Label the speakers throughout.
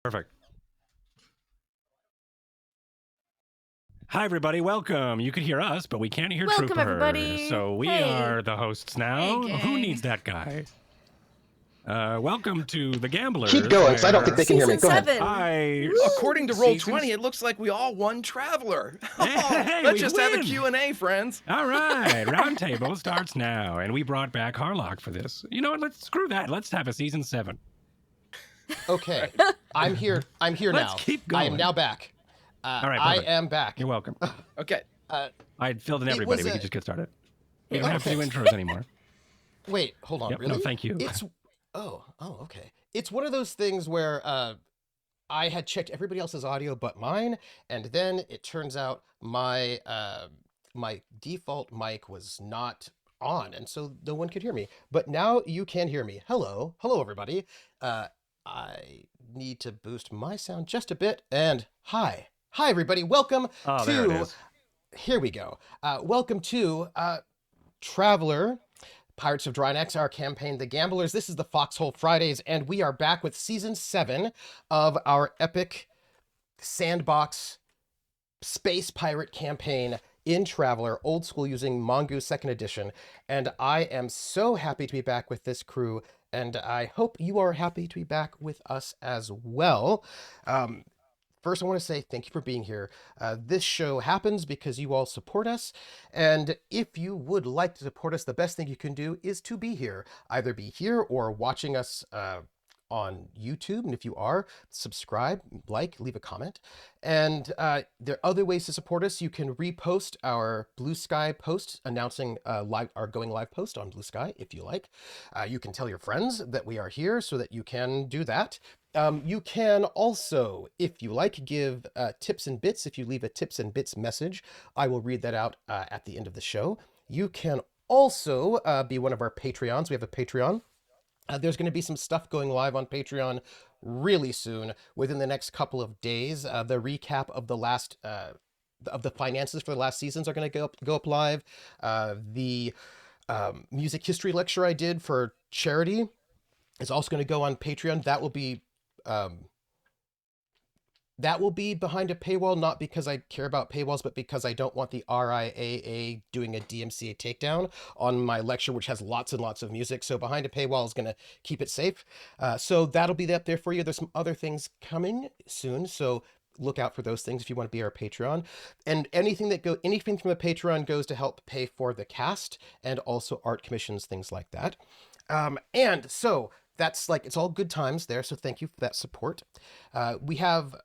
Speaker 1: Perfect. Hi, everybody. Welcome. You could hear us, but we can't hear
Speaker 2: Welcome,
Speaker 1: Troopers.
Speaker 2: everybody.
Speaker 1: So we
Speaker 2: Hey.
Speaker 1: are the hosts now.
Speaker 2: Hey,
Speaker 1: Who
Speaker 2: gang.
Speaker 1: needs that guy? Welcome to The Gamblers.
Speaker 3: Keep going, because I don't think they can hear me. Go ahead.
Speaker 2: Season 7.
Speaker 1: Hi.
Speaker 4: According to Roll20, it looks like we all won Traveler.
Speaker 1: Hey,
Speaker 4: Let's
Speaker 1: we
Speaker 4: just have a
Speaker 1: win.
Speaker 4: Q&A, friends.
Speaker 1: All right. Roundtable starts now. And we brought back Harlock for this. You know what? Let's screw that. Let's have a season 7.
Speaker 3: Okay, I'm here. I'm here
Speaker 1: Let's
Speaker 3: now.
Speaker 1: keep going.
Speaker 3: I am now back.
Speaker 1: All right,
Speaker 3: I
Speaker 1: perfect.
Speaker 3: am back.
Speaker 1: You're welcome.
Speaker 4: Okay.
Speaker 1: I'd filled in everybody.
Speaker 3: was
Speaker 1: We
Speaker 3: a-
Speaker 1: could just get started. We don't have to do intros anymore.
Speaker 3: Wait, hold on.
Speaker 1: Yep,
Speaker 3: Really?
Speaker 1: no, thank you.
Speaker 3: It's okay. It's one of those things where I had checked everybody else's audio but mine, and then it turns out my my default mic was not on, and so no one could hear me. But now you can hear me. Hello, everybody. I need to boost my sound just a bit. And hi, everybody. Welcome
Speaker 1: Oh,
Speaker 3: to.
Speaker 1: there it is.
Speaker 3: Here we go. Welcome to Traveler, Pirates of Drinax, our campaign, The Gamblers. This is the Foxhole Fridays, and we are back with Season 7 of our epic sandbox space pirate campaign in Traveler, old school using Mongoose 2nd edition. And I am so happy to be back with this crew, and I hope you are happy to be back with us as well. First, I want to say thank you for being here. This show happens because you all support us. And if you would like to support us, the best thing you can do is to be here. Either be here or watching us on YouTube. And if you are, subscribe, like, leave a comment. And there are other ways to support us. You can repost our Bluesky post announcing our going live post on Bluesky if you like. You can tell your friends that we are here so that you can do that. You can also, if you like, give tips and bits. If you leave a tips and bits message, I will read that out at the end of the show. You can also be one of our Patreons. We have a Patreon. There's going to be some stuff going live on Patreon really soon, within the next couple of days. The recap of the last of the finances for the last seasons are going to go up live. The music history lecture I did for charity is also going to go on Patreon. That will be behind a paywall, not because I care about paywalls, but because I don't want the RIAA doing a DMCA takedown on my lecture, which has lots and lots of music. So behind a paywall is going to keep it safe. So that'll be up there for you. There's some other things coming soon, so look out for those things if you want to be our Patreon. And anything from the Patreon goes to help pay for the cast and also art commissions, things like that. And so that's it's all good times there. So thank you for that support. We have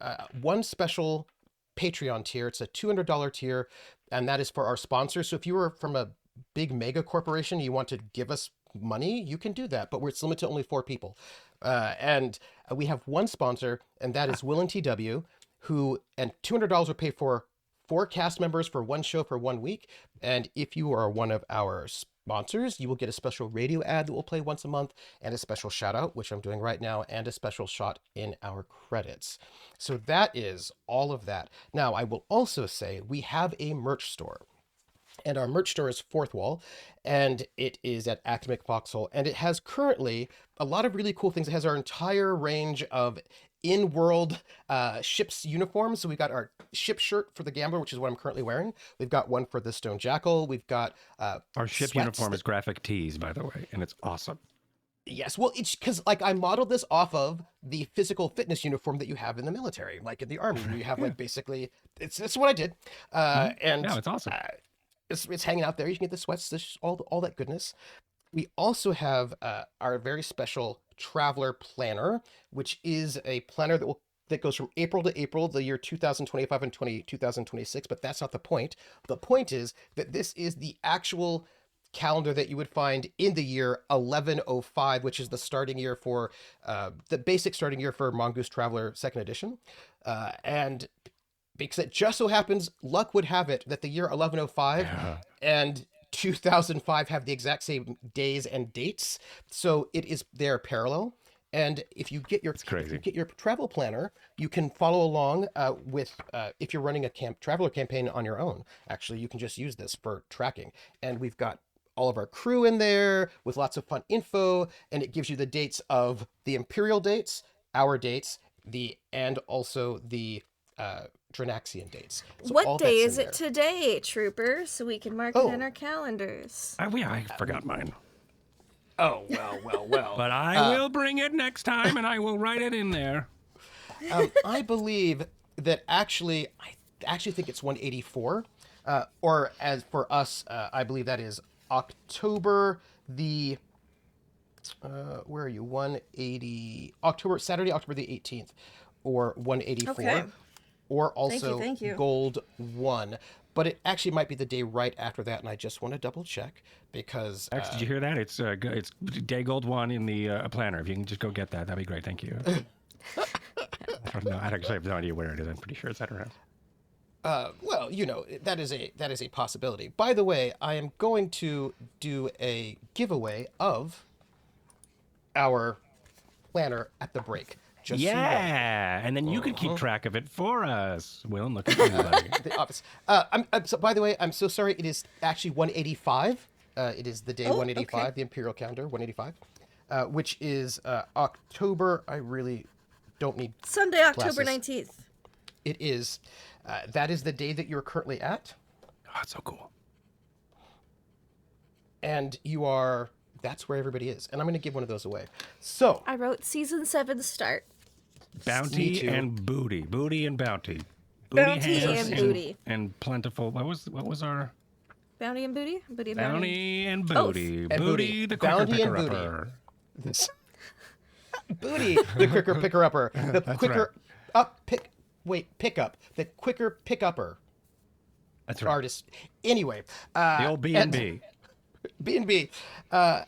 Speaker 3: one special Patreon tier. It's a $200 tier, and that is for our sponsors. So if you were from a big mega corporation, you want to give us money, you can do that, but it's limited to only 4 people. And we have one sponsor, and that is Will and TW, and $200 will pay for 4 cast members for one show for 1 week. And if you are one of our sponsors, you will get a special radio ad that will play once a month, and a special shout out, which I'm doing right now, and a special shot in our credits. So that is all of that. Now, I will also say we have a merch store. And our merch store is Fourth Wall, and it is at Academic Foxhole, and it has currently a lot of really cool things. It has our entire range of in-world ship's uniforms. So we've got our ship shirt for the Gambler, which is what I'm currently wearing. We've got one for the Stone Jackal. We've got
Speaker 1: Our ship uniform is graphic tees, by the way, and it's awesome.
Speaker 3: Yes, well, it's because I modeled this off of the physical fitness uniform that you have in the military, like in the army, where you have basically it's what I did. And
Speaker 1: yeah, it's awesome.
Speaker 3: It's hanging out there. You can get the sweats, all that goodness. We also have our very special Traveler Planner, which is a planner that goes from April to April, the year 2025 and 2026, but that's not the point. The point is that this is the actual calendar that you would find in the year 1105, which is the starting year for the basic starting year for Mongoose Traveler 2nd edition. And because it just so happens, luck would have it that the year 1105 and 2005 have the exact same days and dates. So they're parallel. And if you get your travel planner, you can follow along with if you're running a traveler campaign on your own. Actually, you can just use this for tracking. And we've got all of our crew in there with lots of fun info, and it gives you the dates of the Imperial dates, our dates, and also the Drinaxian dates. So all
Speaker 2: What day
Speaker 3: that's
Speaker 2: is
Speaker 3: in
Speaker 2: it
Speaker 3: there.
Speaker 2: today, Trooper? So we can mark it in our calendars.
Speaker 1: I forgot mine.
Speaker 3: Oh, well.
Speaker 1: But I will bring it next time, and I will write it in there.
Speaker 3: I believe that I actually think it's 184. Or as for us, I believe that is October the, where are you? 180, Saturday, October the 18th, or 184.
Speaker 2: Okay.
Speaker 3: Or also
Speaker 2: Thank you.
Speaker 3: Gold 1. But it actually might be the day right after that, and I just want to double check because
Speaker 1: Actually, did you hear that? It's day gold 1 in the planner. If you can just go get that, that'd be great. Thank you. I don't know. I actually have no idea where it is. I'm pretty sure it's at around.
Speaker 3: well, that is a possibility. By the way, I am going to do a giveaway of our planner at the break. Just so you know.
Speaker 1: Yeah, and then you can keep track of it for us. Will, look at somebody.
Speaker 3: The office. So, by the way, I'm so sorry. It is actually 185. It is the day 185,
Speaker 2: okay.
Speaker 3: the imperial calendar 185, which is October. I really don't need
Speaker 2: Sunday, October
Speaker 3: glasses.
Speaker 2: 19th.
Speaker 3: It is. That is the day that you're currently at,
Speaker 1: Oh, that's so cool.
Speaker 3: and you are. That's where everybody is, and I'm going to give one of those away. So
Speaker 2: I wrote season 7 start.
Speaker 3: Me
Speaker 1: Bounty
Speaker 3: too.
Speaker 1: and booty. Booty and bounty.
Speaker 2: Bounty
Speaker 1: hands
Speaker 2: and booty.
Speaker 1: And plentiful. What was our
Speaker 2: Bounty and booty? Booty and
Speaker 1: bounty and
Speaker 2: Both.
Speaker 1: booty?
Speaker 3: And booty.
Speaker 1: The quicker
Speaker 3: Bounty and
Speaker 1: picker
Speaker 3: booty.
Speaker 1: upper.
Speaker 3: booty, the quicker picker upper, the quicker pick up, the quicker pick upper.
Speaker 1: That's right.
Speaker 3: Artist. Anyway,
Speaker 1: The old B&B.
Speaker 3: B&B.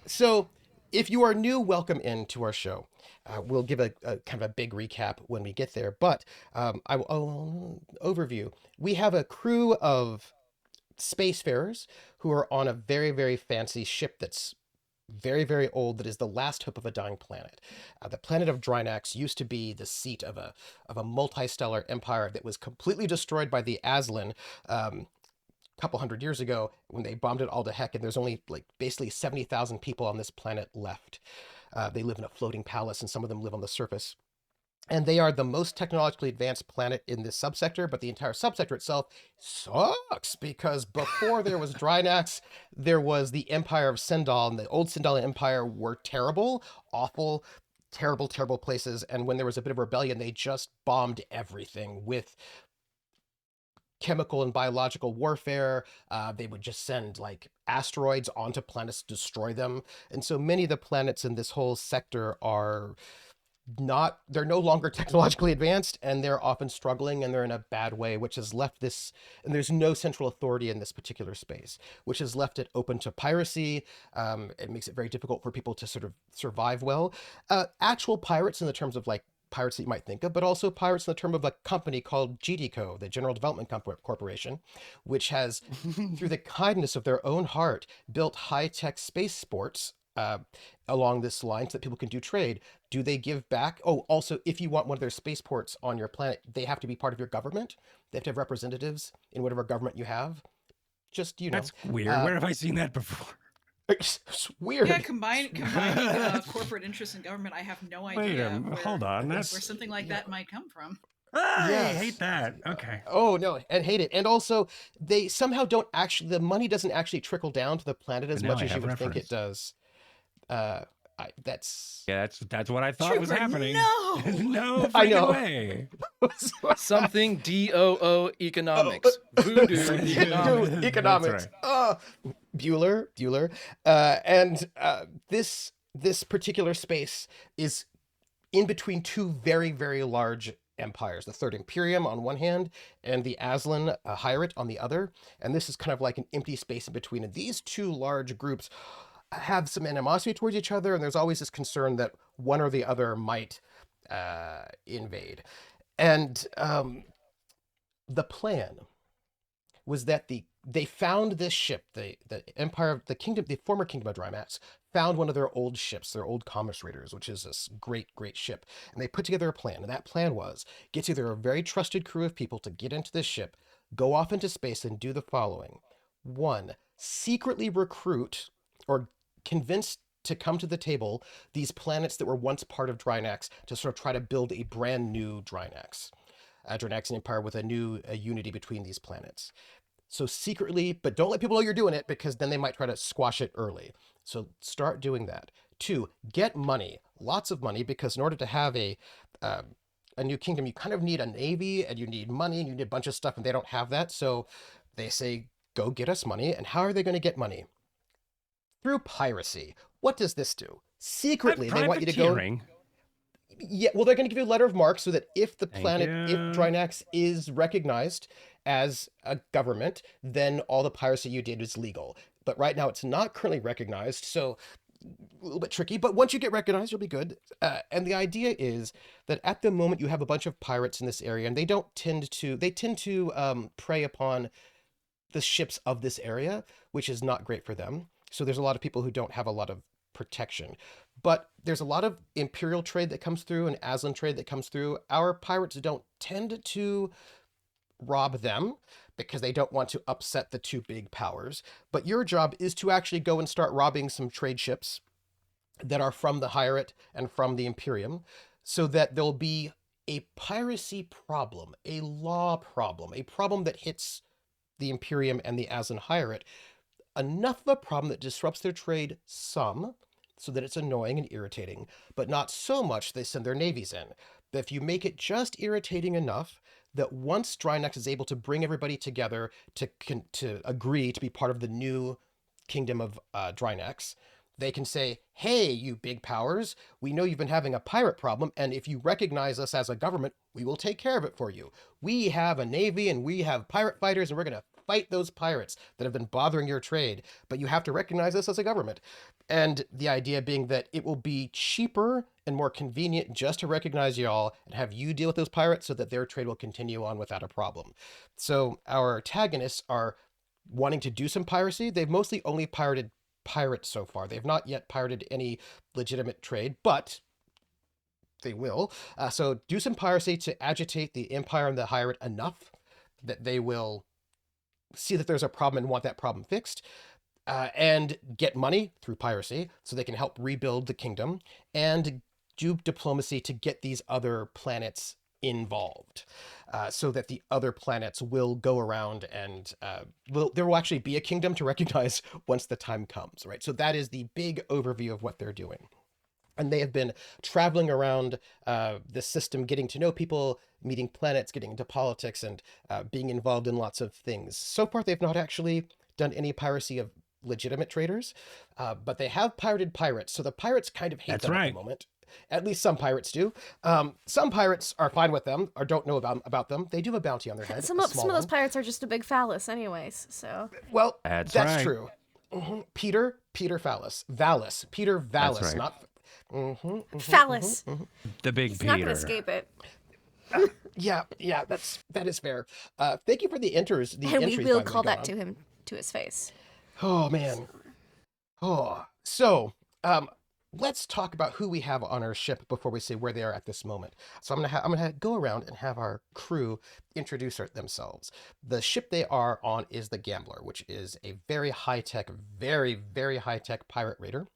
Speaker 3: So if you are new, welcome into our show. We'll give a kind of a big recap when we get there, but overview. We have a crew of spacefarers who are on a very, very fancy ship that's very, very old, that is the last hope of a dying planet. The planet of Drinax used to be the seat of a multi-stellar empire that was completely destroyed by the Aslan couple hundred years ago when they bombed it all to heck, and there's only like basically 70,000 people on this planet left. They live in a floating palace, and some of them live on the surface. And they are the most technologically advanced planet in this subsector, but the entire subsector itself sucks because before there was Drinax, there was the Empire of Sindal, and the old Sindalian Empire were terrible, awful, terrible, terrible places. And when there was a bit of rebellion, they just bombed everything with chemical and biological warfare. They would just send like asteroids onto planets to destroy them. And so many of the planets in this whole sector they're no longer technologically advanced, and they're often struggling, and they're in a bad way, which has left this, and there's no central authority in this particular space, which has left it open to piracy. It makes it very difficult for people to sort of survive well. Actual pirates in the terms of like pirates that you might think of, but also pirates in the term of a company called GDCO, the General Development Corporation, which has, through the kindness of their own heart, built high-tech space sports along this line so that people can do trade. Do they give back? Oh, also, if you want one of their spaceports on your planet, they have to be part of your government. They have to have representatives in whatever government you have. Just,
Speaker 1: That's weird. Where have I seen that before?
Speaker 3: It's weird.
Speaker 5: Yeah, combining corporate interests and government, I have no idea.
Speaker 1: Wait a minute. Hold on.
Speaker 5: Where
Speaker 1: That's
Speaker 5: something like that might come from.
Speaker 1: I
Speaker 3: Yes.
Speaker 1: hate that. Okay.
Speaker 3: Oh no, and hate it. And also, they somehow don't actually. The money doesn't actually trickle down to the planet as
Speaker 1: Now
Speaker 3: much
Speaker 1: I
Speaker 3: as you
Speaker 1: have
Speaker 3: would think
Speaker 1: reference.
Speaker 3: it does. That's
Speaker 1: Yeah, that's what I thought was
Speaker 5: Trooper,
Speaker 1: happening.
Speaker 5: no!
Speaker 1: No
Speaker 3: I
Speaker 1: freaking
Speaker 3: know.
Speaker 1: way.
Speaker 4: Something DOO economics. Voodoo economics.
Speaker 3: economics.
Speaker 1: That's
Speaker 3: Bueller. And this particular space is in between two very, very large empires, the Third Imperium on one hand and the Aslan Hierate on the other. And this is kind of like an empty space in between. And these two large groups have some animosity towards each other, and there's always this concern that one or the other might invade. And the plan was that they found this ship, the empire, the former kingdom of Drinax, found one of their old ships, their old commerce raiders, which is this great ship. And they put together a plan, and that plan was get together a very trusted crew of people to get into this ship, go off into space, and do the following: 1, secretly recruit or convince to come to the table these planets that were once part of Drinax to sort of try to build a brand new Drinax. Drinax Empire with a new unity between these planets. So secretly, but don't let people know you're doing it because then they might try to squash it early. So start doing that. 2, get money, lots of money, because in order to have a new kingdom, you kind of need a navy and you need money and you need a bunch of stuff, and they don't have that. So they say, go get us money. And how are they going to get money? Through piracy. What does this do? Secretly, they want you to go. Yeah, well, they're going to give you a letter of marque so that if the planet, if Drinax is recognized as a government, then all the piracy you did is legal. But right now it's not currently recognized, so a little bit tricky. But once you get recognized, you'll be good. And the idea is that at the moment you have a bunch of pirates in this area, and they tend to prey upon the ships of this area, which is not great for them. So there's a lot of people who don't have a lot of protection. But there's a lot of imperial trade that comes through and Aslan trade that comes through. Our pirates don't tend to rob them because they don't want to upset the two big powers. But your job is to actually go and start robbing some trade ships that are from the Hierate and from the Imperium, so that there'll be a piracy problem, a law problem, a problem that hits the Imperium and the Aslan Hierate, enough of a problem that disrupts their trade some, so that it's annoying and irritating, but not so much they send their navies in. But if you make it just irritating enough that once Drinax is able to bring everybody together to agree to be part of the new kingdom of Drinax, they can say, hey, you big powers, we know you've been having a pirate problem, and if you recognize us as a government, we will take care of it for you. We have a navy and we have pirate fighters, and we're going to fight those pirates that have been bothering your trade, but you have to recognize us as a government. And the idea being that it will be cheaper and more convenient just to recognize y'all and have you deal with those pirates so that their trade will continue on without a problem. So our Tagonists are wanting to do some piracy. They've mostly only pirated pirates so far. They've not yet pirated any legitimate trade, but they will. So do some piracy to agitate the Empire and the Hierate enough that they will see that there's a problem and want that problem fixed, and get money through piracy so they can help rebuild the kingdom, and do diplomacy to get these other planets involved, so that the other planets will go around and there will actually be a kingdom to recognize once the time comes, right? So that is the big overview of what they're doing. And they have been traveling around the system, getting to know people, meeting planets, getting into politics, and being involved in lots of things. So far, they've not actually done any piracy of legitimate traders, but they have pirated pirates. So the pirates kind of hate them at the moment. At least some pirates do. Some pirates are fine with them or don't know about them. They do have a bounty on their head.
Speaker 2: Some of those pirates are just a big phallus anyways, so.
Speaker 3: Well, that's true. Peter Phallus. Peter Vallus,
Speaker 1: right.
Speaker 3: not...
Speaker 2: Phallus.
Speaker 1: The big
Speaker 2: He's
Speaker 1: Peter.
Speaker 2: not going to escape it.
Speaker 3: Yeah, that is fair. Thank you for the entries.
Speaker 2: And we will call that to him, to his face.
Speaker 3: Oh, man. Oh, so let's talk about who we have on our ship before we say where they are at this moment. So I'm gonna go around and have our crew introduce themselves. The ship they are on is the Gambler, which is a very high-tech, very, very high-tech pirate raider.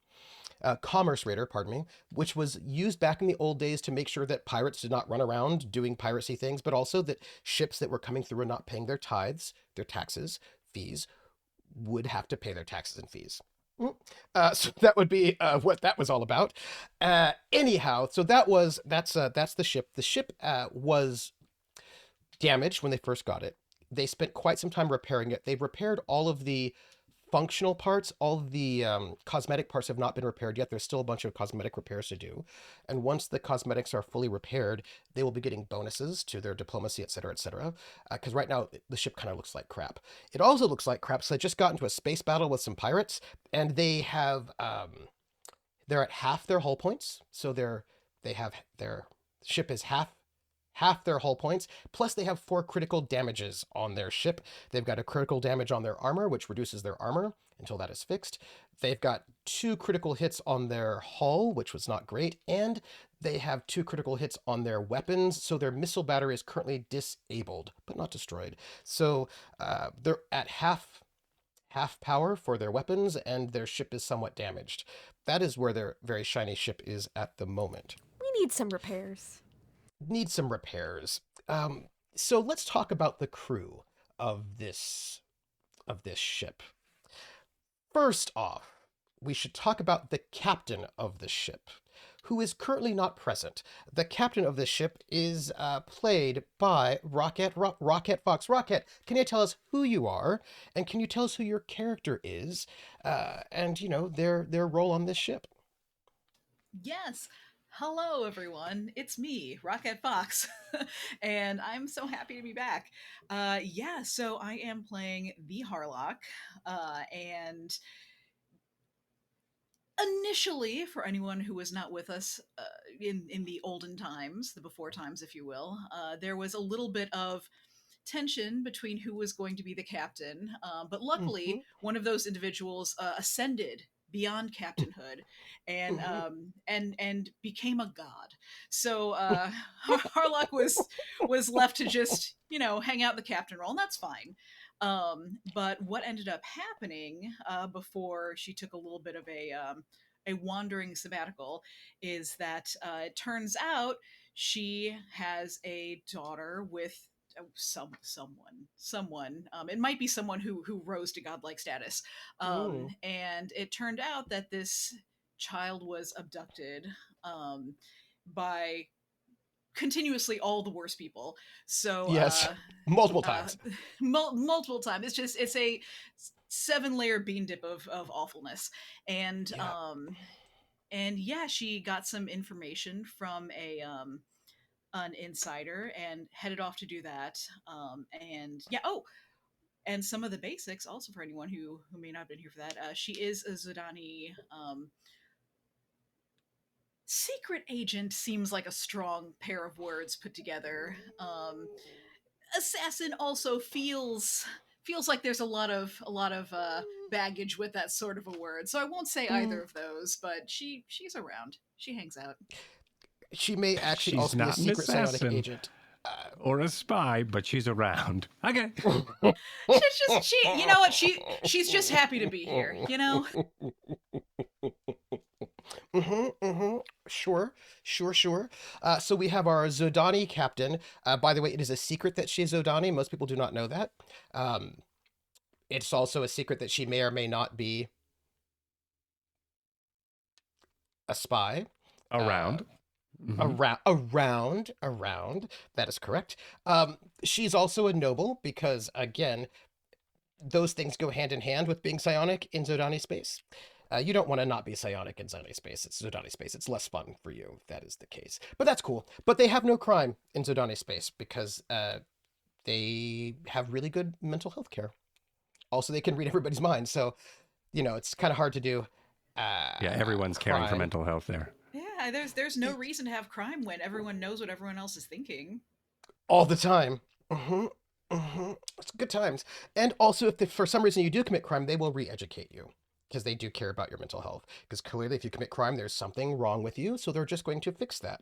Speaker 3: Commerce raider, pardon me, which was used back in the old days to make sure that pirates did not run around doing piracy things, but also that ships that were coming through and not paying their tithes, their taxes, fees, would have to pay their taxes and fees. So that would be what that was all about. Anyhow, so that's the ship. The ship was damaged when they first got it. They spent quite some time repairing it. They've repaired all of the functional parts. All of the cosmetic parts have not been repaired yet. There's still a bunch of cosmetic repairs to do. And once the cosmetics are fully repaired, they will be getting bonuses to their diplomacy, et cetera, because right now the ship kind of looks like crap. It also looks like crap, so they just got into a space battle with some pirates, and they have they're at half their hull points. So their ship is half their hull points, plus they have 4 critical damages on their ship. They've got a critical damage on their armor, which reduces their armor until that is fixed. They've got 2 critical hits on their hull, which was not great, and they have 2 critical hits on their weapons, so their missile battery is currently disabled, but not destroyed. So they're at half half power for their weapons, and their ship is somewhat damaged. That is where their very shiny ship is at the moment.
Speaker 2: We need some repairs.
Speaker 3: Need some repairs. So let's talk about the crew of this ship. First off, we should talk about the captain of the ship, who is currently not present. The captain of this ship is played by Rocket Fox. Rocket, can you tell us who you are, and can you tell us who your character is, and their role on this ship?
Speaker 5: Yes. Hello, everyone. It's me, Rocket Fox, and I'm so happy to be back. So I am playing the Harlock, and initially, for anyone who was not with us in the olden times, the before times, if you will, there was a little bit of tension between who was going to be the captain. But luckily, one of those individuals ascended beyond captainhood and and became a god. So Harlock was left to just hang out the captain role, and that's fine. But what ended up happening before she took a little bit of a wandering sabbatical is that it turns out she has a daughter with someone. It might be someone who rose to godlike status. And it turned out that this child was abducted by continuously all the worst people. So
Speaker 3: yes, multiple times.
Speaker 5: Multiple times. It's a 7-layer bean dip of awfulness. And she got some information from an insider and headed off to do that. And some of the basics also for anyone who may not have been here for that. She is a Zodani secret agent. Seems like a strong pair of words put together. Assassin also feels like there's a lot of baggage with that sort of a word. So I won't say either of those, but she's around. She hangs out.
Speaker 3: She may actually
Speaker 1: She's
Speaker 3: also be a
Speaker 1: not an
Speaker 3: secret psionic
Speaker 1: assassin
Speaker 3: agent.
Speaker 1: or a spy, but she's around. Okay.
Speaker 5: You know what? She's just happy to be here.
Speaker 3: Sure. So we have our Zodani captain. By the way, it is a secret that she's Zodani. Most people do not know that. It's also a secret that she may or may not be a spy.
Speaker 1: Around.
Speaker 3: Around. That is correct. She's also a noble because, again, those things go hand in hand with being psionic in Zodani space. You don't want to not be psionic in Zodani space. It's Zodani space. It's less fun for you if that is the case. But that's cool. But they have no crime in Zodani space because they have really good mental health care. Also, they can read everybody's mind. So, it's kind of hard to do.
Speaker 1: Everyone's caring for mental health there.
Speaker 5: Yeah, there's no reason to have crime when everyone knows what everyone else is thinking.
Speaker 3: All the time. It's good times. And also, if for some reason you do commit crime, they will re-educate you because they do care about your mental health. Because clearly, if you commit crime, there's something wrong with you. So they're just going to fix that.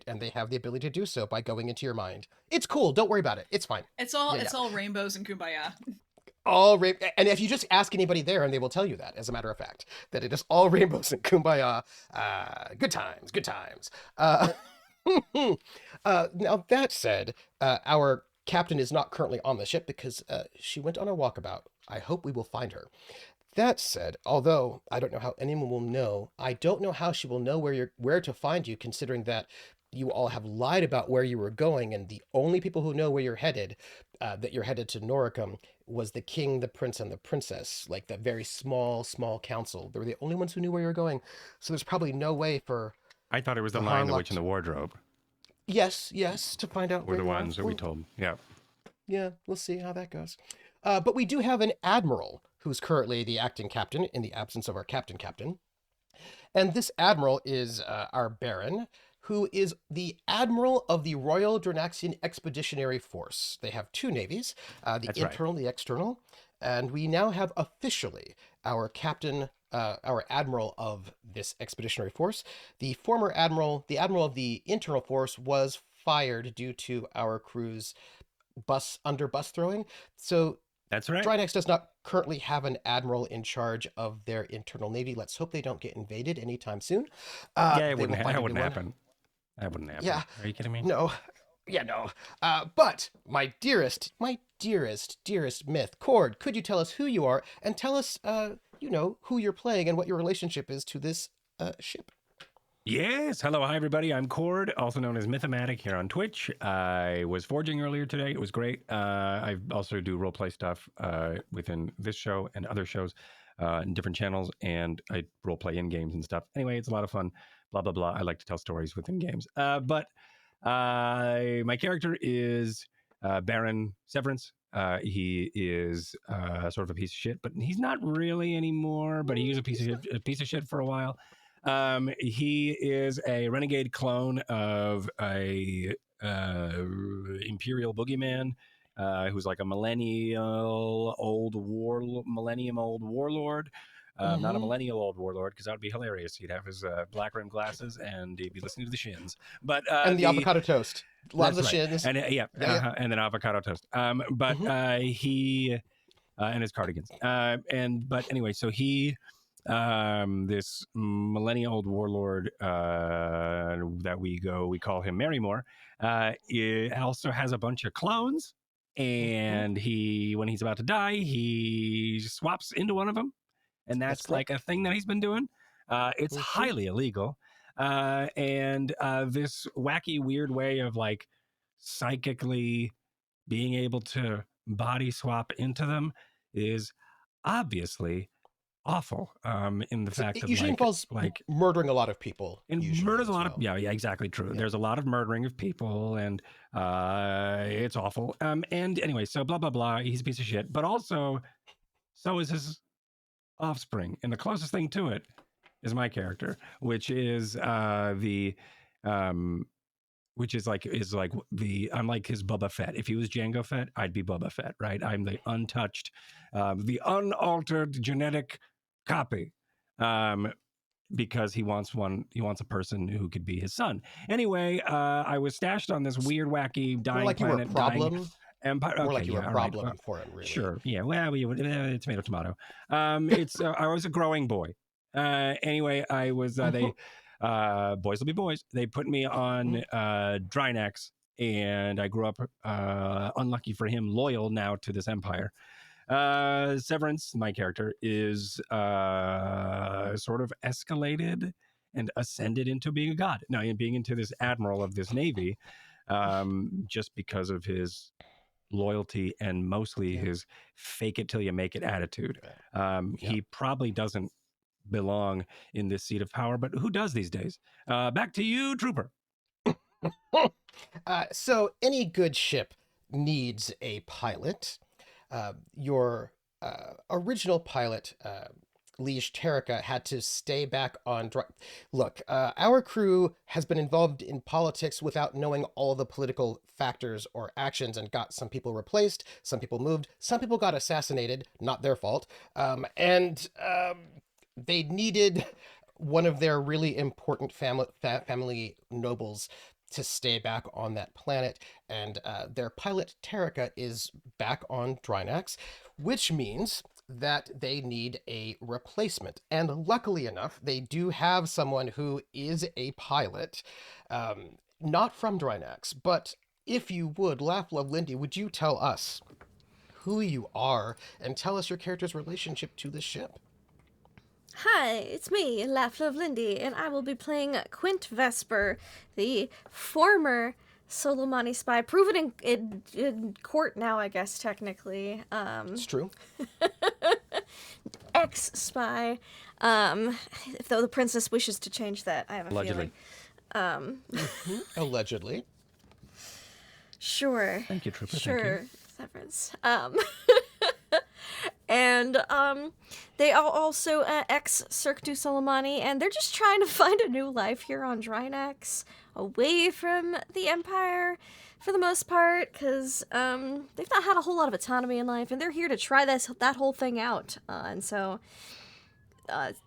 Speaker 3: And they have the ability to do so by going into your mind. It's cool. Don't worry about it. It's fine.
Speaker 5: It's all rainbows and kumbaya.
Speaker 3: And if you just ask anybody there, and they will tell you that, as a matter of fact, that it is all rainbows and kumbaya. Good times. Now, that said, our captain is not currently on the ship because she went on a walkabout. I hope we will find her. That said, although I don't know how anyone will know, I don't know how she will know where to find you, considering that you all have lied about where you were going, and the only people who know where you're headed, that you're headed to Noricum, was the king, the prince, and the princess, like that very small council. They were the only ones who knew where you were going. So there's probably no way for...
Speaker 1: I thought it was the Lion, the Witch, and the Wardrobe.
Speaker 3: Yes, to find out
Speaker 1: were the ones that we told. Yeah.
Speaker 3: Yeah, we'll see how that goes. But we do have an admiral who's currently the acting captain in the absence of our captain. And this admiral is our baron, who is the admiral of the Royal Drinaxian Expeditionary Force. They have two navies, the internal and the external. And we now have officially our captain, our admiral of this expeditionary force. The former admiral, the admiral of the internal force, was fired due to our crew's bus throwing. So
Speaker 1: That's right.
Speaker 3: Drinax does not currently have an admiral in charge of their internal navy. Let's hope they don't get invaded anytime soon.
Speaker 1: Yeah,
Speaker 3: They will find
Speaker 1: that
Speaker 3: a new
Speaker 1: wouldn't
Speaker 3: one.
Speaker 1: happen. That wouldn't happen.
Speaker 3: Yeah.
Speaker 1: Are you kidding me?
Speaker 3: No. Yeah, no. But my dearest myth, Cord, could you tell us who you are and tell us, who you're playing and what your relationship is to this ship?
Speaker 1: Yes. Hello. Hi, everybody. I'm Cord, also known as Mythematic here on Twitch. I was forging earlier today. It was great. I also do roleplay stuff within this show and other shows in different channels, and I roleplay in games and stuff. Anyway, it's a lot of fun. Blah, blah, blah. I like to tell stories within games. But my character is Baron Severence. He is sort of a piece of shit, but he's not really anymore. But he was a piece of shit for a while. He is a renegade clone of a imperial boogeyman who's like a millennium old warlord. Not a millennial old warlord, because that would be hilarious. He'd have his black rimmed glasses and he'd be listening to the Shins. But
Speaker 3: and the avocado toast. Lots of
Speaker 1: right.
Speaker 3: Shins.
Speaker 1: And and then avocado toast. He and his cardigans. But anyway, so he this millennial old warlord that we call him Marrymore, he also has a bunch of clones, and when he's about to die, he swaps into one of them, and that's like a thing that he's been doing. It's highly illegal, and this wacky weird way of like psychically being able to body swap into them is obviously awful, in the fact
Speaker 3: it
Speaker 1: of
Speaker 3: usually involves murdering a lot of people.
Speaker 1: And murders a lot of exactly true. Yeah. There's a lot of murdering of people, and it's awful. And anyway, so blah blah blah. He's a piece of shit, but also so is his offspring, and the closest thing to it is my character, which is I'm like his Boba Fett. If he was Jango Fett, I'd be Boba Fett, right? I'm the untouched, the unaltered genetic copy, because he wants a person who could be his son. Anyway, I was stashed on this weird, wacky, dying
Speaker 3: like
Speaker 1: planet,
Speaker 3: you were a problem.
Speaker 1: Dying empire. Okay,
Speaker 3: more like you were a problem
Speaker 1: right.
Speaker 3: for it, really.
Speaker 1: Sure, yeah. Well, tomato. It's I was a growing boy. Anyway, I was they. Boys will be boys. They put me on Drinax, and I grew up, unlucky for him, loyal now to this empire. Severance, my character, is sort of escalated and ascended into being a god. Now, being into this admiral of this navy, just because of his loyalty and mostly his fake it till you make it attitude. He probably doesn't belong in this seat of power, but who does these days? Back to you, Trooper.
Speaker 3: So any good ship needs a pilot. Your original pilot, Liege Terrica, had to stay back on... Look, our crew has been involved in politics without knowing all the political factors or actions, and got some people replaced, some people moved, some people got assassinated, not their fault, they needed one of their really important family nobles to stay back on that planet, and their pilot Terrica is back on Drinax, which means that they need a replacement. And luckily enough, they do have someone who is a pilot, not from Drinax, but if you would, Lindy, would you tell us who you are and tell us your character's relationship to the ship?
Speaker 2: Hi, it's me, Lindy, and I will be playing Quint Vesper, the former Soto Masi spy, proven in court now, I guess, technically.
Speaker 3: It's true.
Speaker 2: Ex-spy. Though the princess wishes to change that, I have a
Speaker 1: Allegedly.
Speaker 2: feeling.
Speaker 3: Allegedly.
Speaker 2: Sure.
Speaker 1: Thank you, Trooper.
Speaker 2: Sure. Severance. And they are also ex-Cirque du Soleimani, and they're just trying to find a new life here on Drinax, away from the Empire for the most part, because they've not had a whole lot of autonomy in life, and they're here to try that whole thing out. And so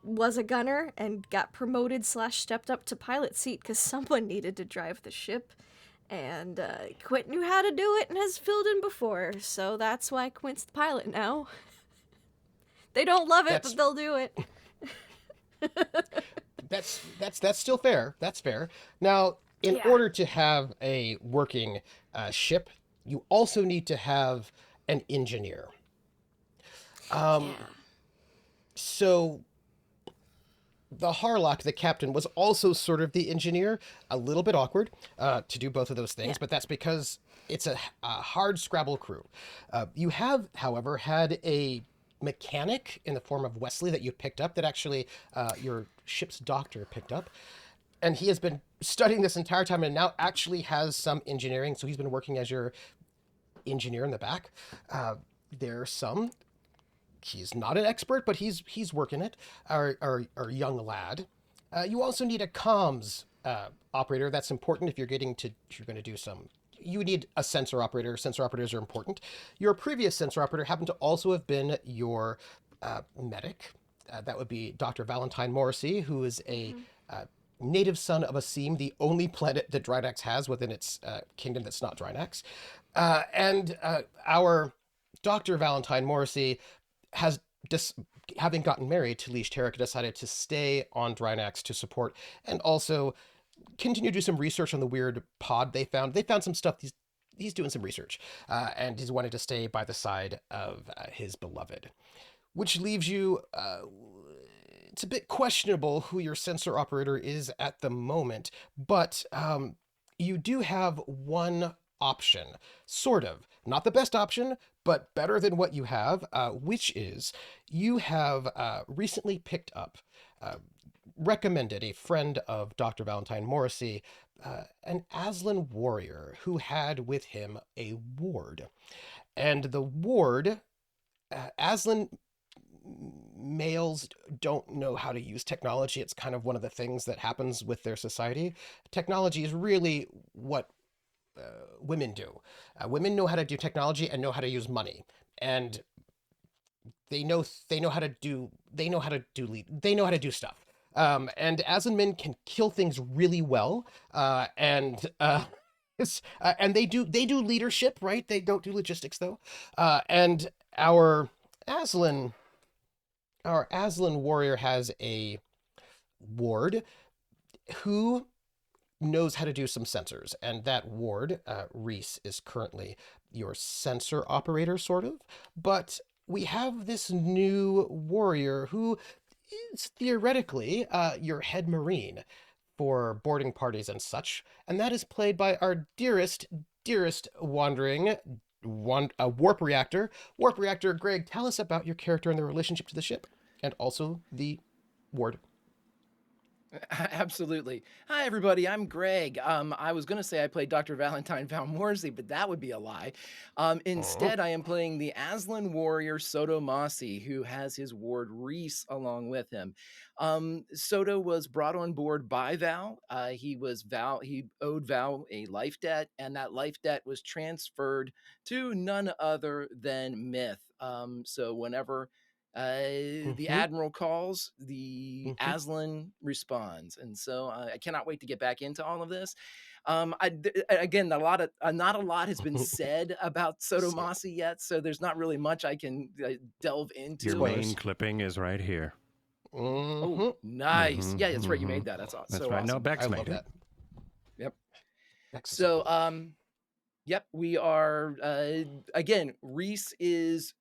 Speaker 2: was a gunner and got promoted / stepped up to pilot seat because someone needed to drive the ship. And Quint knew how to do it and has filled in before, so that's why Quint's the pilot now. They don't love it, but they'll do it.
Speaker 3: That's still fair. That's fair. Now, in order to have a working ship, you also need to have an engineer. So the Harlock, the captain, was also sort of the engineer. A little bit awkward to do both of those things, but that's because it's a hard Scrabble crew. You have, however, had a mechanic in the form of Wesley that you picked up, that actually your ship's doctor picked up. And he has been studying this entire time and now actually has some engineering. So he's been working as your engineer in the back. There's some. He's not an expert, but he's working it. Our young lad. You also need a comms operator. That's important if you're going to do some. You need a sensor operator. Sensor operators are important. Your previous sensor operator happened to also have been your medic. That would be Dr. Valentine Morrissey, who is a native son of Asim, the only planet that Drinax has within its kingdom that's not Drinax. And our Dr. Valentine Morrissey has, having gotten married to Leash Tarek, decided to stay on Drinax to support and also continue to do some research on the weird pod they found. They found some stuff. He's doing some research, and he's wanted to stay by the side of his beloved, which leaves you. It's a bit questionable who your sensor operator is at the moment, but you do have one option, sort of. Not the best option, but better than what you have, which is you have recently picked up, recommended a friend of Dr. Valentine Morrissey, an Aslan warrior who had with him a ward. And the ward, Aslan males don't know how to use technology. It's kind of one of the things that happens with their society. Technology is really what women do. Women know how to do technology and know how to use money, and they know how to do stuff. And Aslan men can kill things really well, and they do leadership, right? They don't do logistics though. And our Aslan warrior has a ward who knows how to do some sensors, and that ward, Rease, is currently your sensor operator, sort of. But we have this new warrior who is theoretically your head marine for boarding parties and such, and that is played by our dearest wandering warp reactor. Warp reactor, Greg, tell us about your character and the relationship to the ship, and also the ward.
Speaker 4: Absolutely. Hi, everybody. I'm Greg. I was going to say I played Dr. Valentine Morrissey, but that would be a lie. Instead, I am playing the Aslan warrior Soto Masi, who has his ward Rease along with him. Soto was brought on board by Val. He owed Val a life debt, and that life debt was transferred to none other than Myth. So whenever the Admiral calls, the Aslan responds, and so I cannot wait to get back into all of this. Again, not a lot has been said about Soto Masi yet, so there's not really much I can delve into.
Speaker 1: Your main clipping is right here.
Speaker 4: Oh, nice! Yeah, that's right. You made that. That's awesome.
Speaker 1: That's right.
Speaker 4: Awesome.
Speaker 1: No, Bex made it.
Speaker 4: Yep. So, yep, we are again. Rease is.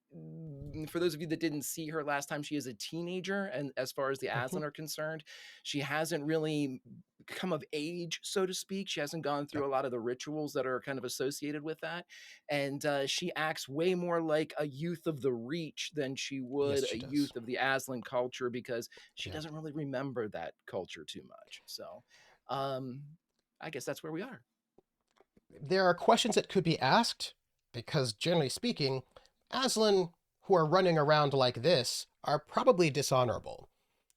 Speaker 4: For those of you that didn't see her last time, she is a teenager, and as far as the Aslan are concerned, she hasn't really come of age, so to speak. She hasn't gone through a lot of the rituals that are kind of associated with that, and she acts way more like a youth of the Reach than she would a youth of the Aslan culture, because she doesn't really remember that culture too much. So I guess that's where we are.
Speaker 3: There are questions that could be asked, because generally speaking, Aslan who are running around like this are probably dishonorable.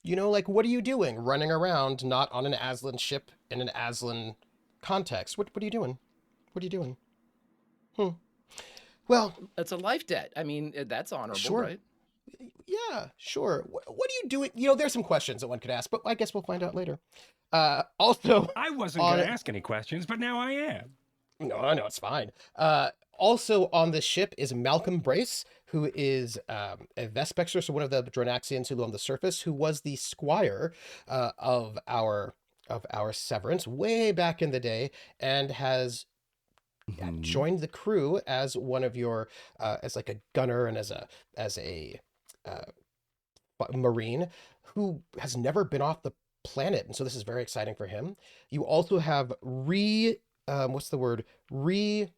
Speaker 3: You know, like, what are you doing running around not on an Aslan ship in an Aslan context? What are you doing? What are you doing? Well,
Speaker 4: it's a life debt. I mean, that's honorable,
Speaker 3: sure.
Speaker 4: Right?
Speaker 3: Yeah, sure. What are you doing? You know, there's some questions that one could ask, but I guess we'll find out later. Also,
Speaker 1: I wasn't going to ask any questions, but now I am.
Speaker 3: No, I know it's fine. Also on the ship is Malcolm Brace, who is a Vespexer, so one of the Drinaxians who live on the surface, who was the squire of our Severance way back in the day, and has
Speaker 1: Mhm.
Speaker 3: joined the crew as one of your as like a gunner and as a uh, marine who has never been off the planet, and so this is very exciting for him. You also have what's the word re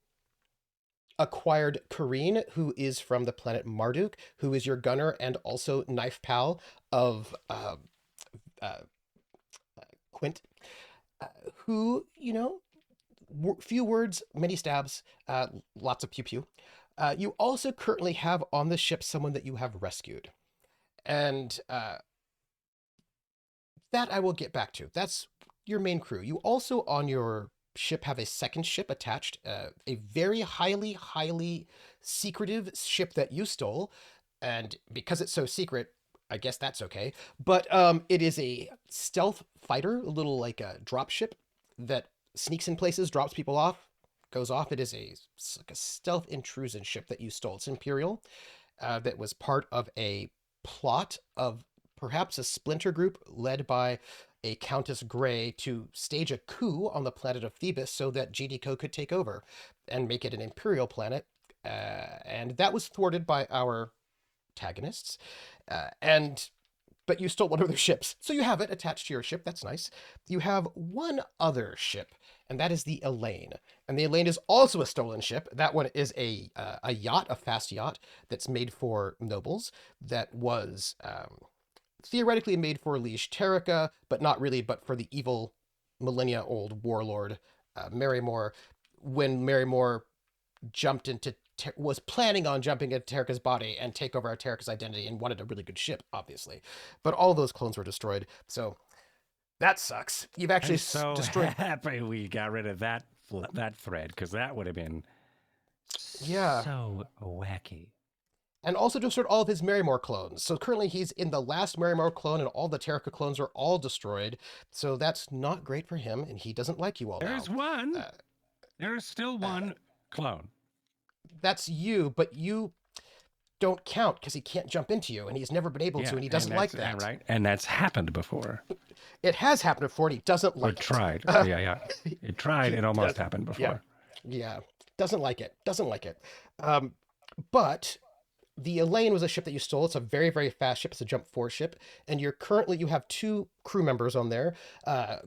Speaker 3: acquired Kareen, who is from the planet Marduk, who is your gunner and also knife pal of uh, Quint, uh, who, few words, many stabs, lots of pew pew. You also currently have on the ship someone that you have rescued. And that I will get back to. That's your main crew. You also on your ship have a second ship attached, a very highly secretive ship that you stole. And because it's so secret, I guess that's okay. But it is a stealth fighter, a little like a drop ship that sneaks in places, drops people off, goes off. It is like a stealth intrusion ship that you stole. It's Imperial, that was part of a plot of perhaps a splinter group led by a Countess Grey to stage a coup on the planet of Phoebus so that GDCO could take over and make it an imperial planet. And that was thwarted by our Tagonists. And but you stole one of their ships, so you have it attached to your ship. That's nice. You have one other ship, and that is the Elaine. And the Elaine is also a stolen ship. That one is a yacht, a fast yacht that's made for nobles. That was theoretically made for Liege Terrica, but not really, but for the evil millennia-old warlord Marymore. When Marymore jumped into was planning on jumping into Terrica's body and take over Terrica's identity and wanted a really good ship, obviously. But all those clones were destroyed. So that sucks. You've actually
Speaker 1: I'm so
Speaker 3: destroyed.
Speaker 1: happy we got rid of that thread because that would have been
Speaker 3: Yeah.
Speaker 1: so wacky.
Speaker 3: And also destroyed all of his Marymore clones. So currently he's in the last Marymore clone, and all the Terrica clones are all destroyed. So that's not great for him, and he doesn't like you all
Speaker 1: There's
Speaker 3: now.
Speaker 1: one. There's still one clone.
Speaker 3: That's you, but you don't count because he can't jump into you, and he's never been able to, and he doesn't like that.
Speaker 1: Right, and that's happened before.
Speaker 3: It has happened before, and he doesn't like
Speaker 1: it. Tried. Yeah. It tried. It almost happened before.
Speaker 3: Yeah. Doesn't like it. But the Elaine was a ship that you stole. It's a very, very fast ship. It's a jump 4 ship. And you have 2 crew members on there.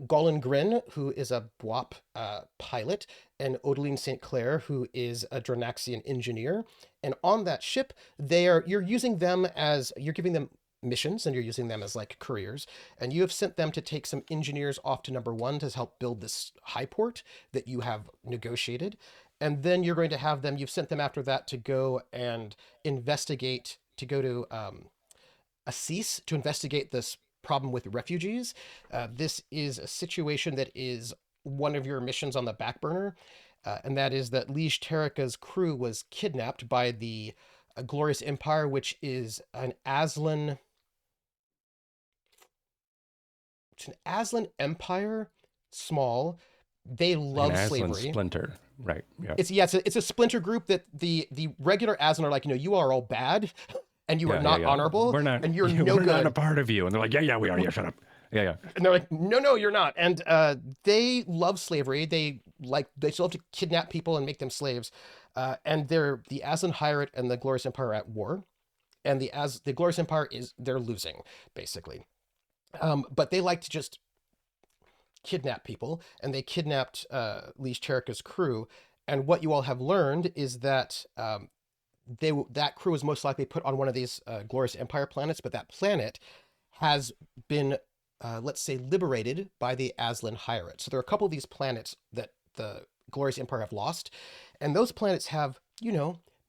Speaker 3: Golan Grin, who is a BWAP pilot, and Odeline St. Clair, who is a Drinaxian engineer. And on that ship, you're giving them missions, and you're using them as like couriers. And you have sent them to take some engineers off to number 1 to help build this high port that you have negotiated. And then you're going to have them, you've sent them after that to go and investigate, to go to Assis to investigate this problem with refugees. This is a situation that is one of your missions on the back burner, and that is that Liege Terrica's crew was kidnapped by the Glorious Empire, which is an Aslan Empire, small. They love slavery.
Speaker 1: Splinter, right? Yeah.
Speaker 3: It's a splinter group that the regular Aslan are like, you are all bad, and you are not honorable,
Speaker 1: We're not,
Speaker 3: and you're
Speaker 1: no
Speaker 3: good.
Speaker 1: We're not a part of you. And they're like, yeah, we are. Yeah, shut up. Yeah.
Speaker 3: And they're like, no, you're not. And they love slavery. They still have to kidnap people and make them slaves. And the Aslan Hierate and the Glorious Empire are at war, and the Glorious Empire they're losing basically. But they like to just kidnap people, and they kidnapped Liege Terrica's crew. And what you all have learned is that that crew is most likely put on one of these Glorious Empire planets, but that planet has been, let's say, liberated by the Aslan Hierate. So there are a couple of these planets that the Glorious Empire have lost, and those planets have,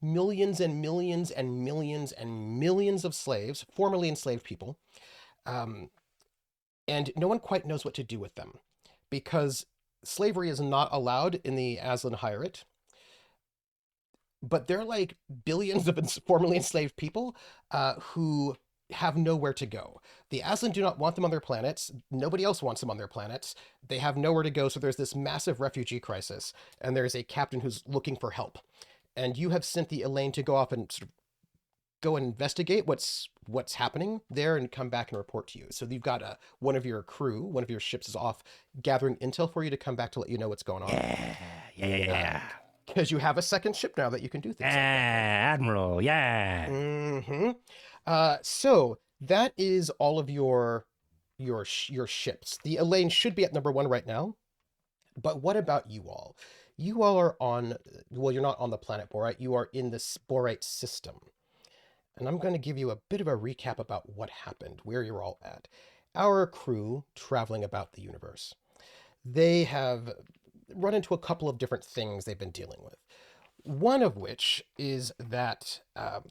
Speaker 3: millions and millions and millions and millions of slaves, formerly enslaved people. And no one quite knows what to do with them, because slavery is not allowed in the Aslan Hierate. But they're like billions of formerly enslaved people who have nowhere to go. The Aslan do not want them on their planets. Nobody else wants them on their planets. They have nowhere to go, so there's this massive refugee crisis, and there's a captain who's looking for help. And you have sent the Elaine to go off and sort of go and investigate what's happening there and come back and report to you. So you've got one of your crew, one of your ships is off gathering intel for you to come back to let you know what's going on.
Speaker 1: Yeah.
Speaker 3: Because you have a second ship now that you can do things like that.
Speaker 1: Admiral, yeah.
Speaker 3: Mm-hmm. So that is all of your ships. The Elaine should be at number 1 right now. But what about you all? You all are on, well, you're not on the planet Borite. You are in this Borite system. And I'm going to give you a bit of a recap about what happened, where you're all at. Our crew traveling about the universe. They have run into a couple of different things they've been dealing with. One of which is that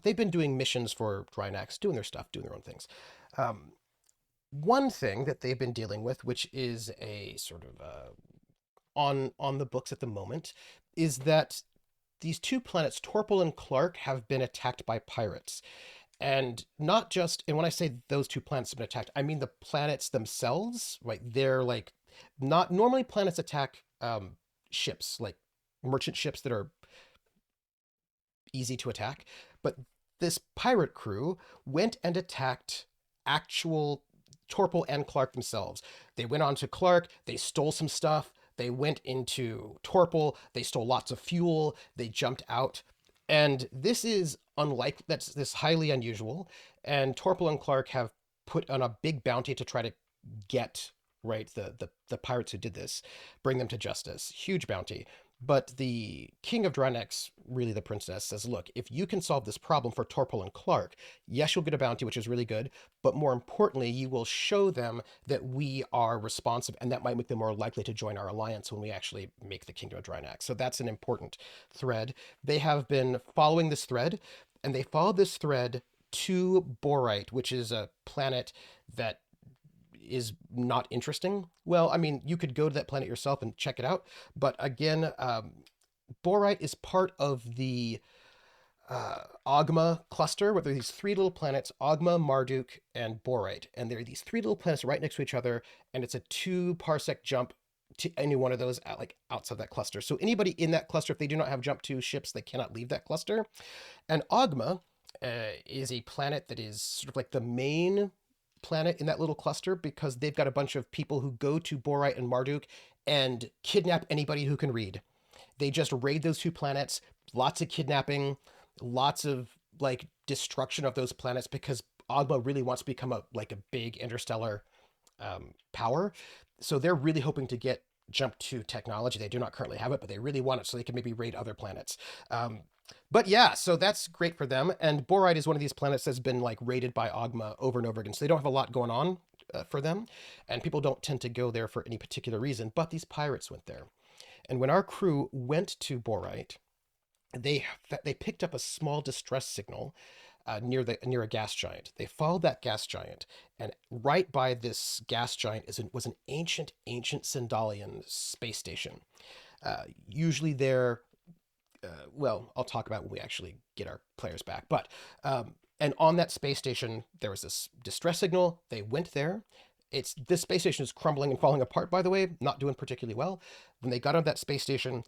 Speaker 3: they've been doing missions for Drinax, doing their stuff, doing their own things. One thing that they've been dealing with, which is a sort of on the books at the moment, is that these 2 planets, Torpal and Clark, have been attacked by pirates. And not just, and when I say those 2 planets have been attacked, I mean the planets themselves, right? They're like, not normally planets attack ships, like merchant ships that are easy to attack. But this pirate crew went and attacked actual Torpal and Clark themselves. They went on to Clark, they stole some stuff, they went into Torpal, they stole lots of fuel, they jumped out. And this is this highly unusual. And Torpal and Clark have put on a big bounty to try to get, right, the pirates who did this, bring them to justice. Huge bounty. But the king of Drinax, really the princess, says, look, if you can solve this problem for Torpal and Clark, yes, you'll get a bounty, which is really good, but more importantly, you will show them that we are responsive, and that might make them more likely to join our alliance when we actually make the kingdom of Drinax. So that's an important thread. They have been following this thread, and they followed this thread to Borite, which is a planet that is not interesting. Well, I mean, you could go to that planet yourself and check it out. But again, Borite is part of the Ogma cluster, where there are these 3 little planets, Ogma, Marduk, and Borite. And there are these 3 little planets right next to each other, and it's a 2 parsec jump to any one of those outside that cluster. So anybody in that cluster, if they do not have jump to ships, they cannot leave that cluster. And Ogma is a planet that is sort of like the main planet in that little cluster, because they've got a bunch of people who go to Borite and Marduk and kidnap anybody who can read. They just raid those 2 planets, lots of kidnapping, lots of like destruction of those planets, because Ogma really wants to become a big interstellar power. So they're really hoping to get jump to technology. They do not currently have it, but they really want it so they can maybe raid other planets. But yeah, so that's great for them. And Borite is one of these planets that's been like raided by Ogma over and over again. So they don't have a lot going on for them. And people don't tend to go there for any particular reason. But these pirates went there. And when our crew went to Borite, they picked up a small distress signal near a gas giant. They followed that gas giant. And right by this gas giant was an ancient Sindalian space station. Usually they're well, I'll talk about when we actually get our players back. But, and on that space station, there was this distress signal. They went there. This space station is crumbling and falling apart, by the way, not doing particularly well. When they got on that space station,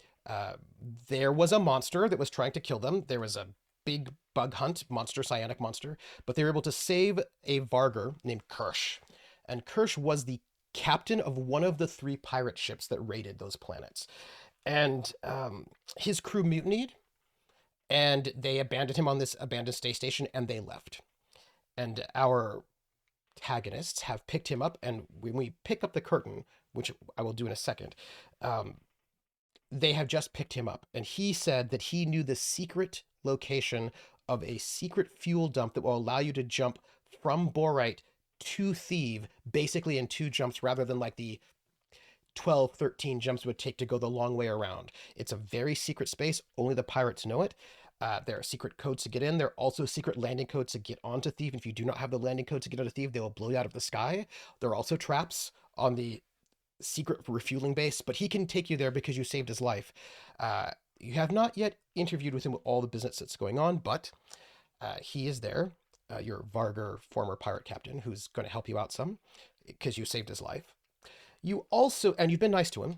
Speaker 3: there was a monster that was trying to kill them. There was a big bug hunt, cyanic monster, but they were able to save a Vargur named Kirsch. And Kirsch was the captain of one of the 3 pirate ships that raided those planets. And his crew mutinied, and they abandoned him on this abandoned space station, and they left. And our Tagonists have picked him up, and when we pick up the curtain, which I will do in a second, they have just picked him up. And he said that he knew the secret location of a secret fuel dump that will allow you to jump from Borite to Thieves, basically in 2 jumps, rather than like the 12, 13 jumps would take to go the long way around. It's a very secret space. Only the pirates know it. There are secret codes to get in. There are also secret landing codes to get onto Thieves. If you do not have the landing code to get onto Thieves, they will blow you out of the sky. There are also traps on the secret refueling base, but he can take you there because you saved his life. You have not yet interviewed with him with all the business that's going on, but he is there. your Varger former pirate captain, who's going to help you out some because you saved his life. You also, and you've been nice to him,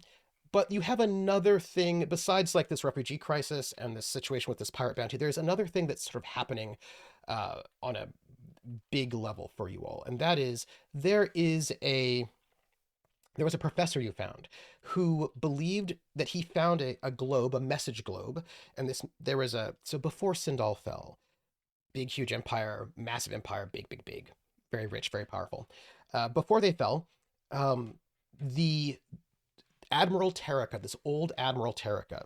Speaker 3: but you have another thing besides like this refugee crisis and this situation with this pirate bounty. There's another thing that's sort of happening on a big level for you all, and that is there was a professor you found who believed that he found a globe, a message globe, and so before Sindal fell, big huge empire, massive empire, big, very rich, very powerful. Before they fell, the Admiral Terrica, this old Admiral Terrica,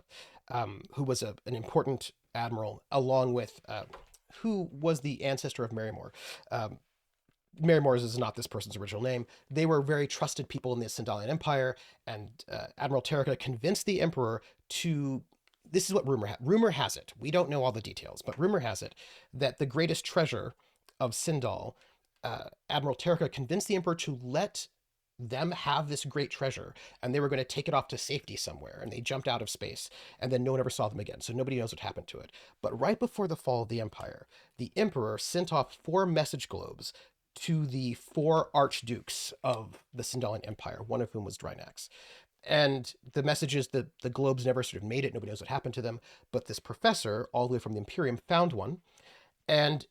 Speaker 3: who was an important admiral, along with who was the ancestor of Marymore. Marymores is not this person's original name. They were very trusted people in the Sindalian Empire, and Admiral Terrica convinced the Emperor to. This is what rumor has it. We don't know all the details, but rumor has it that the greatest treasure of Sindal, Admiral Terrica convinced the Emperor to let them have this great treasure, and they were going to take it off to safety somewhere, and they jumped out of space, and then no one ever saw them again, so nobody knows what happened to it. But right before the fall of the Empire, the Emperor sent off 4 message globes to the 4 archdukes of the Sindalian Empire, one of whom was Drinax. And the message is that the globes never sort of made it, nobody knows what happened to them, but this professor, all the way from the Imperium, found one, and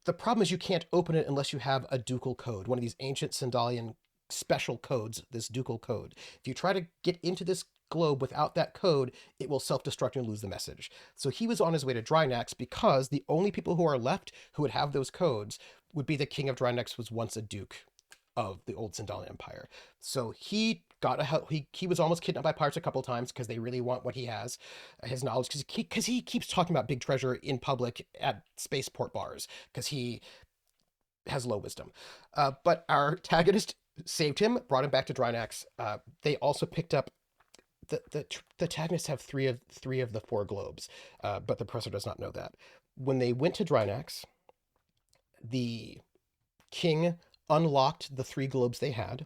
Speaker 3: the problem is you can't open it unless you have a ducal code, one of these ancient Sindalian special codes, this ducal code. If you try to get into this globe without that code, it will self-destruct and lose the message. So he was on his way to Drinax because the only people who are left who would have those codes would be the king of Drinax, was once a duke of the old Sindalian Empire. So he was almost kidnapped by pirates a couple times because they really want what he has, his knowledge, because he keeps talking about big treasure in public at spaceport bars because he has low wisdom. But our Tagonist saved him, brought him back to Drinax. They also picked up the Tagonists have three of the 4 globes, but the professor does not know that. When they went to Drinax, the king unlocked the 3 globes they had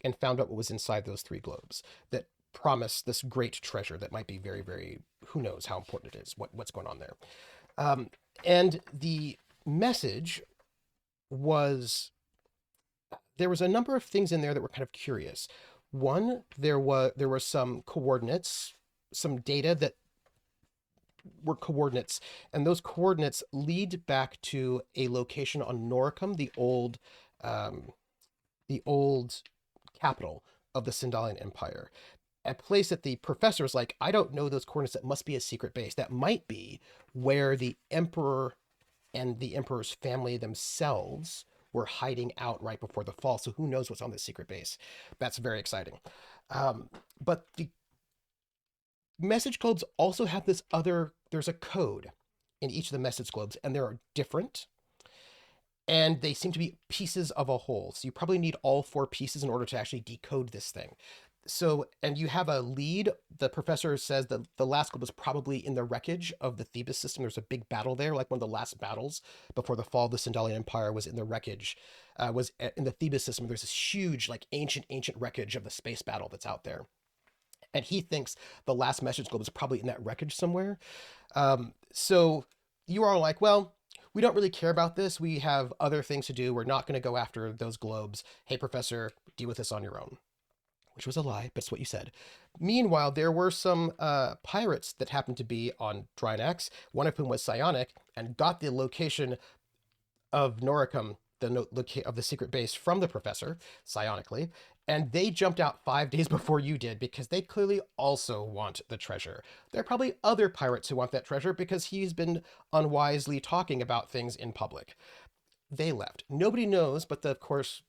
Speaker 3: and found out what was inside those 3 globes that promised this great treasure that might be very, very, who knows how important it is, what's going on there. And the message was, there was a number of things in there that were kind of curious. One, there were some coordinates, some data that were coordinates, and those coordinates lead back to a location on Noricum, the old capital of the Sindalian Empire. A place that the professor is like, I don't know those coordinates, that must be a secret base. That might be where the Emperor and the Emperor's family themselves were hiding out right before the fall. So who knows what's on this secret base? That's very exciting. But the message globes also have there's a code in each of the message globes, and they are different. And they seem to be pieces of a whole. So you probably need all 4 pieces in order to actually decode this thing. So, and you have a lead. The professor says that the last globe was probably in the wreckage of the Thebes system. There's a big battle there, like one of the last battles before the fall of the Sindalian Empire was in the wreckage, was in the Thebes system. There's this huge, like ancient wreckage of the space battle that's out there. And he thinks the last message globe is probably in that wreckage somewhere. So you are like, well, we don't really care about this. We have other things to do. We're not going to go after those globes. Hey, professor, deal with this on your own. Which was a lie, but it's what you said. Meanwhile, there were some pirates that happened to be on Drinax, one of whom was psionic, and got the location of Noricum, of the secret base, from the professor, psionically, and they jumped out 5 days before you did because they clearly also want the treasure. There are probably other pirates who want that treasure because he's been unwisely talking about things in public. They left. Nobody knows, but of course,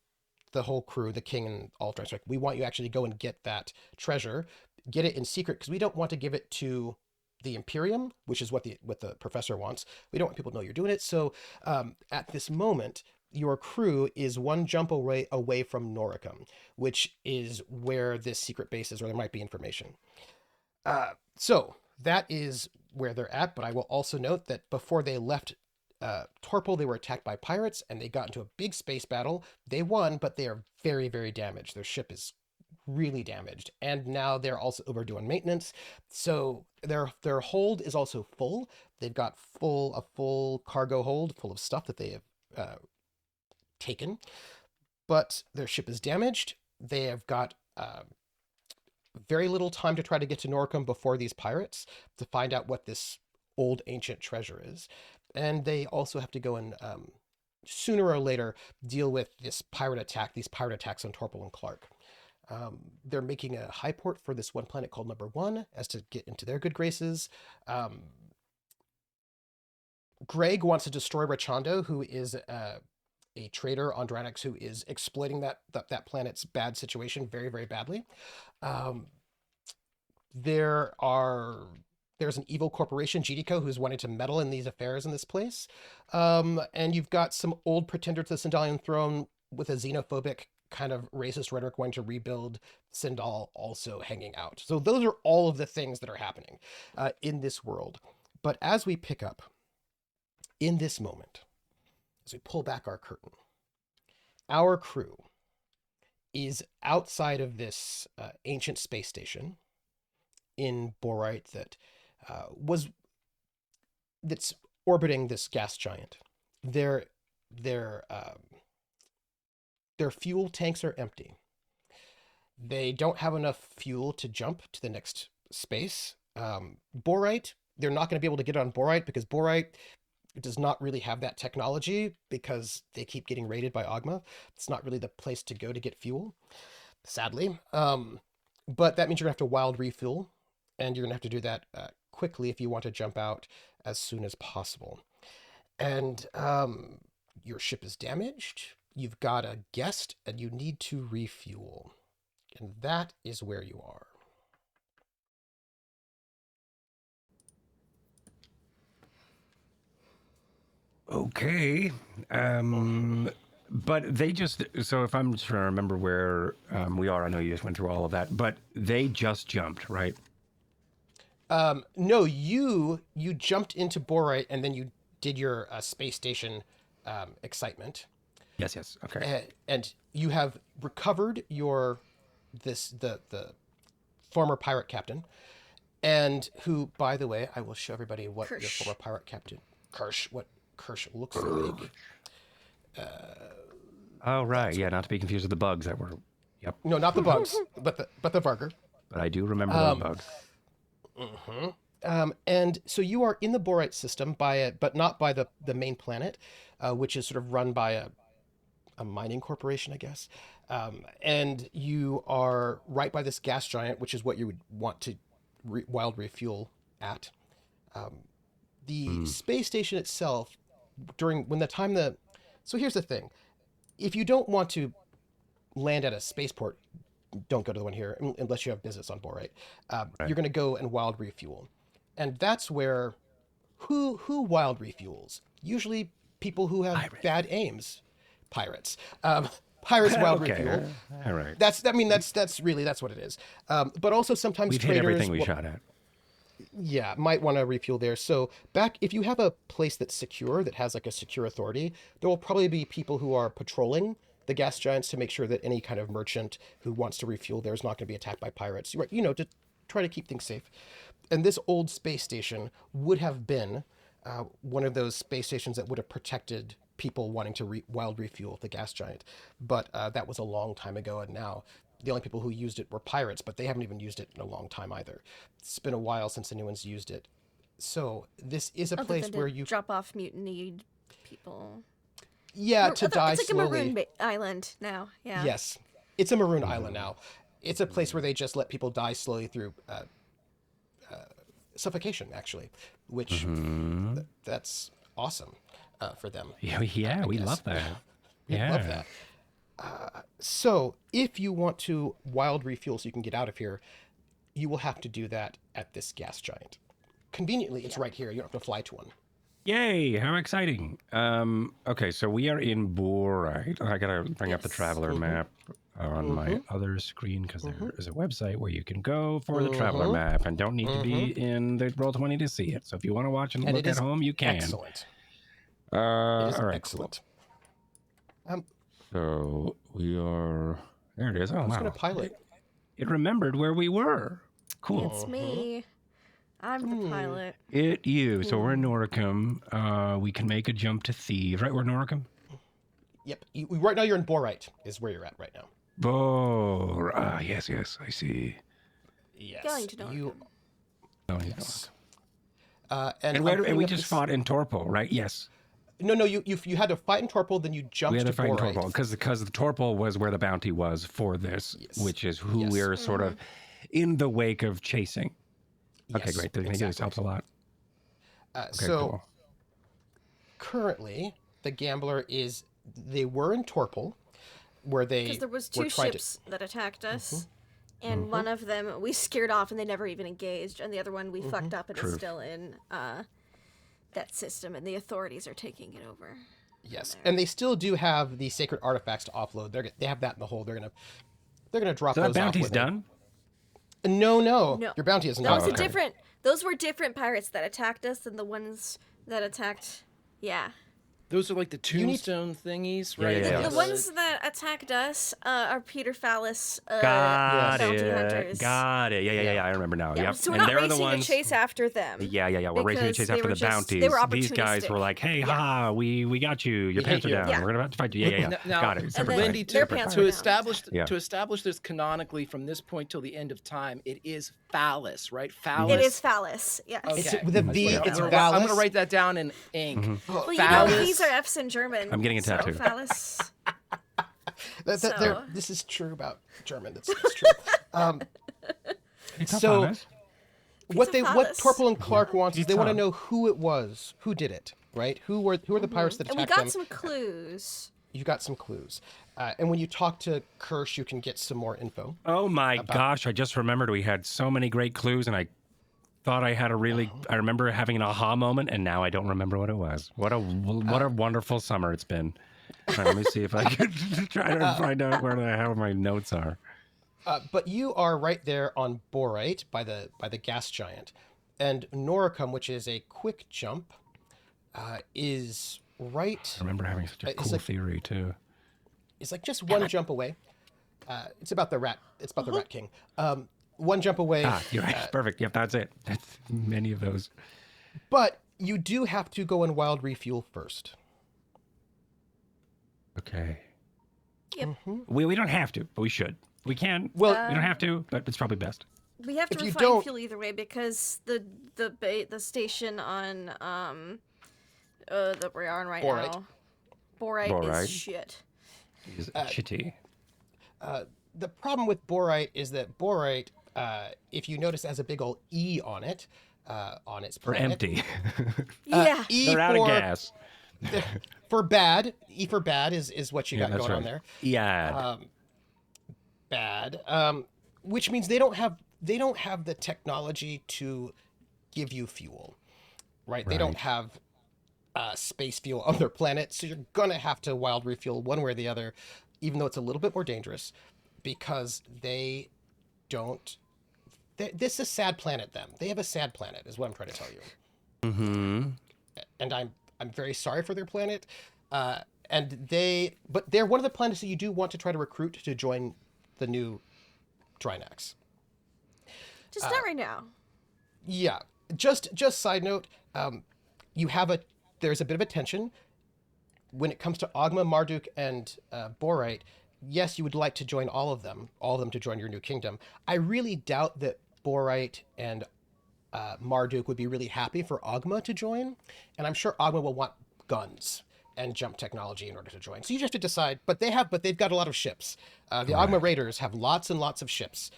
Speaker 3: the whole crew, the king and all of like, we want you actually to go and get that treasure, get it in secret, because we don't want to give it to the Imperium, which is what the professor wants. We don't want people to know you're doing it. So at this moment, your crew is 1 jump away from Noricum, which is where this secret base is, or there might be information. So that is where they're at. But I will also note that before they left Torpal, they were attacked by pirates, and they got into a big space battle. They won, but they are very, very damaged. Their ship is really damaged, and now they're also overdue on maintenance. So their hold is also full. They've got a full cargo hold full of stuff that they have taken, but their ship is damaged. They have got very little time to try to get to Noricum before these pirates to find out what this old ancient treasure is. And they also have to go and sooner or later deal with these pirate attacks on Torpal and Clark. They're making a high port for this one planet called Number One as to get into their good graces. Greg wants to destroy Rachando, who is a trader on Drinax who is exploiting that planet's bad situation very, very badly. There's an evil corporation, GDCO, who's wanting to meddle in these affairs in this place. And you've got some old pretender to the Sindalian throne with a xenophobic kind of racist rhetoric wanting to rebuild Sindal also hanging out. So those are all of the things that are happening in this world. But as we pick up in this moment, as we pull back our curtain, our crew is outside of this ancient space station in Borite that's orbiting this gas giant. Their fuel tanks are empty. They don't have enough fuel to jump to the next space. Borite, they're not going to be able to get on Borite because Borite does not really have that technology because they keep getting raided by Ogma. It's not really the place to go to get fuel, sadly. But that means you're going to have to wild refuel, and you're going to have to do that quickly if you want to jump out as soon as possible. And your ship is damaged. You've got a guest, and you need to refuel. And that is where you are.
Speaker 1: Okay. But they just, so if I'm trying to remember where we are, I know you just went through all of that, but they just jumped, right?
Speaker 3: No, you jumped into Borite and then you did your space station excitement.
Speaker 1: Yes. Okay.
Speaker 3: And you have recovered the former pirate captain, and who, by the way, I will show everybody what your former pirate captain, what Kirsch looks like.
Speaker 1: Oh, right. Yeah, not to be confused with the bugs that were, yep.
Speaker 3: No, not the bugs, but the Varger.
Speaker 1: But I do remember those bugs.
Speaker 3: And so you are in the Borite system but not by the main planet, which is sort of run by a mining corporation, I guess. And you are right by this gas giant, which is what you would want to wild refuel at. The space station itself, so here's the thing. If you don't want to land at a spaceport, don't go to the one here unless you have business on Borite. Right. You're going to go and wild refuel. And that's where, who wild refuels? Usually people who have bad aims. Pirates. Pirates wild refuel.
Speaker 1: All right.
Speaker 3: That's what it is. But also sometimes
Speaker 1: we've
Speaker 3: traders...
Speaker 1: hit everything we shot at.
Speaker 3: Yeah, might want to refuel there. So if you have a place that's secure, that has like a secure authority, there will probably be people who are patrolling the gas giants to make sure that any kind of merchant who wants to refuel there is not going to be attacked by pirates, to try to keep things safe. And this old space station would have been one of those space stations that would have protected people wanting to wild refuel the gas giant. But that was a long time ago, and now the only people who used it were pirates, but they haven't even used it in a long time either. It's been a while since anyone's used it. So this is a place where you
Speaker 2: drop off mutinied people.
Speaker 3: Yeah, to die
Speaker 2: It's like
Speaker 3: slowly.
Speaker 2: a maroon island now. Yeah.
Speaker 3: Yes, it's a maroon island now. It's a place where they just let people die slowly through suffocation, actually, which that's awesome for them.
Speaker 1: Yeah, we love that.
Speaker 3: We love that. So if you want to wild refuel so you can get out of here, you will have to do that at this gas giant. Conveniently, it's right here. You don't have to fly to one.
Speaker 1: Yay, how exciting. Okay, so we are in Borite. I gotta bring up the traveler map on my other screen because there is a website where you can go for the traveler map and don't need to be in the Roll20 to see it. So if you want to watch and look at home, you can.
Speaker 3: Excellent.
Speaker 1: All right,
Speaker 3: excellent.
Speaker 1: Cool. So we are, there it is. Oh,
Speaker 3: I was
Speaker 1: wow.
Speaker 3: going to pilot.
Speaker 1: It remembered where we were. Cool.
Speaker 2: It's me. I'm the pilot.
Speaker 1: So we're in Noricum. We can make a jump to Thieves, right? We're in Noricum?
Speaker 3: Yep. Right now you're in Borite is where you're at right now.
Speaker 1: Yes, I see.
Speaker 3: Yes.
Speaker 2: Going to Noricum.
Speaker 3: Yes. And
Speaker 1: And we just fought in Torpal, right? Yes.
Speaker 3: No, you had to fight in Torpal, then you jumped
Speaker 1: We had to
Speaker 3: to
Speaker 1: fight in
Speaker 3: Borite.
Speaker 1: Torpal because the Torpal was where the bounty was for this, which is who we're sort of in the wake of chasing. Okay,
Speaker 3: Yes,
Speaker 1: great. This helps a lot. Okay, cool.
Speaker 3: Currently, the Gambler they were in Torpal, where they
Speaker 2: Because there was two ships that attacked us, and one of them we scared off and they never even engaged, and the other one we fucked up and is still in that system, and the authorities are taking it over.
Speaker 3: Yes, and they still do have the sacred artifacts to offload. They have that in the hole. They're gonna drop those off.
Speaker 1: So that bounty's done?
Speaker 3: No. Your bounty is not done.
Speaker 2: Those were different pirates that attacked us than the ones that attacked. Yeah.
Speaker 4: Those are like the tombstone thingies, right?
Speaker 1: Yeah.
Speaker 2: The ones that attacked us are Peter Phallus
Speaker 1: Got
Speaker 2: bounty
Speaker 1: it.
Speaker 2: hunters.
Speaker 1: Got it. Yeah. I remember now.
Speaker 2: Yeah,
Speaker 1: Yep.
Speaker 2: so we're
Speaker 1: And
Speaker 2: not
Speaker 1: they're the
Speaker 2: racing
Speaker 1: ones.
Speaker 2: to chase after them.
Speaker 1: Yeah. We're racing to chase after the bounties.
Speaker 2: They were
Speaker 1: These guys
Speaker 2: opportunistic.
Speaker 1: were like, "Hey, ha, we got you. Your pants are
Speaker 3: you.
Speaker 1: down.
Speaker 2: Yeah.
Speaker 1: We're about to fight you." Yeah.
Speaker 4: Now,
Speaker 1: Got it. Separate
Speaker 4: Lindy,
Speaker 1: fight.
Speaker 2: Their
Speaker 1: Separate
Speaker 2: pants
Speaker 1: fight.
Speaker 2: were
Speaker 4: to establish this canonically from this point till the end of time, it is Phallus, right? Phallus.
Speaker 2: It is Phallus. Yes.
Speaker 4: Okay.
Speaker 3: It's with a V. It's
Speaker 4: I'm
Speaker 3: Phallus.
Speaker 4: going to write that down in ink.
Speaker 2: Well,
Speaker 4: Phallus.
Speaker 2: these are F's in German.
Speaker 1: I'm getting a
Speaker 2: so
Speaker 1: tattoo.
Speaker 2: Phallus.
Speaker 3: This is true about German. It's true. So what Torpal and Clark wants is they want to know who it was, who did it, right? Who are the pirates that
Speaker 2: And we
Speaker 3: attacked them?
Speaker 2: got some clues.
Speaker 3: You got some clues. And when you talk to Kirsch, you can get some more info.
Speaker 1: Oh my gosh! I just remembered we had so many great clues, and I thought I had I remember having an aha moment, and now I don't remember what it was. What a wonderful summer it's been. All right, let me see if I can try to find out where the hell my notes are.
Speaker 3: But you are right there on Borite by the gas giant, and Noricum, which is a quick jump, is right.
Speaker 1: I remember having such a cool theory too.
Speaker 3: It's like just one jump away. It's about the rat. It's about the Rat King. One jump away.
Speaker 1: You're right. Perfect. Yep, that's it. That's many of those.
Speaker 3: But you do have to go and wild refuel first.
Speaker 1: Okay.
Speaker 2: Yep.
Speaker 1: We don't have to, but we should. We can.
Speaker 3: Well,
Speaker 1: we don't have to, but it's probably best.
Speaker 2: We have to
Speaker 3: If you
Speaker 2: refine
Speaker 3: don't-
Speaker 2: fuel either way because the station on that we're on right
Speaker 3: Borite.
Speaker 2: now, Borite is shit.
Speaker 1: Is shitty.
Speaker 3: the problem with Borite is that Borite, if you notice, has a big old E on it, on its
Speaker 1: Or
Speaker 3: planet.
Speaker 1: empty.
Speaker 2: Yeah.
Speaker 3: E
Speaker 1: They're out of
Speaker 3: for
Speaker 1: gas.
Speaker 3: for bad. E for bad is what you got
Speaker 1: that's
Speaker 3: going on
Speaker 1: right.
Speaker 3: there.
Speaker 1: Yeah.
Speaker 3: Bad, which means they don't have the technology to give you fuel, right? They don't have space fuel on their planet, so you're gonna have to wild refuel one way or the other, even though it's a little bit more dangerous, because they don't. This is a sad planet. They have a sad planet, is what I'm trying to tell you.
Speaker 1: Mm-hmm.
Speaker 3: And I'm very sorry for their planet. But they're one of the planets that you do want to try to recruit to join the new Drinax.
Speaker 2: Just not right now.
Speaker 3: Yeah. Just side note, there's a bit of a tension when it comes to Ogma, Marduk, and Borite. Yes, you would like to join all of them to join your new kingdom. I really doubt that Borite and Marduk would be really happy for Ogma to join, and I'm sure Ogma will want guns and jump technology in order to join. So you just have to decide. But they've got a lot of ships. The Ogma Raiders have lots and lots of ships.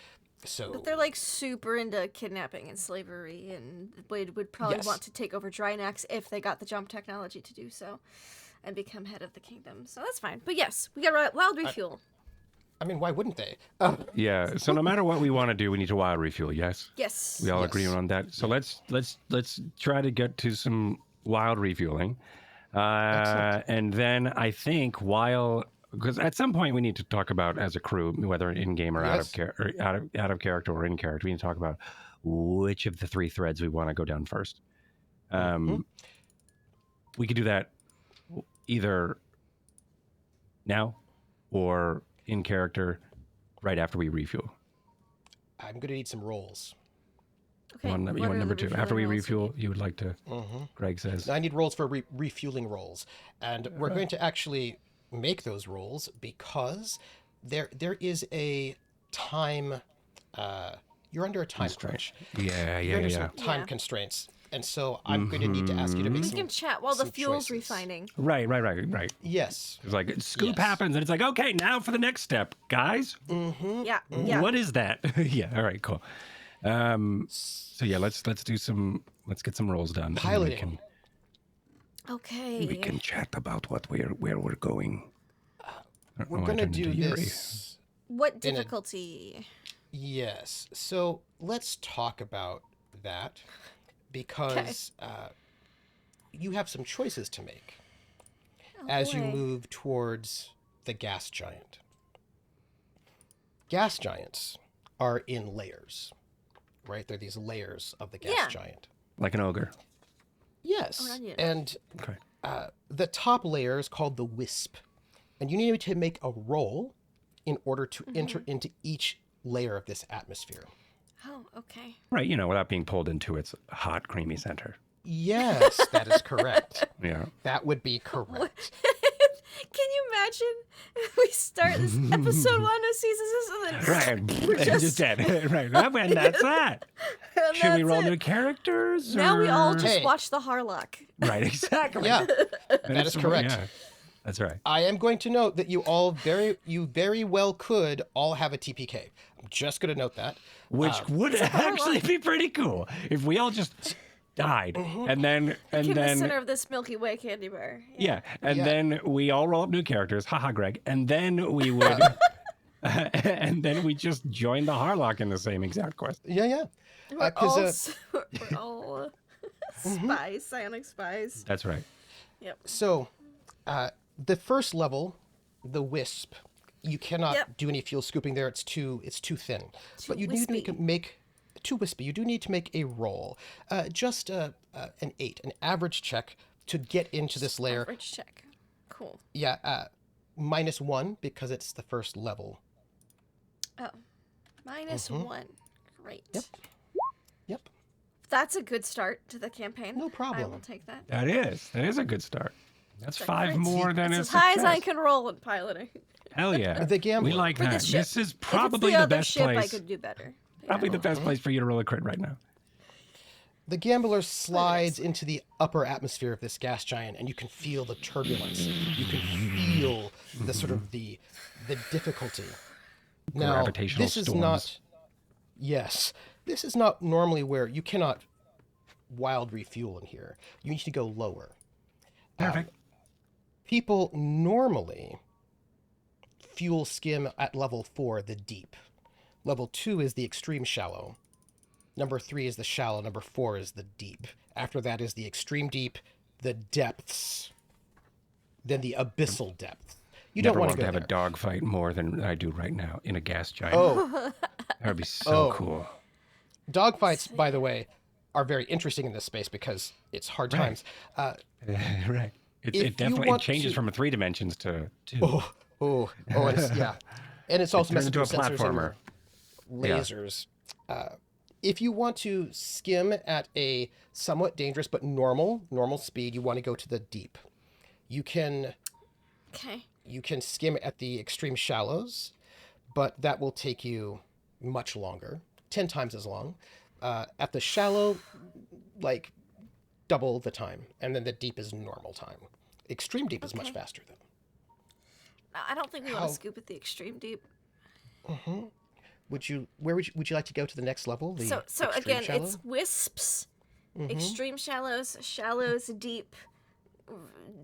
Speaker 3: So
Speaker 2: But they're like super into kidnapping and slavery, and would probably
Speaker 3: Yes.
Speaker 2: want to take over Drinax if they got the jump technology to do so, and become head of the kingdom. So that's fine. But yes, we got wild refuel.
Speaker 3: I mean, why wouldn't they?
Speaker 1: Yeah. So no matter what we want to do, we need to wild refuel. Yes.
Speaker 2: Yes.
Speaker 1: We all
Speaker 3: Yes.
Speaker 1: agree on that. So let's try to get to some wild refueling, and then I think because at some point we need to talk about as a crew, whether in game or
Speaker 3: Yes.
Speaker 1: out of character or in character, we need to talk about which of the three threads we want to go down first. We could do that either now or in character right after we refuel.
Speaker 3: I'm going to need some rolls.
Speaker 2: Okay.
Speaker 1: You
Speaker 2: what
Speaker 1: want
Speaker 2: are
Speaker 1: number
Speaker 2: the
Speaker 1: two. After we
Speaker 2: refueling rolls
Speaker 1: refuel, you would like to, Greg says.
Speaker 3: I need rolls for refueling rolls. And we're going to actually make those rolls because there is a time. You're under a time crunch.
Speaker 1: Yeah,
Speaker 3: You're under some
Speaker 2: Yeah.
Speaker 3: time constraints, and so I'm going to need to ask you to make
Speaker 2: We
Speaker 3: some.
Speaker 2: can chat while the
Speaker 3: some
Speaker 2: fuel's
Speaker 3: choices.
Speaker 2: refining.
Speaker 1: Right.
Speaker 3: Yes.
Speaker 1: It's like scoop
Speaker 3: Yes.
Speaker 1: happens, and it's like, okay, now for the next step, guys.
Speaker 2: Yeah, yeah.
Speaker 1: What is that? Yeah. All right. Cool. So yeah, let's get some rolls done. and then
Speaker 3: Piloting.
Speaker 2: Okay.
Speaker 1: We can chat about where we're going.
Speaker 3: We're going to do this.
Speaker 2: What difficulty?
Speaker 3: Yes. So let's talk about that because you have some choices to make as you
Speaker 2: boy.
Speaker 3: move towards the gas giant. Gas giants are in layers, right? They're these layers of the gas giant.
Speaker 1: Like an ogre.
Speaker 3: Yes.
Speaker 2: Onion.
Speaker 3: And
Speaker 1: Okay.
Speaker 3: the top layer is called the wisp. And you need to make a roll in order to enter into each layer of this atmosphere.
Speaker 2: Oh, okay.
Speaker 1: Right. Without being pulled into its hot, creamy center.
Speaker 3: Yes, that is correct.
Speaker 1: Yeah.
Speaker 3: That would be correct.
Speaker 2: Can you imagine if we start this episode 1 of season 6 and then
Speaker 1: Right. Just dead. Right. And that's that.
Speaker 2: and
Speaker 1: Should we
Speaker 2: that's
Speaker 1: roll
Speaker 2: it.
Speaker 1: new characters?
Speaker 2: Now we all
Speaker 1: or-
Speaker 2: just
Speaker 3: Hey.
Speaker 2: watch the Harlock.
Speaker 1: Right. Exactly.
Speaker 3: Yeah, that
Speaker 1: That's
Speaker 3: is correct.
Speaker 1: Yeah. That's right.
Speaker 3: I am going to note that you very well could all have a TPK. I'm just going to note that.
Speaker 1: Which would actually be pretty cool if we all just died and then
Speaker 2: In the center of this Milky Way candy bar.
Speaker 1: yeah, and
Speaker 3: Yeah.
Speaker 1: then we all roll up new characters. Haha, Greg. And then we would and then we just join the Harlock in the same exact quest.
Speaker 3: Yeah.
Speaker 2: We're
Speaker 3: 'Cause,
Speaker 2: we're all spies, psionic spies.
Speaker 1: That's right.
Speaker 2: Yep.
Speaker 3: So, the first level, the wisp, you cannot
Speaker 2: Yep.
Speaker 3: do any fuel scooping there. It's too thin. But you
Speaker 2: wispy.
Speaker 3: need to make too wispy. You do need to make a roll, just an 8, an average check to get into this layer.
Speaker 2: Average check. Cool.
Speaker 3: Yeah, -1 because it's the first level.
Speaker 2: Oh. -1. Great.
Speaker 3: Yep.
Speaker 2: That's a good start to the campaign.
Speaker 3: No problem.
Speaker 2: I will take that.
Speaker 1: That is a good start. That's 5
Speaker 2: great.
Speaker 1: more than
Speaker 2: It's
Speaker 1: a
Speaker 2: as high as I
Speaker 1: success.
Speaker 2: can roll in piloting.
Speaker 1: Hell yeah.
Speaker 3: The gambler.
Speaker 1: We like
Speaker 2: For
Speaker 1: that.
Speaker 2: this ship.
Speaker 1: This is
Speaker 2: If it's
Speaker 1: probably
Speaker 2: the
Speaker 1: the
Speaker 2: other
Speaker 1: best
Speaker 2: ship, I
Speaker 1: place.
Speaker 2: could do better.
Speaker 1: Probably the best place for you to roll a crit right now.
Speaker 3: The gambler slides into the upper atmosphere of this gas giant, and you can feel the turbulence. You can feel the sort of the difficulty. Now,
Speaker 1: Gravitational
Speaker 3: this is
Speaker 1: storms.
Speaker 3: not. Yes, this is not normally where you cannot wild refuel in here. You need to go lower.
Speaker 1: Perfect.
Speaker 3: People normally fuel skim at level 4, the deep. Level 2 is the extreme shallow. Number 3 is the shallow. Number 4 is the deep. After that is the extreme deep, the depths, then the abyssal depth. You
Speaker 1: Never
Speaker 3: don't want
Speaker 1: wanted
Speaker 3: to
Speaker 1: to
Speaker 3: go
Speaker 1: have
Speaker 3: there.
Speaker 1: a dogfight more than I do right now in a gas giant.
Speaker 3: Oh,
Speaker 1: That would be so
Speaker 3: Oh.
Speaker 1: cool.
Speaker 3: dogfights, by the way, are very interesting in this space because it's hard times.
Speaker 1: Right.
Speaker 3: If
Speaker 1: It
Speaker 3: you
Speaker 1: definitely
Speaker 3: want
Speaker 1: changes
Speaker 3: to-
Speaker 1: from 3 dimensions to 2.
Speaker 3: And it's, yeah. And it's also
Speaker 1: turns
Speaker 3: messing
Speaker 1: into a
Speaker 3: with sensors and
Speaker 1: platformer.
Speaker 3: lasers. If you want to skim at a somewhat dangerous but normal speed, you want to go to the deep. You can
Speaker 2: Okay.
Speaker 3: skim at the extreme shallows, but that will take you much longer, 10 times as long. At the shallow, like double the time, and then the deep is normal time. Extreme deep is much
Speaker 2: Okay.
Speaker 3: faster though.
Speaker 2: I don't think we want
Speaker 3: How-
Speaker 2: to scoop at the extreme deep.
Speaker 3: Would you like to go to the next level? The
Speaker 2: So
Speaker 3: extreme
Speaker 2: again,
Speaker 3: shallow?
Speaker 2: it's wisps, extreme shallows, shallows, deep,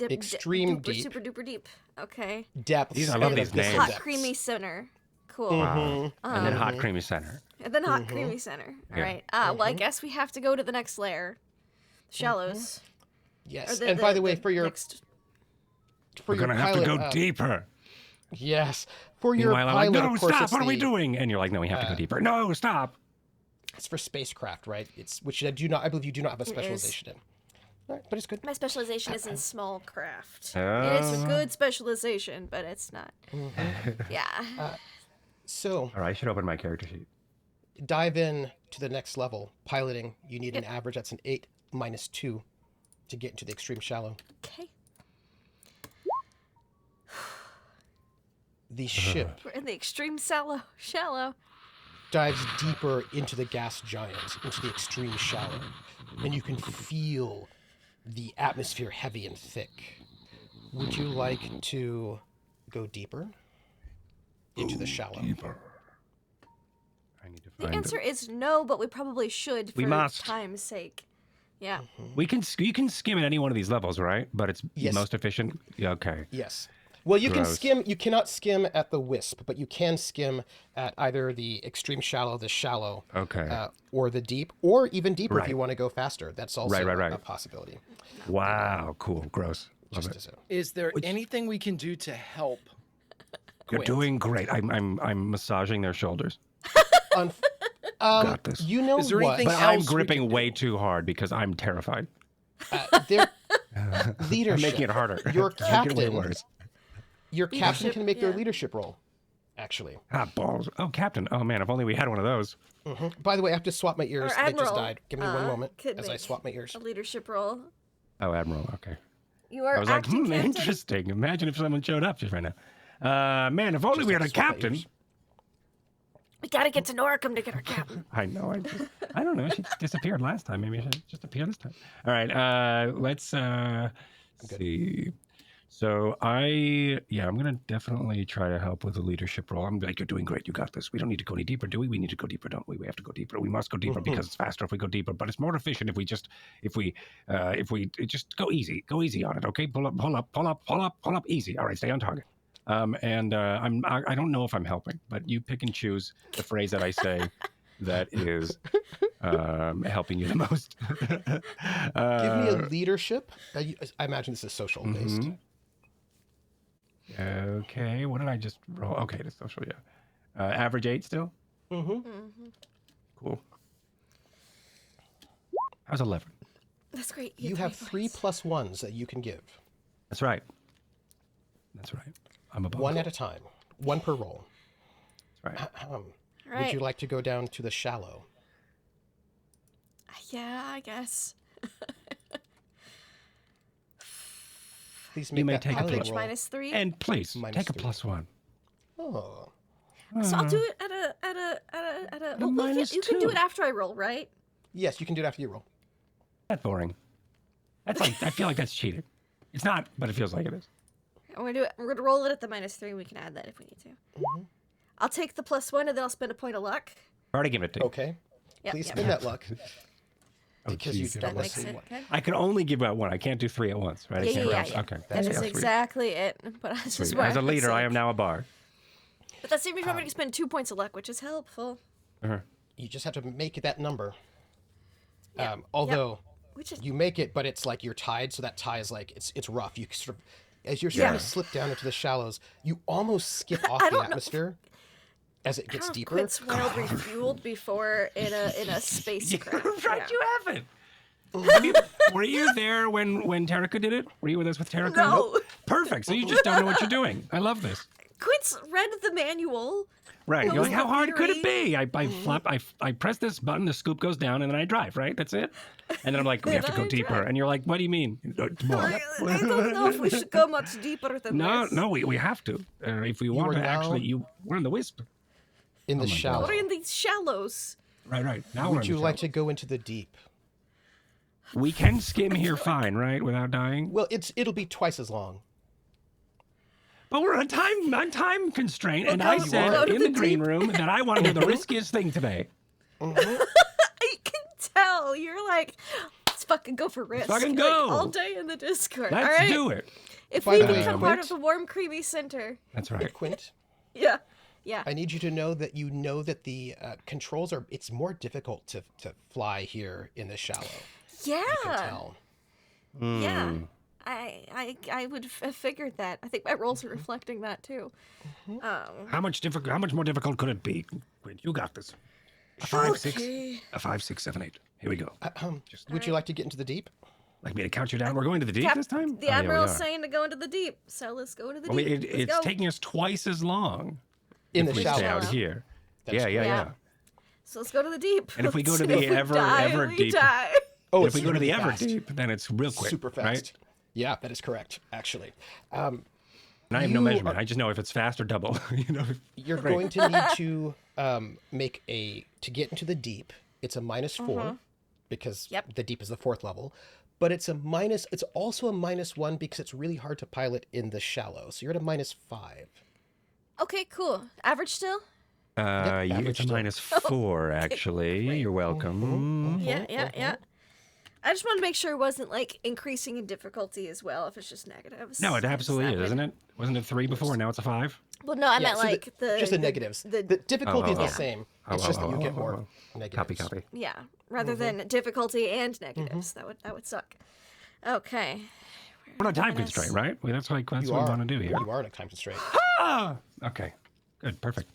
Speaker 3: Extreme
Speaker 2: duper,
Speaker 3: deep.
Speaker 2: super duper deep. Okay.
Speaker 3: depths.
Speaker 1: These- I
Speaker 3: and
Speaker 1: love
Speaker 3: then
Speaker 1: these
Speaker 3: abyssal
Speaker 1: names.
Speaker 2: Hot
Speaker 3: depths.
Speaker 2: creamy center. Cool.
Speaker 1: Wow. And then hot creamy center.
Speaker 2: And then hot creamy center. All
Speaker 1: Yeah.
Speaker 2: right. Well, I guess we have to go to the next layer, shallows.
Speaker 3: Yes,
Speaker 2: Or
Speaker 3: and by the way, for your
Speaker 2: next...
Speaker 1: We're
Speaker 3: your
Speaker 1: gonna have to
Speaker 3: pilot,
Speaker 1: go deeper.
Speaker 3: yes, for your
Speaker 1: Meanwhile, I'm
Speaker 3: pilot,
Speaker 1: like, no,
Speaker 3: of course,
Speaker 1: stop!
Speaker 3: it's
Speaker 1: What are we
Speaker 3: the-
Speaker 1: doing? And you're like, no, we have to go deeper. No, stop!
Speaker 3: It's for spacecraft, right? It's which I believe you do not have a
Speaker 2: is.
Speaker 3: specialization in. All right, but it's good.
Speaker 2: My specialization is in small craft.
Speaker 1: Oh.
Speaker 2: It's a good specialization, but it's not. Yeah.
Speaker 3: So
Speaker 1: All right, I should open my character sheet.
Speaker 3: dive in to the next level. Piloting, you need an average. That's an 8 minus 2 to get into the extreme shallow.
Speaker 2: Okay.
Speaker 3: the ship
Speaker 2: We're in the extreme shallow.
Speaker 3: dives deeper into the gas giant, into the extreme shallow, and you can feel the atmosphere heavy and thick. Would you like to go deeper into the shallow?
Speaker 1: Deeper. I need to
Speaker 2: The
Speaker 1: find
Speaker 2: answer is no, but we probably should for
Speaker 1: We must.
Speaker 2: time's sake. Yeah.
Speaker 1: You can skim at any one of these levels, right? But it's
Speaker 3: Yes.
Speaker 1: most efficient. Yeah, okay.
Speaker 3: Yes. Well, you can
Speaker 1: Gross.
Speaker 3: skim. You cannot skim at the wisp, but you can skim at either the extreme shallow, the shallow,
Speaker 1: Okay.
Speaker 3: or the deep, or even deeper
Speaker 1: Right.
Speaker 3: if you want to go faster. That's also
Speaker 1: Right.
Speaker 3: a possibility.
Speaker 1: Wow. Cool. Gross. Love
Speaker 3: Just
Speaker 1: it.
Speaker 3: as a,
Speaker 4: Is there anything we can do to help?
Speaker 1: You're
Speaker 4: Quint?
Speaker 1: doing great. I'm massaging their shoulders.
Speaker 3: un-
Speaker 1: Got this.
Speaker 3: You know
Speaker 4: Is there
Speaker 3: what?
Speaker 4: anything
Speaker 1: But
Speaker 4: else
Speaker 1: I'm
Speaker 4: we
Speaker 1: gripping
Speaker 4: can
Speaker 1: way
Speaker 4: do?
Speaker 1: too hard because I'm terrified.
Speaker 3: Their
Speaker 1: I'm
Speaker 3: leadership.
Speaker 1: making it harder.
Speaker 3: Your
Speaker 1: Making it way
Speaker 3: captain.
Speaker 1: worse.
Speaker 3: Your captain
Speaker 2: Leadership,
Speaker 3: can make their
Speaker 2: yeah.
Speaker 3: leadership role. Actually.
Speaker 1: Ah, balls. Oh, Captain. Oh, man. If only we had one of those.
Speaker 3: By the way, I have to swap my ears.
Speaker 2: Or
Speaker 3: They just
Speaker 2: Admiral,
Speaker 3: died. Give me one moment
Speaker 2: could
Speaker 3: as I
Speaker 2: make
Speaker 3: swap my ears.
Speaker 2: a leadership role.
Speaker 1: Oh, Admiral. Okay.
Speaker 2: You are
Speaker 1: I was like,
Speaker 2: acting captain.
Speaker 1: interesting. Imagine if someone showed up just right now. Man, if only
Speaker 3: Just
Speaker 1: we had
Speaker 3: have
Speaker 1: a
Speaker 3: to swap my
Speaker 1: captain.
Speaker 3: ears.
Speaker 2: We gotta get to Noricum to get our captain.
Speaker 1: I know. I don't know. She disappeared last time. Maybe she just appear this time. All right. Let's see. So I'm gonna definitely try to help with the leadership role. I'm like, you're doing great. You got this. We don't need to go any deeper, do we? We need to go deeper, don't we? We have to go deeper. We must go deeper because it's faster if we go deeper. But it's more efficient if we just go easy. Go easy on it. Okay. Pull up. Easy. All right. Stay on target. I don't know if I'm helping, but you pick and choose the phrase that I say that is helping you the most.
Speaker 3: Give me a leadership. I imagine this is social based.
Speaker 1: Mhm. Okay, what did I just roll? Okay, the social, yeah. Average 8 still?
Speaker 3: Mm-hmm.
Speaker 1: Cool. How's 11?
Speaker 2: That's great.
Speaker 3: You have 3 plus 1s that you can give.
Speaker 1: That's right. I'm above.
Speaker 3: One at a time. One per roll.
Speaker 1: That's right.
Speaker 2: Right.
Speaker 3: Would you like to go down to the shallow?
Speaker 2: Yeah, I guess.
Speaker 3: Please
Speaker 1: You
Speaker 3: make
Speaker 1: may
Speaker 3: that
Speaker 1: take a
Speaker 3: piloting
Speaker 1: plus.
Speaker 3: roll.
Speaker 2: -3.
Speaker 1: And please,
Speaker 3: Minus
Speaker 1: take a
Speaker 3: 3.
Speaker 1: +1.
Speaker 3: Oh.
Speaker 2: So I'll do it at a. Well,
Speaker 1: minus
Speaker 2: you can do
Speaker 1: 2.
Speaker 2: it after I roll, right?
Speaker 3: Yes, you can do it after you roll.
Speaker 1: That's boring. That's like, I feel like that's cheating. It's not, but it feels like it is.
Speaker 2: I'm gonna do it. We're gonna roll it at the -3. We can add that if we need to.
Speaker 3: Mm-hmm.
Speaker 2: I'll take the +1 and then I'll spend a point of luck.
Speaker 1: Already give it to you.
Speaker 3: Okay.
Speaker 2: Yep,
Speaker 3: Please
Speaker 2: yep.
Speaker 3: spend that luck.
Speaker 1: Oh,
Speaker 3: Because you
Speaker 1: geez.
Speaker 3: don't
Speaker 2: That
Speaker 3: want
Speaker 2: makes
Speaker 3: to see
Speaker 2: it
Speaker 3: one.
Speaker 2: good.
Speaker 1: I can only give out one. I can't do 3 at once, right? I
Speaker 2: Yeah,
Speaker 1: can't
Speaker 2: yeah,
Speaker 1: rouse-
Speaker 2: yeah.
Speaker 1: Okay.
Speaker 2: That is
Speaker 1: sweet.
Speaker 2: exactly it. But I was just
Speaker 1: Sweet. As a leader, I am
Speaker 2: saying.
Speaker 1: now a bar.
Speaker 2: But that's even if I'm going to spend 2 points of luck, which is helpful.
Speaker 1: Uh-huh.
Speaker 3: You just have to make that number.
Speaker 2: Yep.
Speaker 3: Although
Speaker 2: Which is
Speaker 3: you make it, but it's like you're tied, so that tie is like it's rough. You sort of, as you're starting to slip down into the shallows, you almost skip off the atmosphere as it gets deeper.
Speaker 2: Quint's well refueled before in a spacecraft.
Speaker 1: Right,
Speaker 2: Yeah.
Speaker 1: you haven't. I mean, were you there when Terrica did it? Were you with us with Terrica?
Speaker 2: No.
Speaker 1: Nope. Perfect. So you just don't know what you're doing. I love this.
Speaker 2: Quint's read the manual.
Speaker 1: Right. You're
Speaker 2: Knows
Speaker 1: like, how
Speaker 2: the
Speaker 1: hard could it
Speaker 2: theory.
Speaker 1: be? I press this button, the scoop goes down, and then I drive, right? That's it? And then I'm like, we have to go
Speaker 2: I
Speaker 1: deeper.
Speaker 2: drive.
Speaker 1: And you're like, what do you mean? More.
Speaker 2: I don't know if we should go much deeper than this.
Speaker 1: No, we have to. If we want
Speaker 3: are
Speaker 1: to
Speaker 3: now-
Speaker 1: actually, we're in the wisp.
Speaker 3: In the
Speaker 1: my God.
Speaker 3: shallow.
Speaker 2: We're in these shallows.
Speaker 1: Right. Now we're
Speaker 3: Would
Speaker 1: in
Speaker 3: you
Speaker 1: the
Speaker 3: like
Speaker 1: shallow.
Speaker 3: to go into the deep?
Speaker 1: We can skim here fine, right? Without dying?
Speaker 3: Well, it'll be twice as long.
Speaker 1: But we're on time constraint, and
Speaker 2: go-
Speaker 1: I
Speaker 2: go
Speaker 1: said
Speaker 2: to
Speaker 1: in the
Speaker 2: the
Speaker 1: green
Speaker 2: deep.
Speaker 1: room that I want to do the riskiest thing today.
Speaker 2: I can tell. You're like, let's fucking go for risk.
Speaker 1: fucking
Speaker 2: Like,
Speaker 1: go.
Speaker 2: all day in the Discord.
Speaker 1: Let's
Speaker 2: all right?
Speaker 1: do it.
Speaker 2: If
Speaker 3: By
Speaker 2: we
Speaker 3: the way,
Speaker 2: become part of
Speaker 3: Quint-
Speaker 2: the warm, creamy center.
Speaker 1: That's right.
Speaker 3: Quint,
Speaker 2: Yeah. Yeah.
Speaker 3: I need you to know that the controls are. It's more difficult to fly here in the shallow.
Speaker 2: Yeah.
Speaker 3: You can tell.
Speaker 2: Yeah. I would have figured that. I think my rolls are reflecting that too.
Speaker 1: How much more difficult could it be? Quint, you got this. A 5, 6,
Speaker 2: Okay.
Speaker 1: a 5, 6, 7, 8. Here we go.
Speaker 3: Would you like to get into the deep?
Speaker 1: Like me to count you down? We're going to the deep this time?
Speaker 2: The
Speaker 1: Oh, yeah, we
Speaker 2: Admiral's
Speaker 1: are.
Speaker 2: saying to go into the deep, so let's go into the
Speaker 1: Well,
Speaker 2: deep.
Speaker 1: it's
Speaker 2: Let's go.
Speaker 1: taking us twice as long
Speaker 3: In
Speaker 1: if
Speaker 3: the
Speaker 1: we
Speaker 3: shallow.
Speaker 1: stay out here. Yeah.
Speaker 2: Yeah. So let's go to the deep.
Speaker 1: And if we go
Speaker 2: Let's
Speaker 1: to
Speaker 2: see
Speaker 1: the
Speaker 2: if we
Speaker 1: ever
Speaker 2: die, we
Speaker 1: deep-
Speaker 2: die.
Speaker 3: Oh,
Speaker 1: If we go to the ever
Speaker 3: fast.
Speaker 1: deep, then it's real quick.
Speaker 3: Super fast.
Speaker 1: Right?
Speaker 3: Yeah, that is correct, actually.
Speaker 1: And I have no
Speaker 3: You
Speaker 1: measurement.
Speaker 3: are-
Speaker 1: I just know if it's fast or double. You know.
Speaker 3: You're
Speaker 1: Great.
Speaker 3: going to need to to get into the deep. It's a -4 because
Speaker 2: Yep.
Speaker 3: the deep is the 4th level, but it's also a -1 because it's really hard to pilot in the shallow. So you're at a -5.
Speaker 2: Okay, cool. Average still?
Speaker 3: average
Speaker 1: It's a
Speaker 3: still.
Speaker 1: -4 actually. You're welcome.
Speaker 2: Yeah. I just want to make sure it wasn't like increasing in difficulty as well. If it's just negatives.
Speaker 1: No, it
Speaker 2: 'cause
Speaker 1: absolutely
Speaker 2: that
Speaker 1: is,
Speaker 2: would-
Speaker 1: isn't it? Wasn't it 3 before? Now it's a 5.
Speaker 2: Well, no, I
Speaker 3: Yeah,
Speaker 2: meant
Speaker 3: so
Speaker 2: like
Speaker 3: just the negatives. The difficulty is the
Speaker 1: oh.
Speaker 3: same. It's just that you get more negatives.
Speaker 1: Copy.
Speaker 2: yeah, rather than difficulty and negatives. That would suck. Okay.
Speaker 1: We're not time constraint, right? Well, that's what we want to do here.
Speaker 3: You are in a time constraint.
Speaker 1: Okay. Good. Perfect.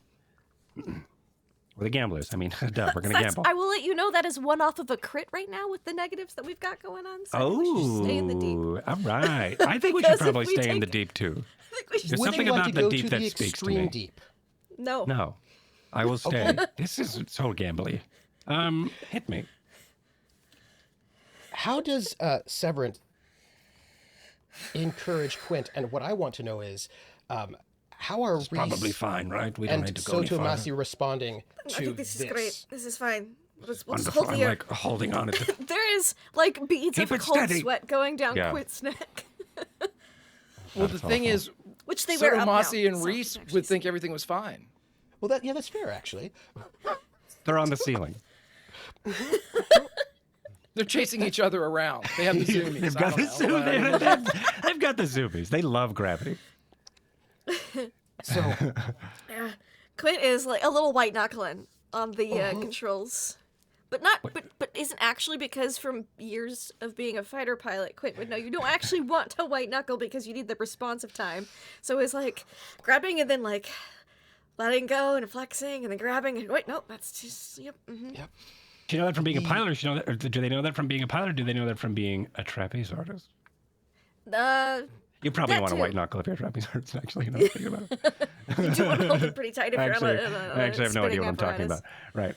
Speaker 1: We're the gamblers. I mean, duh, we're going to gamble.
Speaker 2: I will let you know that is one off of a crit right now with the negatives that we've got going on. So I think we should just stay in the deep.
Speaker 1: All right. I think we should
Speaker 2: Because if
Speaker 1: probably
Speaker 2: we
Speaker 1: stay in the
Speaker 2: take-
Speaker 1: deep too.
Speaker 2: I think we should
Speaker 1: There's
Speaker 3: Would
Speaker 1: something
Speaker 3: you like
Speaker 1: about
Speaker 3: to
Speaker 1: the
Speaker 3: go
Speaker 1: deep
Speaker 3: to
Speaker 1: that
Speaker 3: the
Speaker 1: speaks to
Speaker 3: extreme
Speaker 1: me.
Speaker 3: deep?
Speaker 2: No.
Speaker 1: No, I will stay. This is so gambly. Hit me.
Speaker 3: How does Severance encourage Quint? And what I want to know is, how are Rease
Speaker 1: Probably fine, right? We don't need
Speaker 3: and
Speaker 1: to go any
Speaker 3: Soto
Speaker 1: farther.
Speaker 3: Masi responding to
Speaker 2: I think this is great. This is fine. We'll just
Speaker 1: Wonderful.
Speaker 2: hold the
Speaker 1: I'm
Speaker 2: air.
Speaker 1: like holding on to
Speaker 2: There is like beads
Speaker 1: Keep
Speaker 2: of
Speaker 1: it
Speaker 2: cold
Speaker 1: steady.
Speaker 2: sweat going down
Speaker 1: Yeah.
Speaker 2: Quint's neck,
Speaker 4: Well, the thing is,
Speaker 2: which they wear
Speaker 4: Soto
Speaker 2: up now,
Speaker 4: Masi and
Speaker 2: so
Speaker 4: Rease
Speaker 2: actually
Speaker 4: would think everything was fine.
Speaker 3: Well, that's fair actually.
Speaker 1: They're on the ceiling.
Speaker 4: They're chasing each other around. They have the zoomies.
Speaker 1: They've
Speaker 4: I
Speaker 1: got the
Speaker 4: don't know.
Speaker 1: zoomies. They've got the zoomies. They love gravity.
Speaker 3: So
Speaker 2: Quint is like a little white knuckling on the controls, but isn't actually because from years of being a fighter pilot, Quint would know you don't actually want to white knuckle because you need the responsive time. So it's like grabbing and then like letting go and flexing and then grabbing and wait, no, that's just yep.
Speaker 3: yep.
Speaker 1: Do you know that from being a pilot, or do they know that from being a pilot, or do they know that from being a trapeze artist? You probably
Speaker 2: That
Speaker 1: want to
Speaker 2: too.
Speaker 1: white knuckle if you're a trapeze artist, actually. You know, think about it.
Speaker 2: You do want to hold it pretty tight if you're
Speaker 1: Actually,
Speaker 2: on a
Speaker 1: I actually have no idea what I'm
Speaker 2: spinning
Speaker 1: talking about.
Speaker 2: apparatus.
Speaker 1: Right.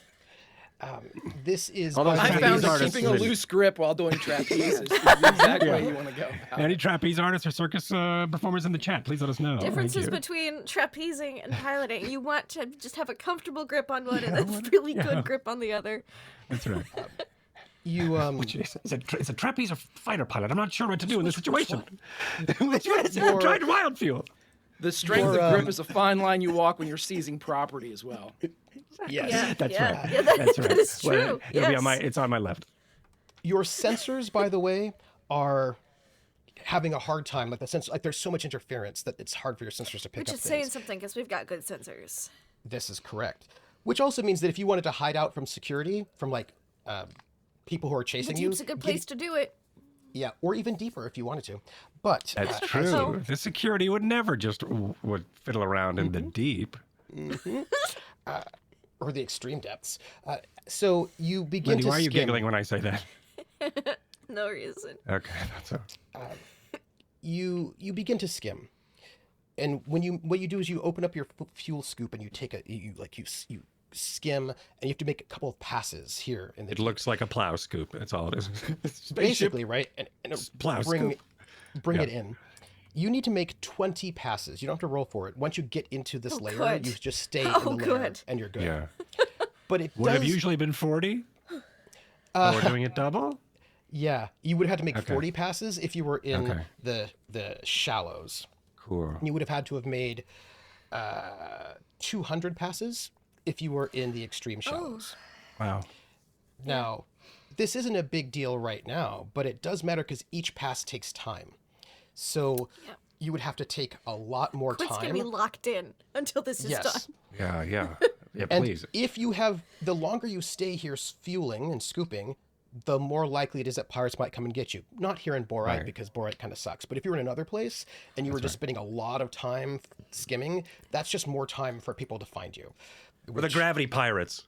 Speaker 3: This is
Speaker 1: Although
Speaker 4: I
Speaker 1: Trapeze
Speaker 4: found that
Speaker 1: artists
Speaker 4: keeping a
Speaker 1: really-
Speaker 4: loose grip while doing trapeze is the exact way you want to go about
Speaker 1: Any
Speaker 4: it.
Speaker 1: trapeze artists or circus performers in the chat, please let us know. Thank
Speaker 2: Differences
Speaker 1: you.
Speaker 2: between trapezing and piloting. You want to just have a comfortable grip on one and a really good grip on the other.
Speaker 1: That's right.
Speaker 3: you
Speaker 1: Which is it's a trapeze or fighter pilot. I'm not sure what to do in this situation. Which one is it? I'm trying wild fuel.
Speaker 4: The strength
Speaker 3: Or,
Speaker 4: of grip is a fine line you walk when you're seizing property as well.
Speaker 3: yes.
Speaker 2: Yeah,
Speaker 1: That's
Speaker 2: yeah.
Speaker 1: right.
Speaker 2: Yeah,
Speaker 1: That's right.
Speaker 2: that is
Speaker 1: Well,
Speaker 2: true.
Speaker 1: it'll be on
Speaker 2: Yes.
Speaker 1: it's on my left.
Speaker 3: Your sensors, by the way, are having a hard time. Like the sense, like there's so much interference that it's hard for your sensors to pick
Speaker 2: Which
Speaker 3: up
Speaker 2: is saying
Speaker 3: things.
Speaker 2: something because we've got good sensors.
Speaker 3: This is correct. Which also means that if you wanted to hide out from security, from like people who are
Speaker 2: The
Speaker 3: chasing you,
Speaker 2: deep's a good place to do it.
Speaker 3: yeah, or even deeper if you wanted to. But
Speaker 1: That's true.
Speaker 2: So-
Speaker 1: The security would never just would fiddle around in the deep.
Speaker 3: or the extreme depths. So you begin
Speaker 1: Lindy,
Speaker 3: to
Speaker 1: why are you
Speaker 3: skim.
Speaker 1: giggling when I say that?
Speaker 2: No reason.
Speaker 1: Okay, that's so.
Speaker 3: You begin to skim, and what you do is you open up your fuel scoop and you take you skim, and you have to make a couple of passes here in the
Speaker 1: It looks like a plow scoop. That's all it is. Spaceship.
Speaker 3: basically right, and
Speaker 1: Plow
Speaker 3: bring
Speaker 1: scoop.
Speaker 3: it in. You need to make 20 passes. You don't have to roll for it. Once you get into this layer,
Speaker 2: good.
Speaker 3: you just stay
Speaker 2: Oh,
Speaker 3: in the layer,
Speaker 2: good.
Speaker 3: and you're good.
Speaker 1: Yeah.
Speaker 3: But it
Speaker 1: Would
Speaker 3: does.
Speaker 1: have usually been 40. We're doing it double.
Speaker 3: Yeah, you would have had to make
Speaker 1: Okay.
Speaker 3: 40 passes if you were in
Speaker 1: Okay.
Speaker 3: the shallows.
Speaker 1: Cool.
Speaker 3: You would have had to have made 200 passes if you were in the extreme shallows.
Speaker 1: Wow.
Speaker 3: Now, this isn't a big deal right now, but it does matter because each pass takes time. So you would have to take a lot more
Speaker 2: Quint's
Speaker 3: time.
Speaker 2: gonna be locked in until this is
Speaker 3: Yes.
Speaker 2: done.
Speaker 1: Yeah. Yeah. Yeah.
Speaker 3: And
Speaker 1: Please.
Speaker 3: if you have, the longer you stay here fueling and scooping, the more likely it is that pirates might come and get you. Not here in Borite,
Speaker 1: Right.
Speaker 3: because Borite kind of sucks. But if you were in another place and you were just spending a lot of time skimming, that's just more time for people to find you.
Speaker 1: We're the gravity pirates.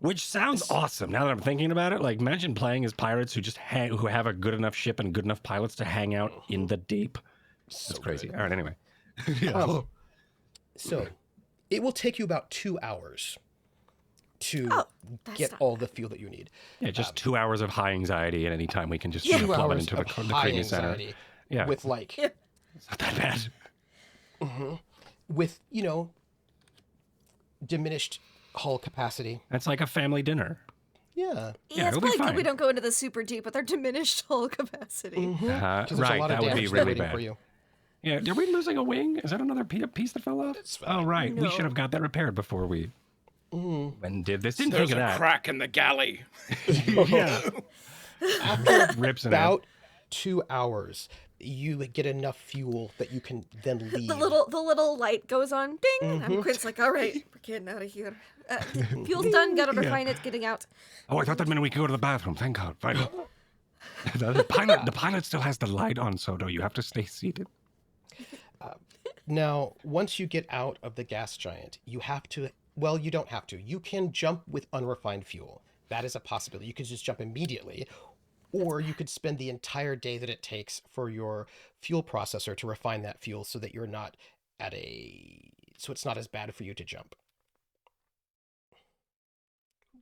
Speaker 1: Which sounds awesome. Now that I'm thinking about it, like imagine playing as pirates who just who have a good enough ship and good enough pilots to hang out in the deep. That's crazy. All right. Anyway.
Speaker 3: So it will take you about 2 hours to
Speaker 2: That's
Speaker 3: get
Speaker 2: not
Speaker 3: all the fuel that you need.
Speaker 1: Yeah. Just 2 hours of high anxiety at any time we can just
Speaker 3: 2
Speaker 1: plummet
Speaker 3: hours
Speaker 1: into
Speaker 3: of
Speaker 1: the
Speaker 3: high
Speaker 1: creamy center.
Speaker 3: anxiety
Speaker 1: Yeah.
Speaker 3: with like
Speaker 1: It's not that bad.
Speaker 3: With, diminished hull capacity.
Speaker 1: That's like a family dinner.
Speaker 3: Yeah.
Speaker 2: Yeah, it's
Speaker 1: it'll be
Speaker 2: probably good
Speaker 1: fine.
Speaker 2: we don't go into the super deep with our diminished hull capacity.
Speaker 3: Because there's
Speaker 1: Right,
Speaker 3: a lot
Speaker 1: that
Speaker 3: of
Speaker 1: would be
Speaker 3: damage
Speaker 1: really
Speaker 3: waiting
Speaker 1: bad.
Speaker 3: for you.
Speaker 1: Yeah, are we losing a wing? Is that another piece that fell off?
Speaker 3: It's
Speaker 1: Oh,
Speaker 3: fine.
Speaker 1: right. We
Speaker 2: No.
Speaker 1: should have got that repaired before we went and did this. Didn't
Speaker 4: There's
Speaker 1: think
Speaker 4: a
Speaker 1: of that.
Speaker 4: crack in the galley.
Speaker 1: Yeah.
Speaker 3: After
Speaker 1: Rips in it.
Speaker 3: about 2 hours, you get enough fuel that you can then leave.
Speaker 2: The little light goes on, ding, and Quint's like, all right, we're getting out of here. Fuel's done, gotta refine it, getting out.
Speaker 1: Oh, I thought that meant we could go to the bathroom. Thank God. Finally. the pilot still has the light on, Soto. You have to stay seated.
Speaker 3: Now, once you get out of the gas giant, you have to, well, you don't have to. You can jump with unrefined fuel. That is a possibility. You could just jump immediately, or you could spend the entire day that it takes for your fuel processor to refine that fuel so that you're not so it's not as bad for you to jump.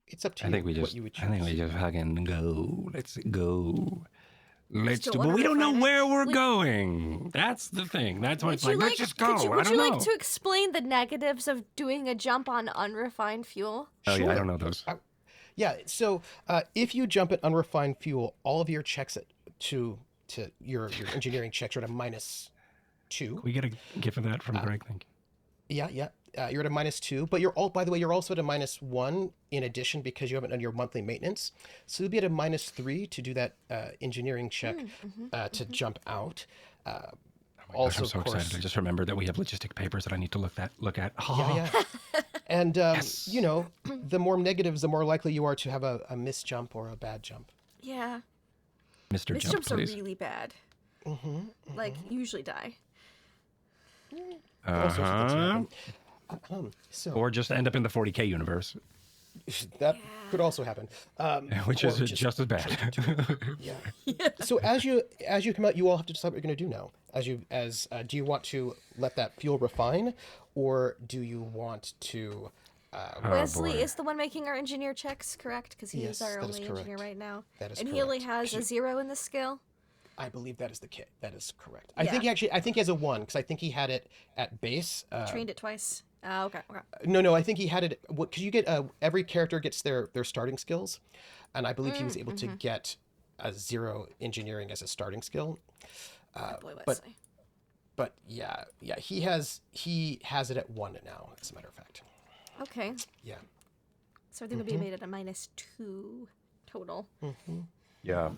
Speaker 3: It's up to
Speaker 1: I
Speaker 3: you
Speaker 1: think we
Speaker 3: what
Speaker 1: just
Speaker 3: you would choose.
Speaker 1: I think we just fucking go. Let's go. Let's
Speaker 2: Still
Speaker 1: do.
Speaker 2: wanna
Speaker 1: But we don't know
Speaker 2: refine it.
Speaker 1: where we're going. That's the thing. That's what it's like. Let's just go. I
Speaker 2: Would
Speaker 1: don't
Speaker 2: you
Speaker 1: know.
Speaker 2: like to explain the negatives of doing a jump on unrefined fuel?
Speaker 1: Oh yeah, I
Speaker 3: Sure.
Speaker 1: don't know those.
Speaker 3: Yeah, so if you jump at unrefined fuel, all of your checks to your engineering checks are at a -2.
Speaker 1: Can we get a gif of that from Greg? Thank you.
Speaker 3: Yeah. You're at a -2, but by the way, you're also at a -1 in addition because you haven't done your monthly maintenance. So you'll be at a -3 to do that engineering check to jump out.
Speaker 1: Gosh,
Speaker 3: Also,
Speaker 1: I'm so
Speaker 3: of course,
Speaker 1: excited. I just remembered that we have logistic papers that I need to look at.
Speaker 3: yeah. And
Speaker 1: Yes.
Speaker 3: the more negatives, the more likely you are to have a misjump or a bad jump.
Speaker 2: Yeah.
Speaker 1: Mr. Jump,
Speaker 2: Misjumps are
Speaker 1: please.
Speaker 2: really bad. Like, usually die.
Speaker 3: All sorts of things happen. So
Speaker 1: Or just end up in the 40K universe,
Speaker 3: that could also happen.
Speaker 1: which
Speaker 3: or
Speaker 1: is just as bad.
Speaker 3: Yeah. So as you come out, you all have to decide what you're going to do now. Do you want to let that fuel refine, or do you want to?
Speaker 2: Wesley
Speaker 1: boy.
Speaker 2: is the one making our engineer checks, correct? Because he
Speaker 3: Yes,
Speaker 2: is our
Speaker 3: that is
Speaker 2: only engineer
Speaker 3: correct.
Speaker 2: right now.
Speaker 3: That is
Speaker 2: and he only
Speaker 3: correct.
Speaker 2: has a 0 in the skill.
Speaker 3: I believe that is the kit. That is correct.
Speaker 2: Yeah.
Speaker 3: I think he has a 1 because I think he had it at base.
Speaker 2: Trained it twice. Okay.
Speaker 3: No, I think he had it because you get every character gets their starting skills, and I believe he was able to get a 0 engineering as a starting skill.
Speaker 2: Good boy,
Speaker 3: but-
Speaker 2: Wesley.
Speaker 3: But yeah, he has it at 1 now. As a matter of fact,
Speaker 2: Okay.
Speaker 3: yeah.
Speaker 2: So everything will be made at a -2 total.
Speaker 1: Yeah.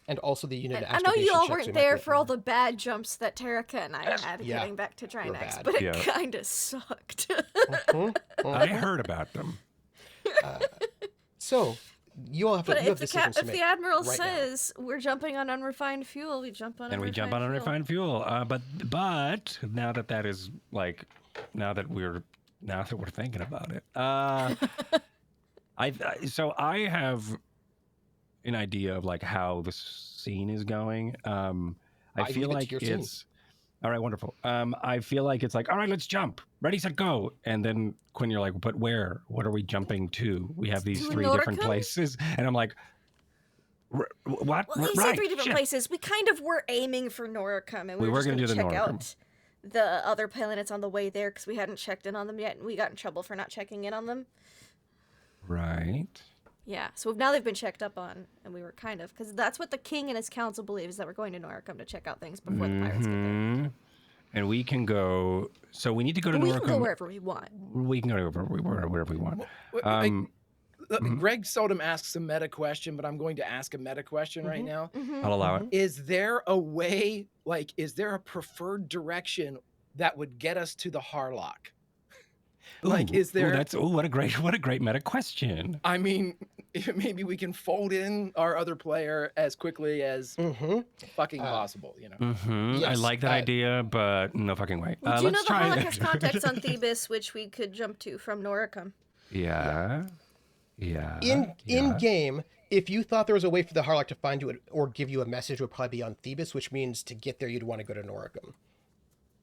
Speaker 3: And also the unit.
Speaker 2: I know you all
Speaker 3: checks
Speaker 2: weren't
Speaker 3: we
Speaker 2: there
Speaker 3: might
Speaker 2: for all the bad jumps that Terika and I had
Speaker 3: Yeah,
Speaker 2: getting back to Drinax,
Speaker 3: bad.
Speaker 2: but it
Speaker 1: Yeah.
Speaker 2: kind of sucked.
Speaker 1: I heard about them.
Speaker 3: So you all have to.
Speaker 2: But
Speaker 3: you
Speaker 2: if
Speaker 3: have
Speaker 2: the
Speaker 3: decisions to
Speaker 2: if
Speaker 3: make
Speaker 2: the admiral
Speaker 3: right now.
Speaker 2: says we're jumping on unrefined fuel, we jump on.
Speaker 1: And we jump on unrefined fuel. But now that is like, now that we're thinking about it, I have an idea of like how the scene is going. I
Speaker 3: I
Speaker 1: feel
Speaker 3: leave it to
Speaker 1: like
Speaker 3: your scene.
Speaker 1: it's all right. Wonderful. I feel like it's like, all right, let's jump. Ready, set, go. And then Quinn, you're like, but where? What are we jumping to? We have these
Speaker 2: To
Speaker 1: 3 different
Speaker 2: Noricum?
Speaker 1: places, and I'm like, what?
Speaker 2: Well, you
Speaker 1: right?
Speaker 2: said 3 different
Speaker 1: shit.
Speaker 2: places. We kind of were aiming for Noricum, and we were
Speaker 1: were
Speaker 2: just
Speaker 1: gonna
Speaker 2: going to
Speaker 1: do the
Speaker 2: check
Speaker 1: Noricum.
Speaker 2: out the other planets on the way there because we hadn't checked in on them yet, and we got in trouble for not checking in on them.
Speaker 1: Right.
Speaker 2: Yeah, so now they've been checked up on, and we were kind of because that's what the king and his council believes that we're going to Noricum to check out things before the pirates get there.
Speaker 1: Mhm. And we can go. So we need to go to
Speaker 2: But we
Speaker 1: Noricum.
Speaker 2: can go wherever we want.
Speaker 1: We can go wherever we want.
Speaker 4: Greg seldom asks a meta question, but I'm going to ask a meta question right now.
Speaker 1: I'll allow it.
Speaker 4: Is there a way, is there a preferred direction that would get us to the Harlock? Is there?
Speaker 1: What a great meta question.
Speaker 4: I mean, maybe we can fold in our other player as quickly as fucking possible, you know?
Speaker 1: I
Speaker 3: Yes,
Speaker 1: like that idea, but no fucking way.
Speaker 2: We do know
Speaker 1: Let's
Speaker 2: the
Speaker 1: try
Speaker 2: Harlock
Speaker 1: it.
Speaker 2: has contacts on Thebes, which we could jump to from Noricum.
Speaker 1: Yeah.
Speaker 3: In game, if you thought there was a way for the Harlock to find you or give you a message, it would probably be on Thebes, which means to get there, you'd want to go to Noricum.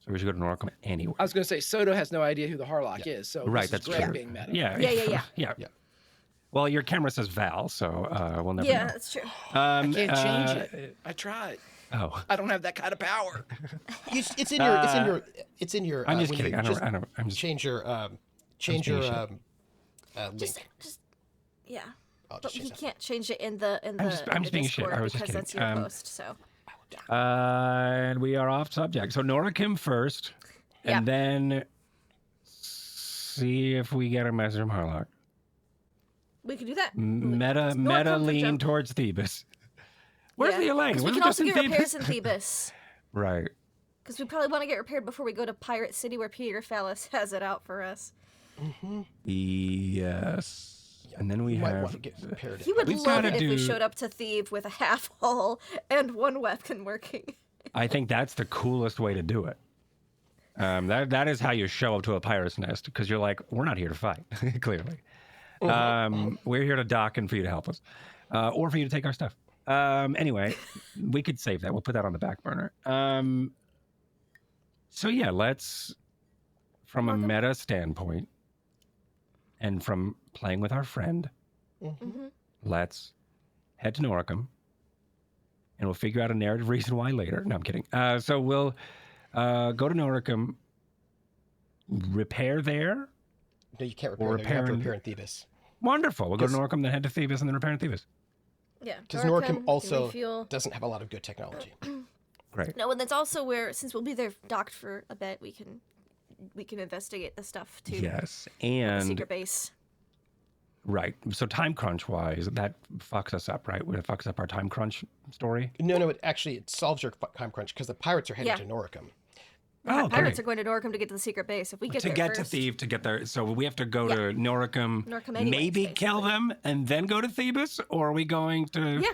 Speaker 1: So we should go to Noricum anyway.
Speaker 4: I was going to say, Soto has no idea who the Harlock is, so
Speaker 1: Right,
Speaker 4: this is
Speaker 1: that's
Speaker 4: Greg
Speaker 1: true.
Speaker 4: being meta.
Speaker 1: Yeah.
Speaker 2: Yeah.
Speaker 1: Well, your camera says Val, so we'll never
Speaker 2: Yeah,
Speaker 1: know.
Speaker 2: that's true.
Speaker 4: I can't change it. I tried.
Speaker 1: Oh,
Speaker 4: I don't have that kind of power.
Speaker 3: It's in your. It's in your.
Speaker 1: I'm just
Speaker 3: when
Speaker 1: kidding.
Speaker 3: you
Speaker 1: I don't. I'm just.
Speaker 3: change your
Speaker 1: being shit.
Speaker 2: Just,
Speaker 3: link.
Speaker 2: yeah.
Speaker 3: I'll
Speaker 2: But
Speaker 3: just change
Speaker 2: he
Speaker 3: that.
Speaker 2: can't change it in the
Speaker 1: I'm just being shit.
Speaker 2: Discord
Speaker 1: I was just
Speaker 2: because
Speaker 1: kidding.
Speaker 2: that's your post. So
Speaker 1: And we are off subject. So Noricum first, and
Speaker 2: Yep.
Speaker 1: then see if we get a message from Harlock.
Speaker 2: we could do that.
Speaker 1: Meta
Speaker 2: Noricum for
Speaker 1: lean
Speaker 2: jump.
Speaker 1: towards Thebes. Where's the Elaine?
Speaker 2: Because we
Speaker 1: Where's
Speaker 2: can
Speaker 1: the
Speaker 2: also
Speaker 1: Justin
Speaker 2: get
Speaker 1: Thebes?
Speaker 2: repairs in Thebes.
Speaker 1: Right.
Speaker 2: Because we probably want to get repaired before we go to Pirate City, where Peter Phallus has it out for us.
Speaker 1: Yes. And then we
Speaker 3: You might
Speaker 1: have.
Speaker 3: want to get prepared.
Speaker 2: He would
Speaker 1: We've
Speaker 2: love
Speaker 1: gotta
Speaker 2: it if we
Speaker 1: do-
Speaker 2: showed up to Thebes with a half hull and one weapon working.
Speaker 1: I think that's the coolest way to do it. That is how you show up to a pirate's nest, because you're like, we're not here to fight, clearly. We're here to dock and for you to help us, or for you to take our stuff. Anyway, we could save that. We'll put that on the back burner. So yeah, let's, from a meta standpoint, and from playing with our friend, let's head to Noricum, and we'll figure out a narrative reason why later. No, I'm kidding. So we'll go to Noricum, repair there.
Speaker 3: No, you can't
Speaker 1: Or
Speaker 3: repair there. You have to
Speaker 1: repair in-
Speaker 3: repair in Thebes.
Speaker 1: Wonderful. We'll go to
Speaker 3: 'Cause-
Speaker 1: Noricum, then head to Thebes, and then repair in Thebes.
Speaker 2: Yeah.
Speaker 3: Because Noricum
Speaker 2: can
Speaker 3: also
Speaker 2: refuel.
Speaker 3: doesn't have a lot of good technology.
Speaker 1: Great.
Speaker 2: No, and that's also where, since we'll be there docked for a bit, we can investigate the stuff too.
Speaker 1: Yes,
Speaker 2: The
Speaker 1: and
Speaker 2: secret base.
Speaker 1: right. So time crunch wise, that fucks us up, right? It fucks up our time crunch story.
Speaker 3: No, it solves your time crunch because the pirates are headed
Speaker 2: Yeah.
Speaker 3: to Noricum.
Speaker 1: Oh,
Speaker 2: Pirates
Speaker 1: great.
Speaker 2: are going to Noricum to get to the secret base. If we get
Speaker 1: To
Speaker 2: there
Speaker 1: get
Speaker 2: first,
Speaker 1: to Thebes, to get there, so we have to go to Noricum,
Speaker 2: Noricum anyways,
Speaker 1: maybe kill
Speaker 2: basically.
Speaker 1: them, and then go to Thebes, or are we going to?
Speaker 2: Yeah.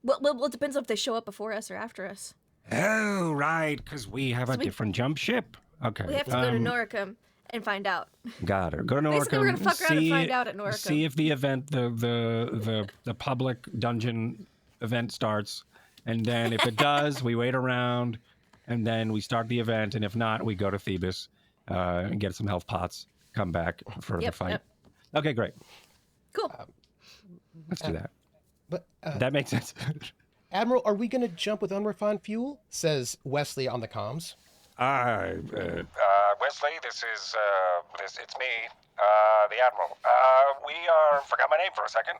Speaker 2: Well, it depends on if they show up before us or after us.
Speaker 1: Oh, right, because we have a
Speaker 2: we-
Speaker 1: different jump ship. Okay.
Speaker 2: We have to go to Noricum and find out.
Speaker 1: Got it. Go to Noricum.
Speaker 2: Basically, we're gonna fuck around and
Speaker 1: see-
Speaker 2: find out at Noricum.
Speaker 1: See if the event, the public dungeon event starts, and then if it does, we wait around, and then we start the event, and if not, we go to Thebes and get some health pots, come back for the
Speaker 2: Yep,
Speaker 1: fight.
Speaker 2: yep.
Speaker 1: Okay, great.
Speaker 2: Cool.
Speaker 1: Let's do that.
Speaker 3: But
Speaker 1: That makes sense.
Speaker 3: Admiral, are we going to jump with unrefined fuel? Says Wesley on the comms.
Speaker 1: Wesley, this is it's me, the Admiral. Forgot my name for a second.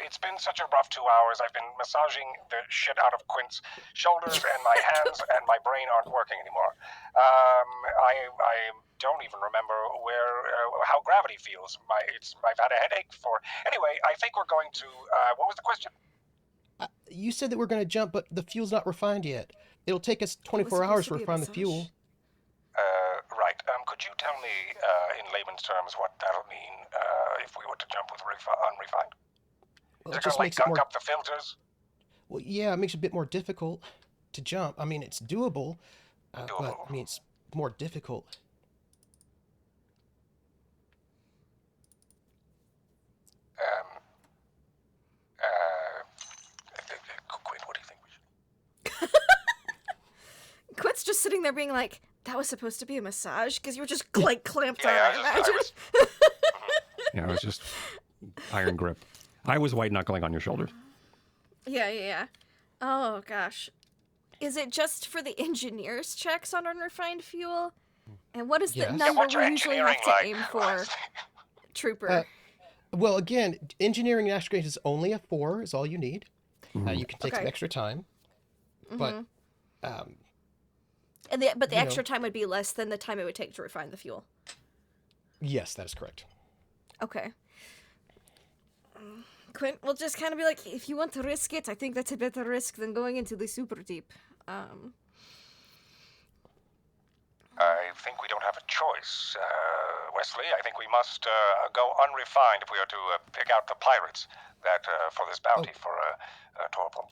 Speaker 1: It's been such a rough 2 hours. I've been massaging the shit out of Quint's shoulders, and my hands and my brain aren't working anymore. I don't even remember how gravity feels. I've had a headache for. Anyway, I think we're going to. What was the question?
Speaker 3: You said that we're going to jump, but the fuel's not refined yet. It'll take us 24 hours
Speaker 2: supposed
Speaker 3: to
Speaker 2: to be a
Speaker 3: refine the
Speaker 2: massage.
Speaker 3: fuel.
Speaker 1: Right. Could you tell me, in layman's terms, what that'll mean if we were to jump with unrefined?
Speaker 3: Well,
Speaker 1: Is
Speaker 3: it
Speaker 1: it
Speaker 3: just
Speaker 1: gonna
Speaker 3: makes it more.
Speaker 1: gunk up the filters?
Speaker 3: Well, yeah, it makes it a bit more difficult to jump. I mean, it's doable, but
Speaker 1: Doable.
Speaker 3: I mean, it's more difficult.
Speaker 1: Quint, what do you think we should?
Speaker 2: Quint's just sitting there being like, that was supposed to be a massage? Because you were just like clamped on, I
Speaker 1: I
Speaker 2: imagine.
Speaker 1: Yeah, it was just iron grip. I was white knuckling on your shoulder.
Speaker 2: Yeah. Oh, gosh. Is it just for the engineers' checks on unrefined fuel? And what is the
Speaker 3: Yes. Yeah,
Speaker 2: number
Speaker 1: what's your
Speaker 2: we usually have
Speaker 1: engineering
Speaker 2: to
Speaker 1: like?
Speaker 2: aim for, Trooper?
Speaker 3: Well, again, engineering and astrogation is only a 4 is all you need. You can take some
Speaker 2: Okay.
Speaker 3: extra time, but
Speaker 2: but the
Speaker 3: you know.
Speaker 2: extra time would be less than the time it would take to refine the fuel.
Speaker 3: yes, that is correct.
Speaker 2: Okay. Quint will just kind of be like, if you want to risk it, I think that's a better risk than going into the super deep.
Speaker 1: I think we don't have a choice, Wesley. I think we must go unrefined if we are to pick out the pirates that for this bounty for Torpal.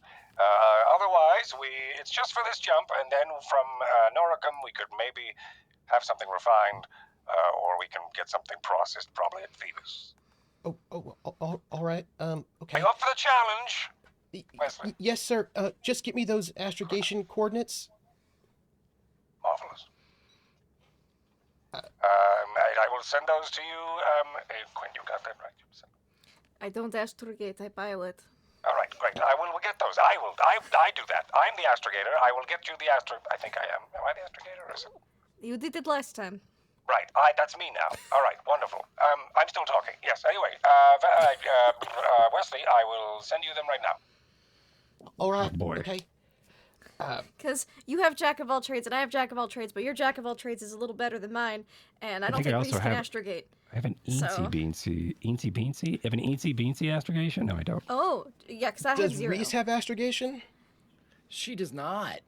Speaker 1: Otherwise, it's just for this jump, and then from Noricum we could maybe have something refined, or we can get something processed, probably at Thebes.
Speaker 3: All right.
Speaker 1: Are
Speaker 3: Okay.
Speaker 1: you up for the challenge, Wesley?
Speaker 3: Yes, sir. Just get me those astrogation coordinates.
Speaker 1: Marvelous. I will send those to you. Quinn, you got that right?
Speaker 2: I don't astrogate, I pilot.
Speaker 1: All right, great. I will get those. I do that. I'm the astrogator. I will get you the I think I am. Am I the astrogator or is it?
Speaker 2: You did it last time.
Speaker 1: Right. That's me now. All right. Wonderful. I'm still talking. Yes. Anyway, Wesley, I will send you them right now.
Speaker 3: All right.
Speaker 1: Oh, boy.
Speaker 3: Okay.
Speaker 2: Because you have Jack of all trades and I have Jack of all trades, but your Jack of all trades is a little better than mine, and I don't think Rease can astrogate.
Speaker 1: I have an eensy beensy. You have an eensy beensy astrogation? No, I don't.
Speaker 2: Oh, yeah, because I have
Speaker 3: Does
Speaker 2: 0.
Speaker 3: Rease have astrogation?
Speaker 4: She does not.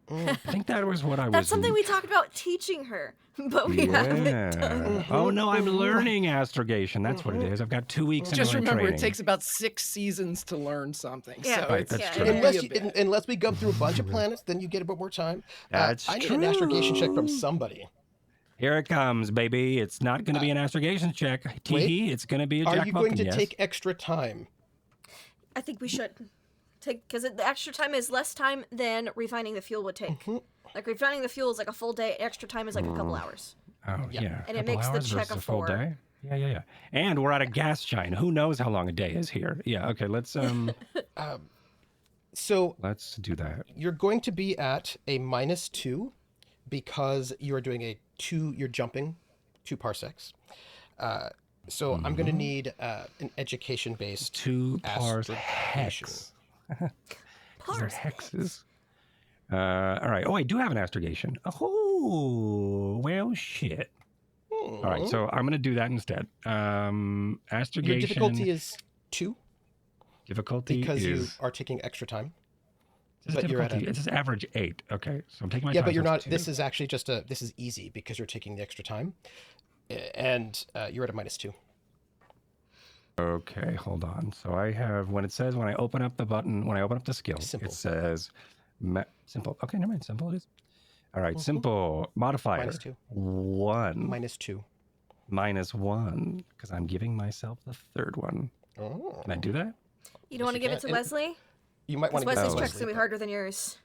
Speaker 1: I think that was what I was.
Speaker 2: That's something we talked about teaching her, but we haven't done.
Speaker 1: Oh no, I'm learning astrogation. That's what it is. I've got 2 weeks in
Speaker 4: Just
Speaker 1: my
Speaker 4: remember,
Speaker 1: training.
Speaker 4: it takes about 6 seasons to learn something.
Speaker 2: Yeah,
Speaker 4: so
Speaker 2: right,
Speaker 4: it's
Speaker 1: that's true.
Speaker 3: Unless we go through a bunch of planets, then you get a bit more time.
Speaker 1: That's
Speaker 3: I need an astrogation check from somebody.
Speaker 1: Here it comes, baby. It's not going to be an astrogation check. Teehee, it's going to be a
Speaker 3: Are
Speaker 1: Jack
Speaker 3: you going to
Speaker 1: yes.
Speaker 3: take extra time?
Speaker 2: I think we should take, because the extra time is less time than refining the fuel would take. Like refining the fuel is like a full day. Extra time is like a couple hours.
Speaker 1: Oh yeah,
Speaker 2: And it
Speaker 1: couple
Speaker 2: makes the
Speaker 1: hours
Speaker 2: check
Speaker 1: versus
Speaker 2: a
Speaker 1: full
Speaker 2: 4.
Speaker 1: day. Yeah. And we're at a gas shine. Who knows how long a day is here? Yeah. Okay. Let's
Speaker 3: So
Speaker 1: let's do that.
Speaker 3: you're going to be at a -2 because you're doing you're jumping 2 parsecs. So I'm going to need an education-based
Speaker 1: 2
Speaker 3: astrogation.
Speaker 1: parsecs. They're hexes. All right. Oh, I do have an astrogation. Oh, well, shit. All right. So I'm going to do that instead. Astrogation.
Speaker 3: Your difficulty is 2
Speaker 1: Difficulty
Speaker 3: because you
Speaker 1: is.
Speaker 3: are taking extra time.
Speaker 1: It
Speaker 3: but you're at
Speaker 1: it says average 8. Okay. So I'm taking my
Speaker 3: Yeah,
Speaker 1: time.
Speaker 3: but you're
Speaker 1: so
Speaker 3: not.
Speaker 1: it's 2.
Speaker 3: This is actually just this is easy because you're taking the extra time, and you're at a -2.
Speaker 1: Okay, hold on. So I have when I open up the button, when I open up the skill,
Speaker 3: Simple.
Speaker 1: it says simple. Okay, never mind. Simple it is. All right, simple modifier
Speaker 3: -2.
Speaker 1: 1
Speaker 3: -2.
Speaker 1: -1 because I'm giving myself the third one.
Speaker 3: Oh.
Speaker 1: Can I do that?
Speaker 2: You don't want to give it to
Speaker 3: And
Speaker 2: Leslie?
Speaker 3: You might want
Speaker 2: Because
Speaker 3: to
Speaker 2: Wesley's
Speaker 3: give it to
Speaker 2: check's going to be
Speaker 3: Leslie,
Speaker 2: harder than yours.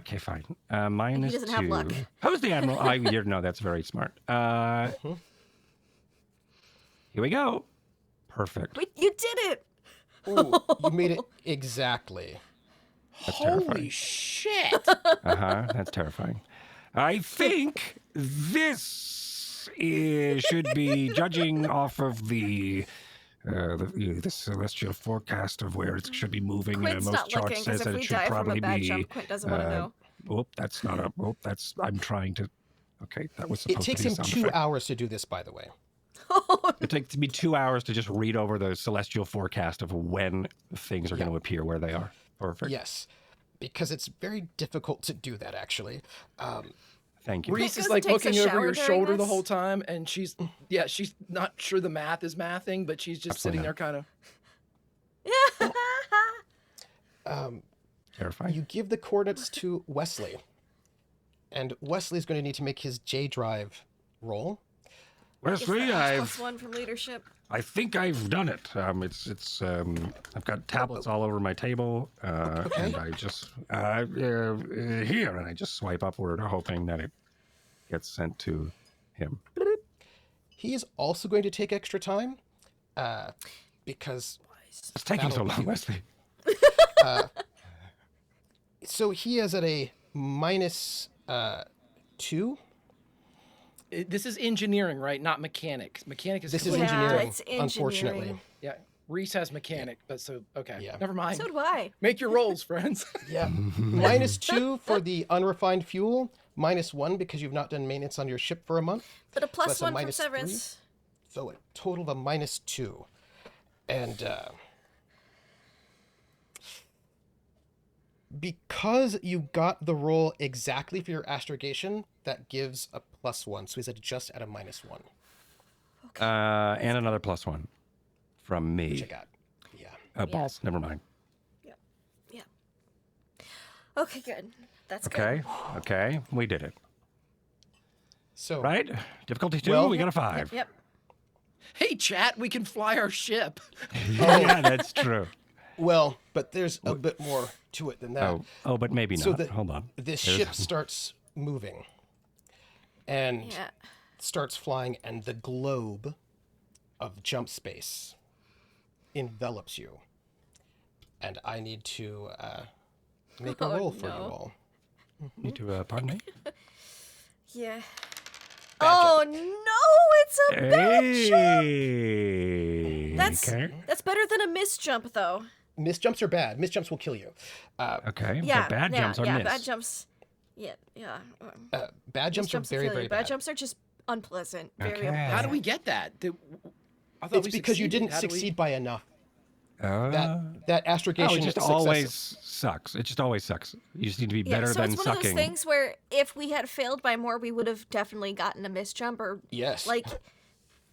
Speaker 1: Okay, fine. Minus
Speaker 2: doesn't
Speaker 1: 2.
Speaker 2: have luck.
Speaker 1: Who's the admiral? No, that's very smart. Here we go. Perfect.
Speaker 2: Wait, you did it!
Speaker 3: but- Ooh, you made it exactly.
Speaker 1: That's
Speaker 4: Holy
Speaker 1: terrifying.
Speaker 4: shit!
Speaker 1: That's terrifying. I think this should be judging off of the celestial forecast of where it should be moving.
Speaker 2: Quint's
Speaker 1: Most
Speaker 2: not looking,
Speaker 1: charts
Speaker 2: because
Speaker 1: says
Speaker 2: if
Speaker 1: that
Speaker 2: we
Speaker 1: it should
Speaker 2: die from
Speaker 1: probably
Speaker 2: a bad
Speaker 1: be.
Speaker 2: jump, Quint doesn't want to know.
Speaker 1: That's not a. That's. I'm trying to. Okay, that was
Speaker 3: It
Speaker 1: supposed
Speaker 3: takes
Speaker 1: to be
Speaker 3: him
Speaker 1: a sound
Speaker 3: 2
Speaker 1: effect.
Speaker 3: hours to do this, by the way.
Speaker 1: It takes me 2 hours to just read over the celestial forecast of when things are going to appear where they are. Perfect.
Speaker 3: Yes, because it's very difficult to do that, actually.
Speaker 1: Thank you.
Speaker 4: Reese is
Speaker 2: Quint
Speaker 4: like
Speaker 2: takes a
Speaker 4: looking over
Speaker 2: shower
Speaker 4: your
Speaker 2: during
Speaker 4: shoulder the
Speaker 2: this?
Speaker 4: whole time, and she's not sure the math is mathing, but she's just
Speaker 1: Absolutely
Speaker 4: sitting there kind of.
Speaker 1: Terrifying.
Speaker 3: You give the coordinates to Wesley, and Wesley's going to need to make his J drive roll.
Speaker 1: Wesley,
Speaker 2: +1 from leadership.
Speaker 1: I think I've done it. I've got tablets all over my table, and I just here, and I just swipe upward, hoping that it gets sent to him.
Speaker 3: He is also going to take extra time, because
Speaker 1: It's taking so
Speaker 3: That'll
Speaker 1: long,
Speaker 3: do.
Speaker 1: Wesley.
Speaker 3: so he is at a -2.
Speaker 4: This is engineering, right? Not mechanics. Mechanic is
Speaker 3: This is
Speaker 4: completely-
Speaker 3: engineering,
Speaker 2: it's engineering.
Speaker 3: unfortunately.
Speaker 4: Yeah, Reese has mechanic, but okay.
Speaker 3: Yeah.
Speaker 4: Never mind.
Speaker 2: So do I.
Speaker 4: Make your rolls, friends.
Speaker 3: Yeah, -2 for the unrefined fuel, -1 because you've not done maintenance on your ship for a month.
Speaker 2: But a
Speaker 3: that's
Speaker 2: +1
Speaker 3: a
Speaker 2: from
Speaker 3: -3?
Speaker 2: Severance.
Speaker 3: So a total of a -2. And because you got the roll exactly for your astrogation, that gives a +1. So he's just at a -1,
Speaker 1: And another +1 from
Speaker 3: which
Speaker 1: me.
Speaker 3: I got. Yeah.
Speaker 1: Balls. Never mind.
Speaker 2: Yeah. Okay, good. That's good.
Speaker 1: Okay. We did it.
Speaker 3: So
Speaker 1: Right? Difficulty 2.
Speaker 3: Well-
Speaker 1: we got a 5.
Speaker 2: Yep.
Speaker 4: Hey, chat, we can fly our ship.
Speaker 1: Yeah, that's true.
Speaker 3: well, but there's a bit more to it than that.
Speaker 1: But maybe not.
Speaker 3: So
Speaker 1: Hold on.
Speaker 3: This
Speaker 1: There's-
Speaker 3: ship starts moving and
Speaker 2: Yeah.
Speaker 3: starts flying, and the globe of jump space envelops you. and I need to make a
Speaker 2: Oh,
Speaker 3: roll for you
Speaker 2: no.
Speaker 3: all.
Speaker 1: Need to pardon me.
Speaker 2: Yeah.
Speaker 3: Bad
Speaker 2: Oh no, it's a bad jump.
Speaker 1: Hey.
Speaker 2: That's
Speaker 1: okay.
Speaker 2: that's better than a miss jump though.
Speaker 3: Miss jumps are bad. Miss jumps will kill you.
Speaker 1: Okay.
Speaker 2: Yeah,
Speaker 1: but bad
Speaker 2: yeah,
Speaker 1: jumps are
Speaker 2: yeah,
Speaker 1: missed.
Speaker 2: bad jumps. Yeah.
Speaker 3: Bad
Speaker 2: Miss
Speaker 3: jumps are
Speaker 2: jumps will
Speaker 3: very,
Speaker 2: kill
Speaker 3: very
Speaker 2: you.
Speaker 3: bad.
Speaker 2: Bad jumps are just unpleasant. Very
Speaker 1: Okay.
Speaker 2: unpleasant.
Speaker 4: How do we get that? I thought
Speaker 3: It's
Speaker 4: we
Speaker 3: because you
Speaker 4: succeeded.
Speaker 3: didn't
Speaker 4: How do we-
Speaker 3: succeed by enough.
Speaker 1: Uh,
Speaker 3: That
Speaker 1: oh,
Speaker 3: astrogation
Speaker 1: it just
Speaker 3: success.
Speaker 1: always sucks. It just always sucks. You just need to be better
Speaker 2: so
Speaker 1: than
Speaker 2: it's one
Speaker 1: sucking.
Speaker 2: of those things where if we had failed by more, we would have definitely gotten a miss jump or
Speaker 3: Yes.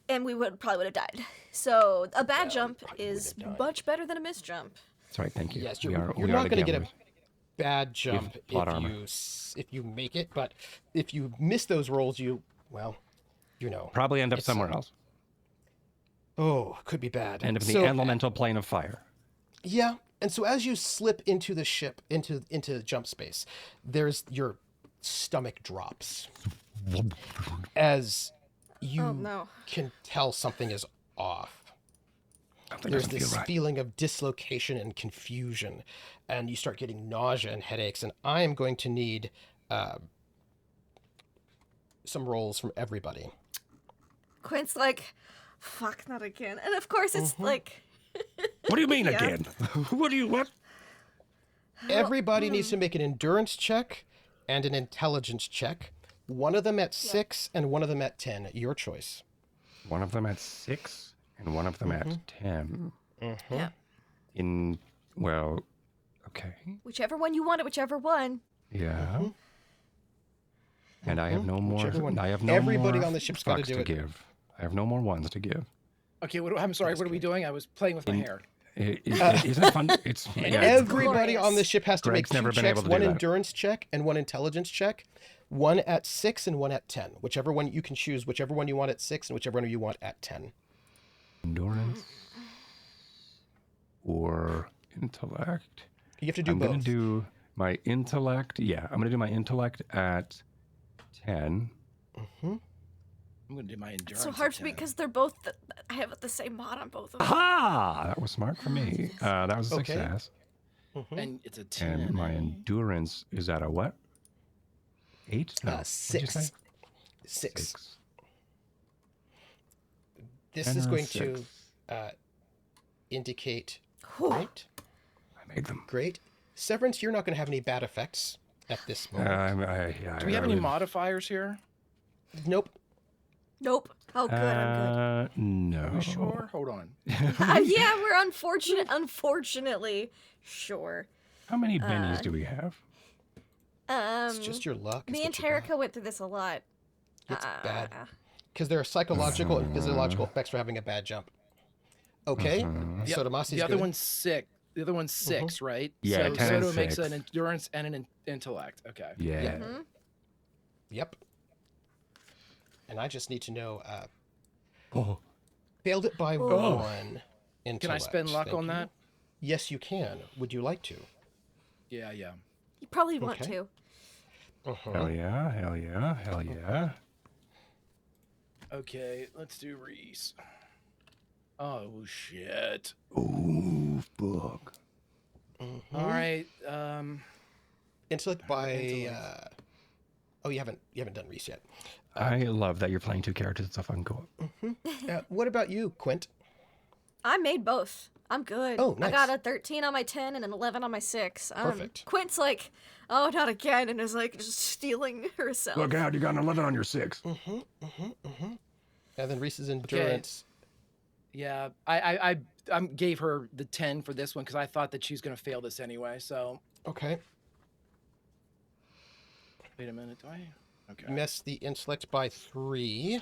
Speaker 2: and we probably would have died. So a bad jump
Speaker 3: probably
Speaker 2: is
Speaker 3: would have died.
Speaker 2: much better than a miss jump.
Speaker 1: That's right. Thank you.
Speaker 3: Yes,
Speaker 1: We
Speaker 3: you're
Speaker 1: are
Speaker 3: not
Speaker 1: the
Speaker 3: going to get a
Speaker 1: gamblers.
Speaker 3: bad jump
Speaker 1: plot armor.
Speaker 3: if you make it, but if you miss those rolls, you know.
Speaker 1: Probably end up
Speaker 3: It's,
Speaker 1: somewhere else.
Speaker 3: Oh, could be bad.
Speaker 1: End up in
Speaker 3: So,
Speaker 1: the elemental plane of fire.
Speaker 3: Yeah, and so as you slip into the ship into jump space, there's your stomach drops as you
Speaker 2: Oh, no.
Speaker 3: can tell something is off.
Speaker 1: Something
Speaker 3: There's
Speaker 1: doesn't
Speaker 3: this
Speaker 1: feel right.
Speaker 3: feeling of dislocation and confusion, and you start getting nausea and headaches. And I am going to need some rolls from everybody.
Speaker 2: Quint's like, fuck, not again. And of course it's like,
Speaker 1: What do you mean
Speaker 2: Yeah.
Speaker 1: again? What?
Speaker 3: Everybody needs to make an endurance check and an intelligence check. One of them at 6 and one of them at 10. Your choice.
Speaker 1: One of them at 6 and one of them at 10.
Speaker 2: yeah,
Speaker 1: Well, okay.
Speaker 2: whichever one you wanted, whichever one.
Speaker 1: Yeah. And I have no more.
Speaker 3: Whichever one.
Speaker 1: I have no
Speaker 3: Everybody
Speaker 1: more
Speaker 3: on the ship's gotta
Speaker 1: fucks
Speaker 3: do
Speaker 1: to
Speaker 3: it.
Speaker 1: give. I have no more ones to give.
Speaker 4: Okay, I'm sorry. What are we doing? I was playing with my hair.
Speaker 1: Isn't it fun? It's yeah.
Speaker 3: Everybody
Speaker 2: glorious.
Speaker 3: on the ship has to
Speaker 1: Greg's
Speaker 3: make
Speaker 1: never
Speaker 3: two
Speaker 1: been able
Speaker 3: checks,
Speaker 1: to do
Speaker 3: one
Speaker 1: that.
Speaker 3: endurance check and one intelligence check. One at 6 and one at 10. Whichever one you can choose, whichever one you want at 6 and whichever one you want at 10.
Speaker 1: Endurance or intellect.
Speaker 3: You have to do
Speaker 1: I'm
Speaker 3: both.
Speaker 1: gonna do my intellect. Yeah, I'm gonna do my intellect at 10.
Speaker 4: I'm going to do my endurance.
Speaker 2: It's so
Speaker 4: at
Speaker 2: hard for me
Speaker 4: 10.
Speaker 2: because they're both, I have the same mod on both of them.
Speaker 1: Aha! That was smart for me. That was a
Speaker 3: Okay.
Speaker 1: success.
Speaker 4: And it's a 10.
Speaker 1: And my endurance is at a what? 8? No. what'd you
Speaker 3: 6.
Speaker 1: say?
Speaker 3: 6. This
Speaker 1: 10
Speaker 3: is
Speaker 1: or
Speaker 3: going
Speaker 1: 6.
Speaker 3: to indicate.
Speaker 2: Whew.
Speaker 3: Great.
Speaker 1: I made them.
Speaker 3: Great. Severance, you're not going to have any bad effects at this moment.
Speaker 4: Do we have any modifiers here?
Speaker 3: Nope.
Speaker 2: Nope. Oh, good, I'm
Speaker 1: No.
Speaker 4: Are we sure? Hold on.
Speaker 2: good. Yeah, we're unfortunately sure.
Speaker 1: How many bennies do we have?
Speaker 3: It's just your luck. is
Speaker 2: Me and
Speaker 3: what you got.
Speaker 2: Terrica went through this a lot.
Speaker 3: It's bad. Because there are psychological and physiological effects for having a bad jump. Okay. Soto Masi's
Speaker 4: The other
Speaker 3: good.
Speaker 4: one's 6. The other one's 6, right?
Speaker 1: Yeah,
Speaker 4: so
Speaker 1: 10 and
Speaker 4: Soto makes
Speaker 1: 6.
Speaker 4: an endurance and an intellect. Okay.
Speaker 1: Yeah.
Speaker 3: Yep. And I just need to know.
Speaker 1: Oh.
Speaker 3: Failed it by 1.
Speaker 4: Can I
Speaker 3: intellect.
Speaker 4: spend luck
Speaker 3: Thank
Speaker 4: on
Speaker 3: you.
Speaker 4: that?
Speaker 3: Yes, you can. Would you like to?
Speaker 4: Yeah.
Speaker 2: You probably want
Speaker 3: Okay.
Speaker 2: to.
Speaker 1: Hell yeah, hell yeah, hell yeah.
Speaker 4: Okay, let's do Rease. Oh, shit.
Speaker 1: Ooh, fuck.
Speaker 4: All right.
Speaker 3: Intellect by. Oh, you haven't done Rease yet.
Speaker 1: I love that you're playing 2 characters. It's so fun. Cool.
Speaker 3: What about you, Quint?
Speaker 2: I made both. I'm good.
Speaker 3: Oh,
Speaker 2: I got
Speaker 3: nice.
Speaker 2: a 13 on my 10 and an 11 on my 6.
Speaker 3: Perfect.
Speaker 2: Quint's like, oh, not again, and is like just stealing herself.
Speaker 1: Look out, you got an 11 on your 6.
Speaker 3: And then Reese's endurance.
Speaker 4: Yeah, I gave her the 10 for this one because I thought that she was going to fail this anyway. So
Speaker 3: Okay.
Speaker 4: wait a minute, do I? Okay.
Speaker 3: Mess the intellect by 3.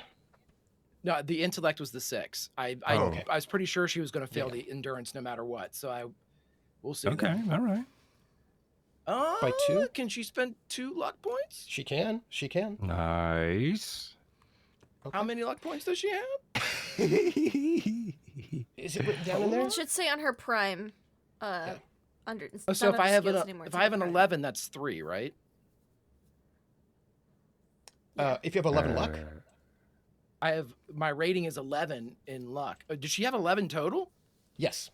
Speaker 4: No, the intellect was the 6. I
Speaker 3: okay.
Speaker 4: was pretty sure she was going to fail the endurance no matter what. So we'll see.
Speaker 1: Okay, all right.
Speaker 4: Oh,
Speaker 3: By 2?
Speaker 4: Can she spend 2 luck points?
Speaker 3: She can. She can.
Speaker 1: Nice.
Speaker 4: How many luck points does she have?
Speaker 3: Is it written down in there?
Speaker 2: It should say on her prime. Under.
Speaker 4: Oh, so
Speaker 2: not
Speaker 4: if I
Speaker 2: under
Speaker 4: have
Speaker 2: skills
Speaker 4: an
Speaker 2: anymore,
Speaker 4: if
Speaker 2: it's
Speaker 4: I have
Speaker 2: under
Speaker 4: an
Speaker 2: prime.
Speaker 4: 11, that's 3, right?
Speaker 3: If you have 11 luck.
Speaker 4: I have my rating is 11 in luck. Does she have 11 total?
Speaker 3: Yes.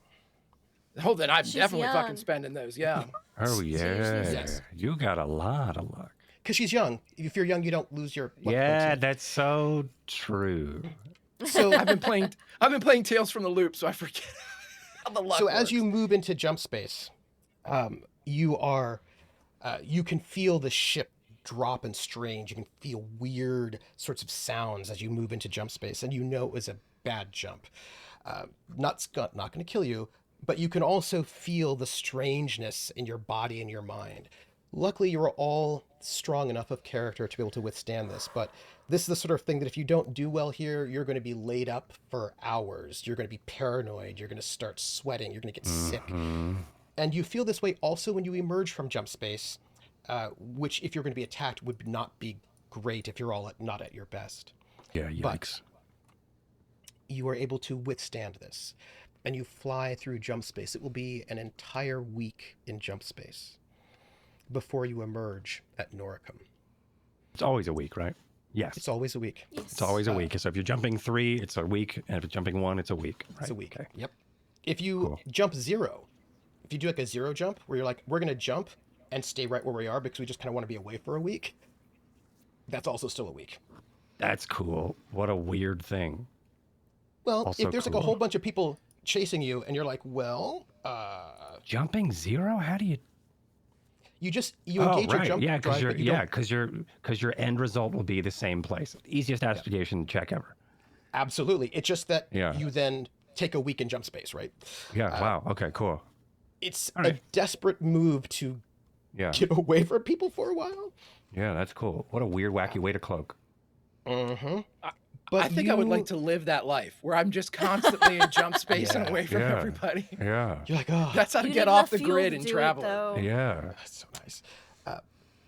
Speaker 4: Oh, then I'm
Speaker 2: She's
Speaker 4: definitely fucking
Speaker 2: young.
Speaker 4: spending those. Yeah.
Speaker 1: Oh
Speaker 2: Seriously,
Speaker 1: yeah,
Speaker 3: yes.
Speaker 1: you got a lot of luck.
Speaker 3: Because she's young. If you're young, you don't lose your luck
Speaker 1: Yeah,
Speaker 3: points.
Speaker 1: that's so true.
Speaker 3: So,
Speaker 4: I've been playing Tales from the Loop, so I forget how the luck
Speaker 3: so
Speaker 4: works.
Speaker 3: as you move into jump space, you can feel the ship drop and strange. You can feel weird sorts of sounds as you move into jump space, and you know it was a bad jump. Not going to kill you, but you can also feel the strangeness in your body and your mind. Luckily, you're all strong enough of character to be able to withstand this, but this is the sort of thing that if you don't do well here, you're going to be laid up for hours. You're going to be paranoid. You're going to start sweating. You're going to get sick. And you feel this way also when you emerge from jump space, which, if you're going to be attacked, would not be great if you're all not at your best.
Speaker 1: Yeah, yikes.
Speaker 3: You are able to withstand this, and you fly through jump space. It will be an entire week in jump space before you emerge at Noricum.
Speaker 1: It's always a week, right? Yes.
Speaker 3: It's always a week.
Speaker 2: Yes.
Speaker 1: It's always a week. So if you're jumping 3, it's a week, and if you're jumping 1, it's a week. Right?
Speaker 3: It's a week.
Speaker 1: Okay.
Speaker 3: Yep. If you
Speaker 1: Cool.
Speaker 3: jump 0, if you do like a 0 jump where you're like, we're going to jump and stay right where we are because we just kind of want to be away for a week, that's also still a week.
Speaker 1: That's cool. What a weird thing.
Speaker 3: Well,
Speaker 1: Also
Speaker 3: if there's like a
Speaker 1: cool.
Speaker 3: whole bunch of people chasing you and you're like, well,
Speaker 1: Jumping 0? How do you?
Speaker 3: you engage your jump
Speaker 1: Yeah,
Speaker 3: drive, but you don't-
Speaker 1: because your end result will be the same place. Easiest astrogation check ever.
Speaker 3: Absolutely. It's just that
Speaker 1: Yeah.
Speaker 3: you then take a week in jump space, right?
Speaker 1: Yeah. Wow. Okay. Cool.
Speaker 3: It's
Speaker 1: All
Speaker 3: a
Speaker 1: right.
Speaker 3: desperate move to
Speaker 1: Yeah.
Speaker 3: get away from people for a while.
Speaker 1: Yeah. That's cool. What a weird, wacky way to cloak.
Speaker 3: Mm-hmm.
Speaker 4: I think I would like to live that life where I'm just constantly in jump space and
Speaker 3: Yeah.
Speaker 4: away from
Speaker 1: Yeah.
Speaker 4: everybody.
Speaker 1: Yeah.
Speaker 3: You're like, oh,
Speaker 4: That's how to
Speaker 2: You
Speaker 4: get
Speaker 2: need
Speaker 4: off the
Speaker 2: enough fuel
Speaker 4: grid
Speaker 2: to
Speaker 4: and
Speaker 2: do it,
Speaker 4: travel.
Speaker 2: though.
Speaker 1: Yeah.
Speaker 3: that's so nice.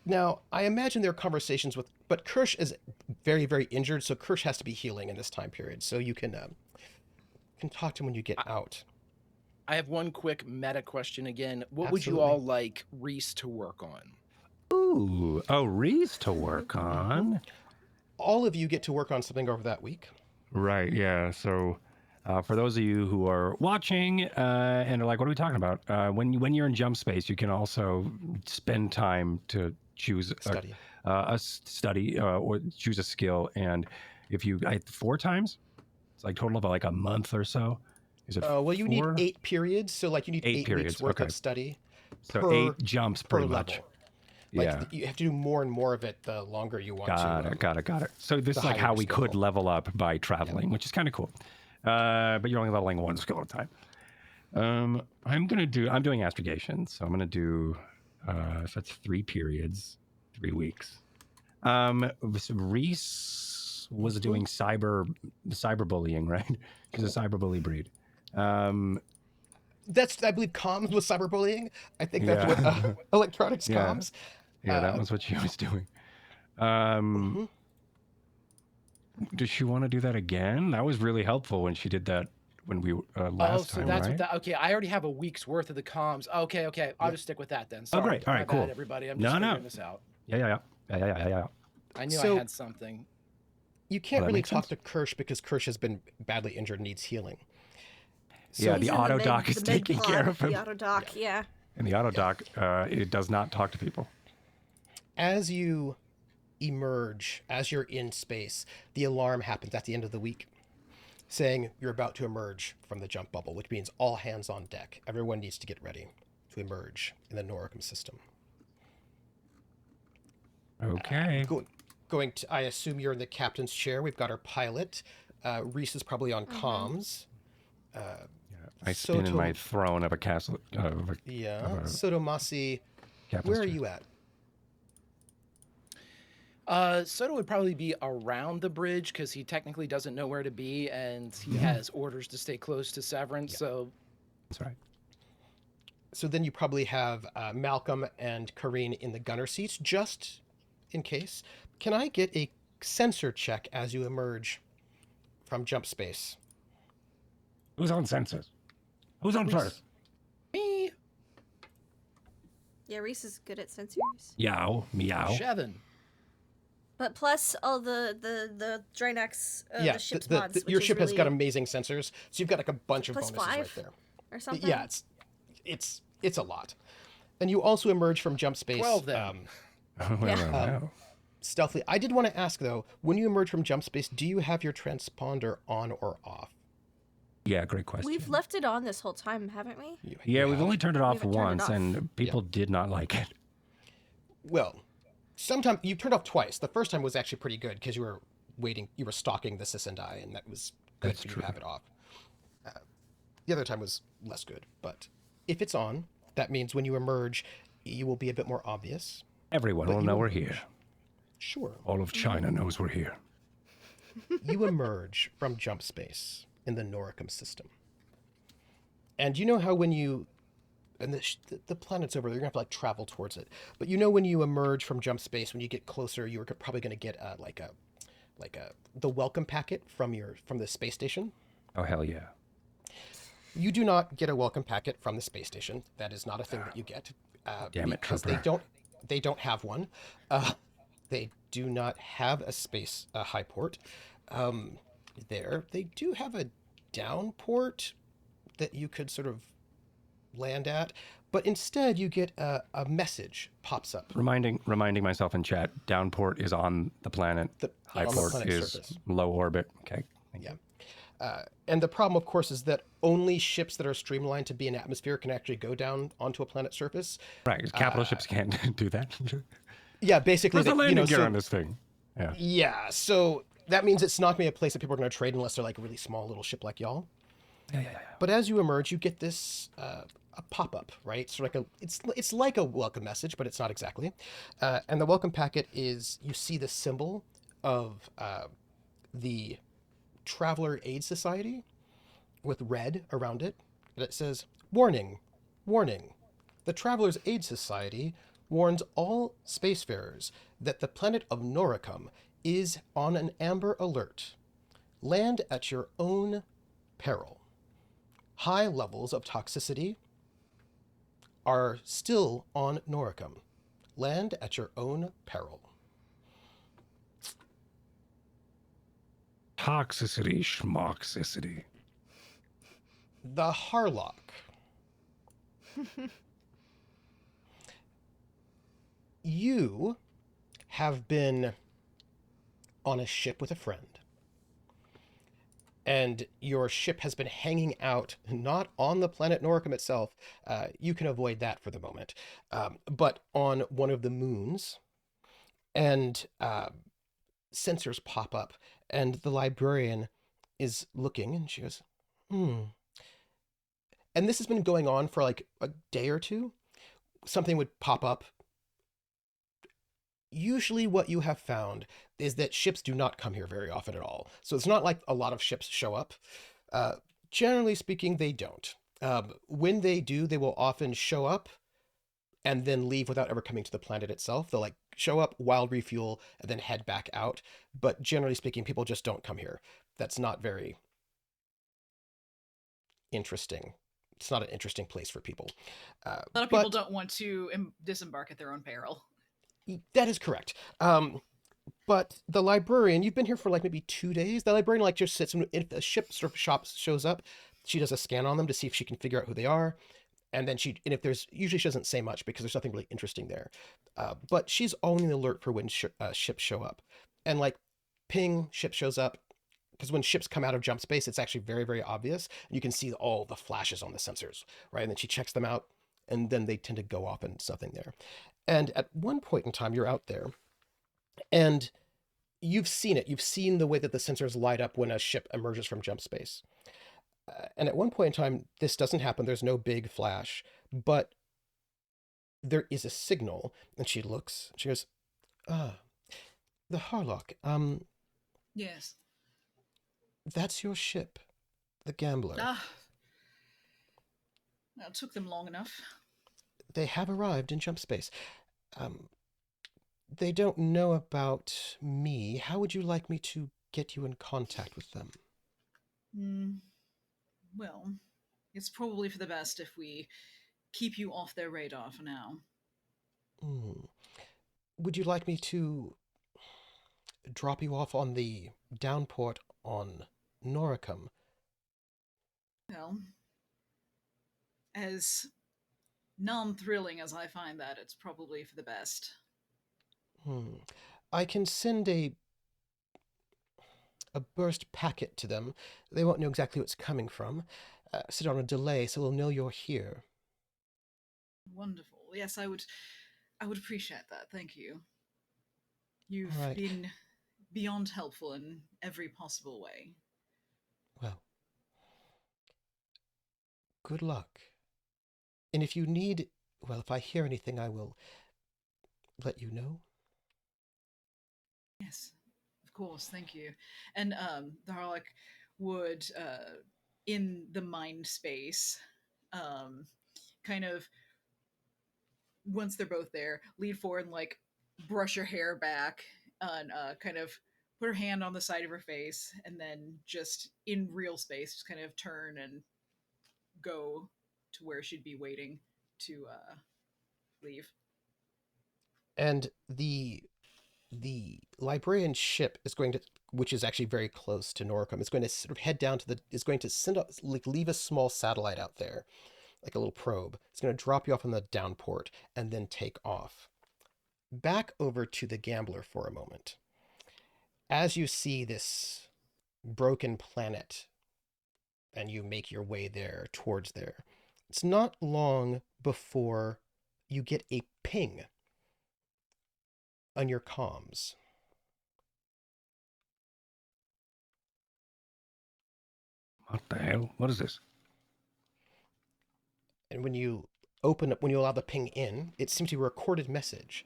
Speaker 3: Now, I imagine there are conversations but Kirsch is very, very injured, so Kirsch has to be healing in this time period. So you can talk to him when you get out.
Speaker 4: I have one quick meta question again. What would you
Speaker 3: Absolutely.
Speaker 4: all like Rease to work on?
Speaker 1: Ooh. Oh, Rease to work on.
Speaker 3: All of you get to work on something over that week.
Speaker 1: Right. Yeah. So, for those of you who are watching and are like, "What are we talking about?" When you're in jump space, you can also spend time to choose
Speaker 3: Study.
Speaker 1: a study or choose a skill. And if you 4 times, it's like total of like a month or so. Is it?
Speaker 3: Well, you need
Speaker 1: 4?
Speaker 3: 8 periods, so like you need
Speaker 1: 8
Speaker 3: 8
Speaker 1: periods,
Speaker 3: weeks worth
Speaker 1: okay.
Speaker 3: of study.
Speaker 1: So
Speaker 3: per-
Speaker 1: 8 jumps
Speaker 3: per
Speaker 1: pretty much.
Speaker 3: level. Like
Speaker 1: Yeah.
Speaker 3: you have to do more and more of it the longer you want
Speaker 1: Got
Speaker 3: to.
Speaker 1: it. Got it. So this
Speaker 3: the
Speaker 1: is like
Speaker 3: higher
Speaker 1: how
Speaker 3: your
Speaker 1: we
Speaker 3: skill
Speaker 1: could
Speaker 3: level.
Speaker 1: level up by traveling, which is kind of cool. But you're only leveling 1 skill at a time. I'm doing astrogation, so I'm gonna do if that's 3 periods, 3 weeks. Rease was doing cyberbullying, right? She's a cyberbully breed.
Speaker 3: That's, I believe, comms with cyberbullying. I think that's
Speaker 1: Yeah.
Speaker 3: what electronics
Speaker 1: Yeah.
Speaker 3: comms.
Speaker 1: Yeah, that was what she was doing. Does she want to do that again? That was really helpful when she did that when we last
Speaker 4: so
Speaker 1: time,
Speaker 4: that's
Speaker 1: right?
Speaker 4: what that. Okay, I already have a week's worth of the comms. Okay. I'll just stick with that then. Sorry.
Speaker 1: great. All right,
Speaker 4: My
Speaker 1: cool.
Speaker 4: bad, everybody. I'm
Speaker 1: No,
Speaker 4: just
Speaker 1: no.
Speaker 4: figuring this out.
Speaker 1: Yeah.
Speaker 4: I knew
Speaker 3: So-
Speaker 4: I had something.
Speaker 3: You can't
Speaker 1: Well, that
Speaker 3: really
Speaker 1: makes
Speaker 3: talk
Speaker 1: sense.
Speaker 3: to Kirsch because Kirsch has been badly injured and needs healing.
Speaker 1: Yeah,
Speaker 2: He's
Speaker 1: the
Speaker 2: in
Speaker 1: auto
Speaker 2: mid-
Speaker 1: doc is
Speaker 2: the
Speaker 1: taking
Speaker 2: mid-pod
Speaker 1: care of him.
Speaker 2: The auto doc, yeah.
Speaker 1: And the auto doc, it does not talk to people.
Speaker 3: As you emerge, as you're in space, the alarm happens at the end of the week saying you're about to emerge from the jump bubble, which means all hands on deck. Everyone needs to get ready to emerge in the Noricum system.
Speaker 1: Okay.
Speaker 3: Going to, I assume you're in the captain's chair. We've got our pilot. Reese is probably on comms.
Speaker 1: I spin in
Speaker 3: Soto-
Speaker 1: my throne of a castle. Of a
Speaker 3: Yeah. Soto Masi,
Speaker 1: captain's
Speaker 3: where are
Speaker 1: chair.
Speaker 3: you at?
Speaker 4: Soto would probably be around the bridge because he technically doesn't know where to be, and he has orders to stay close to Severence. So
Speaker 1: That's right.
Speaker 3: So then you probably have Malcolm and Kareen in the gunner seats, just in case. Can I get a sensor check as you emerge from jump space?
Speaker 1: Who's on sensors? Who's on first?
Speaker 4: me,
Speaker 2: Yeah, Reese is good at sensors.
Speaker 1: Yow, meow.
Speaker 4: Shevin.
Speaker 2: But plus all the Drinax, the ship's mods, which
Speaker 3: your
Speaker 2: is
Speaker 3: ship has got
Speaker 2: really-
Speaker 3: amazing sensors, so you've got like a bunch of
Speaker 2: Plus
Speaker 3: bonuses right
Speaker 2: 5?
Speaker 3: there.
Speaker 2: or something.
Speaker 3: Yeah, it's it's a lot. And you also emerge from jump space
Speaker 4: 12 then.
Speaker 1: Well.
Speaker 3: stealthily. I did want to ask though, when you emerge from jump space, do you have your transponder on or off?
Speaker 1: Yeah, great question.
Speaker 2: We've left it on this whole time, haven't we?
Speaker 1: Yeah, we've
Speaker 3: have?
Speaker 1: only turned it off
Speaker 2: haven't turned it
Speaker 1: once,
Speaker 2: off.
Speaker 1: and people did not like it.
Speaker 3: Well, sometimes you turned off twice. The first time was actually pretty good because you were waiting, you were stalking the Sindai, and that was good
Speaker 1: That's
Speaker 3: for you
Speaker 1: true.
Speaker 3: to have it off. The other time was less good, but if it's on, that means when you emerge, you will be a bit more obvious.
Speaker 1: Everyone
Speaker 3: But
Speaker 1: will
Speaker 3: you
Speaker 1: know we're
Speaker 3: emerge.
Speaker 1: here.
Speaker 3: Sure.
Speaker 1: All of China knows we're here.
Speaker 3: You emerge from jump space in the Noricum system. And you know how when you, and the planet's over there, you're gonna have to like travel towards it. But you know when you emerge from jump space, when you get closer, you're probably gonna get the welcome packet from the space station.
Speaker 1: Oh, hell yeah.
Speaker 3: You do not get a welcome packet from the space station. That is not a thing that you get.
Speaker 1: Damn it,
Speaker 3: because
Speaker 1: Trooper.
Speaker 3: they don't have one. They do not have a space high port. There, they do have a down port that you could sort of land at, but instead you get a message pops up.
Speaker 1: Reminding myself in chat, downport is on the planet.
Speaker 3: On the
Speaker 1: Highport
Speaker 3: planet's
Speaker 1: is
Speaker 3: surface.
Speaker 1: low orbit. Okay. Thank
Speaker 3: Yeah.
Speaker 1: you.
Speaker 3: And the problem, of course, is that only ships that are streamlined to be in atmosphere can actually go down onto a planet's surface.
Speaker 1: Right. Capital ships can't do that.
Speaker 3: Yeah, basically,
Speaker 1: Where's the landing gear
Speaker 3: so,
Speaker 1: on this thing? Yeah.
Speaker 3: yeah, so that means it's not going to be a place that people are going to trade unless they're like a really small little ship like y'all.
Speaker 1: Yeah.
Speaker 3: But as you emerge, you get this a pop-up, right? So like it's like a welcome message, but it's not exactly. And the welcome packet is, you see the symbol of the Traveler Aid Society with red around it. And it says, "Warning, warning. The Travelers Aid Society warns all spacefarers that the planet of Noricum is on an amber alert. Land at your own peril. High levels of toxicity are still on Noricum. Land at your own peril."
Speaker 1: Toxicity, schmoxicity.
Speaker 3: The Harlock. You have been on a ship with a friend, and your ship has been hanging out not on the planet Noricum itself. You can avoid that for the moment, but on one of the moons, and sensors pop up, and the librarian is looking, and she goes, And this has been going on for like a day or two. Something would pop up. Usually what you have found is that ships do not come here very often at all. So it's not like a lot of ships show up. Generally speaking, they don't. When they do, they will often show up and then leave without ever coming to the planet itself. They'll like show up, wild refuel, and then head back out. But generally speaking, people just don't come here. That's not very interesting. It's not an interesting place for people.
Speaker 5: A lot of people don't want to disembark at their own peril.
Speaker 3: That is correct. But the librarian, you've been here for like maybe 2 days. The librarian like just sits, and if a ship shows up, she does a scan on them to see if she can figure out who they are. And then if there's, usually she doesn't say much because there's nothing really interesting there. But she's only an alert for when ships show up. And like, ping, ship shows up. Because when ships come out of jump space, it's actually very, very obvious. You can see all the flashes on the sensors, right? And then she checks them out, and then they tend to go off and something there. And at one point in time, you're out there, and you've seen it. You've seen the way that the sensors light up when a ship emerges from jump space. And at one point in time, this doesn't happen. There's no big flash, but there is a signal. And she looks. She goes, "Ah, the Harlock.
Speaker 5: Yes.
Speaker 3: That's your ship, the Gambler.
Speaker 5: Well, it took them long enough.
Speaker 3: They have arrived in jump space. They don't know about me. How would you like me to get you in contact with them?"
Speaker 5: Well, it's probably for the best if we keep you off their radar for now.
Speaker 3: Would you like me to drop you off on the downport on Noricum?
Speaker 5: Well, as non-thrilling as I find that, it's probably for the best.
Speaker 3: I can send a burst packet to them. They won't know exactly what's coming from. Sit on a delay, so they'll know you're here.
Speaker 5: Wonderful. Yes, I would appreciate that. Thank you. You've
Speaker 3: All right.
Speaker 5: been beyond helpful in every possible way.
Speaker 3: Well, good luck. And if you need, well, if I hear anything, I will let you know.
Speaker 5: Yes, of course. Thank you. And the Harlock would, in the mind space, kind of once they're both there, lead forward and like brush her hair back and kind of put her hand on the side of her face, and then just in real space, just kind of turn and go to where she'd be waiting to leave.
Speaker 3: And the librarian ship is going to, which is actually very close to Noricum, is going to sort of head down to is going to send up, like, leave a small satellite out there, like a little probe. It's going to drop you off on the downport and then take off. Back over to the Gambler for a moment. As you see this broken planet and you make your way there, towards there, it's not long before you get a ping on your comms.
Speaker 1: What the hell? What is this?
Speaker 3: And when you allow the ping in, it seems to be a recorded message.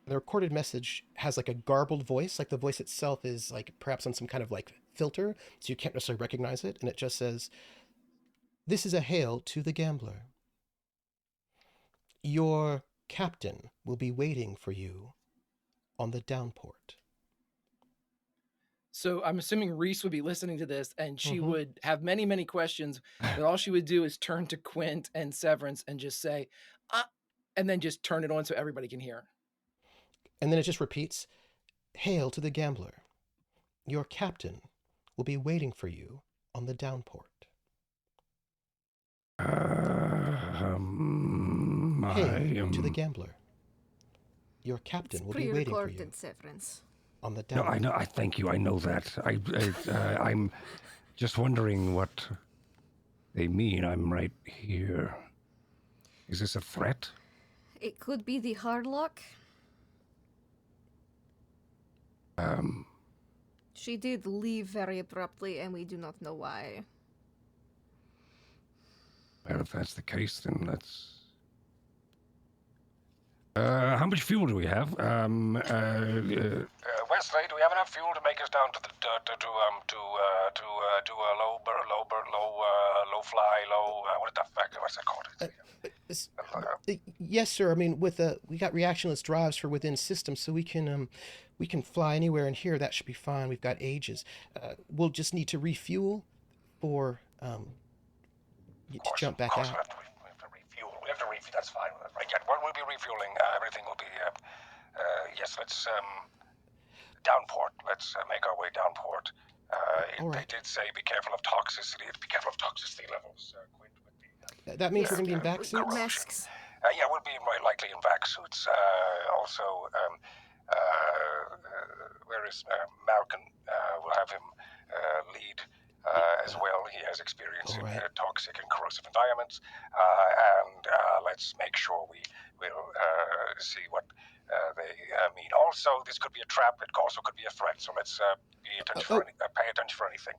Speaker 3: The recorded message has like a garbled voice, like the voice itself is like perhaps on some kind of like filter, so you can't necessarily recognize it. And it just says, "This is a hail to the Gambler. Your captain will be waiting for you on the downport."
Speaker 4: So I'm assuming Rease would be listening to this, and she
Speaker 3: Mhm.
Speaker 4: would have many, many questions, but all she would do is turn to Quint and Severance and just say, and then just turn it on so everybody can hear.
Speaker 3: And then it just repeats, "Hail to the Gambler. Your captain will be waiting for you on the downport." Hail to the Gambler. Your captain will be waiting for you
Speaker 2: Pre-recorded Severance.
Speaker 3: on the
Speaker 1: No,
Speaker 3: downport.
Speaker 1: I know. I thank you. I know that. I'm just wondering what they mean. I'm right here. Is this a threat?
Speaker 2: It could be the Harlock. She did leave very abruptly, and we do not know why.
Speaker 1: Well, if that's the case, then let's. How much fuel do we have? Wesley, do we have enough fuel to make us down to the do a low fly, what the fuck? What's that called?
Speaker 3: Yes, sir. I mean, we got reactionless drives for within systems, so we can fly anywhere in here. That should be fine. We've got ages. We'll just need to refuel for you to jump back out.
Speaker 1: We have to refuel. We have to refuel. That's fine. Right. Yeah, we'll be refueling. Everything will be. Yes. Let's downport. Let's make our way downport.
Speaker 3: All
Speaker 1: They
Speaker 3: right.
Speaker 1: did say be careful of toxicity. Be careful of toxicity levels. Quint with the.
Speaker 3: That means
Speaker 2: Yes,
Speaker 3: we're going to be in vac suits?
Speaker 1: corrosion.
Speaker 2: masks.
Speaker 1: Yeah, we'll be more likely in vac suits. Also, where is Malcolm? We'll have him lead as well. He has experience
Speaker 3: all
Speaker 1: in
Speaker 3: right.
Speaker 1: toxic and corrosive environments. And let's make sure we will see what they mean. Also, this could be a trap. It also could be a threat. So let's pay attention for anything.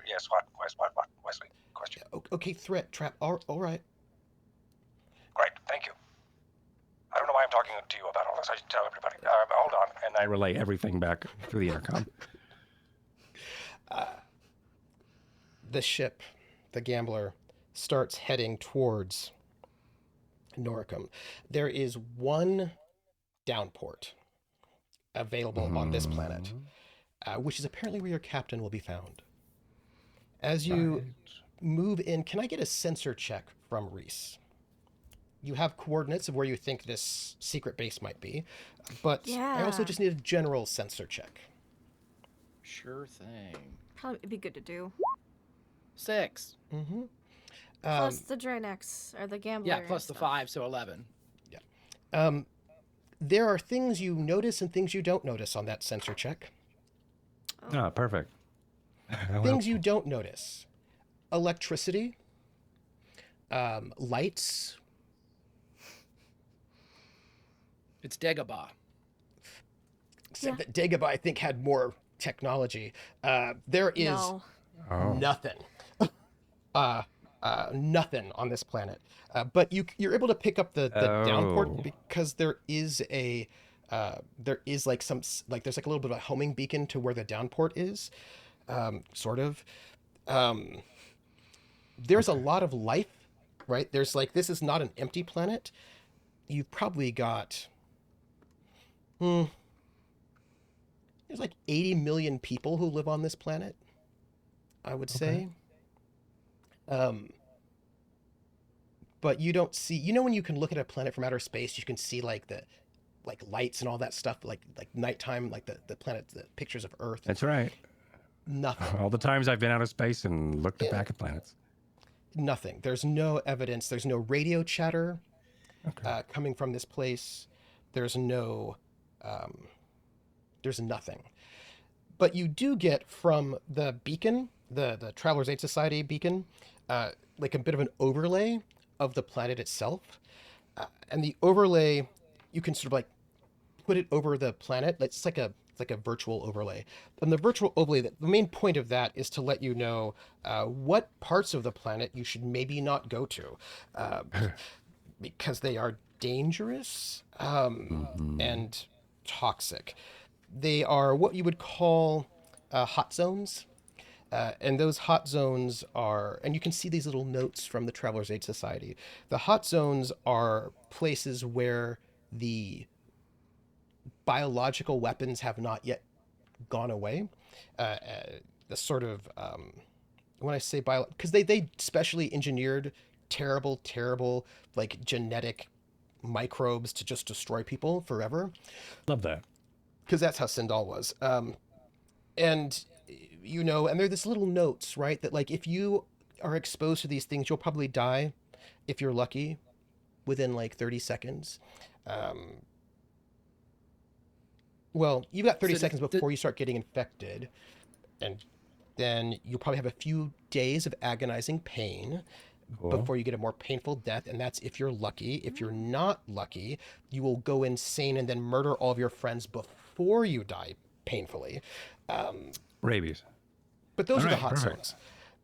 Speaker 1: Yes, what, Wesley? Question.
Speaker 3: Okay, threat, trap. All right.
Speaker 1: Great, thank you. I don't know why I'm talking to you about all this. I should tell everybody. Hold on. And I relay everything back through the intercom.
Speaker 3: The ship, the Gambler, starts heading towards Noricum. There is one downport available on this planet, which is apparently where your captain will be found. As you move in, can I get a sensor check from Rease? You have coordinates of where you think this secret base might be, but I also
Speaker 2: Yeah.
Speaker 3: just need a general sensor check.
Speaker 4: Sure thing.
Speaker 2: Probably be good to do.
Speaker 4: 6.
Speaker 2: Plus the Drinax, or the gambler.
Speaker 4: Yeah, plus the
Speaker 2: stuff.
Speaker 4: 5, so 11.
Speaker 3: There are things you notice and things you don't notice on that sensor check.
Speaker 1: Ah, perfect. How
Speaker 3: Things you
Speaker 1: helpful.
Speaker 3: don't notice: electricity, lights.
Speaker 4: It's Dagobah.
Speaker 3: Except that Dagobah, I think, had more technology. There is
Speaker 2: No.
Speaker 1: Oh.
Speaker 3: nothing. Nothing on this planet. But you're able to pick up the downport
Speaker 1: Oh.
Speaker 3: because there is like there's like a little bit of a homing beacon to where the downport is, sort of. There's a lot of life, right? There's like, this is not an empty planet. You've probably got, there's like 80 million people who live on this planet, I would say. But you don't see, when you can look at a planet from outer space, you can see like the lights and all that stuff, like nighttime, like the planet, the pictures of Earth.
Speaker 1: That's right.
Speaker 3: Nothing.
Speaker 1: All the times I've been out of space and looked back at planets.
Speaker 3: Nothing. There's no evidence. There's no radio chatter coming from this place. There's nothing. But you do get from the beacon, the Traveler's Aid Society beacon, like a bit of an overlay of the planet itself. And the overlay, you can sort of like put it over the planet. It's like a virtual overlay. And the virtual overlay, the main point of that is to let you know what parts of the planet you should maybe not go to, because they are dangerous and toxic. They are what you would call hot zones. And those hot zones are, and you can see these little notes from the Traveler's Aid Society. The hot zones are places where the biological weapons have not yet gone away. The sort of, when I say because they specially engineered terrible, like genetic microbes to just destroy people forever.
Speaker 1: Love that.
Speaker 3: Because that's how Sindal was. And they're this little notes, right? That like, if you are exposed to these things, you'll probably die, if you're lucky, within like 30 seconds. Well, you've got 30 seconds before you start getting infected, and then you'll probably have a few days of agonizing pain before you get a more painful death, and that's if you're lucky. If you're not lucky, you will go insane and then murder all of your friends before you die painfully.
Speaker 1: Rabies.
Speaker 3: But those
Speaker 1: All
Speaker 3: are the
Speaker 1: right,
Speaker 3: hot
Speaker 1: perfect.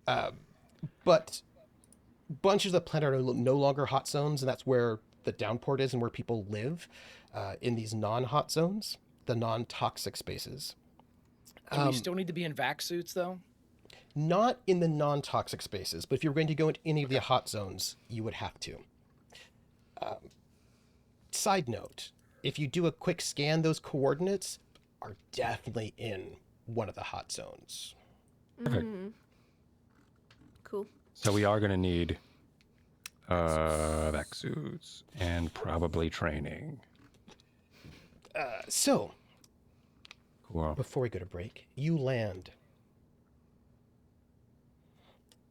Speaker 3: zones. But bunches of the planet are no longer hot zones, and that's where the downport is and where people live, in these non-hot zones, the non-toxic spaces.
Speaker 4: Do we still need to be in vac suits, though?
Speaker 3: Not in the non-toxic spaces, but if you're going to go into any of the hot zones, you would have to. Side note, if you do a quick scan, those coordinates are definitely in one of the hot zones.
Speaker 1: Perfect.
Speaker 2: Cool.
Speaker 1: So we are going to need vac suits and probably training.
Speaker 3: So,
Speaker 1: Cool.
Speaker 3: before we go to break, you land.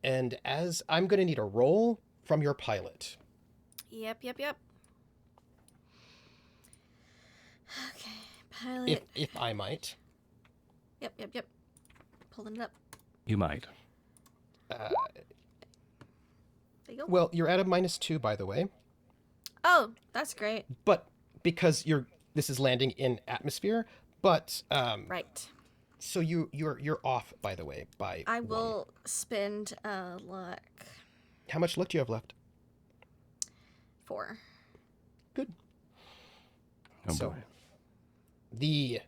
Speaker 3: And as I'm going to need a roll from your pilot.
Speaker 2: Yep. Okay, pilot.
Speaker 3: If I might.
Speaker 2: Yep. Pulling it up.
Speaker 1: You might.
Speaker 2: There you go.
Speaker 3: Well, you're at a -2, by the way.
Speaker 2: Oh, that's great.
Speaker 3: But because this is landing in atmosphere, but
Speaker 2: Right.
Speaker 3: so you're off, by the way, by
Speaker 2: I
Speaker 3: 1.
Speaker 2: will spend luck
Speaker 3: How much luck do you have left?
Speaker 2: 4.
Speaker 3: Good.
Speaker 1: Oh
Speaker 3: So,
Speaker 1: boy.
Speaker 3: the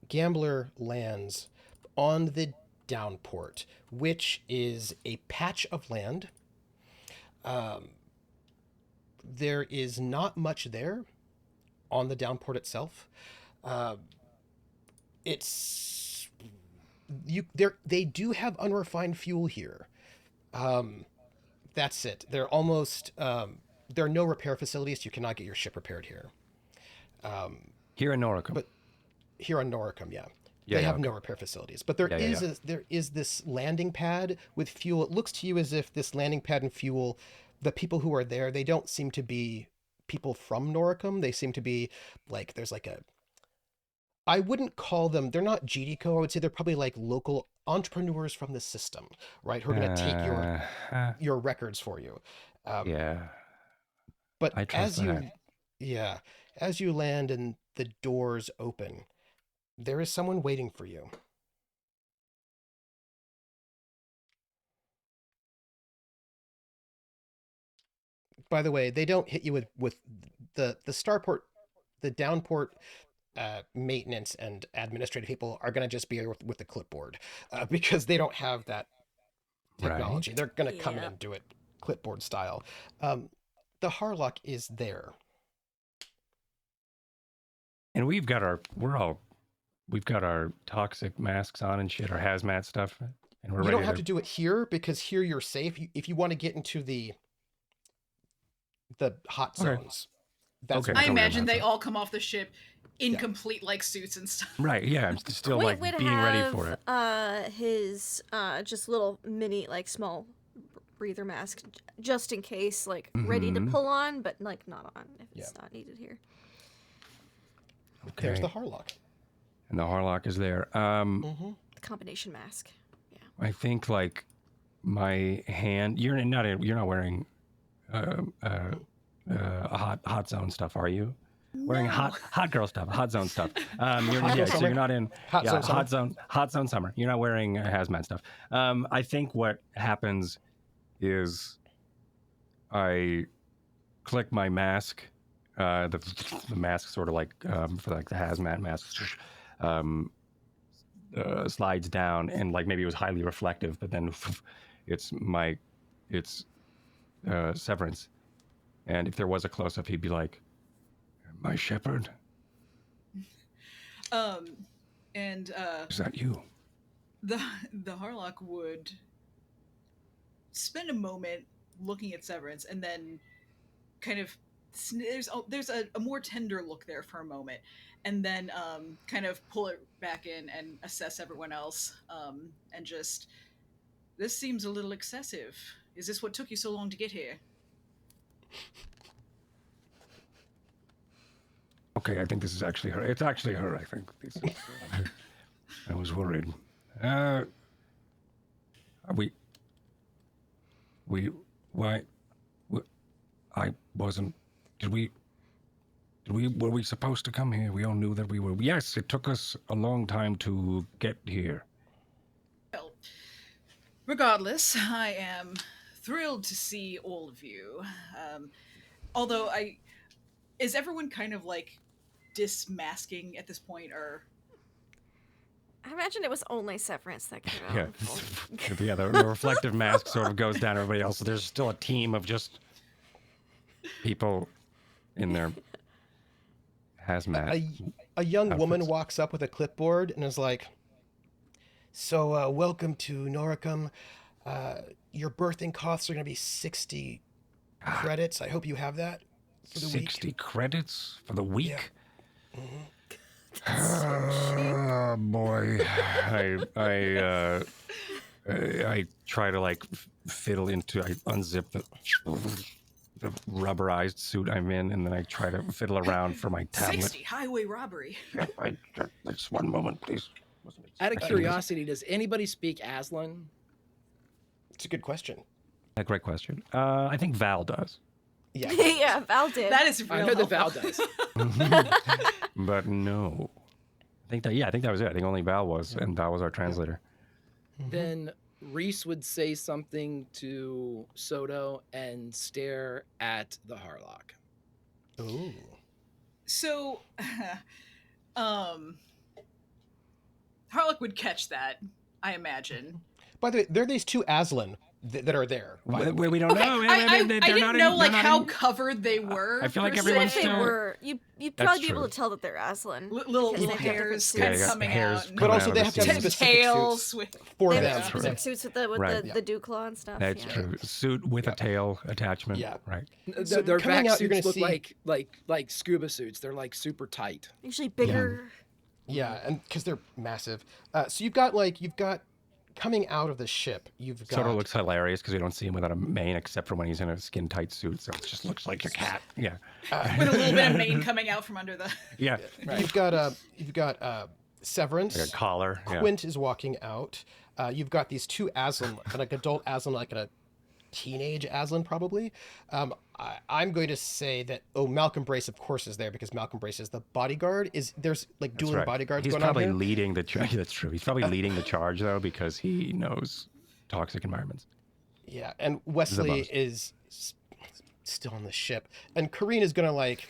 Speaker 3: gambler lands on the downport, which is a patch of land. There is not much there on the downport itself. They do have unrefined fuel here. That's it. They're almost there are no repair facilities. You cannot get your ship repaired here.
Speaker 1: Here in Noricum.
Speaker 3: But here on Noricum, yeah. They have
Speaker 1: okay.
Speaker 3: no repair facilities, but there
Speaker 1: Yeah,
Speaker 3: is
Speaker 1: yeah.
Speaker 3: there is this landing pad with fuel. It looks to you as if this landing pad and fuel, the people who are there, they don't seem to be people from Noricum. They seem to be like there's like a. I wouldn't call them. They're not GDCO. I would say they're probably like local entrepreneurs from the system, right? Who are going to take
Speaker 1: Uh,
Speaker 3: your records for you.
Speaker 1: yeah,
Speaker 3: But
Speaker 1: I trust that.
Speaker 3: yeah, as you land and the doors open, there is someone waiting for you. By the way, they don't hit you with the starport, the downport maintenance and administrative people are going to just be with the clipboard because they don't have that technology.
Speaker 1: Right.
Speaker 3: They're going to come in
Speaker 2: Yep.
Speaker 3: and do it clipboard style. The Harlock is there.
Speaker 1: And we've got our toxic masks on and shit, our hazmat stuff, and we're
Speaker 3: You
Speaker 1: ready
Speaker 3: don't have to do it here because here you're safe. If you want to get into the hot
Speaker 1: Okay.
Speaker 3: zones, that's
Speaker 1: Okay.
Speaker 3: where
Speaker 5: I
Speaker 1: Don't worry
Speaker 5: imagine
Speaker 1: about
Speaker 5: they
Speaker 1: that.
Speaker 5: all come off the ship in complete like suits and stuff.
Speaker 1: Right. Yeah. I'm still
Speaker 2: Quint
Speaker 1: like
Speaker 2: would
Speaker 1: being
Speaker 2: have
Speaker 1: ready for it.
Speaker 2: his just little mini like small breather mask just in case, like ready to
Speaker 1: Mhm.
Speaker 2: pull on, but like not on if it's
Speaker 3: Yeah.
Speaker 2: not needed here.
Speaker 1: Okay.
Speaker 3: there's the Harlock.
Speaker 1: And the Harlock is there.
Speaker 3: Mm-hmm.
Speaker 2: The combination mask.
Speaker 1: I think like my hand. You're not wearing hot zone stuff, are you? Wearing
Speaker 5: No.
Speaker 1: hot girl stuff, hot zone stuff. You're,
Speaker 3: Hot
Speaker 1: yeah,
Speaker 3: zone
Speaker 1: so
Speaker 3: summer?
Speaker 1: you're not in
Speaker 3: Hot zone summer?
Speaker 1: hot zone summer. You're not wearing hazmat stuff. I think what happens is I click my mask. The mask sort of like for like the hazmat mask slides down, and like maybe it was highly reflective, but then it's Severance. And if there was a close up, he'd be like, "My shepherd,
Speaker 5: And
Speaker 1: is that you?"
Speaker 5: the Harlock would spend a moment looking at Severance, and then kind of there's a more tender look there for a moment, and then kind of pull it back in and assess everyone else, and just, this seems a little excessive. Is this what took you so long to get here?
Speaker 1: Okay, I think this is actually her. It's actually her, I think. I was worried. Are we... Why... I wasn't... Were we supposed to come here? We all knew that we were... Yes, it took us a long time to get here.
Speaker 5: Well, regardless, I am thrilled to see all of you. Although is everyone kind of like dismasking at this point, or?
Speaker 2: I imagine it was only Severance that could
Speaker 1: Yeah, yeah. The reflective mask sort of goes down everybody else. So there's still a team of just people in their hazmat.
Speaker 3: A young woman
Speaker 1: outfits.
Speaker 3: walks up with a clipboard and is like, "So, welcome to Noricum. Your birthing costs are going to be 60 credits. I hope you have that for the
Speaker 1: 60
Speaker 3: week."
Speaker 1: credits for the week?
Speaker 3: Yeah.
Speaker 1: Oh boy, I try to like fiddle into. I unzip the rubberized suit I'm in, and then I try to fiddle around for my tablet.
Speaker 5: 60 highway robbery.
Speaker 1: Just one moment, please.
Speaker 4: Out of curiosity, does anybody speak Aslan?
Speaker 3: It's a good question.
Speaker 1: A great question. I think Val does,
Speaker 3: Yeah.
Speaker 2: Yeah, Val did.
Speaker 5: That is real
Speaker 4: I know that
Speaker 5: helpful.
Speaker 4: Val does.
Speaker 1: but no. I think that was it. I think only Val was, and Val was our translator.
Speaker 4: Then Rease would say something to Soto and stare at the Harlock.
Speaker 3: Ooh.
Speaker 5: So, Harlock would catch that, I imagine.
Speaker 3: By the way, there are these two Aslan that are there. by the way.
Speaker 1: We don't know.
Speaker 5: I
Speaker 1: They're
Speaker 5: didn't
Speaker 1: not
Speaker 5: know
Speaker 1: in-
Speaker 5: like
Speaker 1: they're not
Speaker 5: how
Speaker 1: in-
Speaker 5: covered they were.
Speaker 1: I feel like
Speaker 5: per se.
Speaker 1: everyone's
Speaker 2: If they
Speaker 1: still-
Speaker 2: were, you'd
Speaker 1: That's
Speaker 2: probably be able
Speaker 1: true.
Speaker 2: to tell that they're Aslan.
Speaker 5: Little
Speaker 2: Because they have different
Speaker 5: hairs
Speaker 2: suits.
Speaker 5: kind
Speaker 1: you
Speaker 5: of
Speaker 1: got
Speaker 5: coming
Speaker 1: hairs
Speaker 5: out.
Speaker 1: coming
Speaker 3: But also
Speaker 1: out
Speaker 3: they
Speaker 1: of
Speaker 3: have
Speaker 1: the
Speaker 3: to have
Speaker 1: suit.
Speaker 3: specific
Speaker 5: Tails
Speaker 3: suits
Speaker 5: with
Speaker 3: for
Speaker 2: They
Speaker 3: them.
Speaker 2: have
Speaker 1: That's
Speaker 2: specific
Speaker 1: right.
Speaker 2: suits with
Speaker 1: Right.
Speaker 2: the dew claw and stuff.
Speaker 1: That's
Speaker 2: yeah.
Speaker 1: true. Suit with a tail attachment.
Speaker 3: Yeah.
Speaker 1: Right.
Speaker 4: Their
Speaker 3: coming
Speaker 4: back
Speaker 3: out, you're
Speaker 4: suits
Speaker 3: gonna
Speaker 4: look
Speaker 3: see-
Speaker 4: like scuba suits. They're like super tight.
Speaker 2: Usually bigger.
Speaker 3: Yeah, and because they're massive. So you've got coming out of the ship. You've got
Speaker 1: Soto looks hilarious because we don't see him without a mane except for when he's in a skin tight suit. So it just looks like your cat. Yeah.
Speaker 5: With a little bit of mane coming out from under the.
Speaker 1: Yeah.
Speaker 3: you've got Severence.
Speaker 1: Like a collar. Yeah.
Speaker 3: Quint is walking out. You've got these two Aslan, like adult Aslan, like a teenage Aslan probably. I'm going to say that Malcolm Brace of course is there because Malcolm Brace is the bodyguard. There's like
Speaker 1: That's
Speaker 3: dueling
Speaker 1: right.
Speaker 3: bodyguards
Speaker 1: He's
Speaker 3: going on
Speaker 1: probably
Speaker 3: here?
Speaker 1: leading the charge. That's true. He's probably leading the charge though because he knows toxic environments.
Speaker 3: Yeah, and Wesley
Speaker 1: boss.
Speaker 3: is still on the ship, and Kareen is gonna like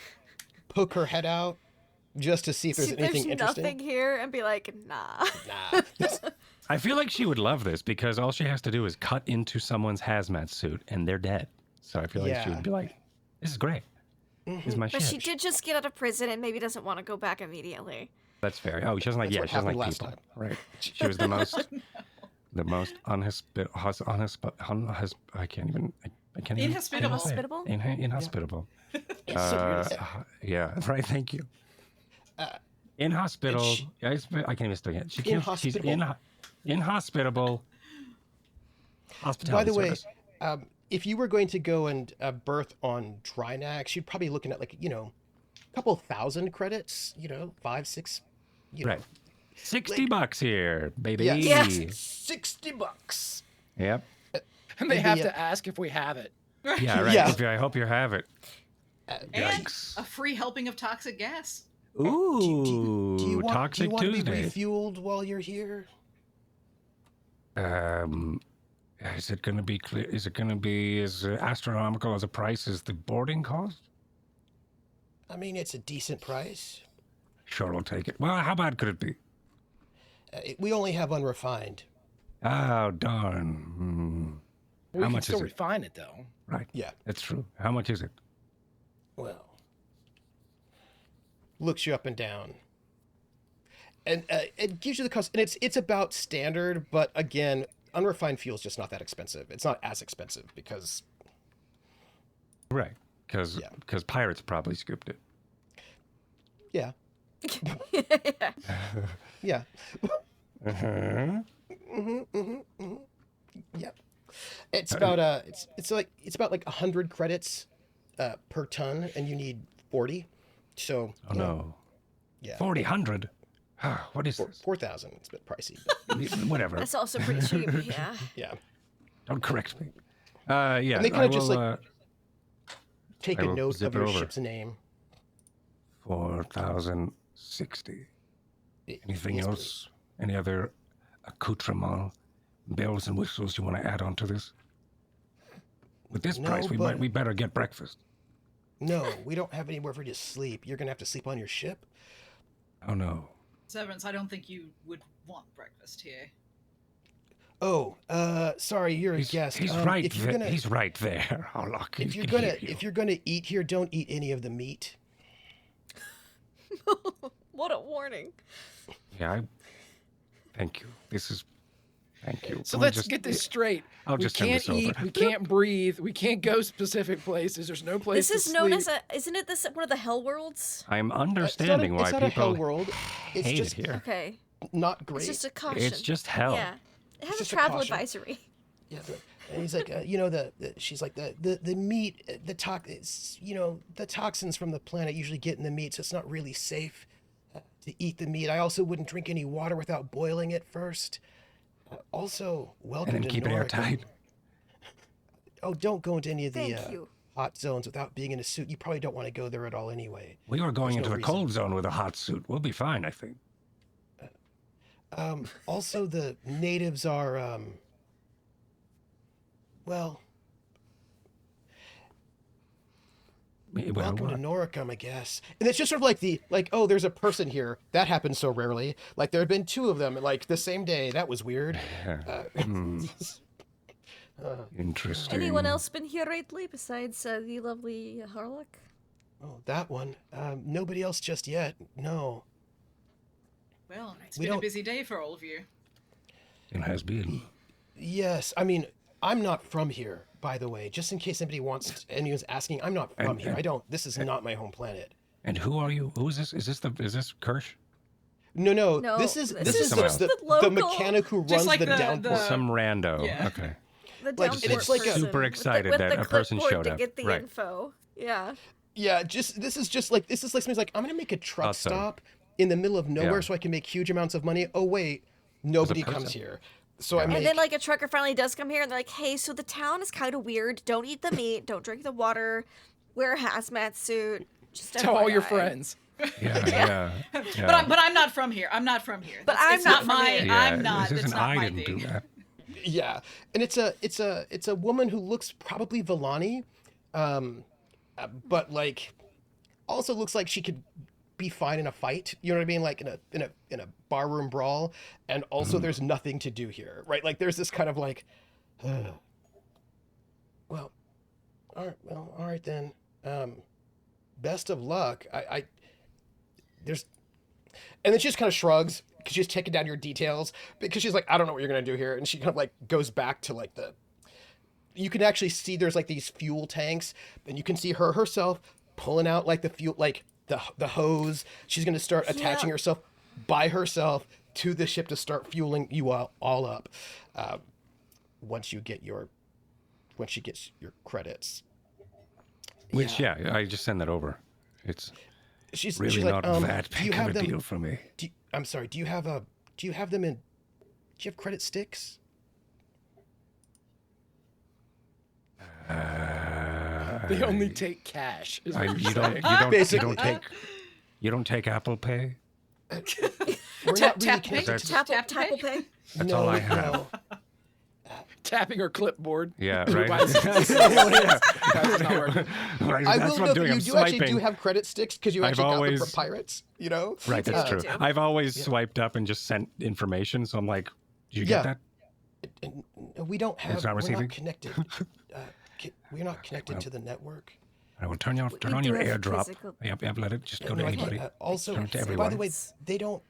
Speaker 3: poke her head out just to see if there's
Speaker 2: See,
Speaker 3: anything
Speaker 2: there's
Speaker 3: interesting.
Speaker 2: nothing here, and be like, nah.
Speaker 3: Nah.
Speaker 1: I feel like she would love this because all she has to do is cut into someone's hazmat suit and they're dead. So I feel like she
Speaker 3: Yeah.
Speaker 1: would be like, "This is great. This is my
Speaker 2: But
Speaker 1: ship."
Speaker 2: she did just get out of prison and maybe doesn't want to go back immediately.
Speaker 1: That's fair. Oh, she doesn't like.
Speaker 3: That's
Speaker 1: Yeah,
Speaker 3: what
Speaker 1: she doesn't
Speaker 3: happened
Speaker 1: like
Speaker 3: last
Speaker 1: people.
Speaker 3: time.
Speaker 1: Right. She was the most, the most I can't even.
Speaker 5: Inhospitable.
Speaker 2: Hospitable?
Speaker 1: Inhospitable.
Speaker 3: It's so weird to say.
Speaker 1: Yeah. Right. Thank you. Inhospitable.
Speaker 3: and
Speaker 1: I can't even say it. She's
Speaker 3: Inhospitable.
Speaker 1: inhospitable.
Speaker 3: By
Speaker 1: Hospitality
Speaker 3: the way,
Speaker 1: service.
Speaker 3: if you were going to go and birth on Drinax, you'd probably looking at like a couple thousand credits. 5, 6.
Speaker 1: Right. $60 here, baby.
Speaker 3: Yeah.
Speaker 2: Yeah.
Speaker 3: $60.
Speaker 1: Yep.
Speaker 4: And they
Speaker 3: Maybe,
Speaker 4: have to ask if we have it.
Speaker 1: Yeah, right.
Speaker 3: Yeah.
Speaker 1: I hope you have it.
Speaker 5: And
Speaker 1: Yikes.
Speaker 5: a free helping of toxic gas.
Speaker 1: Ooh,
Speaker 3: do you want
Speaker 1: Toxic
Speaker 3: to be
Speaker 1: Tuesday.
Speaker 3: refueled while you're here?
Speaker 1: Is it going to be clear? Is it going to be as astronomical as a price as the boarding cost?
Speaker 3: I mean, it's a decent price.
Speaker 1: Sure, I'll take it. Well, how bad could it be?
Speaker 3: We only have unrefined.
Speaker 1: Oh, darn.
Speaker 4: We
Speaker 1: How
Speaker 4: can
Speaker 1: much
Speaker 4: still
Speaker 1: is it?
Speaker 4: refine it though.
Speaker 1: Right.
Speaker 3: Yeah.
Speaker 1: That's true. How much is it?
Speaker 3: Well, looks you up and down, and it gives you the cost. And it's about standard, but again, unrefined fuel is just not that expensive. It's not as expensive because
Speaker 1: Right. Because
Speaker 3: Yeah.
Speaker 1: pirates probably scooped it.
Speaker 3: yeah, yeah,
Speaker 1: Uh-huh.
Speaker 3: yeah. It's about it's about like 100 credits per ton, and you need 40. So
Speaker 1: Oh, no.
Speaker 3: yeah,
Speaker 1: 4,000? What is this?
Speaker 3: 4,000. It's a bit pricey. But
Speaker 1: Whatever.
Speaker 2: That's also pretty cheap, yeah.
Speaker 3: yeah,
Speaker 1: Don't correct me. Yeah.
Speaker 3: And they kinda
Speaker 1: I
Speaker 3: just,
Speaker 1: will,
Speaker 3: like, take
Speaker 1: I
Speaker 3: a
Speaker 1: will
Speaker 3: note
Speaker 1: zip
Speaker 3: of
Speaker 1: it
Speaker 3: your
Speaker 1: over.
Speaker 3: ship's name.
Speaker 1: 4,060. Anything
Speaker 3: Yes,
Speaker 1: else? Any other accoutrement, bells and whistles you want to add on to this? With this
Speaker 3: No,
Speaker 1: price,
Speaker 3: but-
Speaker 1: we better get breakfast.
Speaker 3: No, we don't have anywhere for you to sleep. You're gonna have to sleep on your ship.
Speaker 1: Oh no.
Speaker 5: Severance, I don't think you would want breakfast here.
Speaker 3: Oh, sorry, you're a guest.
Speaker 1: He's right
Speaker 3: If you're
Speaker 1: there.
Speaker 3: gonna,
Speaker 1: He's right there, Harlock.
Speaker 3: if you're gonna eat here, don't eat any of the meat.
Speaker 2: What a warning.
Speaker 1: Yeah, thank you. Thank you.
Speaker 4: So
Speaker 1: Can we
Speaker 4: let's
Speaker 1: just-
Speaker 4: get this straight.
Speaker 1: I'll
Speaker 4: We
Speaker 1: just turn
Speaker 4: can't
Speaker 1: this over.
Speaker 4: eat, we can't breathe, we can't go specific places. There's no place
Speaker 2: This
Speaker 4: to
Speaker 2: is known
Speaker 4: sleep.
Speaker 2: as isn't it this one of the hell worlds?
Speaker 1: I'm
Speaker 3: It's not a-
Speaker 1: understanding why
Speaker 3: it's not a hell
Speaker 1: people
Speaker 3: world. It's
Speaker 1: hate
Speaker 3: just
Speaker 1: it here.
Speaker 2: Okay.
Speaker 3: not great.
Speaker 2: It's just a caution.
Speaker 1: It's just hell.
Speaker 2: Yeah. It has a
Speaker 3: just a
Speaker 2: travel
Speaker 3: caution.
Speaker 2: advisory.
Speaker 3: Yeah, and he's like, she's like the meat, the toxins from the planet usually get in the meat, so it's not really safe to eat the meat. I also wouldn't drink any water without boiling it first. Also, welcome
Speaker 1: And then
Speaker 3: to
Speaker 1: keep it
Speaker 3: Noricum.
Speaker 1: airtight.
Speaker 3: Oh, don't go into any of the
Speaker 2: Thank you.
Speaker 3: hot zones without being in a suit. You probably don't want to go there at all anyway.
Speaker 1: We are going
Speaker 3: There's
Speaker 1: into
Speaker 3: no
Speaker 1: the
Speaker 3: reason.
Speaker 1: cold zone with a hot suit. We'll be fine, I think.
Speaker 3: Also, the natives are, well, welcome to Noricum, I guess. And it's just sort of like, oh, there's a person here. That happens so rarely. Like, there had been 2 of them, like, the same day. That was weird.
Speaker 1: Interesting.
Speaker 2: Anyone else been here lately besides the lovely Harlock?
Speaker 3: Oh, that one. Nobody else just yet. No.
Speaker 5: Well, it's
Speaker 3: We
Speaker 5: been a
Speaker 3: don't-
Speaker 5: busy day for all of you.
Speaker 1: It has been.
Speaker 3: Yes, I mean, I'm not from here, by the way. Just in case anyone's asking, I'm not from here. This is not my home planet.
Speaker 1: And who are you? Who is this? Is this Kirsch?
Speaker 3: No.
Speaker 2: No,
Speaker 3: This is
Speaker 2: this
Speaker 1: is
Speaker 3: the,
Speaker 1: just
Speaker 3: the,
Speaker 2: the
Speaker 3: the
Speaker 2: local-
Speaker 3: mechanic who
Speaker 5: Just
Speaker 3: runs
Speaker 5: like
Speaker 3: the
Speaker 5: the-
Speaker 3: downport.
Speaker 1: Some rando.
Speaker 5: Yeah.
Speaker 1: Okay.
Speaker 2: The
Speaker 3: Like,
Speaker 2: downport
Speaker 3: and it's like a-
Speaker 2: person
Speaker 1: Super
Speaker 2: with
Speaker 1: excited
Speaker 2: with
Speaker 1: that
Speaker 2: the
Speaker 1: a person
Speaker 2: clipboard
Speaker 1: showed
Speaker 2: to
Speaker 1: up.
Speaker 2: get the
Speaker 1: Right.
Speaker 2: info. Yeah.
Speaker 3: Yeah, this is like somebody's like, I'm gonna make a truck
Speaker 1: Thought so.
Speaker 3: stop in the middle of nowhere
Speaker 1: Yeah.
Speaker 3: so I can make huge amounts of money. Oh wait, nobody comes
Speaker 1: person.
Speaker 3: here. So I
Speaker 1: Yeah.
Speaker 3: make
Speaker 2: And then like a trucker finally does come here and they're like, hey, so the town is kind of weird. Don't eat the meat. Don't drink the water. Wear a hazmat suit. Just
Speaker 4: Tell all your
Speaker 2: FYI.
Speaker 4: friends.
Speaker 1: Yeah.
Speaker 5: But I'm not from here. I'm not from here.
Speaker 2: But
Speaker 5: That's-
Speaker 2: I'm
Speaker 5: it's
Speaker 2: not from
Speaker 5: my.
Speaker 2: here.
Speaker 1: Yeah,
Speaker 5: I'm not.
Speaker 1: this
Speaker 5: That's
Speaker 1: isn't,
Speaker 5: not
Speaker 1: I
Speaker 5: my
Speaker 1: didn't
Speaker 5: thing.
Speaker 1: do that.
Speaker 3: yeah, and it's a woman who looks probably Villani, but like also looks like she could be fine in a fight. You know what I mean? Like in a barroom brawl. And also there's nothing to do here, right? Like there's this kind of like, well, all right then. Best of luck. There's, and then she just kind of shrugs because she's taking down your details because she's like, I don't know what you're gonna do here, and she kind of like goes back to like you can actually see there's like these fuel tanks, and you can see her herself pulling out like the fuel, like the hose. She's gonna start attaching herself by herself to the ship to start fueling you all up. Once she gets your credits.
Speaker 1: Which, I just send that over. It's
Speaker 3: She's
Speaker 1: really
Speaker 3: like,
Speaker 1: not that
Speaker 3: do you
Speaker 1: big of
Speaker 3: have
Speaker 1: a
Speaker 3: them?
Speaker 1: deal for me.
Speaker 3: I'm sorry. Do you have them in? Do you have credit sticks?
Speaker 4: They only take cash. Is what
Speaker 1: You
Speaker 4: you're
Speaker 1: don't
Speaker 4: saying.
Speaker 3: Basically.
Speaker 1: you don't take Apple Pay?
Speaker 3: We're not really
Speaker 5: tap
Speaker 3: connected to
Speaker 2: Tapple pay.
Speaker 1: That's
Speaker 3: no,
Speaker 1: all I have.
Speaker 3: no.
Speaker 4: Tapping her clipboard.
Speaker 1: Yeah,
Speaker 4: Who
Speaker 1: right.
Speaker 4: buys- That's not working.
Speaker 1: Right,
Speaker 3: I
Speaker 1: that's
Speaker 3: will
Speaker 1: what I'm
Speaker 3: note
Speaker 1: doing.
Speaker 3: that
Speaker 1: I'm
Speaker 3: you do actually
Speaker 1: swiping.
Speaker 3: do have credit sticks because you
Speaker 1: I've
Speaker 3: actually got them
Speaker 1: always-
Speaker 3: from pirates. You know.
Speaker 1: Right, that's true.
Speaker 2: too.
Speaker 1: I've always swiped up and just sent information, so I'm like, did you get
Speaker 3: Yeah.
Speaker 1: that?
Speaker 3: And we don't have.
Speaker 1: It's not
Speaker 3: We're
Speaker 1: receiving?
Speaker 3: not connected. We're not connected to the network.
Speaker 1: I will turn on
Speaker 2: We do
Speaker 1: your
Speaker 2: have
Speaker 1: airdrop.
Speaker 2: physical-
Speaker 1: Yep, let it just go
Speaker 3: No,
Speaker 1: to
Speaker 3: I can't.
Speaker 1: anybody.
Speaker 3: Also,
Speaker 1: Turn it to
Speaker 3: by
Speaker 1: everyone.
Speaker 3: the way, they don't.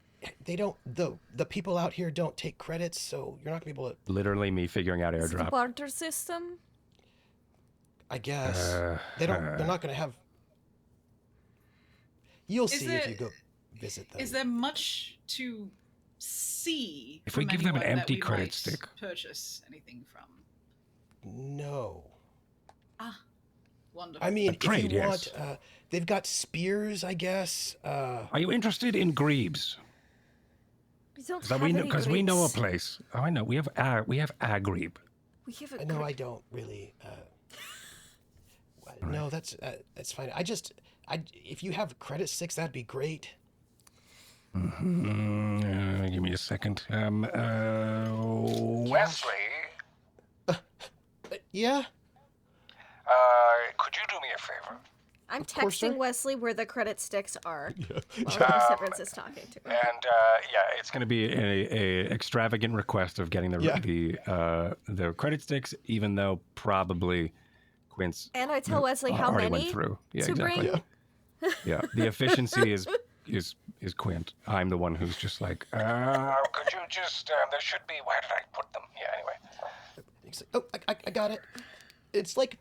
Speaker 3: The people out here don't take credits, so you're not gonna be able to.
Speaker 1: Literally me figuring out
Speaker 2: Is it a
Speaker 1: airdrop.
Speaker 2: barter system?
Speaker 3: I guess they don't. They're not gonna have. You'll
Speaker 5: Is
Speaker 3: see if you go visit them.
Speaker 5: Is there much to see?
Speaker 1: If we
Speaker 5: from
Speaker 1: give them an
Speaker 5: anyone that
Speaker 1: empty
Speaker 5: we
Speaker 1: credit
Speaker 5: might
Speaker 1: stick.
Speaker 5: purchase anything from?
Speaker 3: No.
Speaker 5: Wonderful.
Speaker 3: I mean,
Speaker 1: trade,
Speaker 3: if you
Speaker 1: yes.
Speaker 3: want, they've got spears, I guess.
Speaker 1: Are you interested in grebes?
Speaker 2: We don't
Speaker 1: Because
Speaker 2: have
Speaker 1: we know,
Speaker 2: any
Speaker 1: 'cause we know a
Speaker 2: Greeks.
Speaker 1: place. Oh, I know. We have agrebe.
Speaker 2: We have a
Speaker 3: No,
Speaker 2: Greek-
Speaker 3: I don't really. No, that's fine. If you have credit sticks, that'd be great.
Speaker 1: Give me a second. Wesley,
Speaker 3: Yeah.
Speaker 1: could you do me a favor?
Speaker 2: I'm
Speaker 3: course, sir.
Speaker 2: texting Wesley where the credit sticks are while Severance is talking to him.
Speaker 1: And it's going to be a extravagant request of getting the credit sticks, even though probably Quint's
Speaker 2: And I tell Wesley how
Speaker 1: already
Speaker 2: many
Speaker 1: went through. Yeah,
Speaker 2: to
Speaker 1: exactly.
Speaker 2: bring.
Speaker 1: Yeah, the efficiency is Quint. I'm the one who's just like, could you just? There should be. Where did I put them? Yeah. Anyway.
Speaker 3: He's like, oh, I got it. It's like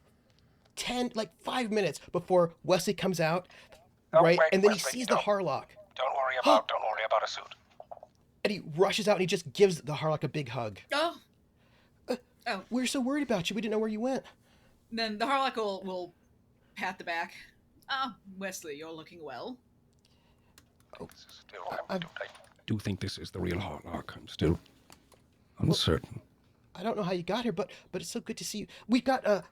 Speaker 3: 5 minutes before Wesley comes out, right?
Speaker 1: wait,
Speaker 3: And then
Speaker 1: Wesley,
Speaker 3: he sees the Harlock,
Speaker 1: Don't worry about a suit.
Speaker 3: and he rushes out and he just gives the Harlock a big hug.
Speaker 5: Oh.
Speaker 3: We're so worried about you. We didn't know where you went.
Speaker 5: Then the Harlock will pat the back. Oh, Wesley, you're looking well.
Speaker 1: I do think this is the real Harlock. I'm still uncertain.
Speaker 3: I don't know how you got here, but it's so good to see you. We got a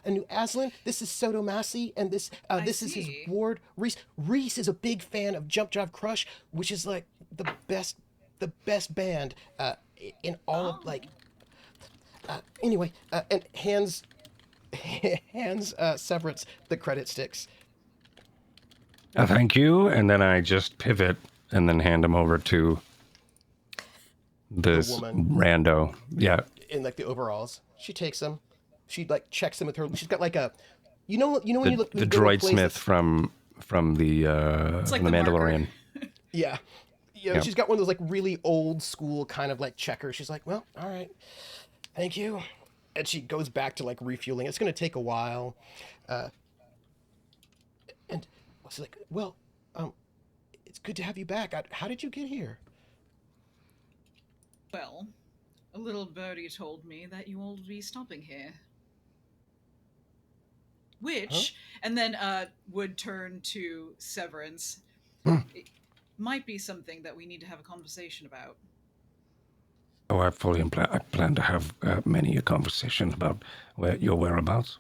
Speaker 3: new Aslan. This is Soto Masi, and this is his
Speaker 5: see.
Speaker 3: ward Rease. Rease is a big fan of Jump Jive Crush, which is like the best band in all of like. Anyway, and hands Severance the credit sticks.
Speaker 1: Thank you. And then I just pivot and then hand him over to this
Speaker 3: woman.
Speaker 1: rando. Yeah.
Speaker 3: In like the overalls. She takes them. She like checks them with her. She's got like a, you know when you look
Speaker 1: The
Speaker 3: when you go to
Speaker 1: droid
Speaker 3: places-
Speaker 1: smith from the
Speaker 5: like
Speaker 1: the
Speaker 5: the marker.
Speaker 1: Mandalorian.
Speaker 3: Yeah. You know,
Speaker 1: Yeah.
Speaker 3: she's got one of those like really old school kind of like checkers. She's like, well, all right, thank you. And she goes back to like refueling. It's going to take a while. And she's like, well, It's good to have you back. How did you get here?
Speaker 5: Well, a little birdie told me that you all would be stopping here. Which, and then would turn to Severance. It might be something that we need to have a conversation about.
Speaker 1: Oh, I plan to have many a conversation about your whereabouts.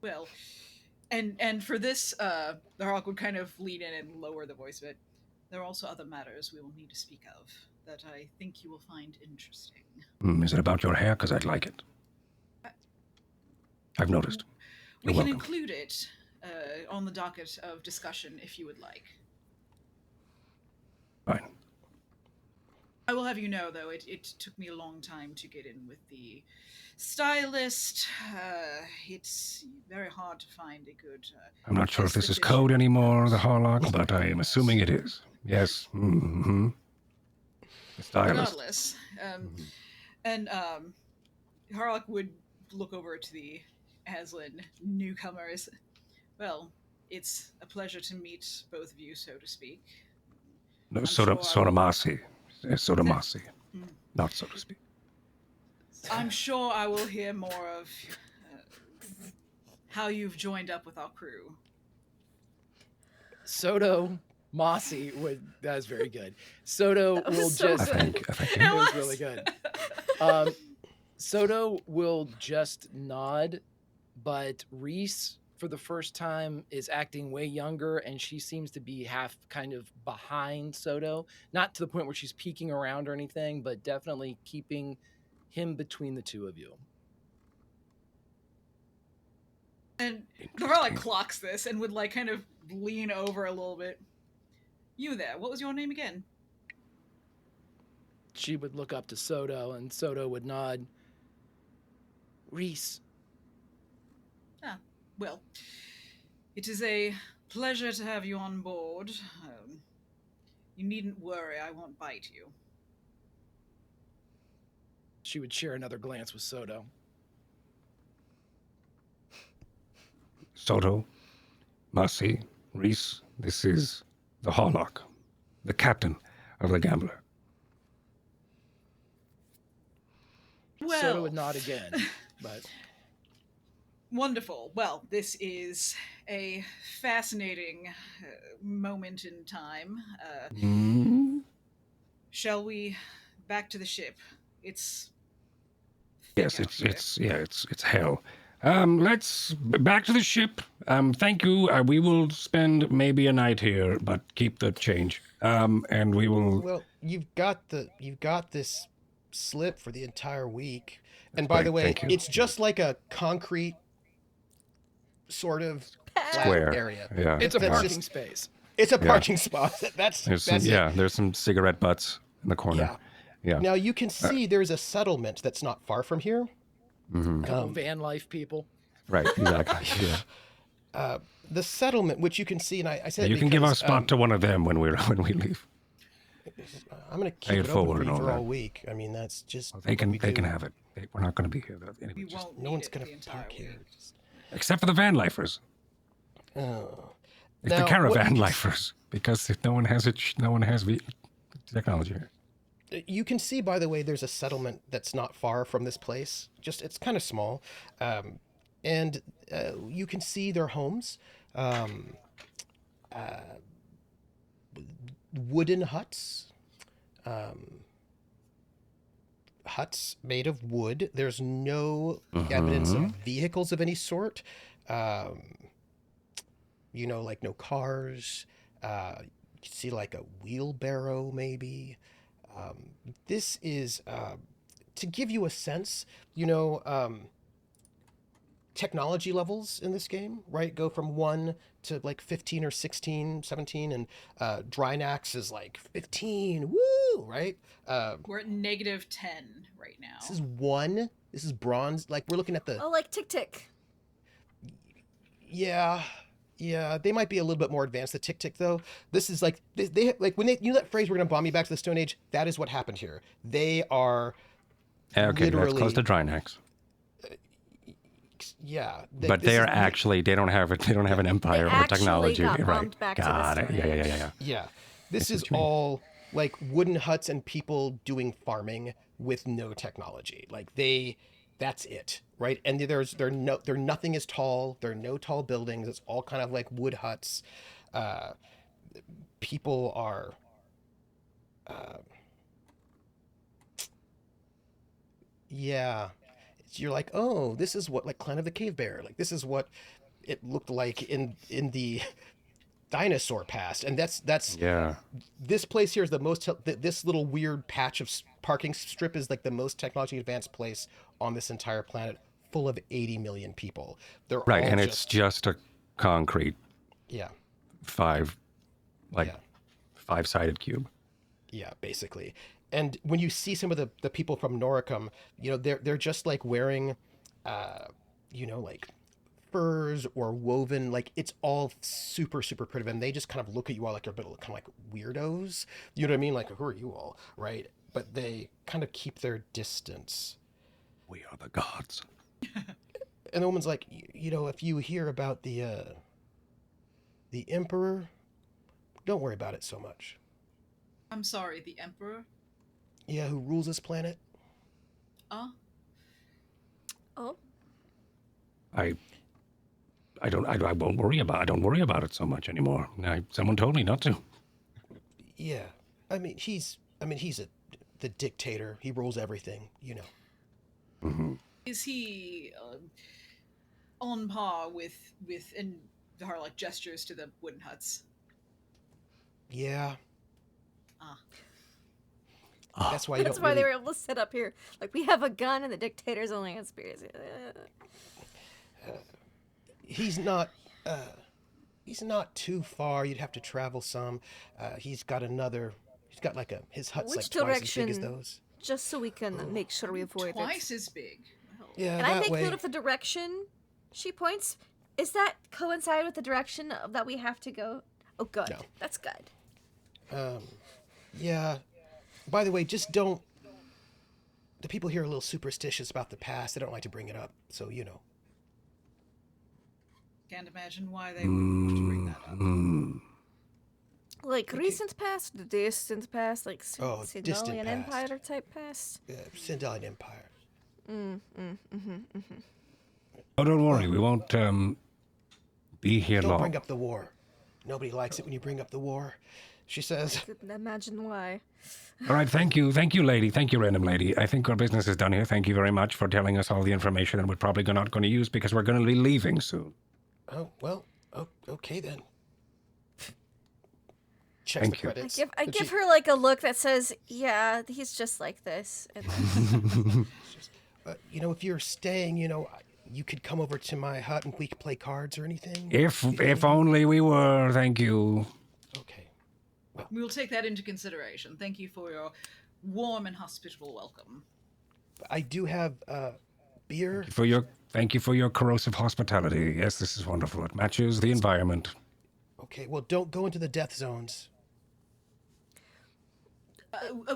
Speaker 5: Well, and for this, the Harlock would kind of lean in and lower the voice a bit. There are also other matters we will need to speak of that I think you will find interesting.
Speaker 1: Is it about your hair? Because I'd like it. I've noticed.
Speaker 5: We
Speaker 1: You're
Speaker 5: can
Speaker 1: welcome.
Speaker 5: include it on the docket of discussion if you would like.
Speaker 1: Fine.
Speaker 5: I will have you know, though, it took me a long time to get in with the stylist. It's very hard to find a good...
Speaker 1: I'm not sure if this is
Speaker 5: esthetician.
Speaker 1: code anymore, the Harlock, but I am assuming it is. Yes. Mm-hmm. The stylist.
Speaker 5: Regardless. And Harlock would look over to the Aslan newcomers. Well, it's a pleasure to meet both of you, so to speak.
Speaker 1: No,
Speaker 5: I'm
Speaker 1: Soto
Speaker 5: sure I will-
Speaker 1: Masi. Soto Masi. Not so to speak.
Speaker 5: I'm sure I will hear more of how you've joined up with our crew.
Speaker 4: Soto Masi would. That was very good. Soto
Speaker 2: That was
Speaker 4: will
Speaker 2: so
Speaker 4: just.
Speaker 2: good.
Speaker 1: I think.
Speaker 5: It
Speaker 4: It was
Speaker 5: was.
Speaker 4: really good. Soto will just nod, but Rease, for the first time, is acting way younger, and she seems to be half kind of behind Soto. Not to the point where she's peeking around or anything, but definitely keeping him between the two of you.
Speaker 5: And the Harlock clocks this and would like kind of lean over a little bit. You there, what was your name again?
Speaker 4: She would look up to Soto, and Soto would nod. Rease.
Speaker 5: Well, it is a pleasure to have you on board. You needn't worry, I won't bite you.
Speaker 4: She would share another glance with Soto.
Speaker 1: Soto Masi, Rease, this is the Harlock, the captain of the Gambler.
Speaker 5: Well,
Speaker 4: Soto would nod again, but
Speaker 5: wonderful. Well, this is a fascinating moment in time. Shall we back to the ship? It's
Speaker 1: Yes,
Speaker 5: thick out here.
Speaker 1: it's hell. Let's back to the ship. Thank you. We will spend maybe a night here, but keep the change. And we will.
Speaker 3: Well, you've got this slip for the entire week. And by
Speaker 1: Right,
Speaker 3: the way,
Speaker 1: thank you.
Speaker 3: it's just like a concrete sort of flat
Speaker 1: Square.
Speaker 3: area.
Speaker 1: Yeah.
Speaker 4: it's a
Speaker 3: That's
Speaker 4: parking
Speaker 3: just-
Speaker 4: space.
Speaker 3: It's a
Speaker 1: Yeah.
Speaker 3: parking spot. That's
Speaker 1: There's some,
Speaker 3: it.
Speaker 1: there's some cigarette butts in the corner.
Speaker 3: Yeah.
Speaker 1: Yeah.
Speaker 3: Now you can see there's a settlement that's not far from here.
Speaker 4: Couple van life people.
Speaker 1: Right. Exactly. Yeah.
Speaker 3: The settlement, which you can see, and I said
Speaker 1: You can give our
Speaker 3: because,
Speaker 1: spot to one of them when we leave.
Speaker 3: I'm going to
Speaker 1: Pay
Speaker 3: keep
Speaker 1: it
Speaker 3: it
Speaker 1: forward
Speaker 3: open
Speaker 1: and
Speaker 3: for
Speaker 1: all
Speaker 3: you for
Speaker 1: that.
Speaker 3: all week. I mean, that's just
Speaker 1: They
Speaker 3: what
Speaker 1: can
Speaker 3: we
Speaker 1: they can
Speaker 3: do.
Speaker 1: have it. We're not going to be here. Anyway,
Speaker 5: We
Speaker 1: just,
Speaker 5: won't
Speaker 3: No
Speaker 5: need
Speaker 3: one's
Speaker 5: it
Speaker 3: going
Speaker 5: the
Speaker 3: to
Speaker 5: entire
Speaker 3: park here.
Speaker 5: week.
Speaker 1: except for the van lifers.
Speaker 3: Oh.
Speaker 1: It's
Speaker 3: Now,
Speaker 1: the caravan
Speaker 3: what-
Speaker 1: lifers because if no one has it. No one has technology here.
Speaker 3: You can see, by the way, there's a settlement that's not far from this place. Just it's kind of small, and you can see their homes, wooden huts, huts made of wood. There's no evidence of vehicles of any sort. Like no cars. You can see like a wheelbarrow, maybe. This is to give you a sense, technology levels in this game, right? Go from 1 to like 15 or 16, 17, and Drinax is like 15, woo, right?
Speaker 5: We're at -10 right now.
Speaker 3: This is 1. This is bronze. Like we're looking at the,
Speaker 2: Oh, like Tick Tick.
Speaker 3: yeah, they might be a little bit more advanced. The Tick Tick, though, this is like they like when that phrase "we're gonna bomb you back to the Stone Age." That is what happened here. They are,
Speaker 1: Okay, that's close to
Speaker 3: Literally-
Speaker 1: Drinax.
Speaker 3: yeah.
Speaker 1: But
Speaker 3: this
Speaker 1: they
Speaker 3: is
Speaker 1: are
Speaker 3: li-
Speaker 1: actually they don't have it. They don't have an empire or
Speaker 2: actually
Speaker 1: technology.
Speaker 2: got
Speaker 1: right?
Speaker 2: bombed back to the
Speaker 1: Got it.
Speaker 2: Stone
Speaker 1: Yeah.
Speaker 3: Yeah. This is
Speaker 1: what you mean.
Speaker 3: all like wooden huts and people doing farming with no technology. Like that's it, right? And they're nothing is tall. There are no tall buildings. It's all kind of like wood huts. Uh, People are. Uh, yeah, you're like, oh, this is what like Clan of the Cave Bear. Like this is what it looked like in the dinosaur past, and that's
Speaker 1: Yeah.
Speaker 3: this place here is the most this little weird patch of parking strip is like the most technologically advanced place on this entire planet, full of 80 million people. They're
Speaker 1: Right,
Speaker 3: all
Speaker 1: and it's just a concrete
Speaker 3: yeah,
Speaker 1: five, like
Speaker 3: yeah,
Speaker 1: five-sided cube.
Speaker 3: yeah, basically. And when you see some of the people from Noricum, they're just like wearing like furs or woven, like it's all super super primitive, and they just kind of look at you all like you're a bit kind of like weirdos, you know what I mean, like who are you all, right? But they kind of keep their distance.
Speaker 1: We are the gods.
Speaker 3: And the woman's like, if you hear about the emperor, don't worry about it so much.
Speaker 5: I'm sorry, the Emperor?
Speaker 3: Yeah, who rules this planet?
Speaker 5: Uh,
Speaker 2: Oh,
Speaker 1: I don't worry about it so much anymore. Someone told me not to.
Speaker 3: Yeah, he's the dictator. He rules everything,
Speaker 1: Mm-hmm.
Speaker 5: is he on par with and Harlock gestures to the wooden huts?
Speaker 3: Yeah.
Speaker 5: Ah.
Speaker 3: That's why you
Speaker 2: that's
Speaker 3: don't
Speaker 2: why
Speaker 3: really...
Speaker 2: they were able to sit up here. Like, we have a gun and the dictator's only has spears.
Speaker 3: He's not too far. You'd have to travel some. He's got like his hut's
Speaker 2: Which
Speaker 3: like twice as big as
Speaker 2: direction?
Speaker 3: those.
Speaker 2: Just so we can make sure we avoid
Speaker 5: Twice
Speaker 2: it.
Speaker 5: as big. Well,
Speaker 3: Yeah,
Speaker 2: Can I
Speaker 3: that
Speaker 2: make
Speaker 3: way.
Speaker 2: note of the direction she points? Is that coincide with the direction that we have to go? Oh, good.
Speaker 3: No.
Speaker 2: That's good.
Speaker 3: Yeah. By the way, just don't... The people here are a little superstitious about the past. They don't like to bring it up, so
Speaker 5: can't imagine why they would have to bring that up.
Speaker 1: Mm.
Speaker 2: Like recent past, the distant past, like
Speaker 3: Oh, distant
Speaker 2: Sindalian
Speaker 3: past.
Speaker 2: Empire type past.
Speaker 3: Sindalian Empire.
Speaker 1: Oh, don't worry. We won't be here
Speaker 3: Don't
Speaker 1: long.
Speaker 3: bring up the war. Nobody likes it when you bring up the war, she says.
Speaker 2: Couldn't imagine why.
Speaker 1: All right, thank you, lady. Thank you, random lady. I think our business is done here. Thank you very much for telling us all the information that we're probably not going to use because we're going to be leaving soon.
Speaker 3: Oh, well, okay then. Checks
Speaker 1: Thank
Speaker 3: the
Speaker 1: you.
Speaker 3: credits.
Speaker 2: I give her like a look that says, "Yeah, he's just like this." And then,
Speaker 3: If you're staying, you could come over to my hut and we could play cards or anything.
Speaker 1: If only we were. Thank you.
Speaker 3: Okay.
Speaker 5: We will take that into consideration. Thank you for your warm and hospitable welcome.
Speaker 3: I do have beer.
Speaker 1: Thank you for your corrosive hospitality. Yes, this is wonderful. It matches the environment.
Speaker 3: Okay, well, don't go into the death zones.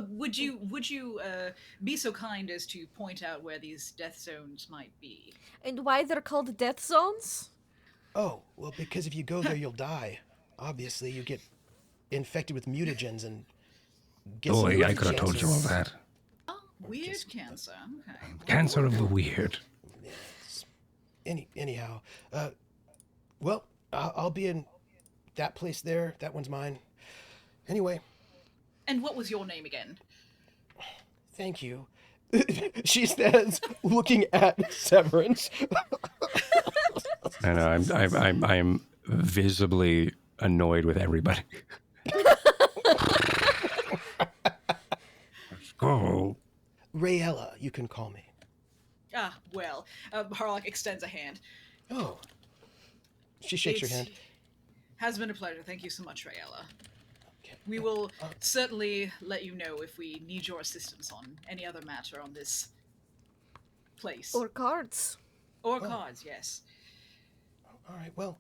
Speaker 5: Would you be so kind as to point out where these death zones might be?
Speaker 2: and why they're called death zones?
Speaker 3: Oh, well, because if you go there, you'll die. Obviously, you get infected with mutagens and get some
Speaker 1: Boy, I could have
Speaker 3: cancer.
Speaker 1: told you all that.
Speaker 5: Oh, weird cancer. Okay.
Speaker 1: Cancer of the weird.
Speaker 3: Anyhow, well, I'll be in that place there. That one's mine. Anyway,
Speaker 5: And what was your name again?
Speaker 3: thank you. She says, looking at Severance.
Speaker 1: And I'm visibly annoyed with everybody. Let's go.
Speaker 3: Rayella, you can call me.
Speaker 5: Ah, well, Harlock extends a hand.
Speaker 3: Oh. She shakes her
Speaker 5: It
Speaker 3: hand.
Speaker 5: Has been a pleasure. Thank you so much, Rayella.
Speaker 3: Okay.
Speaker 5: We will certainly let you know if we need your assistance on any other matter on this place.
Speaker 2: Or cards?
Speaker 5: Or cards, yes.
Speaker 3: All right, well,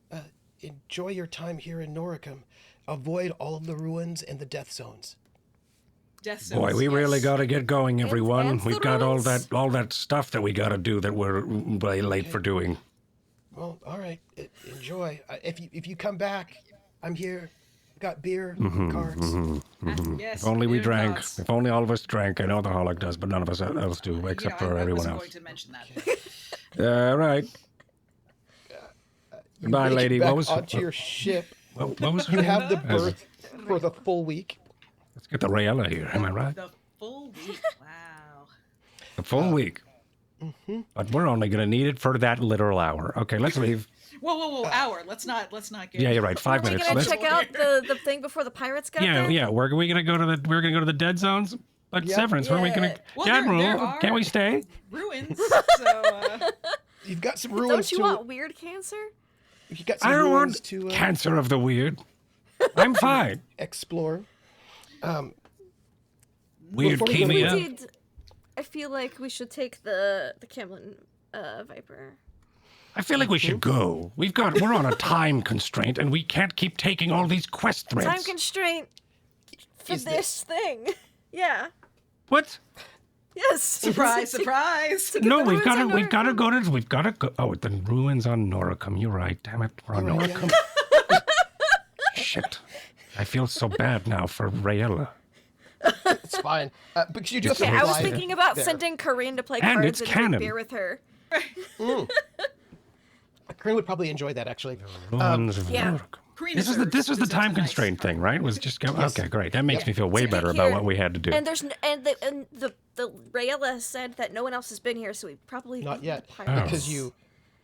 Speaker 3: enjoy your time here in Noricum. Avoid all of the ruins and the death zones.
Speaker 5: Death zones,
Speaker 1: Boy, we really
Speaker 5: yes.
Speaker 1: got to get going, everyone.
Speaker 2: and
Speaker 1: We've got all
Speaker 2: ruins.
Speaker 1: that stuff that we got to do that we're way late for doing.
Speaker 3: Well, all right, enjoy. If you come back, I'm here. got beer,
Speaker 1: Mhm,
Speaker 3: cards.
Speaker 1: mhm, mhm.
Speaker 5: Yes,
Speaker 1: If only we
Speaker 5: beer
Speaker 1: drank.
Speaker 5: cards.
Speaker 1: If only all of us drank. I know the Harlock does, but none of us else do, except for
Speaker 5: I
Speaker 1: everyone
Speaker 5: wasn't
Speaker 1: else.
Speaker 5: going to mention that.
Speaker 1: All right.
Speaker 3: You
Speaker 1: Goodbye,
Speaker 3: make
Speaker 1: lady.
Speaker 3: it back
Speaker 1: What was
Speaker 3: onto your ship.
Speaker 1: what was her
Speaker 3: You
Speaker 1: name?
Speaker 3: have the
Speaker 1: As-
Speaker 3: berth for the full week.
Speaker 1: Let's get the Rayella here. Am I right?
Speaker 5: The full week. Wow.
Speaker 1: A full week. But we're only going to need it for that literal hour. Okay, let's leave.
Speaker 5: Whoa! Hour. Let's not get.
Speaker 1: Yeah, you're right. 5
Speaker 2: Are we
Speaker 1: minutes.
Speaker 2: gonna
Speaker 1: Let's,
Speaker 2: check out the thing before the pirates got
Speaker 1: yeah,
Speaker 2: there?
Speaker 1: yeah. We're gonna go to the dead zones. But
Speaker 3: Yep.
Speaker 1: Severance, weren't we gonna?
Speaker 5: Well, there
Speaker 1: Admiral,
Speaker 5: are-
Speaker 1: can't we stay?
Speaker 5: Ruins. So
Speaker 3: You've got some
Speaker 2: Don't
Speaker 3: ruins
Speaker 2: you
Speaker 3: to.
Speaker 2: want weird cancer?
Speaker 3: You got some
Speaker 1: I don't
Speaker 3: ruins
Speaker 1: want
Speaker 3: to
Speaker 1: cancer of the weird. I'm fine.
Speaker 3: explore.
Speaker 1: Weird
Speaker 3: Before we go to
Speaker 2: We
Speaker 1: chemia.
Speaker 2: did. I feel like we should take the Camlin Viper.
Speaker 1: I feel like we should go. We're on a time constraint, and we can't keep taking all these quest threads.
Speaker 2: Time constraint for
Speaker 3: Is
Speaker 2: this thing. Yeah.
Speaker 1: What?
Speaker 2: Yes.
Speaker 5: surprise.
Speaker 1: No,
Speaker 2: the
Speaker 1: we've got to.
Speaker 2: ruins on
Speaker 1: We've got to
Speaker 2: Noricum.
Speaker 1: go to. We've got to go. Oh, the ruins on Noricum. You're right. Damn it, we're on
Speaker 3: You're right,
Speaker 1: Noricum. Shit. I feel so bad now for Rayella.
Speaker 3: It's fine. Because you do have to
Speaker 2: Okay, I was
Speaker 3: fly
Speaker 2: thinking about
Speaker 3: there.
Speaker 2: sending Corinne to play
Speaker 1: And
Speaker 2: cards
Speaker 1: it's
Speaker 2: and
Speaker 1: canon.
Speaker 2: drink beer with her.
Speaker 3: Corinne would probably enjoy that, actually.
Speaker 1: Ruins of
Speaker 2: yeah.
Speaker 1: Noricum.
Speaker 5: Karina
Speaker 1: This was the
Speaker 5: deserves
Speaker 1: time
Speaker 5: a nice
Speaker 1: constraint thing, right? Was just go.
Speaker 3: Yes.
Speaker 1: Okay, great. That makes me feel way
Speaker 2: To get
Speaker 1: better about
Speaker 2: here.
Speaker 1: what we had to do.
Speaker 2: And there's the Rayella said that no one else has been here, so we probably
Speaker 3: Not
Speaker 2: need
Speaker 3: yet,
Speaker 2: the pirates.
Speaker 3: because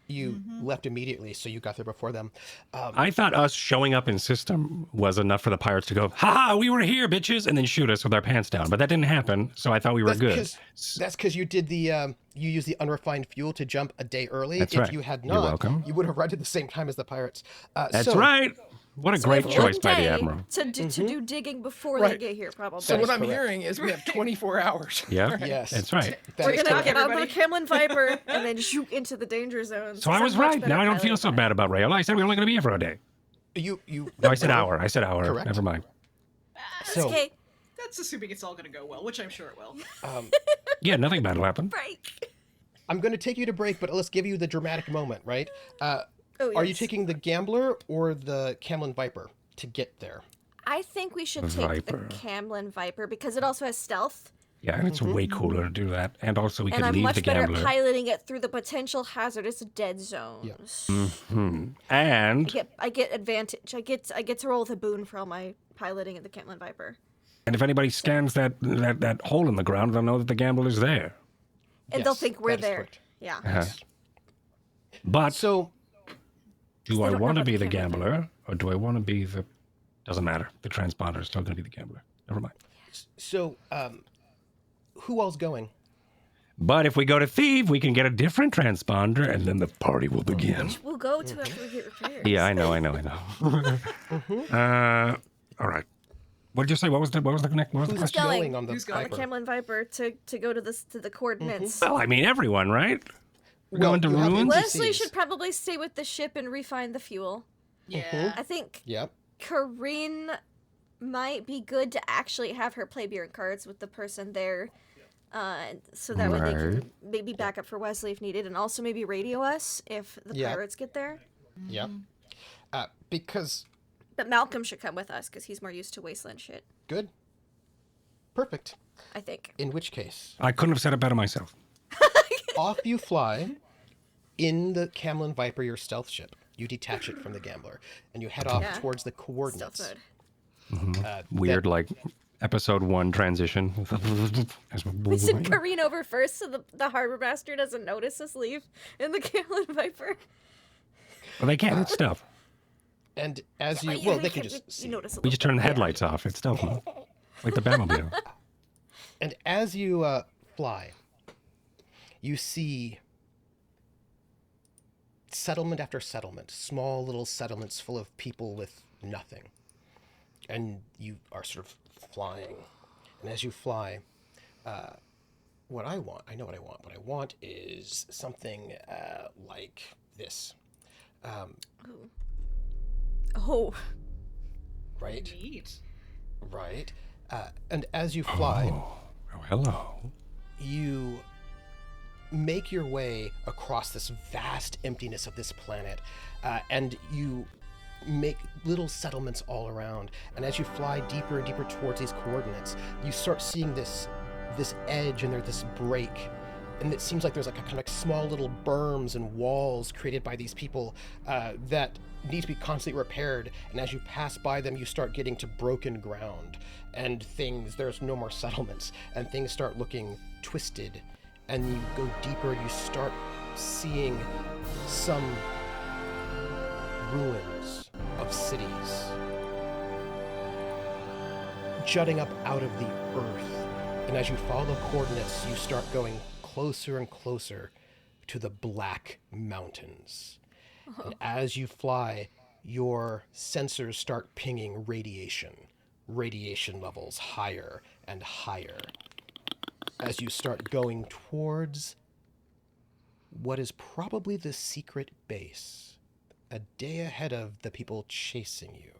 Speaker 3: you left immediately, so you got there before them.
Speaker 1: I thought us showing up in system was enough for the pirates to go, "Ha ha, we were here, bitches," and then shoot us with our pants down. But that didn't happen, so I thought we were good.
Speaker 3: That's because you did the you used the unrefined fuel to jump a day early.
Speaker 1: That's
Speaker 3: if
Speaker 1: right.
Speaker 3: you had
Speaker 1: You're
Speaker 3: not,
Speaker 1: welcome.
Speaker 3: you would have arrived at the same time as the pirates.
Speaker 1: That's
Speaker 3: so,
Speaker 1: right. What a
Speaker 2: So we
Speaker 1: great
Speaker 2: have one
Speaker 1: choice by the
Speaker 2: day
Speaker 1: admiral.
Speaker 2: to do digging before
Speaker 3: Right.
Speaker 2: they get here, probably.
Speaker 4: So
Speaker 3: That
Speaker 4: what
Speaker 3: is
Speaker 4: I'm
Speaker 3: correct.
Speaker 4: hearing is we have 24 hours.
Speaker 1: Yeah,
Speaker 3: Yes.
Speaker 1: that's right.
Speaker 3: That
Speaker 2: We're
Speaker 3: is
Speaker 2: gonna
Speaker 3: correct.
Speaker 2: get out of the
Speaker 5: Everybody.
Speaker 2: Camlin Viper and then shoot into the danger zone.
Speaker 1: So I was right. Now I don't feel so bad about Rayola. I said we were only going to be here for a day.
Speaker 3: You
Speaker 1: No, I said hour. I said hour.
Speaker 3: Correct.
Speaker 1: Never mind.
Speaker 3: So
Speaker 2: Okay,
Speaker 5: That's assuming it's all going to go well, which I'm sure it will.
Speaker 1: Yeah, nothing bad will happen.
Speaker 2: break.
Speaker 3: I'm going to take you to break, but let's give you the dramatic moment, right?
Speaker 2: Oh,
Speaker 3: Are you
Speaker 2: yes.
Speaker 3: taking the Gambler or the Camlin Viper to get there?
Speaker 2: I think we should take
Speaker 1: Viper.
Speaker 2: the Camlin Viper because it also has stealth,
Speaker 1: Yeah, and it's way cooler to do that. And also we
Speaker 2: and
Speaker 1: could
Speaker 2: I'm
Speaker 1: leave
Speaker 2: much
Speaker 1: the
Speaker 2: better at
Speaker 1: gambler.
Speaker 2: piloting it through the potential hazardous dead zones.
Speaker 1: And
Speaker 2: I get advantage. I get to roll with a boon for all my piloting of the Camlin Viper,
Speaker 1: if anybody scans that hole in the ground, they'll know that the gambler is there.
Speaker 2: and they'll
Speaker 3: Yes,
Speaker 2: think we're
Speaker 3: that is
Speaker 2: there.
Speaker 3: correct.
Speaker 2: Yeah.
Speaker 1: Uh-huh. But
Speaker 3: So
Speaker 1: do
Speaker 2: they
Speaker 1: I
Speaker 2: don't know
Speaker 1: want to
Speaker 2: about
Speaker 1: be
Speaker 2: the
Speaker 1: the
Speaker 2: Camlin
Speaker 1: gambler or do I want to be the? Doesn't matter. The transponder is still going to be the gambler. Never mind.
Speaker 3: who all's going?
Speaker 1: But if we go to Thief, we can get a different transponder, and then the party will begin.
Speaker 2: We'll go to after we get repairs.
Speaker 1: Yeah, I know. All right. What did you say? What was the next? What was the
Speaker 3: Who's
Speaker 1: question?
Speaker 2: going?
Speaker 3: on the
Speaker 5: Who's
Speaker 2: On the
Speaker 3: Viper?
Speaker 2: Camlin Viper to go to the coordinates.
Speaker 1: Well, I mean everyone, right? We're
Speaker 3: Well,
Speaker 1: going to
Speaker 3: you have
Speaker 1: ruins.
Speaker 2: Wesley
Speaker 3: NPCs.
Speaker 2: should probably stay with the ship and refine the fuel.
Speaker 5: Yeah.
Speaker 2: I think
Speaker 3: Yep.
Speaker 2: Corinne might be good to actually have her play beer and cards with the person there. So that way they can maybe back up for Wesley if needed, and also maybe radio us if the
Speaker 3: Yeah.
Speaker 2: pirates get there.
Speaker 3: Yep. Because
Speaker 2: But Malcolm should come with us because he's more used to wasteland shit,
Speaker 3: good. Perfect.
Speaker 2: I think.
Speaker 3: In which case,
Speaker 1: I couldn't have said it better myself.
Speaker 3: off you fly in the Camlin Viper, your stealth ship. You detach it from the Gambler, and you head off
Speaker 2: Yeah.
Speaker 3: towards the
Speaker 2: Stealth
Speaker 3: coordinates.
Speaker 2: mode.
Speaker 1: Weird, like episode 1 transition.
Speaker 2: We send Corinne over first so the harbor master doesn't notice us leave in the Camlin Viper.
Speaker 1: Well, they can't. It's stealth.
Speaker 3: And as you,
Speaker 2: Yeah,
Speaker 3: well,
Speaker 2: you
Speaker 3: they can
Speaker 2: can't-
Speaker 3: just
Speaker 2: you
Speaker 3: see.
Speaker 2: notice a
Speaker 1: We just
Speaker 2: little
Speaker 1: turn the
Speaker 2: bit.
Speaker 1: headlights off. It's stealth mode. Like the Batmobile.
Speaker 3: And as you fly, you see settlement after settlement, small little settlements full of people with nothing. And you are sort of flying. And as you fly, what I want, I know what I want. What I want is something like this,
Speaker 2: Oh,
Speaker 3: right?
Speaker 5: Neat.
Speaker 3: Right. And as you fly,
Speaker 1: Oh, hello.
Speaker 3: you make your way across this vast emptiness of this planet, and you make little settlements all around. And as you fly deeper and deeper towards these coordinates, you start seeing this edge and there's this break. And it seems like there's like a kind of small little berms and walls created by these people that need to be constantly repaired. And as you pass by them, you start getting to broken ground and there's no more settlements, and things start looking twisted. And you go deeper, you start seeing some ruins of cities jutting up out of the earth. And as you follow the coordinates, you start going closer and closer to the Black Mountains. And as you fly, your sensors start pinging radiation levels higher and higher as you start going towards what is probably the secret base, a day ahead of the people chasing you,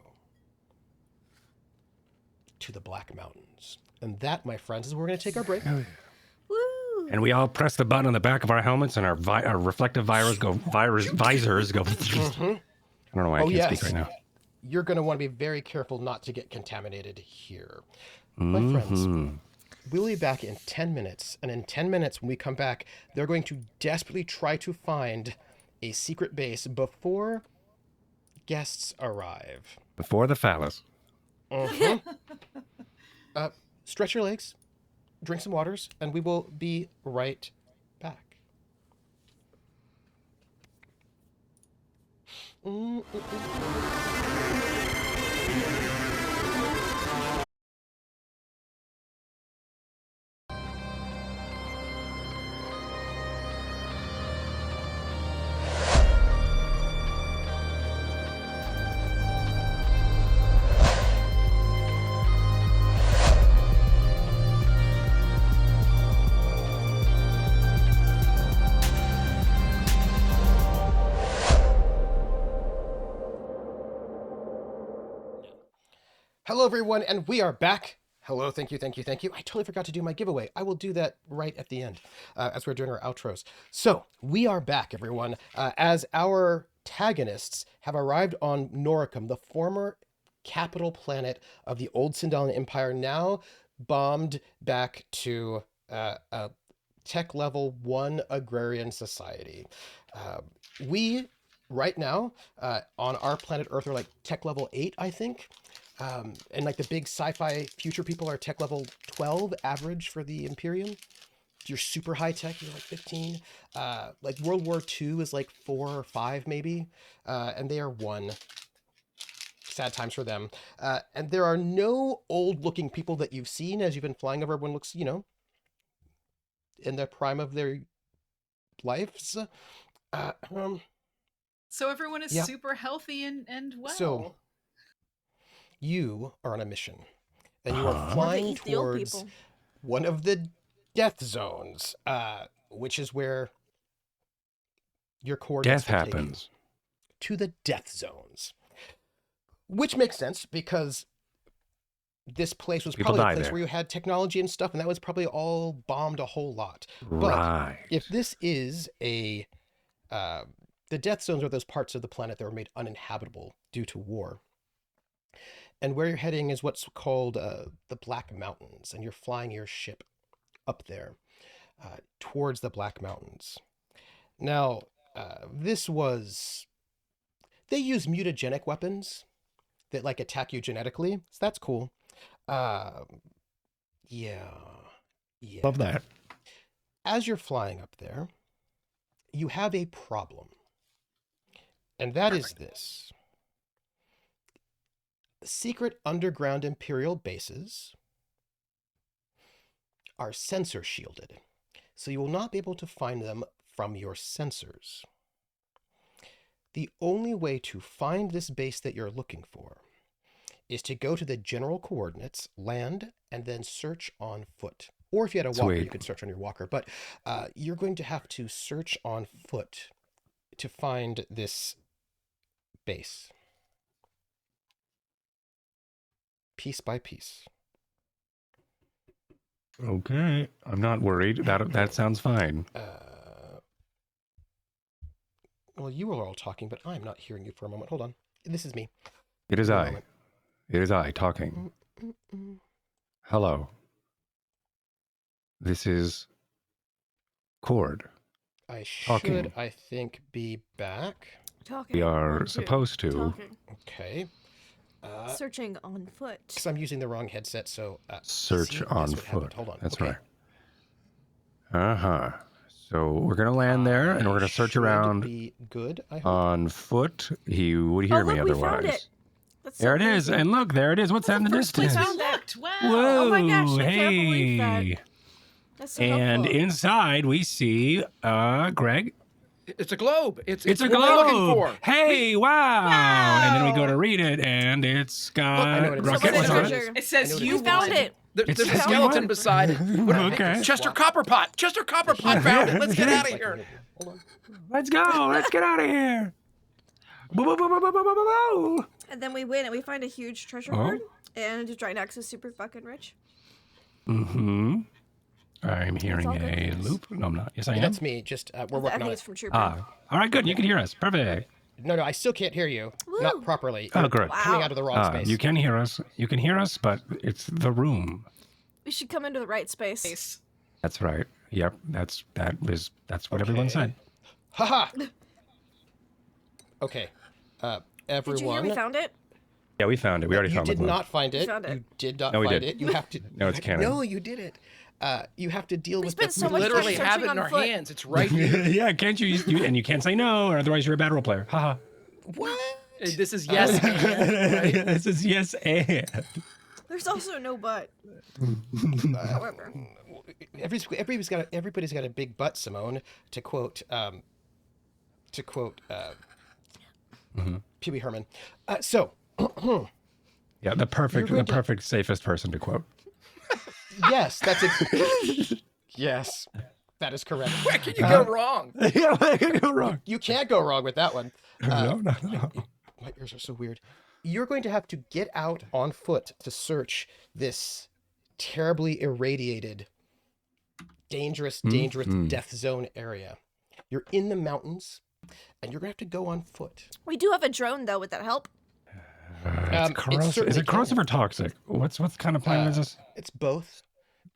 Speaker 3: to the Black Mountains. And that, my friends, is where we're going to take our break.
Speaker 2: Woo!
Speaker 1: And we all press the button on the back of our helmets, and our reflective visors go.
Speaker 3: Mm-hmm.
Speaker 1: I don't know why I can't speak right now.
Speaker 3: You're going to want to be very careful not to get contaminated here. My friends, we'll be back in 10 minutes. And in 10 minutes, when we come back, they're going to desperately try to find a secret base before guests arrive.
Speaker 1: Before the phallus.
Speaker 3: Stretch your legs, drink some waters, and we will be right back. Hello, everyone, and we are back. Hello, thank you. I totally forgot to do my giveaway. I will do that right at the end as we're doing our outros. So we are back, everyone, as our Tagonists have arrived on Noricum, the former capital planet of the old Sindalian Empire, now bombed back to a tech level 1 agrarian society. We, right now, on our planet Earth, are like tech level 8, I think. And like the big sci-fi future people are tech level 12 average for the Imperium. You're super high tech, you're like 15. Like World War II is like 4 or 5 maybe, and they are 1. Sad times for them. And there are no old looking people that you've seen as you've been flying over. Everyone looks, in the prime of their lives.
Speaker 5: So everyone is
Speaker 3: Yeah.
Speaker 5: super healthy and well.
Speaker 3: So you are on a mission, and you are
Speaker 1: Uh-huh.
Speaker 3: flying
Speaker 2: Eat the old
Speaker 3: towards
Speaker 2: people.
Speaker 3: one of the death zones, which is where your coordinates
Speaker 1: Death
Speaker 3: will take you
Speaker 1: happens.
Speaker 3: to the death zones, which makes sense because this place was
Speaker 1: People
Speaker 3: probably a
Speaker 1: die
Speaker 3: place
Speaker 1: there.
Speaker 3: where you had technology and stuff, and that was probably all bombed a whole lot.
Speaker 1: Right.
Speaker 3: If this is the death zones are those parts of the planet that were made uninhabitable due to war. And where you're heading is what's called the Black Mountains, and you're flying your ship up there towards the Black Mountains. Now, they use mutagenic weapons that like attack you genetically, so that's cool. Yeah.
Speaker 1: Love that.
Speaker 3: As you're flying up there, you have a problem, and that is this. Secret underground Imperial bases are sensor shielded, so you will not be able to find them from your sensors. The only way to find this base that you're looking for is to go to the general coordinates, land, and then search on foot. Or if you had a walker,
Speaker 1: Sweet.
Speaker 3: you could search on your walker, but you're going to have to search on foot to find this base. Piece by piece.
Speaker 1: Okay. I'm not worried. That sounds fine.
Speaker 3: Well, you are all talking, but I'm not hearing you for a moment. Hold on. This is me.
Speaker 1: It is
Speaker 3: Wait a
Speaker 1: I.
Speaker 3: moment.
Speaker 1: It is I talking. Hello. This is Cord.
Speaker 3: I should,
Speaker 1: Talking.
Speaker 3: I think, be back.
Speaker 2: Talking.
Speaker 1: We are
Speaker 2: 1, 2.
Speaker 1: supposed to.
Speaker 2: Talking.
Speaker 3: Okay.
Speaker 2: Searching on foot.
Speaker 3: Because I'm using the wrong headset, so...
Speaker 1: Search
Speaker 3: see,
Speaker 1: on
Speaker 3: that's what happened.
Speaker 1: foot.
Speaker 3: Hold on.
Speaker 1: That's
Speaker 3: Okay.
Speaker 1: right. Uh-huh. So we're going to land there, and we're going to search
Speaker 3: should
Speaker 1: around
Speaker 3: be good, I hope.
Speaker 1: on foot. He would hear me
Speaker 2: look, we
Speaker 1: otherwise.
Speaker 2: found it. That's so
Speaker 1: There it is.
Speaker 2: cool.
Speaker 1: And look, there it is. What's that in the
Speaker 5: First place
Speaker 1: distance?
Speaker 5: we looked. Wow.
Speaker 1: Whoa,
Speaker 2: Oh my gosh, I can't believe that.
Speaker 1: hey.
Speaker 2: That's so
Speaker 1: And
Speaker 2: helpful.
Speaker 1: inside we see Greg.
Speaker 4: It's a globe. It's
Speaker 1: It's a
Speaker 4: what we're looking
Speaker 1: globe.
Speaker 4: for.
Speaker 1: Hey, wow. And then we go
Speaker 5: Wow.
Speaker 1: to read it, and it's
Speaker 3: I
Speaker 1: got
Speaker 3: know what it is.
Speaker 1: rocket.
Speaker 2: So
Speaker 1: What's
Speaker 2: what's
Speaker 1: on
Speaker 2: the
Speaker 1: it?
Speaker 2: treasure?
Speaker 5: It says
Speaker 3: I know
Speaker 5: you
Speaker 2: We found
Speaker 5: wanted-
Speaker 2: it.
Speaker 1: It's
Speaker 4: There's a
Speaker 1: just
Speaker 4: skeleton
Speaker 1: one.
Speaker 4: beside it.
Speaker 1: Okay.
Speaker 4: Chester Copperpot. Chester Copperpot found it. Let's get out of here.
Speaker 3: Hold on.
Speaker 1: Let's go. Let's get out of here. Boo, boo, boo, boo, boo, boo, boo, boo.
Speaker 2: And then we win and we find a huge treasure
Speaker 1: Oh.
Speaker 2: hoard. And Drinax is super fucking rich.
Speaker 1: Mm-hmm. I'm hearing
Speaker 2: all good
Speaker 1: a
Speaker 2: news.
Speaker 1: loop. No, I'm not. Yes, I
Speaker 3: Yeah,
Speaker 1: am.
Speaker 3: that's me. Just, we're
Speaker 2: I
Speaker 3: working
Speaker 2: think
Speaker 3: on
Speaker 2: it's
Speaker 3: it.
Speaker 2: from Trooper.
Speaker 1: All right, good. You can hear us. Perfect.
Speaker 3: No, I still can't hear you.
Speaker 2: Woo.
Speaker 3: Not properly.
Speaker 1: Oh,
Speaker 3: You're
Speaker 1: good.
Speaker 3: coming out of the wrong space.
Speaker 1: You can hear us. You can hear us, but it's the room.
Speaker 2: We should come into the right space.
Speaker 5: Space.
Speaker 1: That's right. Yep. That's what everyone
Speaker 3: Okay.
Speaker 1: said.
Speaker 3: Haha! Okay.
Speaker 2: Did
Speaker 3: Everyone...
Speaker 2: you hear we found it?
Speaker 1: Yeah, we found it. We already
Speaker 3: You
Speaker 1: found
Speaker 3: did
Speaker 1: the globe.
Speaker 3: not find it.
Speaker 2: found it.
Speaker 3: You did not
Speaker 1: No, we
Speaker 3: find
Speaker 1: did.
Speaker 3: it. You have to...
Speaker 1: No, it's canon.
Speaker 3: No, you did it. You have to deal
Speaker 2: We
Speaker 3: with
Speaker 2: spent
Speaker 3: the...
Speaker 2: so
Speaker 4: We
Speaker 2: much
Speaker 4: literally
Speaker 2: time
Speaker 4: have it
Speaker 2: searching
Speaker 4: in
Speaker 2: on
Speaker 4: our
Speaker 2: foot.
Speaker 4: hands. It's right here.
Speaker 1: Yeah, can't and you can't say no, or otherwise you're a bad role player. Haha.
Speaker 3: What?
Speaker 4: This is yes and, right?
Speaker 1: This is yes and.
Speaker 2: There's also no butt. However.
Speaker 3: Everybody's got a big butt, Simone, to quote Pee Wee Herman. So
Speaker 1: Yeah, the perfect safest person to quote.
Speaker 3: yes, that's it. Yes, that is correct.
Speaker 4: Where can you go wrong?
Speaker 1: Yeah, what could go wrong?
Speaker 3: You can't go wrong with that one.
Speaker 1: No.
Speaker 3: My ears are so weird. You're going to have to get out on foot to search this terribly irradiated, dangerous death zone area. You're in the mountains, and you're going to have to go on foot.
Speaker 2: We do have a drone, though. Would that help?
Speaker 1: It's corrosive. Is
Speaker 3: certainly
Speaker 1: it corrosive
Speaker 3: can.
Speaker 1: or toxic? What kind of planet is this?
Speaker 3: It's both.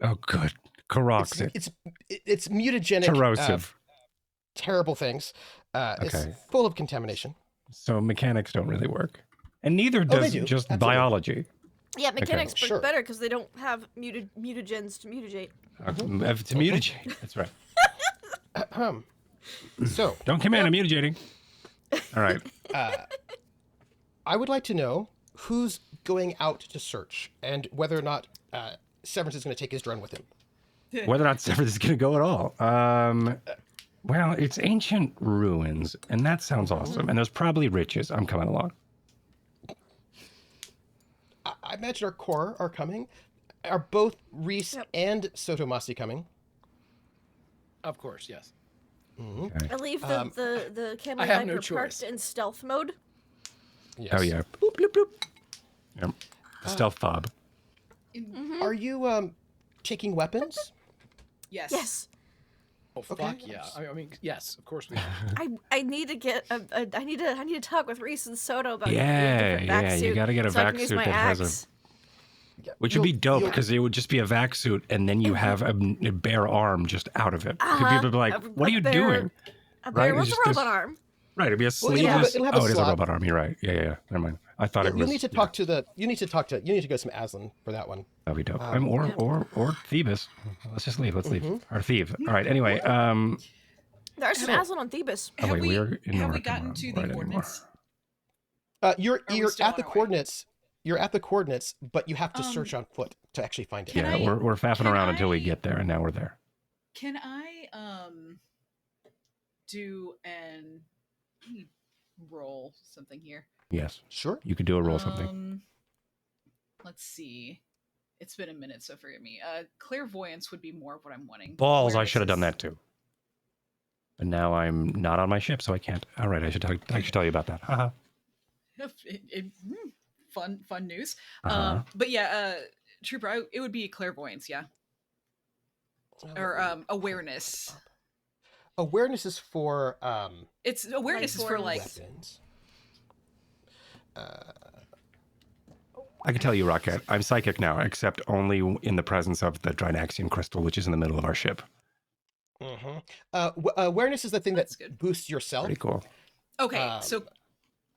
Speaker 1: Oh, good. Corrosive.
Speaker 3: It's mutagenic.
Speaker 1: Corrosive.
Speaker 3: Terrible things. It's
Speaker 1: Okay.
Speaker 3: full of contamination.
Speaker 1: So mechanics don't really work. And neither
Speaker 3: they
Speaker 1: does
Speaker 3: do.
Speaker 1: just
Speaker 3: Absolutely.
Speaker 1: biology.
Speaker 2: Yeah, mechanics work
Speaker 3: Sure.
Speaker 2: better because they don't have mutagens to mutate.
Speaker 1: To mutate. That's right.
Speaker 3: So
Speaker 1: Don't come in. I'm mutating. All right.
Speaker 3: I would like to know who's going out to search and whether or not Severence is going to take his drone with him.
Speaker 1: Whether or not Severance is going to go at all. Well, it's ancient ruins, and that sounds awesome. And there's probably riches. I'm coming along.
Speaker 3: I imagine our core are coming. Are both Rease
Speaker 2: Yep.
Speaker 3: and Soto Masi coming?
Speaker 4: Of course, yes.
Speaker 2: I leave the Camel
Speaker 4: I have no
Speaker 2: Viper parked
Speaker 4: choice.
Speaker 2: in stealth mode.
Speaker 3: Yes.
Speaker 1: Oh, yeah. Boop, bloop, bloop. Yep. The stealth fob.
Speaker 3: Are you taking weapons?
Speaker 5: Yes.
Speaker 2: Yes.
Speaker 4: Oh fuck
Speaker 3: Okay.
Speaker 4: yeah! I mean, yes, of course we are.
Speaker 2: I need to get I need to talk with Rease and Soto about getting
Speaker 1: Yeah,
Speaker 2: a different
Speaker 1: yeah,
Speaker 2: vac
Speaker 1: you
Speaker 2: suit
Speaker 1: gotta get a
Speaker 2: so I
Speaker 1: vac
Speaker 2: can use
Speaker 1: suit
Speaker 2: my
Speaker 1: that has a-
Speaker 2: axe.
Speaker 3: Yeah.
Speaker 1: Which would be dope
Speaker 3: you'll-
Speaker 1: because it would just be a vac suit, and then you have a bare arm just out of it.
Speaker 2: Uh-huh.
Speaker 1: People would be like,
Speaker 2: A-
Speaker 1: "What are
Speaker 2: a
Speaker 1: you
Speaker 2: bare-
Speaker 1: doing?"
Speaker 2: A
Speaker 1: Right,
Speaker 2: bear
Speaker 1: it's
Speaker 2: with a
Speaker 1: just this-
Speaker 2: robot arm.
Speaker 1: Right, it'd be a
Speaker 3: Well, it'll have a-
Speaker 1: sleeveless.
Speaker 3: it'll have a
Speaker 1: Oh, it is a
Speaker 3: slot.
Speaker 1: robot arm. You're right. Yeah. Never mind. I thought it was.
Speaker 3: You'll need to talk to the. You need to go some Aslan for that one.
Speaker 1: That'd be dope. Or Thebes. Let's just leave. Let's leave. Or Thebe. All right. Anyway.
Speaker 2: There are some Aslan on Thebes.
Speaker 1: Oh, wait,
Speaker 5: we
Speaker 1: we're in
Speaker 5: have we
Speaker 1: Noricum,
Speaker 5: gotten to
Speaker 1: right
Speaker 5: the
Speaker 1: anymore.
Speaker 5: coordinates?
Speaker 3: You're
Speaker 5: we
Speaker 3: you're
Speaker 5: still
Speaker 3: at
Speaker 5: on
Speaker 3: the
Speaker 5: our way?
Speaker 3: coordinates. You're at the coordinates, but you have to search on foot to actually find it.
Speaker 5: Can
Speaker 1: Yeah,
Speaker 5: I-
Speaker 1: we're faffing
Speaker 5: can
Speaker 1: around until we
Speaker 5: I-
Speaker 1: get there, and now we're there.
Speaker 5: Can I do an roll something here?
Speaker 1: Yes,
Speaker 3: Sure.
Speaker 1: you could do a roll something.
Speaker 5: Let's see. It's been a minute, so forgive me. Clairvoyance would be more of what I'm wanting.
Speaker 1: Balls! I
Speaker 5: Awareness
Speaker 1: should have done
Speaker 5: is-
Speaker 1: that too. But now I'm not on my ship, so I can't. All right, I should tell you about that. Haha.
Speaker 5: Fun news.
Speaker 1: Uh-huh.
Speaker 5: But yeah, Trooper, it would be clairvoyance, yeah, or awareness.
Speaker 3: Awareness is for
Speaker 5: It's awareness is for like
Speaker 3: weapons.
Speaker 1: I can tell you, Rocket, I'm psychic now, except only in the presence of the Drinaxian crystal, which is in the middle of our ship.
Speaker 3: Awareness is the thing that
Speaker 5: That's good.
Speaker 3: boosts yourself.
Speaker 1: Pretty cool.
Speaker 5: Okay, so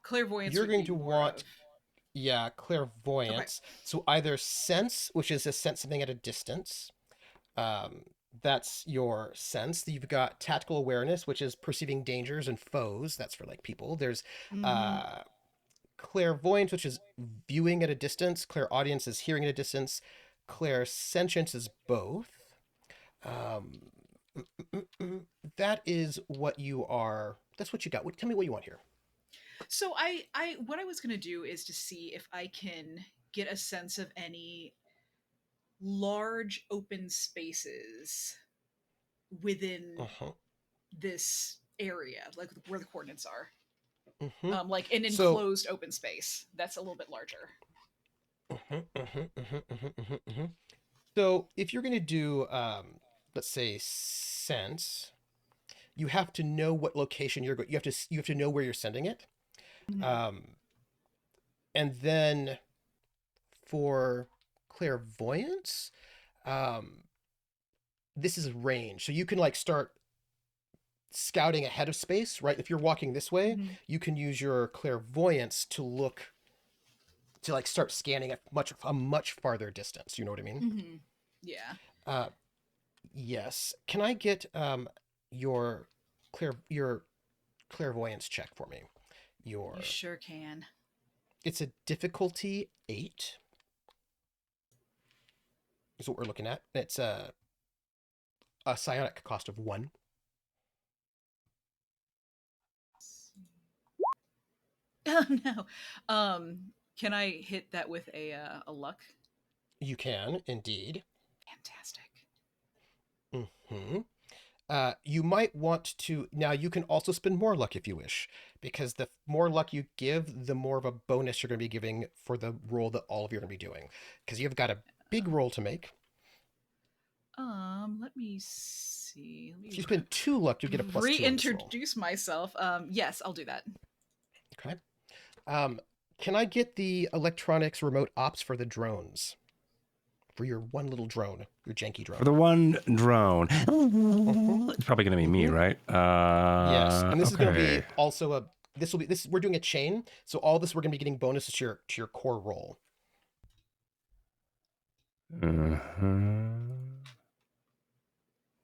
Speaker 5: clairvoyance
Speaker 3: You're
Speaker 5: would
Speaker 3: going
Speaker 5: be
Speaker 3: to
Speaker 5: more
Speaker 3: want,
Speaker 5: of-
Speaker 3: yeah, clairvoyance. So either sense, which is to sense something at a distance. That's your sense. You've got tactical awareness, which is perceiving dangers and foes. That's for like people. There's clairvoyance, which is viewing at a distance. Clairaudience is hearing at a distance. Clairsentience is both. That is what you are. That's what you got. Tell me what you want here.
Speaker 5: So what I was going to do is to see if I can get a sense of any large open spaces within this area, like where the coordinates are. Like an enclosed open space that's a little bit larger.
Speaker 3: So if you're going to do, let's say, sense, you have to know what location you're going. You have to know where you're sending it. And then for clairvoyance, this is range. So you can like start scouting ahead of space, right? If you're walking this way, you can use your clairvoyance to look, to like start scanning at a much farther distance. You know what I mean?
Speaker 5: Yeah.
Speaker 3: Yes. Can I get your clairvoyance check for me?
Speaker 5: You sure can.
Speaker 3: It's a difficulty 8. Is what we're looking at. It's a psionic cost of 1.
Speaker 5: Oh no. Can I hit that with a luck?
Speaker 3: You can indeed.
Speaker 5: Fantastic.
Speaker 3: You might want to, now you can also spend more luck if you wish, because the more luck you give, the more of a bonus you're going to be giving for the roll that all of you are going to be doing, because you've got a big roll to make.
Speaker 5: Let me see.
Speaker 3: If you spend 2 luck, you get a plus 2 on this roll.
Speaker 5: Reintroduce myself. Yes, I'll do that.
Speaker 3: Okay. Can I get the electronics remote ops for the drones? For your one little drone, your janky drone.
Speaker 1: For the one drone. It's probably going to be me, right?
Speaker 3: Yes. And this is going to be also we're doing a chain. So all this, we're going to be getting bonuses to your core roll.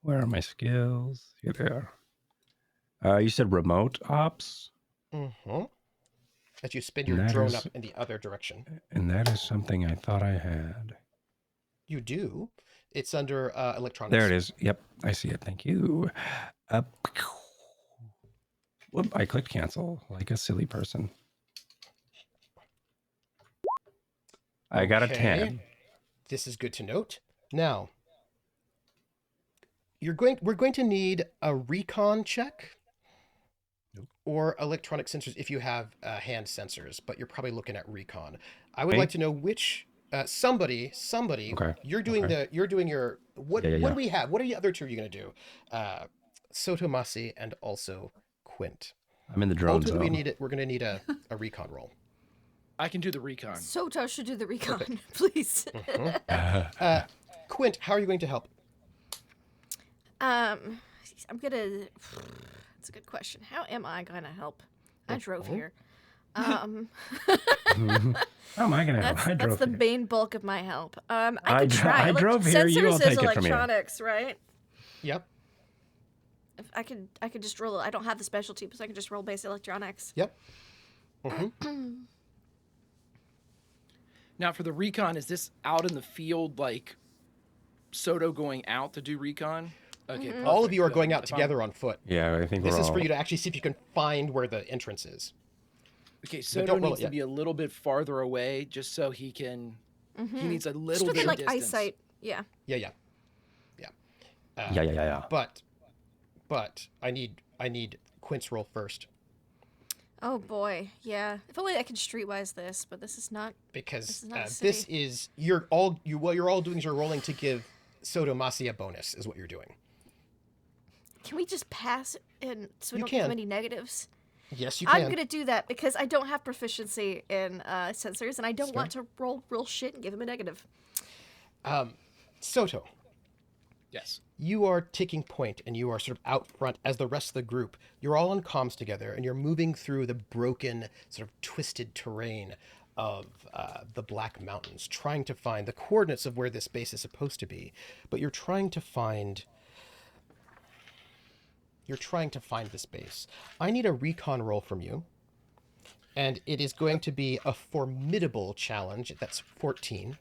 Speaker 1: Where are my skills? Here they are. You said remote ops?
Speaker 3: As you spin your drone up in the other direction.
Speaker 1: And that is something I thought I had.
Speaker 3: You do. It's under electronics.
Speaker 1: There it is. Yep, I see it. Thank you. Whoop, I clicked cancel like a silly person. I got a 10.
Speaker 3: This is good to note. Now, we're going to need a recon check or electronic sensors if you have hand sensors, but you're probably looking at recon. I would like to know which somebody. Okay. You're doing your what do we have? What are the other 2 you're going to do? Soto Masi and also Quint.
Speaker 1: I'm in the drone zone.
Speaker 3: We're going to need a recon roll.
Speaker 4: I can do the recon.
Speaker 2: Soto should do the recon, please.
Speaker 3: Quint, how are you going to help?
Speaker 2: It's a good question. How am I going to help? I drove here.
Speaker 1: How am I going to help?
Speaker 2: That's the main bulk of my help. I
Speaker 1: drove here. You all take it from here.
Speaker 2: Electronics, right?
Speaker 3: Yep.
Speaker 2: If I could just roll. I don't have the specialty, so I can just roll base electronics.
Speaker 3: Yep.
Speaker 4: Now, for the recon, is this out in the field, like Soto going out to do recon? Okay.
Speaker 3: All of you are going out together on foot.
Speaker 1: Yeah, I think
Speaker 3: this is for you to actually see if you can find where the entrance is.
Speaker 4: Okay, Soto needs to be a little bit farther away just so he can. He needs a little
Speaker 2: just
Speaker 4: bit
Speaker 2: within,
Speaker 4: of
Speaker 2: like
Speaker 4: distance.
Speaker 2: eyesight. Yeah.
Speaker 3: Yeah. But I need Quint's roll first.
Speaker 2: Oh boy, yeah. If only I could streetwise this, but this is not.
Speaker 3: Because this is you're all doing is you're rolling to give Soto Masi a bonus is what you're doing.
Speaker 2: Can we just pass and so we don't
Speaker 3: can.
Speaker 2: have any negatives?
Speaker 3: Yes, you can.
Speaker 2: I'm going to do that because I don't have proficiency in sensors, and I don't
Speaker 3: Fair.
Speaker 2: want to roll real shit and give him a negative.
Speaker 3: Soto,
Speaker 4: Yes.
Speaker 3: you are taking point and you are sort of out front as the rest of the group. You're all on comms together and you're moving through the broken, sort of twisted terrain of the Black Mountains, trying to find the coordinates of where this base is supposed to be. But you're trying to find this base. I need a recon roll from you. And it is going to be a formidable challenge. That's 14.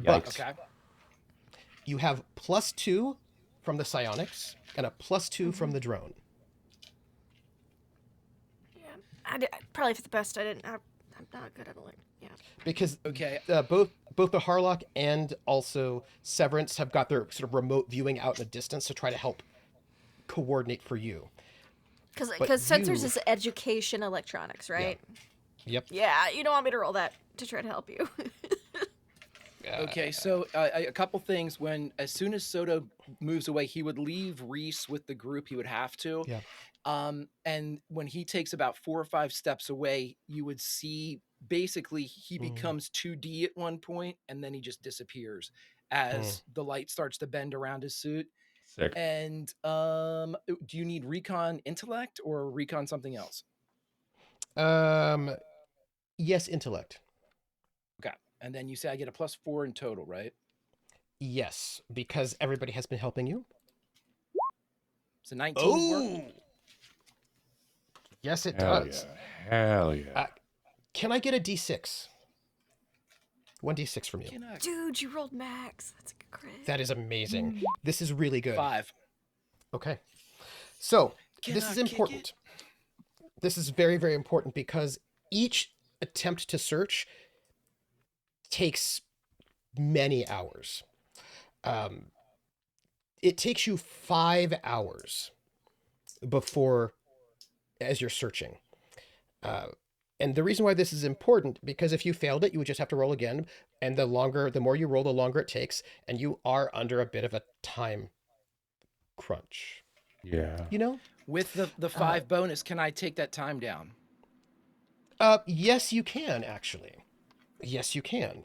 Speaker 3: But
Speaker 1: Yikes.
Speaker 4: Okay.
Speaker 3: you have +2 from the psionics and a +2 from the drone.
Speaker 2: Yeah, probably for the best. I'm not good at it. Yeah.
Speaker 3: Because
Speaker 4: Okay.
Speaker 3: both the Harlock and also Severence have got their sort of remote viewing out in the distance to try to help coordinate for you.
Speaker 2: Because sensors
Speaker 3: you-
Speaker 2: is education electronics, right?
Speaker 3: Yep.
Speaker 2: Yeah, you don't want me to roll that to try to help you.
Speaker 4: Okay, so a couple things. As soon as Soto moves away, he would leave Rease with the group. He would have to.
Speaker 3: Yeah.
Speaker 4: And when he takes about 4 or 5 steps away, you would see basically he becomes 2D at one point, and then he just disappears as the light starts to bend around his suit.
Speaker 1: Sick.
Speaker 4: And do you need recon intellect or recon something else?
Speaker 3: Yes, intellect.
Speaker 4: Okay, and then you say I get a +4 in total, right?
Speaker 3: Yes, because everybody has been helping you.
Speaker 4: So 19 work?
Speaker 3: Yes, it
Speaker 1: Hell
Speaker 3: does.
Speaker 1: yeah. Hell yeah.
Speaker 3: Can I get a D6? 1d6 from you.
Speaker 4: Can I-
Speaker 2: Dude, you rolled max. That's a good crit.
Speaker 3: That is amazing. This is really good.
Speaker 4: 5.
Speaker 3: Okay. So,
Speaker 4: Can
Speaker 3: this
Speaker 4: I
Speaker 3: is
Speaker 4: kick
Speaker 3: important. This is very, very important because each attempt to search takes many hours. It takes you 5 hours as you're searching. And the reason why this is important, because if you failed it, you would just have to roll again. And the more you roll, the longer it takes. And you are under a bit of a time crunch.
Speaker 1: Yeah.
Speaker 3: You know?
Speaker 4: With the 5 bonus, can I take that time down?
Speaker 3: Yes, you can, actually. Yes, you can.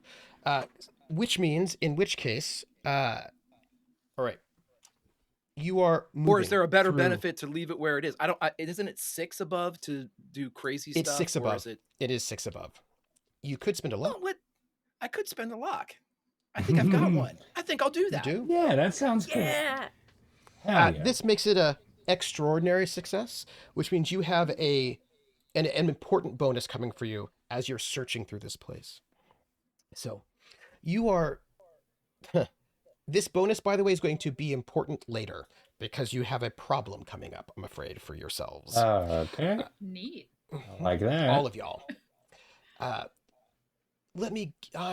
Speaker 3: Which means, in which case, all right. You are moving
Speaker 4: Or is there a better
Speaker 3: through-
Speaker 4: benefit to leave it where it is? Isn't it 6 above to do crazy stuff?
Speaker 3: It's 6
Speaker 4: or
Speaker 3: above.
Speaker 4: Is it...
Speaker 3: It is 6 above. You could spend a
Speaker 4: Well,
Speaker 3: lot.
Speaker 4: I could spend a lock. I think I've got one. I think I'll do
Speaker 3: You
Speaker 4: that.
Speaker 3: do?
Speaker 1: Yeah, that sounds cool.
Speaker 2: Yeah.
Speaker 1: Hell yeah.
Speaker 3: This makes it a extraordinary success, which means you have an important bonus coming for you as you're searching through this place. So, you are... This bonus, by the way, is going to be important later because you have a problem coming up, I'm afraid, for yourselves.
Speaker 1: Okay.
Speaker 5: Neat.
Speaker 1: I like that.
Speaker 3: All of y'all. I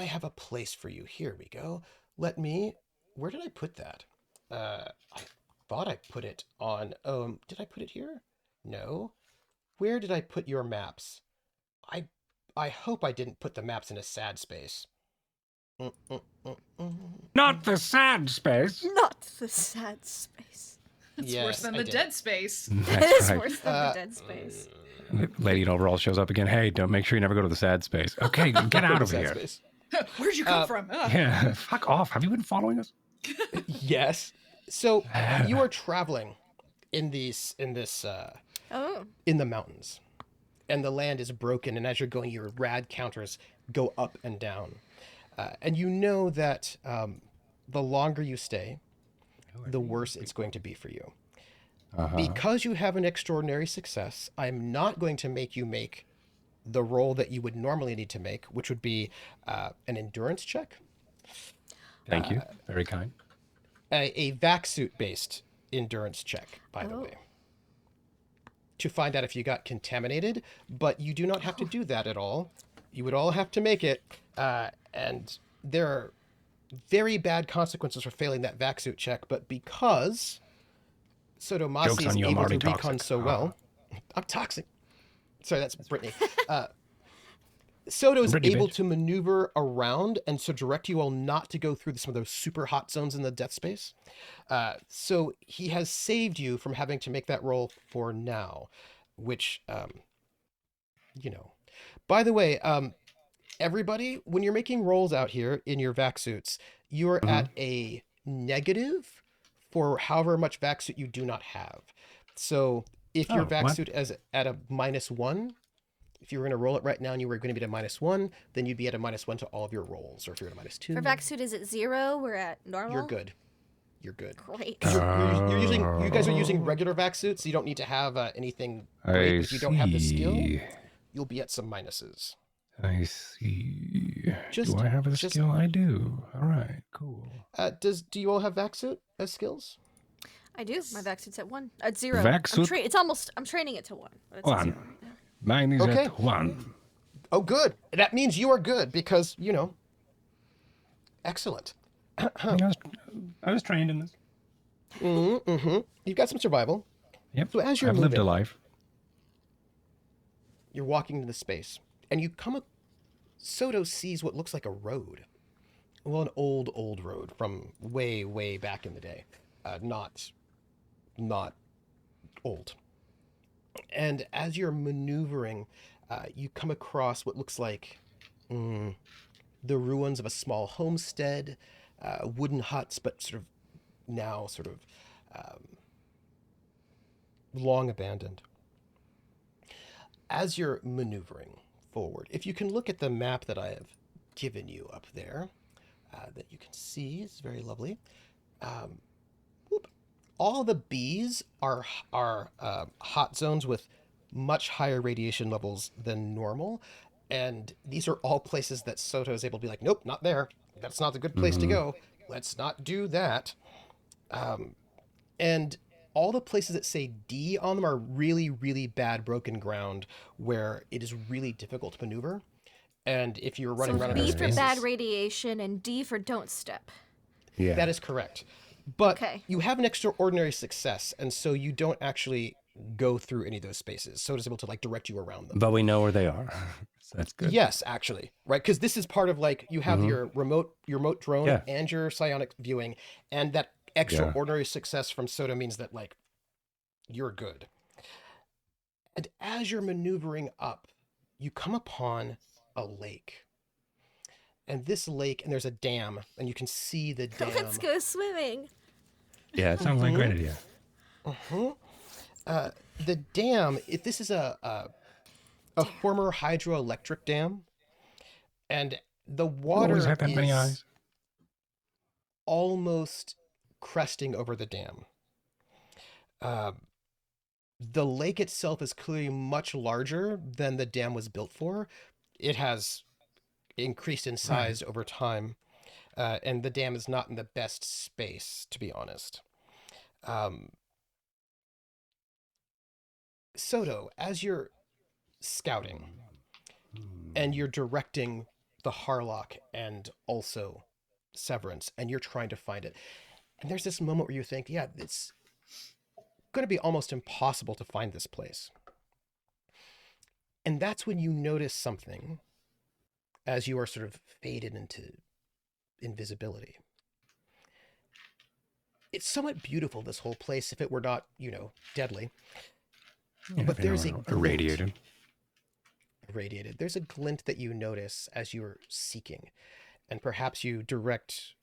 Speaker 3: have a place for you. Here we go. Where did I put that? I thought I put it on, did I put it here? No. Where did I put your maps? I hope I didn't put the maps in a sad space.
Speaker 1: Not the sad space.
Speaker 2: Not the sad space.
Speaker 5: It's
Speaker 3: Yes,
Speaker 5: worse than
Speaker 3: I
Speaker 5: the
Speaker 3: did.
Speaker 5: dead space.
Speaker 2: It
Speaker 1: That's
Speaker 2: is
Speaker 1: right.
Speaker 2: worse than the dead space.
Speaker 1: Lady in overall shows up again. Hey, don't make sure you never go to the sad space. Okay, get out of
Speaker 3: Sad
Speaker 1: here.
Speaker 3: space.
Speaker 5: Where'd you come from? Ugh.
Speaker 1: Yeah, fuck off. Have you been following us?
Speaker 3: Yes. So you are traveling in the mountains, and the land is broken. And as you're going, your rad counters go up and down, and you know that the longer you stay, the worse it's going to be for you. Because you have an extraordinary success, I'm not going to make you make the roll that you would normally need to make, which would be an endurance check.
Speaker 1: Thank you. Very kind.
Speaker 3: A vac suit based endurance check, by the way, to find out if you got contaminated, but you do not have to do that at all. You would all have to make it, and there are very bad consequences for failing that vac suit check, but because Soto Masi
Speaker 1: Joke's
Speaker 3: is
Speaker 1: on you, I'm
Speaker 3: able to
Speaker 1: already
Speaker 3: recon
Speaker 1: toxic.
Speaker 3: so well, I'm toxic. Sorry, that's Brittany. Soto is
Speaker 1: Brittany,
Speaker 3: able
Speaker 1: bitch.
Speaker 3: to maneuver around and so direct you all not to go through some of those super hot zones in the death space. So he has saved you from having to make that roll for now, which you know. By the way, everybody, when you're making rolls out here in your vac suits, you're
Speaker 1: Mhm.
Speaker 3: at a negative for however much vac suit you do not have. So if your
Speaker 1: Oh,
Speaker 3: vac
Speaker 1: what?
Speaker 3: suit is at a -1, if you were going to roll it right now and you were going to be at a -1, then you'd be at a -1 to all of your rolls. Or if you're at a -2,
Speaker 2: For vac suit, is it 0? We're at normal.
Speaker 3: you're good. You're good.
Speaker 2: Great.
Speaker 3: Because you guys are using
Speaker 1: Oh,
Speaker 3: regular vac suits, so you don't need to have anything great.
Speaker 1: I
Speaker 3: But if you don't have the skill,
Speaker 1: see.
Speaker 3: you'll be at some minuses.
Speaker 1: I see.
Speaker 3: Just,
Speaker 1: Do I have a
Speaker 3: just.
Speaker 1: skill? I do. All right, cool.
Speaker 3: Do you all have vac suit as skills?
Speaker 2: I do. My vac suit's at 1. At 0.
Speaker 1: Vac suit?
Speaker 2: I'm training it to 1. But it's at 0
Speaker 1: One.
Speaker 2: right now.
Speaker 1: Mine is
Speaker 3: Okay.
Speaker 1: at 1.
Speaker 3: Oh, good. That means you are good because, excellent.
Speaker 1: I was trained in this.
Speaker 3: You've got some survival.
Speaker 1: Yep.
Speaker 3: So as you're
Speaker 1: I've lived a
Speaker 3: moving,
Speaker 1: life.
Speaker 3: you're walking into the space, and you come up. Soto sees what looks like a road. Well, an old road from way, way back in the day. Not old. And as you're maneuvering, you come across what looks like the ruins of a small homestead, wooden huts, but sort of long abandoned. As you're maneuvering forward, if you can look at the map that I have given you up there, that you can see, it's very lovely. All the Bs are hot zones with much higher radiation levels than normal, and these are all places that Soto is able to be like, nope, not there. That's not a good place to go. Let's not do that. And all the places that say D on them are really, really bad broken ground where it is really difficult to maneuver. And if you're running
Speaker 2: So
Speaker 3: around in
Speaker 2: B
Speaker 3: those
Speaker 2: for
Speaker 3: spaces,
Speaker 2: bad radiation and D for don't step.
Speaker 1: Yeah.
Speaker 3: that is correct. But
Speaker 2: Okay.
Speaker 3: you have an extraordinary success, and so you don't actually go through any of those spaces. So it is able to direct you around them.
Speaker 1: But we know where they are. So that's good.
Speaker 3: Yes, actually, right? Because this is part of you have your remote drone
Speaker 1: Yeah.
Speaker 3: and your psionic viewing, and that extraordinary success from Soto means that you're good. And as you're maneuvering up, you come upon a lake. And this lake, and there's a dam, and you can see the dam.
Speaker 2: Let's go swimming.
Speaker 1: Yeah, it sounds like a great idea.
Speaker 3: The dam, this is a former hydroelectric dam, and the water
Speaker 1: Always have that many eyes.
Speaker 3: almost cresting over the dam. The lake itself is clearly much larger than the dam was built for. It has increased in size over time, and the dam is not in the best space, to be honest. Soto, as you're scouting and you're directing the Harlock and also Severence, and you're trying to find it, and there's this moment where you think, yeah, it's going to be almost impossible to find this place. And that's when you notice something as you are sort of faded into invisibility. It's somewhat beautiful, this whole place, if it were not, deadly.
Speaker 1: Yeah,
Speaker 3: But there's a
Speaker 1: irradiated.
Speaker 3: Irradiated. There's a glint that you notice as you're seeking, and perhaps you direct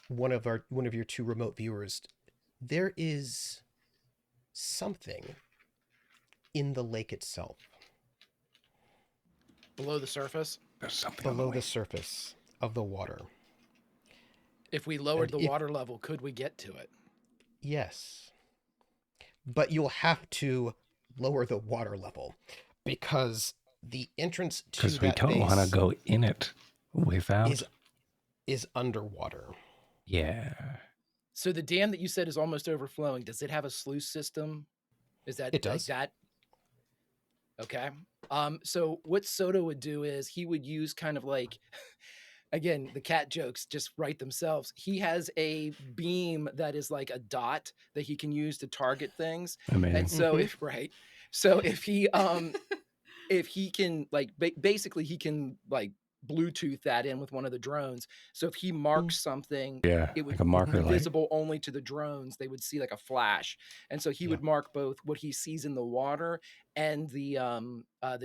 Speaker 3: one of your two remote viewers. There is something in the lake itself.
Speaker 4: Below the surface?
Speaker 1: There's something
Speaker 3: Below the surface of the water.
Speaker 4: If we lowered
Speaker 3: And
Speaker 4: the water level, could we get to it?
Speaker 3: Yes. But you'll have to lower the water level because the entrance to
Speaker 1: because we
Speaker 3: that
Speaker 1: don't want to
Speaker 3: base
Speaker 1: go in it without.
Speaker 3: is underwater.
Speaker 1: Yeah.
Speaker 4: So the dam that you said is almost overflowing, does it have a sluice system? Is that
Speaker 3: It does.
Speaker 4: that? Okay. So what Soto would do is he would use kind of again, the cat jokes just write themselves. He has a beam that is like a dot that he can use to target things.
Speaker 1: Amazing.
Speaker 4: And so if he can basically he can Bluetooth that in with one of the drones. So if he marks something,
Speaker 1: Yeah,
Speaker 4: it would
Speaker 1: like a marker
Speaker 4: be
Speaker 1: light.
Speaker 4: visible only to the drones. They would see like a flash. And so he would mark both what he sees in the water and the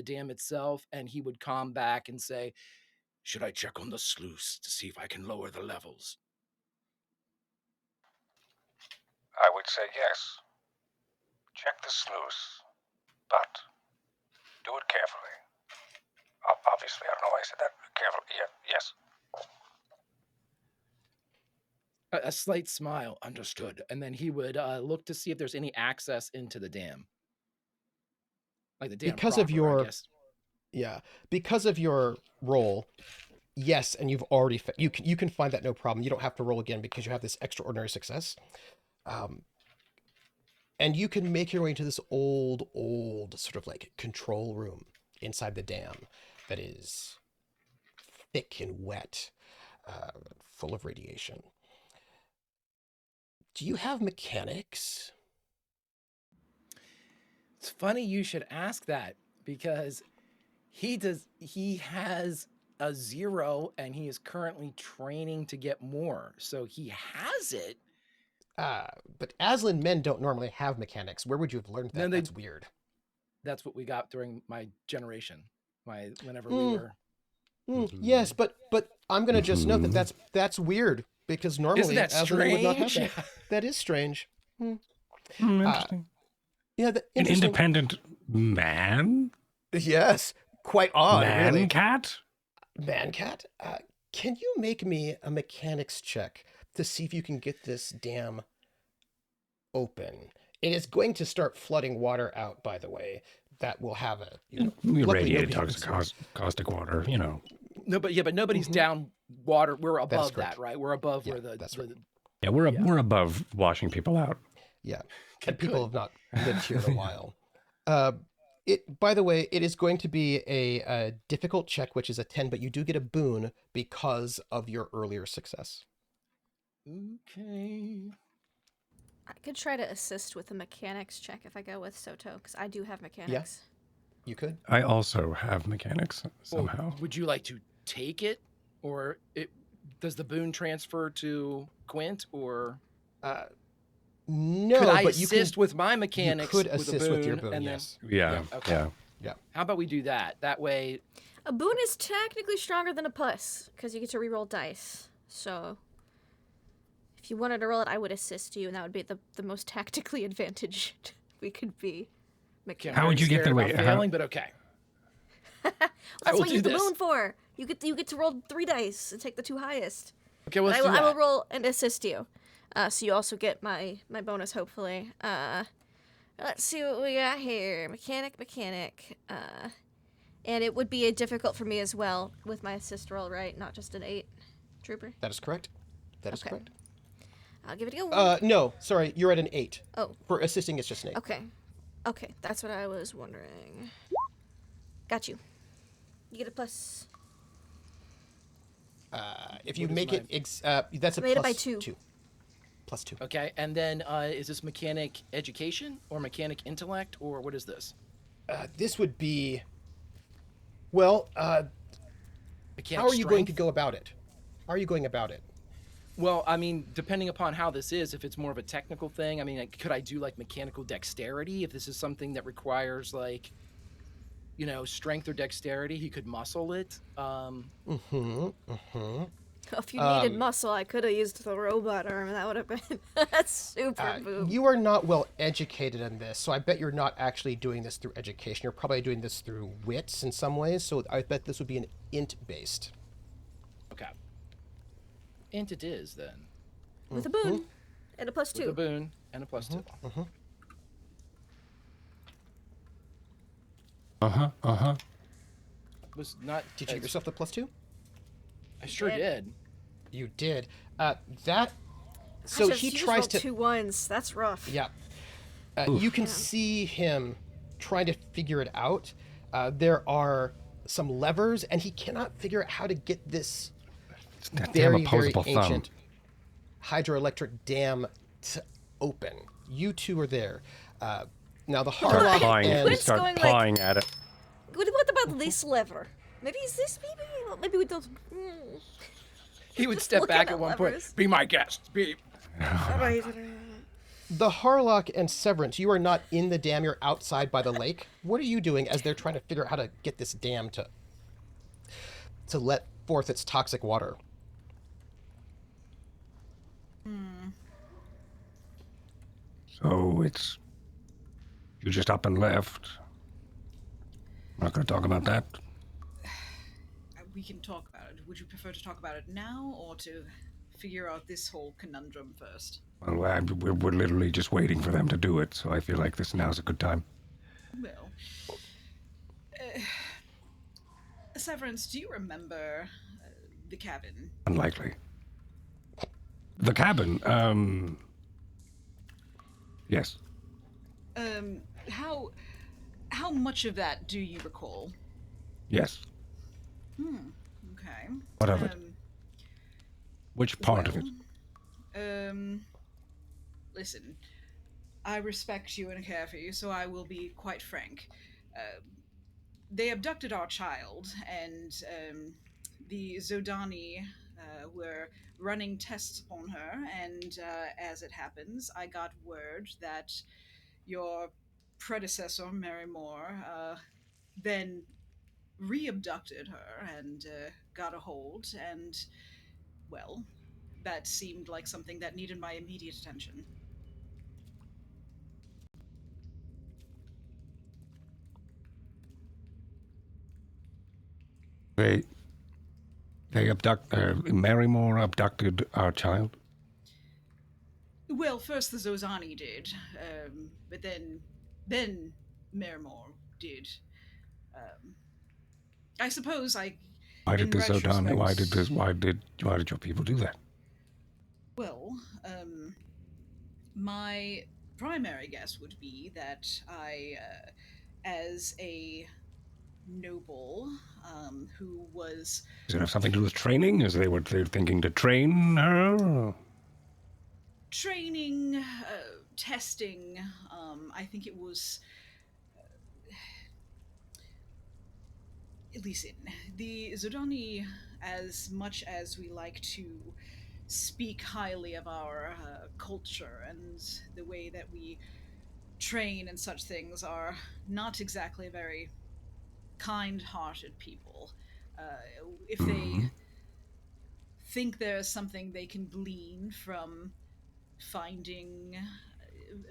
Speaker 4: dam itself. And he would come back and say, should I check on the sluice to see if I can lower the levels?
Speaker 1: I would say yes. Check the sluice, but do it carefully. Obviously, I don't know why I said that. Carefully, yeah, yes.
Speaker 4: A slight smile, understood. And then he would look to see if there's any access into the dam. Like the dam
Speaker 3: Because of
Speaker 4: proper, I
Speaker 3: your
Speaker 4: guess.
Speaker 3: Yeah, because of your roll, yes, and you've already you can find that no problem. You don't have to roll again because you have this extraordinary success, and you can make your way into this old sort of like control room inside the dam that is thick and wet, full of radiation. Do you have mechanics?
Speaker 4: It's funny you should ask that because he has a 0 and he is currently training to get more. So he has it.
Speaker 3: But Aslan men don't normally have mechanics. Where would you have learned that?
Speaker 4: No,
Speaker 3: That's weird.
Speaker 4: That's what we got during my generation. Whenever we were.
Speaker 3: Yes, but I'm gonna just note that that's weird because normally
Speaker 4: Isn't that
Speaker 3: Aslan would not have
Speaker 4: strange?
Speaker 3: that. That is strange.
Speaker 1: Interesting.
Speaker 3: Yeah,
Speaker 1: An
Speaker 3: interesting.
Speaker 1: independent man?
Speaker 3: Yes, quite odd.
Speaker 1: Man
Speaker 3: Really.
Speaker 1: cat?
Speaker 3: Mancat, can you make me a mechanics check to see if you can get this dam open? It is going to start flooding water out, by the way. That will have a
Speaker 1: Radiated caustic water, you know.
Speaker 4: No, but nobody's down water. We're
Speaker 3: That is
Speaker 4: above
Speaker 3: correct.
Speaker 4: that, right? We're above where
Speaker 3: that's right.
Speaker 1: Yeah, we're above washing people out.
Speaker 3: Yeah, and people have not lived here in a while. By the way, it is going to be a difficult check, which is a 10, but you do get a boon because of your earlier success.
Speaker 4: Okay.
Speaker 2: I could try to assist with the mechanics check if I go with Soto, because I do have mechanics.
Speaker 3: You could.
Speaker 1: I also have mechanics
Speaker 4: Well,
Speaker 1: somehow.
Speaker 4: would you like to take it, or does the boon transfer to Quint, or
Speaker 3: No,
Speaker 4: could I
Speaker 3: but you
Speaker 4: assist
Speaker 3: can,
Speaker 4: with my mechanics?
Speaker 3: You could
Speaker 4: with a
Speaker 3: assist with your
Speaker 4: boon,
Speaker 3: boon,
Speaker 4: and
Speaker 3: yes.
Speaker 1: Yeah,
Speaker 4: Okay.
Speaker 1: yeah.
Speaker 4: How about we do that? That way,
Speaker 2: A boon is technically stronger than a plus, because you get to reroll dice. So, if you wanted to roll it, I would assist you, and that would be the most tactically advantaged we could be.
Speaker 4: okay, I'm
Speaker 1: How would
Speaker 4: very
Speaker 1: you get
Speaker 4: scared
Speaker 1: the
Speaker 4: about
Speaker 1: way-
Speaker 4: failing? But okay.
Speaker 2: That's
Speaker 4: will
Speaker 2: what you
Speaker 4: do
Speaker 2: get the
Speaker 4: this.
Speaker 2: boon for. You get to roll 3 dice and take the 2 highest.
Speaker 4: Okay,
Speaker 2: But
Speaker 4: let's
Speaker 2: I will,
Speaker 4: do that.
Speaker 2: I will roll and assist you. So you also get my bonus, hopefully. Let's see what we got here. Mechanic. And it would be difficult for me as well with my assist roll, right? Not just an 8. Trooper?
Speaker 3: That is correct. That is
Speaker 2: Okay.
Speaker 3: correct.
Speaker 2: I'll give it a go.
Speaker 3: No, sorry, you're at an 8.
Speaker 2: Oh.
Speaker 3: For assisting, it's just an 8.
Speaker 2: Okay, that's what I was wondering. Got you. You get a plus.
Speaker 3: If you
Speaker 4: What is
Speaker 3: make it, that's a
Speaker 2: Made it by
Speaker 3: plus
Speaker 2: 2.
Speaker 3: Plus 2.
Speaker 4: Okay, and then is this mechanic education or mechanic intellect, or what is this?
Speaker 3: This would be, well,
Speaker 4: Mechanic
Speaker 3: how are you going to
Speaker 4: strength?
Speaker 3: go about it? How are you going about it?
Speaker 4: Well, I mean, depending upon how this is, if it's more of a technical thing, I mean, could I do like mechanical dexterity? If this is something that requires like, strength or dexterity, he could muscle it.
Speaker 2: If you needed muscle, I could have used the robot arm. That would have been a super boom.
Speaker 3: You are not well educated in this, so I bet you're not actually doing this through education. You're probably doing this through wits in some ways, so I bet this would be an int-based.
Speaker 4: Okay. Int it is then.
Speaker 2: With a boon. And a plus
Speaker 4: With
Speaker 2: 2.
Speaker 4: a boon and a plus 2. Was not.
Speaker 3: Did you give yourself the plus 2?
Speaker 4: I sure
Speaker 2: did.
Speaker 4: did.
Speaker 3: You did. So
Speaker 2: Gosh,
Speaker 3: he
Speaker 2: you just
Speaker 3: tries
Speaker 2: rolled
Speaker 3: to.
Speaker 2: 2 1s. That's rough.
Speaker 3: Yeah. You can see him trying to figure it out. There are some levers, and he cannot figure out how to get this
Speaker 1: Damn
Speaker 3: very
Speaker 1: opposable thumb.
Speaker 3: ancient hydroelectric dam to open. You two are there. Now the
Speaker 1: Start
Speaker 3: Harlock
Speaker 1: pawing,
Speaker 3: and
Speaker 2: Quint's
Speaker 1: start
Speaker 2: going like-
Speaker 1: pawing at it.
Speaker 2: What about this lever? Maybe it's this, maybe we don't.
Speaker 4: He would
Speaker 2: Just
Speaker 4: step
Speaker 2: looking
Speaker 4: back
Speaker 2: at
Speaker 4: at one
Speaker 2: levers.
Speaker 4: point. Be my guest. Be.
Speaker 2: All right.
Speaker 3: The Harlock and Severance, you are not in the dam, you're outside by the lake. What are you doing as they're trying to figure out how to get this dam to let forth its toxic water?
Speaker 1: So it's you just up and left. Not going to talk about that.
Speaker 5: We can talk about it. Would you prefer to talk about it now or to figure out this whole conundrum first?
Speaker 1: Well, we're literally just waiting for them to do it, so I feel like this now's a good time.
Speaker 5: Well, Severance, do you remember the cabin?
Speaker 1: Unlikely. The cabin. Yes.
Speaker 5: How much of that do you recall?
Speaker 1: Yes.
Speaker 5: Okay.
Speaker 1: What of it? Which part of it?
Speaker 5: Listen, I respect you and care for you, so I will be quite frank. They abducted our child, and the Zodani were running tests upon her, and as it happens, I got word that your predecessor, Mary Moore, then re-abducted her and got a hold, and, well, that seemed like something that needed my immediate attention.
Speaker 1: They Marymore abducted our child?
Speaker 5: Well, first the Zozani did, but then Merrimore did. I suppose
Speaker 1: Why did
Speaker 5: in
Speaker 1: this Zodani,
Speaker 5: retrospect-
Speaker 1: why did your people do that?
Speaker 5: Well, my primary guess would be that I, as a noble who was
Speaker 1: Does it have something to do with training? Is they were thinking to train her?
Speaker 5: training, testing, I think it was. Listen, the Zodani, as much as we like to speak highly of our culture and the way that we train and such things, are not exactly very kind-hearted people. If they think there's something they can glean from finding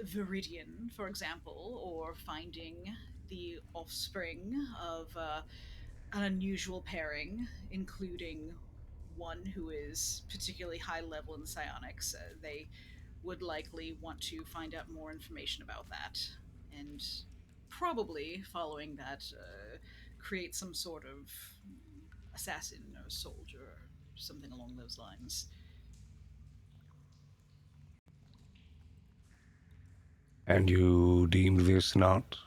Speaker 5: Viridian, for example, or finding the offspring of an unusual pairing, including one who is particularly high level in psionics, they would likely want to find out more information about that. And probably, following that, create some sort of assassin or soldier or something along those lines.
Speaker 1: And you deemed this not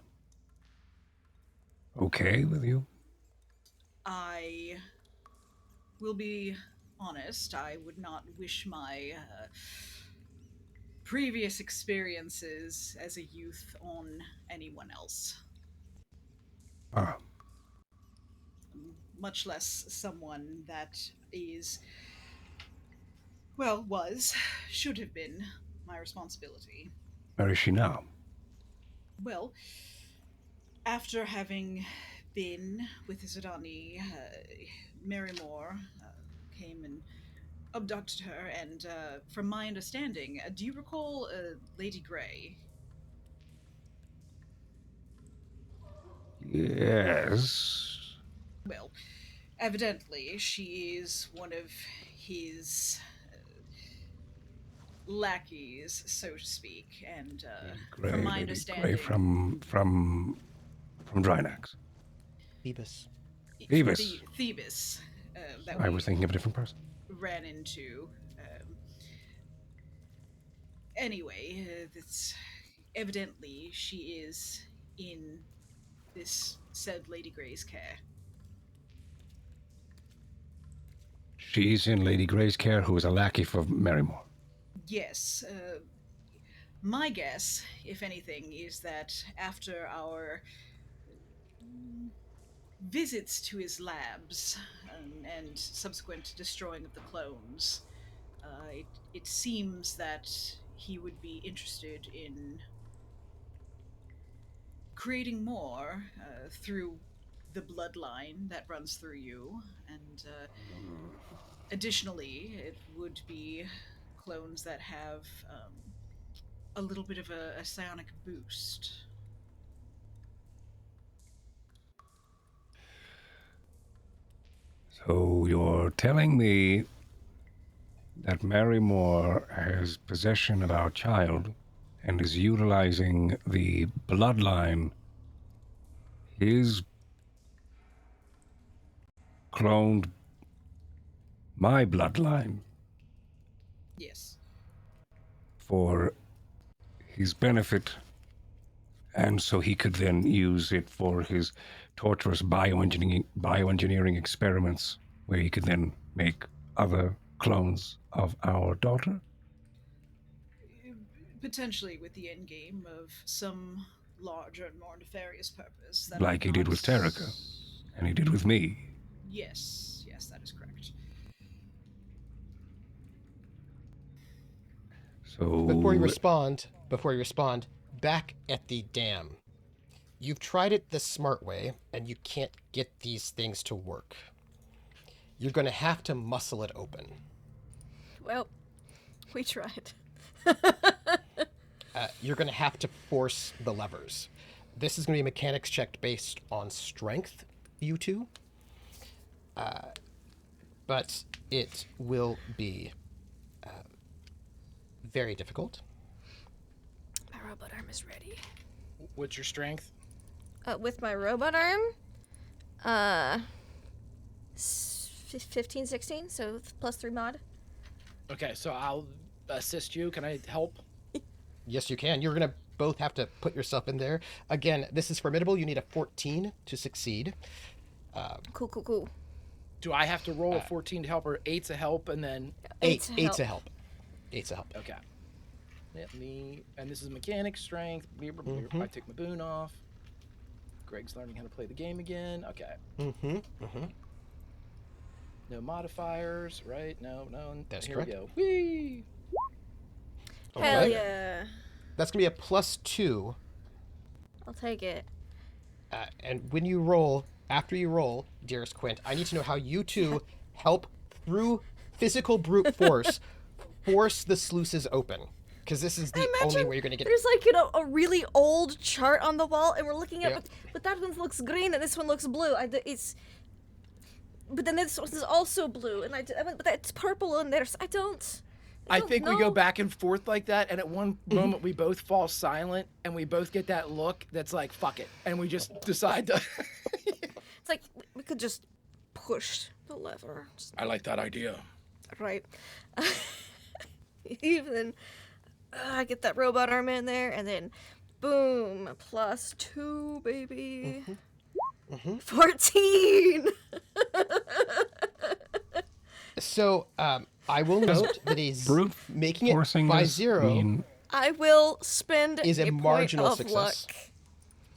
Speaker 1: okay with you?
Speaker 5: I will be honest, I would not wish my previous experiences as a youth on anyone else.
Speaker 1: Ah,
Speaker 5: Much less someone that is, well, should have been my responsibility.
Speaker 1: where is she now?
Speaker 5: Well, after having been with Zodani, Marymore came and abducted her, and from my understanding, do you recall Lady Grey?
Speaker 1: Yes.
Speaker 5: Well, evidently, she is one of his lackeys, so to speak, and
Speaker 1: Gray,
Speaker 5: from my
Speaker 1: Lady
Speaker 5: understanding,
Speaker 1: Gray from Drinax.
Speaker 3: Phoebus.
Speaker 1: Phoebus.
Speaker 5: Thebes, that
Speaker 1: I
Speaker 5: we
Speaker 1: was thinking of a different person.
Speaker 5: ran into. Anyway, that's evidently she is in this said Lady Grey's care.
Speaker 1: She's in Lady Grey's care, who is a lackey for Marymore.
Speaker 5: Yes, my guess, if anything, is that after our visits to his labs and subsequent destroying of the clones. It seems that he would be interested in creating more through the bloodline that runs through you, and additionally, it would be clones that have a little bit of a psionic boost.
Speaker 1: So you're telling me that Mary Moore has possession of our child and is utilizing the bloodline, his cloned my bloodline,
Speaker 5: Yes.
Speaker 1: for his benefit, and so he could then use it for his torturous bioengineering experiments, where he could then make other clones of our daughter?
Speaker 5: Potentially with the end game of some larger and more nefarious purpose. That
Speaker 1: Like he did with Terrica, and he did with me.
Speaker 5: Yes, that is correct.
Speaker 1: So
Speaker 3: Before you respond, back at the dam. You've tried it the smart way, and you can't get these things to work. You're going to have to muscle it open.
Speaker 2: Well, we tried.
Speaker 3: You're going to have to force the levers. This is going to be a mechanics check based on strength, you two. But it will be very difficult.
Speaker 2: My robot arm is ready.
Speaker 4: What's your strength?
Speaker 2: With my robot arm, 15, 16, so +3 mod.
Speaker 4: Okay, so I'll assist you. Can I help?
Speaker 3: Yes, you can. You're going to both have to put yourself in there. Again, this is formidable. You need a 14 to succeed.
Speaker 2: Cool.
Speaker 4: Do I have to roll a 14 to help, or 8 to help, and then...
Speaker 3: Eight's a help.
Speaker 4: Okay. Let me... And this is mechanics, strength. I take my boon off. Greg's learning how to play the game again. Okay. No modifiers, right? No.
Speaker 3: That's
Speaker 4: Here
Speaker 3: correct.
Speaker 4: we go. Whee!
Speaker 2: Hell
Speaker 3: Okay.
Speaker 2: yeah.
Speaker 3: That's going to be a +2.
Speaker 2: I'll take it.
Speaker 3: And when you roll, after you roll, dearest Quint, I need to know how you two help, through physical brute force, force the sluices open. Because this is the only way you're going to get...
Speaker 2: There's a really old chart on the wall, and we're looking at but that one looks green and this one looks blue. But then this one is also blue, and but that's purple, and I
Speaker 4: think
Speaker 2: know.
Speaker 4: we go back and forth like that, and at one moment we both fall silent, and we both get that look that's like, fuck it. And we just decide to...
Speaker 2: It's like we could just push the lever.
Speaker 4: I like that idea.
Speaker 2: Right. Even I get that robot arm in there, and then boom, +2, baby. 14.
Speaker 3: So, I will note that he's
Speaker 1: brute
Speaker 3: making it
Speaker 1: forcing
Speaker 3: by
Speaker 1: this
Speaker 3: 0
Speaker 1: mean-
Speaker 2: I will spend
Speaker 3: is a marginal
Speaker 2: point of
Speaker 3: success.
Speaker 2: luck.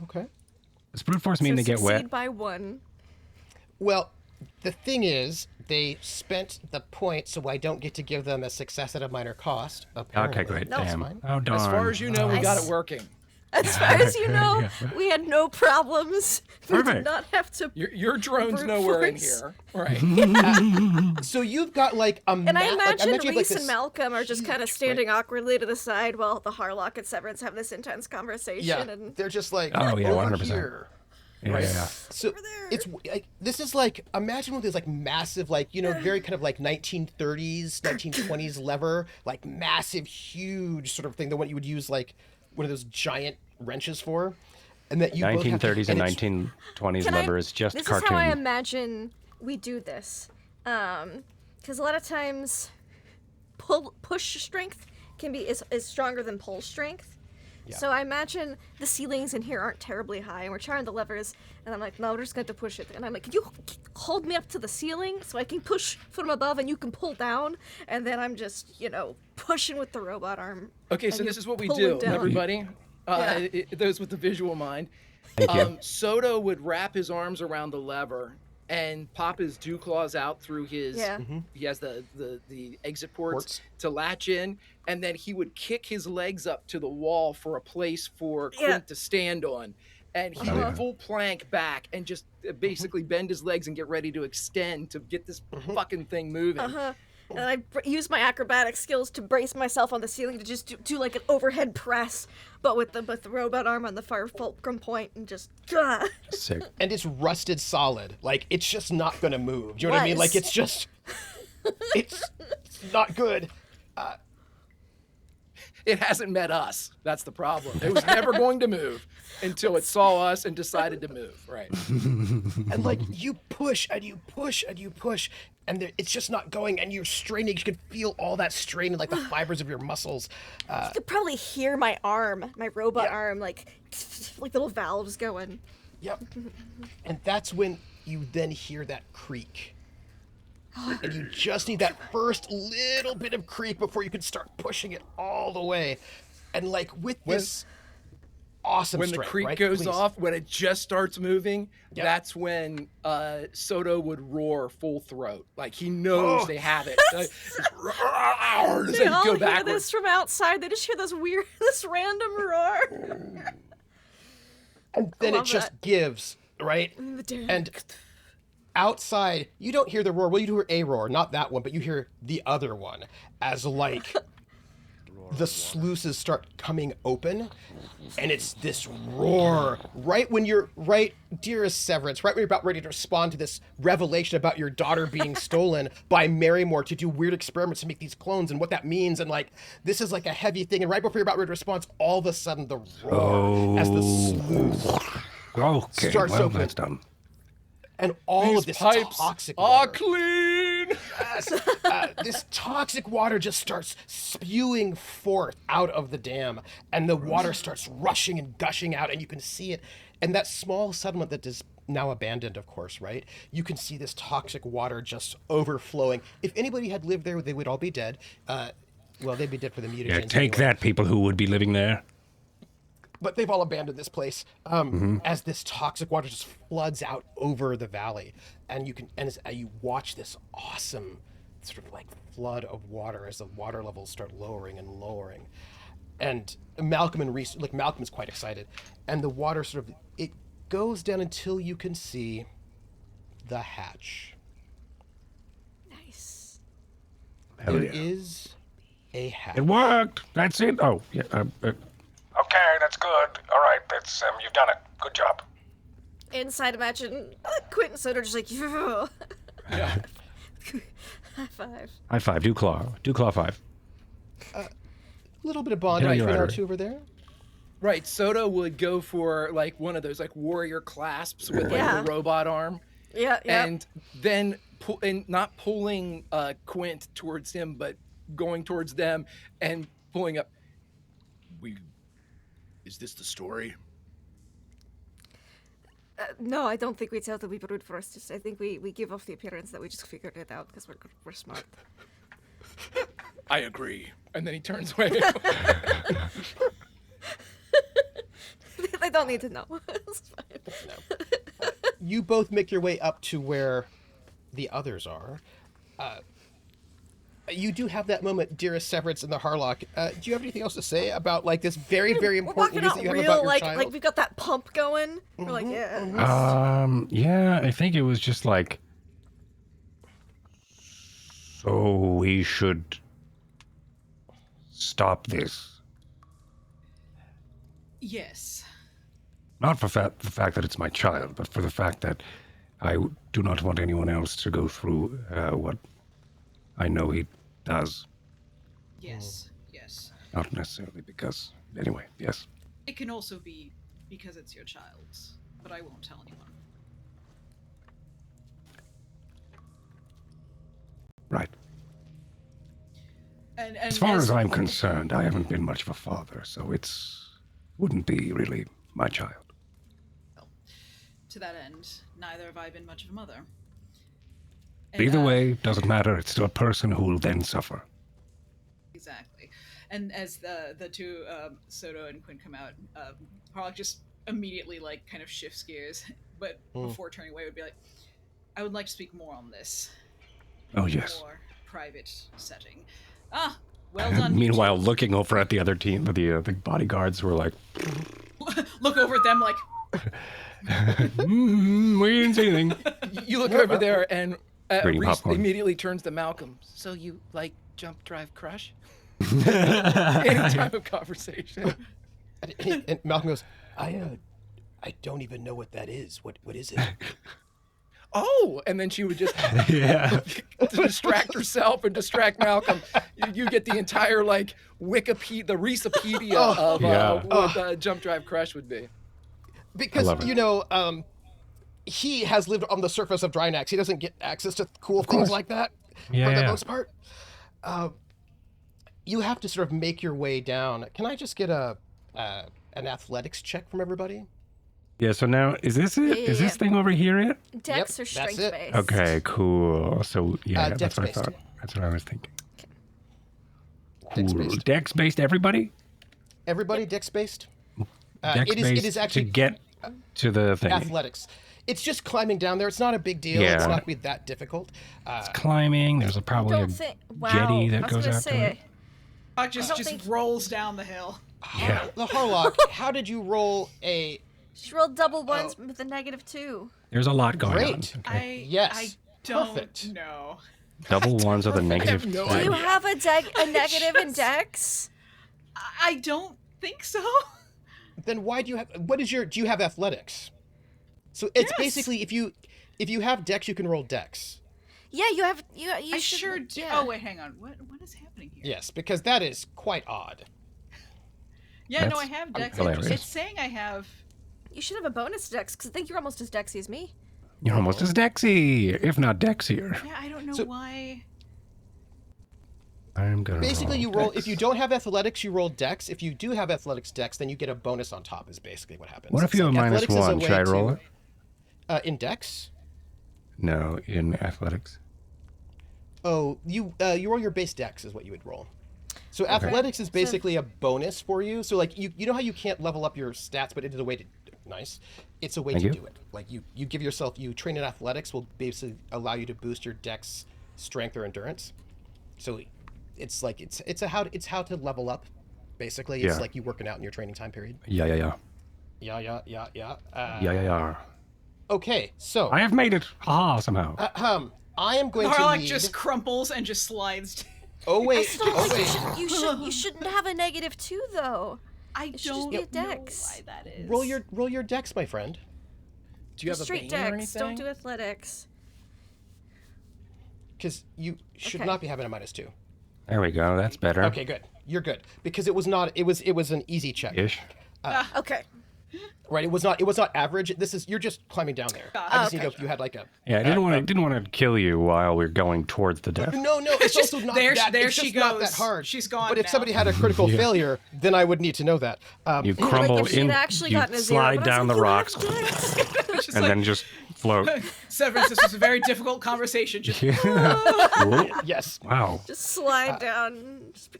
Speaker 3: Okay.
Speaker 1: Does brute force mean they get
Speaker 2: succeed
Speaker 1: wet?
Speaker 2: by 1.
Speaker 3: Well, the thing is, they spent the point, so I don't get to give them a success at a minor cost. Apparently.
Speaker 1: Okay, great.
Speaker 3: That's
Speaker 1: Damn.
Speaker 3: fine.
Speaker 1: Oh, darn.
Speaker 4: As far as you know, we got it working.
Speaker 2: As far as you know, we had no problems. We
Speaker 1: Perfect.
Speaker 2: did not have to.
Speaker 4: Your drone's
Speaker 2: Brute
Speaker 4: nowhere in
Speaker 2: force.
Speaker 4: here. Right.
Speaker 3: So you've got like a
Speaker 2: And I imagine
Speaker 3: you have, like,
Speaker 2: Rease and
Speaker 3: this
Speaker 2: Malcolm are just kind of
Speaker 3: huge,
Speaker 2: standing awkwardly to the side while the Harlock and Severance have this intense conversation.
Speaker 3: Yeah,
Speaker 2: And
Speaker 3: they're just like
Speaker 1: Oh, yeah,
Speaker 3: over
Speaker 1: 100%.
Speaker 3: here.
Speaker 1: Yeah.
Speaker 3: So it's like this is like imagine one of these like massive very kind of like 1930s 1920s lever, like massive huge sort of thing, the one you would use like one of those giant wrenches for, and that you both have to-
Speaker 1: 1930s and
Speaker 3: it's-
Speaker 1: 1920s lever is just
Speaker 2: this
Speaker 1: cartoon.
Speaker 2: is how I imagine we do this. Because a lot of times, push strength is stronger than pull strength.
Speaker 3: Yeah.
Speaker 2: So I imagine the ceilings in here aren't terribly high, and we're trying the levers, and I'm like, no, we're just going to push it. And I'm like, can you hold me up to the ceiling so I can push from above and you can pull down? And then I'm just, pushing with the robot arm.
Speaker 4: Okay,
Speaker 2: and
Speaker 4: so
Speaker 2: you
Speaker 4: this is what we
Speaker 2: pull
Speaker 4: do,
Speaker 2: him down.
Speaker 4: everybody.
Speaker 2: Yeah.
Speaker 4: Those with the visual mind.
Speaker 1: Thank you.
Speaker 4: Soto would wrap his arms around the lever and pop his dew claws out through his.
Speaker 2: Yeah.
Speaker 4: He has the exit ports
Speaker 3: Ports.
Speaker 4: to latch in, and then he would kick his legs up to the wall for a place for
Speaker 2: Yeah.
Speaker 4: Quint to stand on. And he
Speaker 1: Oh,
Speaker 4: would
Speaker 1: yeah.
Speaker 4: full plank back and just basically bend his legs and get ready to extend to get this fucking thing moving.
Speaker 2: Uh-huh. And I use my acrobatic skills to brace myself on the ceiling to just do like an overhead press, but with the robot arm on the fire fulcrum point and just.
Speaker 1: Sick.
Speaker 3: And it's rusted solid. Like, it's just not gonna move. Do you know what I mean? Like, it's just, it's not good.
Speaker 4: It hasn't met us. That's the problem. It was never going to move until it saw us and decided to move. Right.
Speaker 3: And like, you push and you push and you push, and it's just not going, and you're straining. You can feel all that strain in like the fibers of your muscles.
Speaker 2: You could probably hear my arm, my robot arm, like little valves going.
Speaker 3: Yep. And that's when you then hear that creak. And you just need that first little bit of creak before you can start pushing it all the way. And like with this awesome
Speaker 4: When the
Speaker 3: strength,
Speaker 4: creek
Speaker 3: right?
Speaker 4: goes
Speaker 3: Please.
Speaker 4: off, when it just starts moving,
Speaker 3: Yep.
Speaker 4: that's when Soto would roar full throat. Like he knows they have it. Like, as
Speaker 2: They
Speaker 4: they
Speaker 2: all
Speaker 4: go
Speaker 2: hear
Speaker 4: backwards.
Speaker 2: this from outside. They just hear this random roar.
Speaker 3: And then
Speaker 2: love
Speaker 3: it just
Speaker 2: that.
Speaker 3: gives, right? And outside, you don't hear the roar. Well, you hear a roar, not that one, but you hear the other one as like the sluices start coming open, and it's this roar right when you're dearest Severance, right when you're about ready to respond to this revelation about your daughter being stolen by Marrymore to do weird experiments to make these clones and what that means, and like this is like a heavy thing, and right before you're about ready to respond, all of a sudden the roar as the sluice
Speaker 1: Okay,
Speaker 3: starts
Speaker 1: well,
Speaker 3: open.
Speaker 1: that's done.
Speaker 3: and all
Speaker 4: These
Speaker 3: of this
Speaker 4: pipes
Speaker 3: toxic
Speaker 4: are
Speaker 3: water.
Speaker 4: clean.
Speaker 3: Yes. This toxic water just starts spewing forth out of the dam, and the water starts rushing and gushing out, and you can see it. And that small settlement that is now abandoned, of course, right? You can see this toxic water just overflowing. If anybody had lived there, they would all be dead. Well, they'd be dead for the mutagens.
Speaker 1: Yeah, take
Speaker 3: anyway.
Speaker 1: that, people who would be living there.
Speaker 3: But they've all abandoned this place as this toxic water just floods out over the valley, and as you watch this awesome sort of like flood of water as the water levels start lowering and lowering, and Malcolm and Rease, like Malcolm is quite excited, and the water sort of it goes down until you can see the hatch.
Speaker 2: Nice.
Speaker 1: Hell
Speaker 3: There
Speaker 1: yeah.
Speaker 3: is a hatch.
Speaker 1: It worked. That's it. Oh, yeah. Okay, that's good. All right, that's you've done it. Good job.
Speaker 2: Inside, imagine Quint and Soto just like, yeah. High five.
Speaker 1: High five. Do claw 5.
Speaker 3: A little bit of bond
Speaker 1: Hit on
Speaker 3: between
Speaker 1: your
Speaker 3: our
Speaker 1: artery.
Speaker 3: two over there.
Speaker 4: Right, Soto would go for like one of those like warrior clasps with like
Speaker 2: Yeah.
Speaker 4: the robot arm,
Speaker 2: Yeah, yeah.
Speaker 4: and then not pulling Quint towards him, but going towards them and pulling up. Is this the story?
Speaker 2: No, I don't think we tell the people first. Just, I think we give off the appearance that we just figured it out because we're smart.
Speaker 4: I agree. And then he turns away.
Speaker 2: They don't need to know. It's fine.
Speaker 3: You both make your way up to where the others are. You do have that moment, dearest Severance and the Harlock. Do you have anything else to say about like this very, very
Speaker 2: We're
Speaker 3: important
Speaker 2: walking
Speaker 3: news
Speaker 2: out
Speaker 3: that you have
Speaker 2: real,
Speaker 3: about your
Speaker 2: like
Speaker 3: child?
Speaker 2: we've got that pump going. We're like, yeah.
Speaker 1: Yeah, I think it was just like. So we should stop this.
Speaker 5: Yes.
Speaker 1: Not for the fact that it's my child, but for the fact that I do not want anyone else to go through what I know he does.
Speaker 5: Yes. Yes.
Speaker 1: Not necessarily because. Anyway, yes.
Speaker 5: It can also be because it's your child's, but I won't tell anyone.
Speaker 1: Right.
Speaker 5: And
Speaker 1: As far as I'm concerned, I haven't been much of a father, so wouldn't be really my child.
Speaker 5: to that end, neither have I been much of a mother. And,
Speaker 1: Either way, doesn't matter. It's still a person who will then suffer.
Speaker 5: Exactly. And as the two, Soto and Quint, come out, Harlock just immediately like kind of shifts gears, but before turning away would be like, I would like to speak more on this.
Speaker 1: Oh,
Speaker 5: In a
Speaker 1: yes.
Speaker 5: more private setting. Ah, well done. you
Speaker 1: Meanwhile,
Speaker 5: two.
Speaker 1: looking over at the other team, the bodyguards who were like,
Speaker 5: Look over at them like,
Speaker 1: we didn't say anything.
Speaker 4: You look over there, and
Speaker 1: Eating
Speaker 4: Reese
Speaker 1: popcorn.
Speaker 4: immediately turns to Malcolm. So you like jump, drive, crush? Any type of conversation.
Speaker 3: And Malcolm goes, I don't even know what that is. What is it?
Speaker 4: Oh, and then she would just
Speaker 1: Yeah.
Speaker 4: to distract herself and distract Malcolm. You get the entire like Wikipedia, the Reasepedia of
Speaker 1: Yeah.
Speaker 4: what jump, drive, crush would be.
Speaker 3: Because
Speaker 1: love it.
Speaker 3: you know, he has lived on the surface of Drinax. He doesn't get access to cool things like that for the
Speaker 1: Yeah.
Speaker 3: most part. You have to sort of make your way down. Can I just get an athletics check from everybody?
Speaker 1: Yeah, so now, is this it?
Speaker 2: Yeah.
Speaker 1: Is this thing over here it?
Speaker 2: Dex or
Speaker 3: that's
Speaker 2: strength
Speaker 3: it.
Speaker 2: based?
Speaker 1: Okay, cool. So, yeah, that's what I
Speaker 3: Dex-based.
Speaker 1: thought. That's what I was thinking.
Speaker 3: Dex-based.
Speaker 1: Dex-based, everybody?
Speaker 3: Everybody dex-based?
Speaker 1: Dex-based
Speaker 3: it is actually
Speaker 1: to get to the thing.
Speaker 3: athletics. It's just climbing down there. It's not a big deal.
Speaker 1: Yeah.
Speaker 3: It's not going to be that difficult.
Speaker 1: Climbing, there's probably a
Speaker 2: Don't think. Wow.
Speaker 1: jetty that
Speaker 2: I was
Speaker 1: goes
Speaker 2: gonna
Speaker 1: out to
Speaker 2: say,
Speaker 1: it.
Speaker 5: Buck just
Speaker 2: think-
Speaker 5: rolls down the hill.
Speaker 1: Yeah.
Speaker 3: The Harlock, how did you roll a...
Speaker 2: she rolled double ones with a -2.
Speaker 1: There's a lot going
Speaker 3: Great.
Speaker 1: on. Okay.
Speaker 3: Yes,
Speaker 5: I don't
Speaker 3: perfect.
Speaker 5: know.
Speaker 1: Double ones with a negative
Speaker 4: no
Speaker 2: Do you
Speaker 1: three.
Speaker 2: have a negative in Dex?
Speaker 5: I don't think so.
Speaker 3: Then why do you have... do you have athletics? So it's
Speaker 5: Yes.
Speaker 3: basically, if you have dex, you can roll dex.
Speaker 2: Yeah, you have. You
Speaker 5: I
Speaker 2: should,
Speaker 5: sure do.
Speaker 2: Yeah.
Speaker 5: Oh wait, hang on. What is happening here?
Speaker 3: Yes, because that is quite odd.
Speaker 5: Yeah, no,
Speaker 1: That's
Speaker 5: I have Dex.
Speaker 1: hilarious.
Speaker 5: It's saying I have.
Speaker 2: You should have a bonus Dex because I think you're almost as Dexy as me.
Speaker 1: You're almost as Dexy, if not Dexier.
Speaker 5: Yeah, I don't know
Speaker 3: So-
Speaker 5: why.
Speaker 1: I'm gonna
Speaker 3: Basically, you
Speaker 1: roll
Speaker 3: roll...
Speaker 1: Dex.
Speaker 3: If you don't have athletics, you roll dex. If you do have athletics dex, then you get a bonus on top is basically what happens.
Speaker 1: What if
Speaker 3: It's
Speaker 1: you have
Speaker 3: like
Speaker 1: minus
Speaker 3: athletics is a
Speaker 1: one?
Speaker 3: way
Speaker 1: Should I
Speaker 3: to-
Speaker 1: roll it?
Speaker 3: In dex?
Speaker 1: No, in athletics.
Speaker 3: Oh, you roll your base dex is what you would roll. So athletics is basically a bonus for you. So like you know how you can't level up your stats, but it is a way to It's a way
Speaker 1: Thank
Speaker 3: to
Speaker 1: you.
Speaker 3: do it. Like you give yourself you train in athletics will basically allow you to boost your dex strength or endurance. So it's like it's how to level up. Basically, it's
Speaker 1: Yeah.
Speaker 3: like you working out in your training time period.
Speaker 1: Yeah.
Speaker 3: Yeah. Okay, so
Speaker 1: I have made it. Haha, somehow.
Speaker 3: I am going to
Speaker 5: Harlock
Speaker 3: need...
Speaker 5: just crumples and just slides.
Speaker 3: Oh
Speaker 2: I
Speaker 3: wait,
Speaker 2: still don't
Speaker 3: oh
Speaker 2: think
Speaker 3: wait.
Speaker 2: you shouldn't have a -2 though.
Speaker 5: I
Speaker 2: should just
Speaker 5: don't
Speaker 2: be a
Speaker 5: know
Speaker 2: Dex.
Speaker 5: why that is.
Speaker 3: Roll your dex, my friend.
Speaker 4: Do you have
Speaker 2: Straight
Speaker 4: a bane or
Speaker 2: Dex.
Speaker 4: anything?
Speaker 2: Don't do athletics.
Speaker 3: Because you should
Speaker 2: Okay.
Speaker 3: not be having a -2.
Speaker 1: There we go. That's better.
Speaker 3: Okay, good. You're good because it was not. It was an easy check.
Speaker 1: Ish.
Speaker 2: Okay.
Speaker 3: Right. It was not average. You're just climbing down there. I just need to know if you had like a.
Speaker 1: Yeah, I didn't want to kill you while we're going towards the death.
Speaker 3: No, it's
Speaker 5: just-
Speaker 3: also not
Speaker 5: there-
Speaker 3: that.
Speaker 5: there
Speaker 3: it's
Speaker 5: she
Speaker 3: just not that
Speaker 5: goes.
Speaker 3: hard.
Speaker 5: She's gone
Speaker 3: But if
Speaker 5: now.
Speaker 3: somebody had a critical failure, then I would need to know that.
Speaker 1: You
Speaker 2: Like
Speaker 1: crumble
Speaker 2: if she'd
Speaker 1: in,
Speaker 2: actually
Speaker 1: you
Speaker 2: gotten a 0,
Speaker 1: slide
Speaker 2: but I was
Speaker 1: down
Speaker 2: like,
Speaker 1: the
Speaker 2: "You have
Speaker 1: rocks,
Speaker 2: Dex."
Speaker 5: It's just
Speaker 1: and
Speaker 5: like,
Speaker 1: then just float.
Speaker 5: Severance, this was a very difficult conversation. Just
Speaker 1: Whoa.
Speaker 3: Yes.
Speaker 1: Wow.
Speaker 2: Just slide down. Just-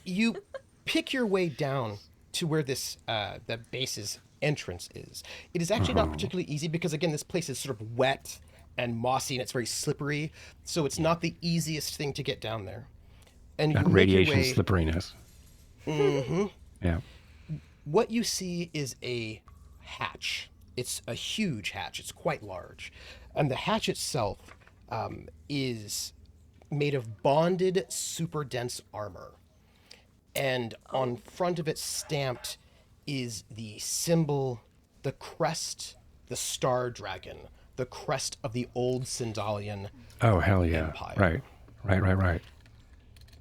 Speaker 3: You pick your way down to where this the base's entrance is. It is actually not particularly easy because again this place is sort of wet and mossy and it's very slippery, so it's not the easiest thing to get down there. And
Speaker 1: That
Speaker 3: you make your
Speaker 1: radiation
Speaker 3: way,
Speaker 1: slipperiness. Mm-hmm. Yeah.
Speaker 3: what you see is a hatch. It's a huge hatch. It's quite large, and the hatch itself is made of bonded, super dense armor. And on front of it stamped is the symbol, the crest, the star dragon, the crest of the old Sindalian,
Speaker 1: Oh, hell yeah.
Speaker 3: Empire.
Speaker 1: Right.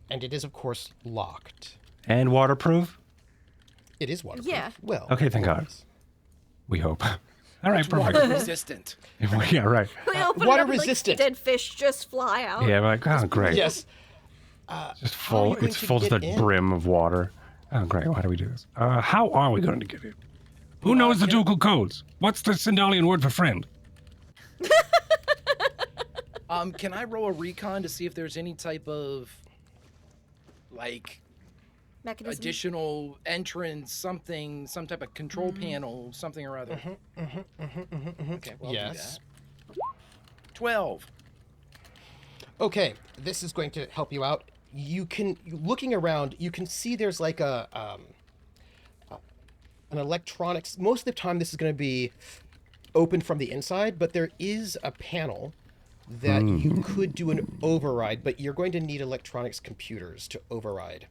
Speaker 3: and it is of course locked.
Speaker 1: And waterproof?
Speaker 3: It is waterproof.
Speaker 2: Yeah.
Speaker 3: Well.
Speaker 1: Okay, thank God. We hope. All right,
Speaker 4: Water
Speaker 1: perfect.
Speaker 4: resistant.
Speaker 1: Yeah, right.
Speaker 2: We open it
Speaker 3: water
Speaker 2: up and, like,
Speaker 3: resistant.
Speaker 2: dead fish just fly out.
Speaker 1: Yeah, we're like, oh, great.
Speaker 3: Yes.
Speaker 1: Just
Speaker 3: How are you
Speaker 1: full.
Speaker 3: going
Speaker 1: It's
Speaker 3: to
Speaker 1: full to
Speaker 3: get
Speaker 1: the
Speaker 3: in?
Speaker 1: brim of water. Oh, great. Why do we do this? How are we going to get in? Who knows the ducal codes? What's the Sindalian word for friend?
Speaker 4: Can I roll a recon to see if there's any type of like
Speaker 2: Mechanism.
Speaker 4: additional entrance, something, some type of control panel, something or other. Okay, well, I'll do
Speaker 3: Yes.
Speaker 4: that. 12.
Speaker 3: Okay, this is going to help you out. You can, looking around, you can see there's like an electronics. Most of the time, this is going to be open from the inside, but there is a panel that you could do an override, but you're going to need electronics computers to override.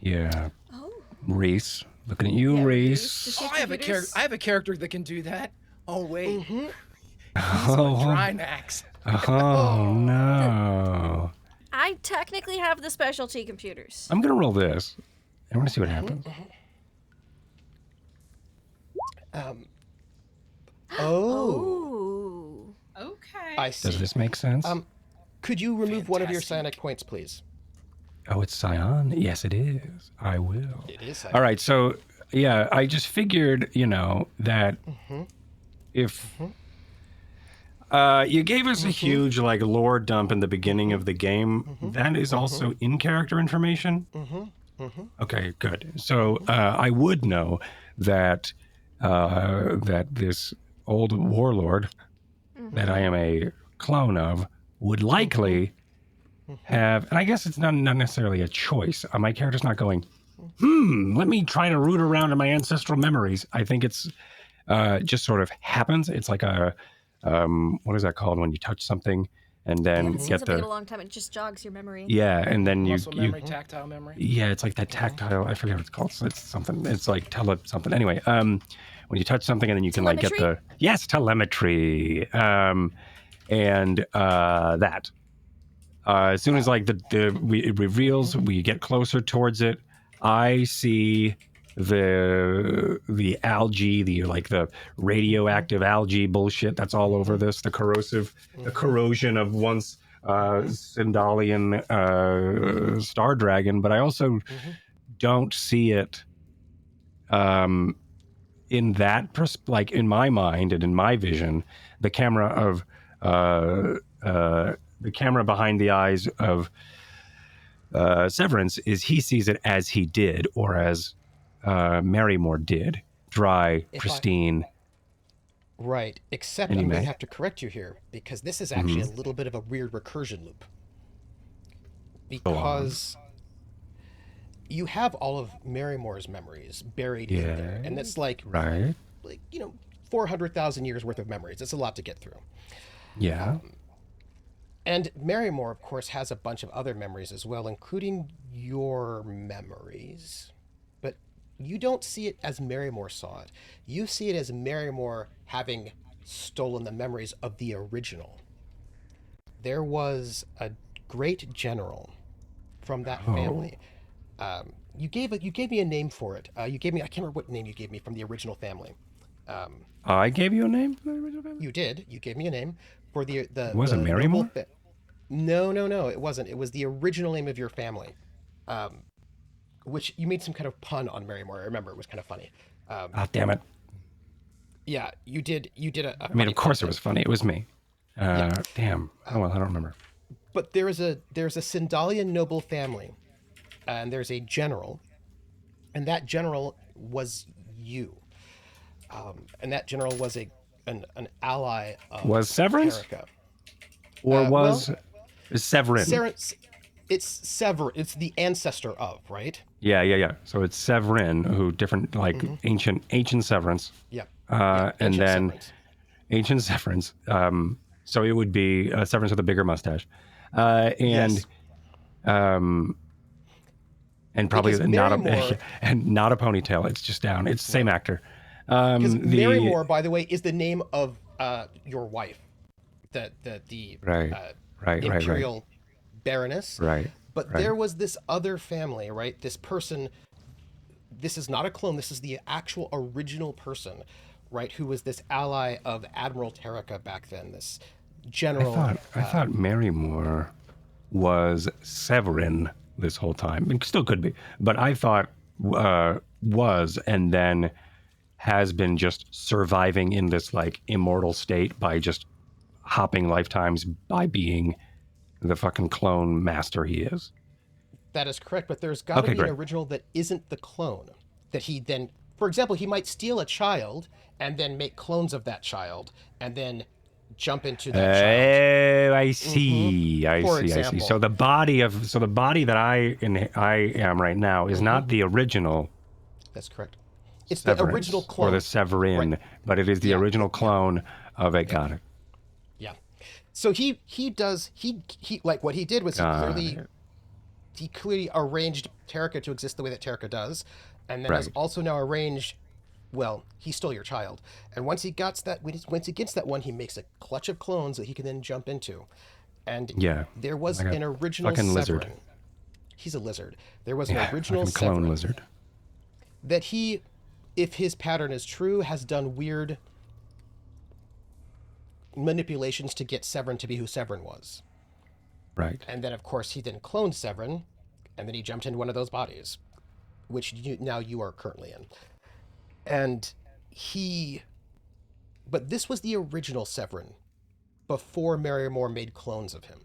Speaker 1: Yeah.
Speaker 2: Oh.
Speaker 1: Rease. Looking at you,
Speaker 2: Yeah,
Speaker 1: Rease.
Speaker 2: Does she
Speaker 4: Oh,
Speaker 2: have
Speaker 4: I have a
Speaker 2: computers?
Speaker 4: I have a character that can do that. Oh wait, he's
Speaker 1: Oh,
Speaker 4: on Drinax.
Speaker 1: oh no.
Speaker 2: I technically have the specialty computers.
Speaker 1: I'm going to roll this. I want to see what happens.
Speaker 2: Oh.
Speaker 5: Okay.
Speaker 3: I see.
Speaker 1: Does this make sense?
Speaker 3: Could you remove one of your
Speaker 4: Fantastic.
Speaker 3: psionic points, please?
Speaker 1: Oh, it's Scion? Yes, it is. I will.
Speaker 3: It is.
Speaker 1: All right, so yeah, I just figured, that if you gave us a huge like lore dump in the beginning of the game, that is also in character information. Okay, good. So I would know that that this old warlord that I am a clone of would likely have, and I guess it's not necessarily a choice. My character's not going, let me try to root around in my ancestral memories. I think it's just sort of happens. It's like a, what is that called when you touch something and
Speaker 2: You
Speaker 1: then
Speaker 2: haven't seen
Speaker 1: get
Speaker 2: something in
Speaker 1: the,
Speaker 2: a long time. It just jogs your memory.
Speaker 1: yeah, and then you,
Speaker 4: Muscle memory, tactile memory.
Speaker 1: yeah, it's like that tactile, I forget what it's called. It's something, it's like something. Anyway, when you touch something and then you can like get the, yes, telemetry. And that. As soon as like it reveals, we get closer towards it. I see the algae, the radioactive algae bullshit that's all over this. The corrosion of once Sindalian star dragon. But I also don't see it in that like in my mind and in my vision, the camera of the camera behind the eyes of Severance is he sees it as he did, or as Marrymore did, dry, pristine.
Speaker 3: Right, except
Speaker 1: And you
Speaker 3: I'm going
Speaker 1: may.
Speaker 3: to have to correct you here, because this is actually a little bit of a weird recursion loop. Because you have all of Marrymore's memories buried in there, and that's like,
Speaker 1: Right.
Speaker 3: 400,000 years worth of memories. It's a lot to get through.
Speaker 1: Yeah.
Speaker 3: And Marrymore, of course, has a bunch of other memories as well, including your memories. But you don't see it as Marrymore saw it. You see it as Marrymore having stolen the memories of the original. There was a great general from that family. You gave me a name for it. I can't remember what name you gave me from the original family.
Speaker 1: I gave you a name?
Speaker 3: You did. You gave me a name for the
Speaker 1: Was it
Speaker 3: the
Speaker 1: Marrymore?
Speaker 3: noble No, it wasn't. It was the original name of your family, which you made some kind of pun on Marrymore. I remember it was kind of funny.
Speaker 1: Damn it.
Speaker 3: Yeah, you did. You did a.
Speaker 1: I mean, of course it was funny. It was me. Damn. Oh, well, I don't remember.
Speaker 3: But there's a Sindalian noble family, and there's a general, and that general was you, and that general was an ally of
Speaker 1: Was Severance?
Speaker 3: Terraca.
Speaker 1: Or was Severance?
Speaker 3: It's the ancestor of, right?
Speaker 1: Yeah. So it's Severin, who different, like ancient Severance.
Speaker 3: Yep.
Speaker 1: And
Speaker 3: ancient
Speaker 1: then
Speaker 3: Severance.
Speaker 1: ancient Severance. So it would be Severance with a bigger mustache.
Speaker 3: Yes.
Speaker 1: And probably
Speaker 3: Because
Speaker 1: not
Speaker 3: Marrymore-
Speaker 1: not a ponytail. It's just down. It's the same actor.
Speaker 3: Because Marrymore, by the way, is the name of your wife, the
Speaker 1: Right.
Speaker 3: imperial baroness.
Speaker 1: Right.
Speaker 3: But there was this other family, right? This person. This is not a clone. This is the actual original person, right? Who was this ally of Admiral Terraca back then. This general.
Speaker 1: I thought Marrymore was Severin this whole time. It still could be, but I thought was and then has been just surviving in this like immortal state by just hopping lifetimes by being the fucking clone master he is.
Speaker 3: That is correct, but there's got to
Speaker 1: Okay,
Speaker 3: be
Speaker 1: great.
Speaker 3: an original that isn't the clone. That he then, for example, he might steal a child and then make clones of that child and then jump into that child.
Speaker 1: I see. I
Speaker 3: For
Speaker 1: see. I see.
Speaker 3: example.
Speaker 1: So the body that I am right now is not the original
Speaker 3: That's correct. It's the
Speaker 1: Severance
Speaker 3: original clone.
Speaker 1: or the Severin,
Speaker 3: Right.
Speaker 1: but it is the
Speaker 3: Yeah,
Speaker 1: original
Speaker 3: yeah.
Speaker 1: clone of it. Got it.
Speaker 3: Yeah. So he like what he did was he clearly arranged Terika to exist the way that Terika does, and then has
Speaker 1: Right.
Speaker 3: also now arranged. Well, he stole your child, and once he gets that one, he makes a clutch of clones that he can then jump into. And
Speaker 1: Yeah.
Speaker 3: there was
Speaker 1: Like a
Speaker 3: an original
Speaker 1: fucking
Speaker 3: Severin.
Speaker 1: lizard.
Speaker 3: He's a lizard. There was an
Speaker 1: Yeah,
Speaker 3: original
Speaker 1: fucking clone
Speaker 3: Severin
Speaker 1: lizard.
Speaker 3: that he, if his pattern is true, has done weird manipulations to get Severin to be who Severin was.
Speaker 1: Right.
Speaker 3: And then, of course, he then cloned Severin, and then he jumped into one of those bodies, which now you are currently in. And but this was the original Severin, before Marrymore made clones of him.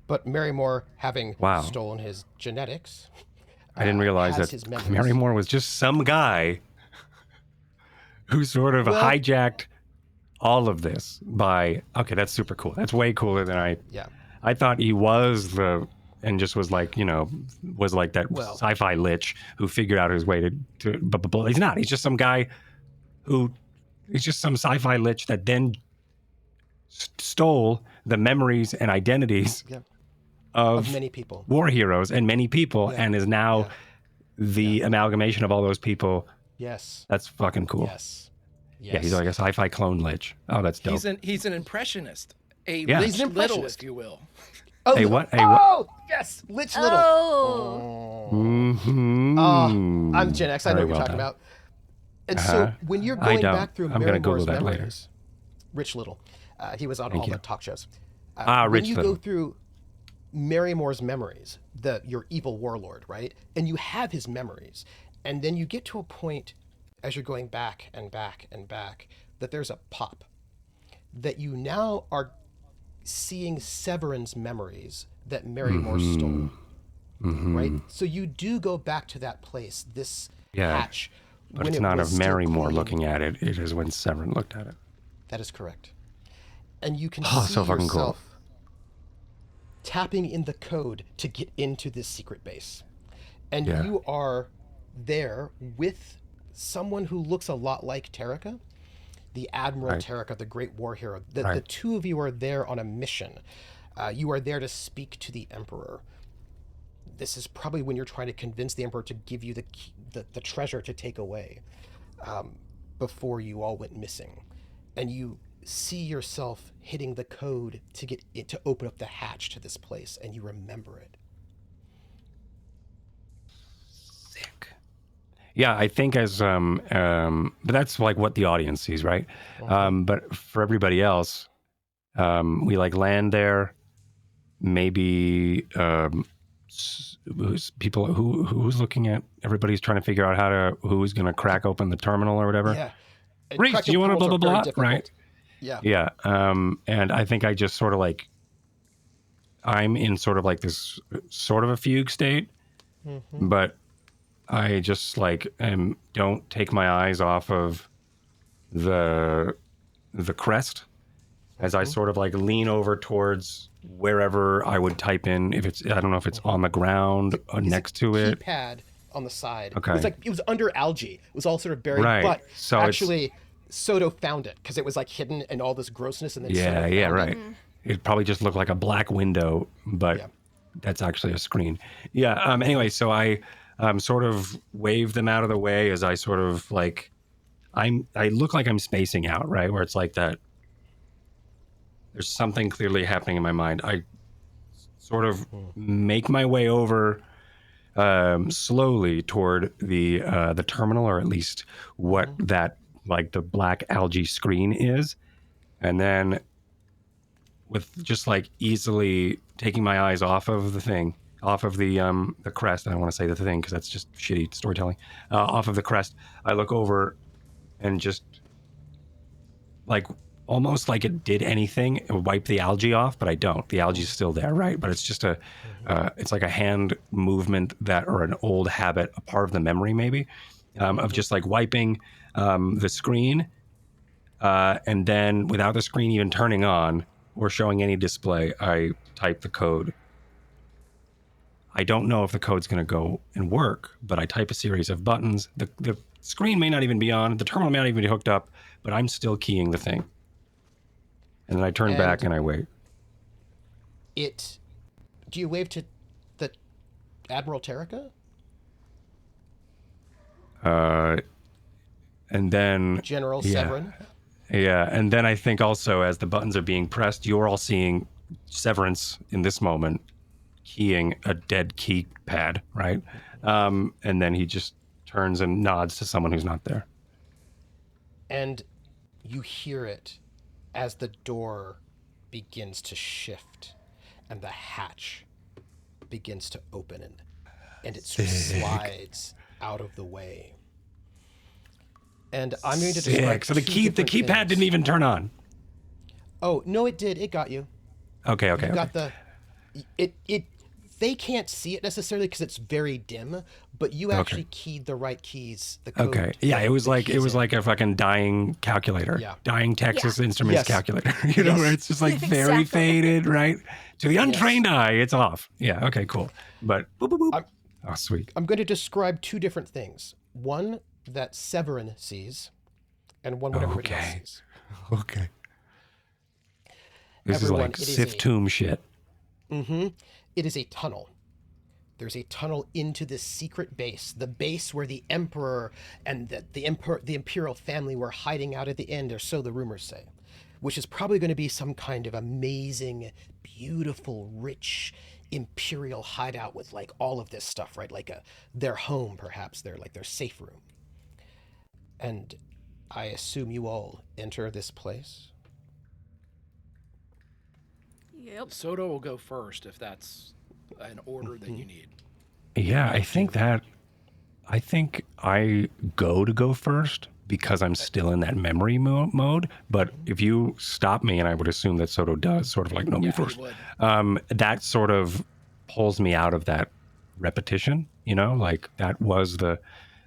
Speaker 3: But Marrymore, having
Speaker 1: Wow.
Speaker 3: stolen his genetics,
Speaker 1: I didn't realize
Speaker 3: has
Speaker 1: that
Speaker 3: his memories.
Speaker 1: Marrymore was just some guy who sort of
Speaker 3: Well-
Speaker 1: hijacked all of this by. Okay, that's super cool. That's way cooler than
Speaker 3: Yeah.
Speaker 1: I thought he was and just was like, was like that
Speaker 3: Well-
Speaker 1: sci-fi lich who figured out his way to but he's not. He's just some guy he's just some sci-fi lich that then stole the memories and identities
Speaker 3: Yeah.
Speaker 1: of
Speaker 3: Of many people.
Speaker 1: war heroes and many people
Speaker 3: Yeah.
Speaker 1: and is now
Speaker 3: Yeah.
Speaker 1: the amalgamation of all those people.
Speaker 3: Yes.
Speaker 1: That's fucking cool.
Speaker 3: Yes.
Speaker 1: Yeah, he's like a sci-fi clone lich. Oh, that's dope.
Speaker 4: He's an impressionist, a
Speaker 1: Yeah.
Speaker 4: rich
Speaker 3: He's an
Speaker 4: little,
Speaker 3: impressionist.
Speaker 4: if you will.
Speaker 3: Oh,
Speaker 1: Hey,
Speaker 3: little-
Speaker 1: what? Hey, what?
Speaker 3: Oh, yes, Lich Little.
Speaker 2: Oh.
Speaker 1: Mm-hmm.
Speaker 3: I'm Gen X. I know
Speaker 1: Very
Speaker 3: what you're
Speaker 1: well
Speaker 3: talking
Speaker 1: done.
Speaker 3: about. And so when you're going
Speaker 1: don't.
Speaker 3: back through
Speaker 1: I'm gonna Google
Speaker 3: Marrymore's
Speaker 1: that later.
Speaker 3: memories, Rich Little, he was on
Speaker 1: Thank
Speaker 3: all
Speaker 1: you.
Speaker 3: the talk shows.
Speaker 1: Rich
Speaker 3: when you
Speaker 1: Little.
Speaker 3: go through Marrymore's memories, your evil warlord, right? And you have his memories, and then you get to a point as you're going back and back and back that there's a pop that you now are seeing Severin's memories that Marrymore stole. Right? So you do go back to that place, this
Speaker 1: Yeah,
Speaker 3: hatch.
Speaker 1: But
Speaker 3: when
Speaker 1: it's
Speaker 3: it
Speaker 1: not
Speaker 3: was
Speaker 1: of
Speaker 3: still
Speaker 1: Marrymore
Speaker 3: clean.
Speaker 1: looking at it. It is when Severin looked at it.
Speaker 3: That is correct. And you can
Speaker 1: Oh,
Speaker 3: see
Speaker 1: so fucking cool.
Speaker 3: yourself tapping in the code to get into this secret base. And
Speaker 1: Yeah.
Speaker 3: you are there with someone who looks a lot like Terika, the Admiral
Speaker 1: Right.
Speaker 3: Terika, the great war hero. The
Speaker 1: Right.
Speaker 3: two of you are there on a mission. You are there to speak to the Emperor. This is probably when you're trying to convince the Emperor to give you the treasure to take away before you all went missing. And you see yourself hitting the code to get it to open up the hatch to this place, and you remember it.
Speaker 1: Sick. Yeah, I think but that's like what the audience sees, right? But for everybody else, we like land there. Maybe who's looking at everybody's trying to figure out who's going to crack open the terminal or whatever.
Speaker 3: Yeah. And
Speaker 1: Rease,
Speaker 3: cracking
Speaker 1: you want to blah
Speaker 3: portals
Speaker 1: blah
Speaker 3: are very
Speaker 1: blah,
Speaker 3: difficult.
Speaker 1: right?
Speaker 3: Yeah.
Speaker 1: Yeah. And I think I just sort of like I'm in sort of like this sort of a fugue state, but I just like don't take my eyes off of the crest as I sort of like lean over towards wherever I would type in. If it's I don't know if it's on the ground or next to it.
Speaker 3: Keypad on the side.
Speaker 1: Okay.
Speaker 3: It was under algae. It was all sort of buried.
Speaker 1: Right.
Speaker 3: But
Speaker 1: So it's-
Speaker 3: actually, Soto found it because it was like hidden in all this grossness, and then Soto
Speaker 1: Yeah,
Speaker 3: found
Speaker 1: yeah,
Speaker 3: it.
Speaker 1: right. It probably just looked like a black window, but
Speaker 3: Yeah.
Speaker 1: that's actually a screen. Yeah. Anyway, so I sort of wave them out of the way as I sort of like I look like I'm spacing out, right? Where it's like that. There's something clearly happening in my mind. I sort of make my way over slowly toward the terminal, or at least what that like the black algae screen is, and then with just like easily taking my eyes off of the thing, off of the crest. I don't want to say the thing because that's just shitty storytelling. Off of the crest, I look over and just like almost like it did anything, it would wipe the algae off, but I don't. The algae's still there, right? But it's just it's like a hand movement that, or an old habit, a part of the memory maybe, of just like wiping the screen, and then without the screen even turning on or showing any display, I type the code. I don't know if the code's going to go and work, but I type a series of buttons. The screen may not even be on, the terminal may not even be hooked up, but I'm still keying the thing. And then I turn back and I wait.
Speaker 3: Do you wave to the Admiral Terrica?
Speaker 1: And then
Speaker 3: General Severance?
Speaker 1: Yeah, and then I think also as the buttons are being pressed, you're all seeing Severance in this moment keying a dead keypad, right? And then he just turns and nods to someone who's not there.
Speaker 3: And you hear it as the door begins to shift and the hatch begins to open and it sort of slides out of the way. And I'm going to describe
Speaker 1: So the keypad didn't even turn on.
Speaker 3: Oh, no, it did. It got you.
Speaker 1: Okay.
Speaker 3: You got they can't see it necessarily because it's very dim, but you actually keyed the right keys. The code.
Speaker 1: Okay. Yeah, it was like a fucking dying calculator.
Speaker 3: Yeah.
Speaker 1: Dying Texas Instruments calculator. You know, where it's just like very
Speaker 2: Exactly.
Speaker 1: faded, right? To the untrained eye, it's off. Yeah, okay, cool. But boop, boop, boop. Oh, sweet.
Speaker 3: I'm going to describe two different things. One that Severance sees, and one what everybody else sees.
Speaker 1: Okay. This
Speaker 3: Everyone,
Speaker 1: is like Sith Tomb shit.
Speaker 3: Mm-hmm. It is a tunnel. There's a tunnel into this secret base, the base where the Emperor and the Imperial family were hiding out at the end, or so the rumors say, which is probably going to be some kind of amazing, beautiful, rich Imperial hideout with like all of this stuff, right? Like their home, perhaps, their safe room. And I assume you all enter this place.
Speaker 2: Yep.
Speaker 4: Soto will go first if that's an order that you need.
Speaker 1: Yeah, I think I go first because I'm still in that memory mode. But if you stop me, and I would assume that Soto does, sort of like me first, that sort of pulls me out of that repetition. You know, like that was the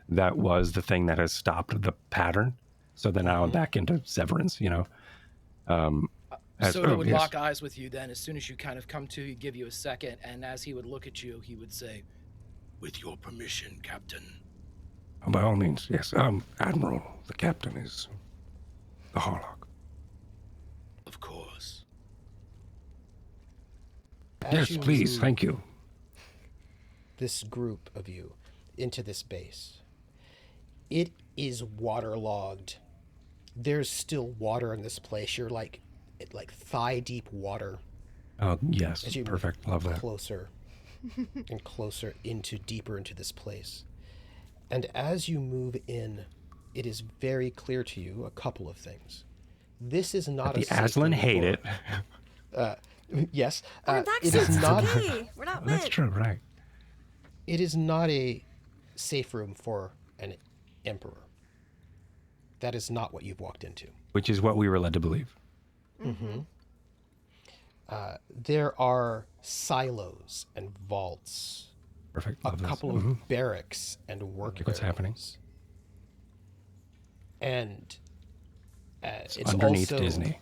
Speaker 1: thing that has stopped the pattern. So then now I'm back into Severance. You know.
Speaker 4: Soto would lock eyes with you then. As soon as you kind of come to, he'd give you a second, and as he would look at you, he would say, "With your permission, Captain."
Speaker 1: By all means, yes. Admiral, the captain is the Harlock.
Speaker 4: Of course.
Speaker 1: Yes, please. Thank you.
Speaker 3: This group of you into this base. It is waterlogged. There's still water in this place. You're like thigh deep water.
Speaker 1: Oh yes,
Speaker 3: as you
Speaker 1: perfect. Love that.
Speaker 3: Closer and closer deeper into this place. And as you move in, it is very clear to you a couple of things. This is not
Speaker 1: the Aslan hate it.
Speaker 3: Yes.
Speaker 2: We're back
Speaker 3: it
Speaker 2: since
Speaker 3: is not.
Speaker 2: today. We're not
Speaker 1: That's
Speaker 2: lit.
Speaker 1: true, right?
Speaker 3: It is not a safe room for an emperor. That is not what you've walked into.
Speaker 1: Which is what we were led to believe.
Speaker 3: Mm-hmm. There are silos and vaults.
Speaker 1: Perfect.
Speaker 3: A couple of barracks and work
Speaker 1: What's happening?
Speaker 3: And it's
Speaker 1: underneath
Speaker 3: also,
Speaker 1: Disney.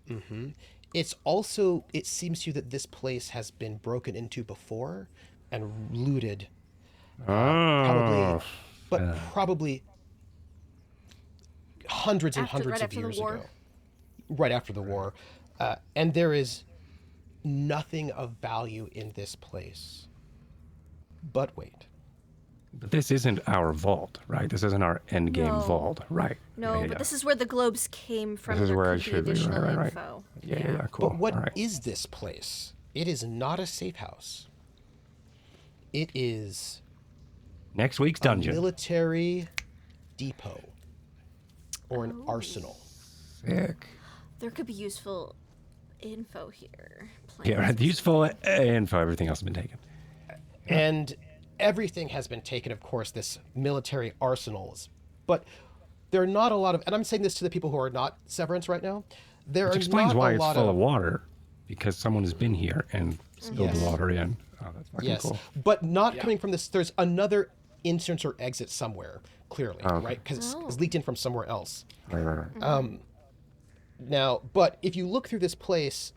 Speaker 3: Mm-hmm. It's also, it seems to you that this place has been broken into before and looted. Probably hundreds and hundreds of years ago. Right after the war. And there is nothing of value in this place. But wait.
Speaker 1: But this isn't our vault, right? This isn't our end game
Speaker 2: No.
Speaker 1: vault, right?
Speaker 2: No, but this is where the globes came from.
Speaker 1: This is
Speaker 2: There
Speaker 1: where I
Speaker 2: could be
Speaker 1: should be.
Speaker 2: additional
Speaker 1: Right.
Speaker 2: info.
Speaker 1: Yeah, cool.
Speaker 3: But what is this place? It is not a safe house. It is
Speaker 1: next week's dungeon.
Speaker 3: A military depot or an arsenal.
Speaker 1: Sick.
Speaker 2: There could be useful info here.
Speaker 1: Yeah, right. Useful info. Everything else has been taken.
Speaker 3: And everything has been taken, of course, this military arsenals. But there are not a lot of, and I'm saying this to the people who are not Severance right now. There
Speaker 1: Which
Speaker 3: are
Speaker 1: explains
Speaker 3: not
Speaker 1: why
Speaker 3: a
Speaker 1: it's
Speaker 3: lot
Speaker 1: full of water, because someone has been here and spilled
Speaker 3: Yes.
Speaker 1: the water in. Oh, that's fucking
Speaker 3: Yes,
Speaker 1: cool.
Speaker 3: but not
Speaker 4: Yeah.
Speaker 3: coming from this. There's another entrance or exit somewhere, clearly,
Speaker 1: Oh, okay.
Speaker 3: right? Because
Speaker 2: Oh.
Speaker 3: it's leaked in from somewhere else.
Speaker 1: Right.
Speaker 3: Now, but if you look through this place,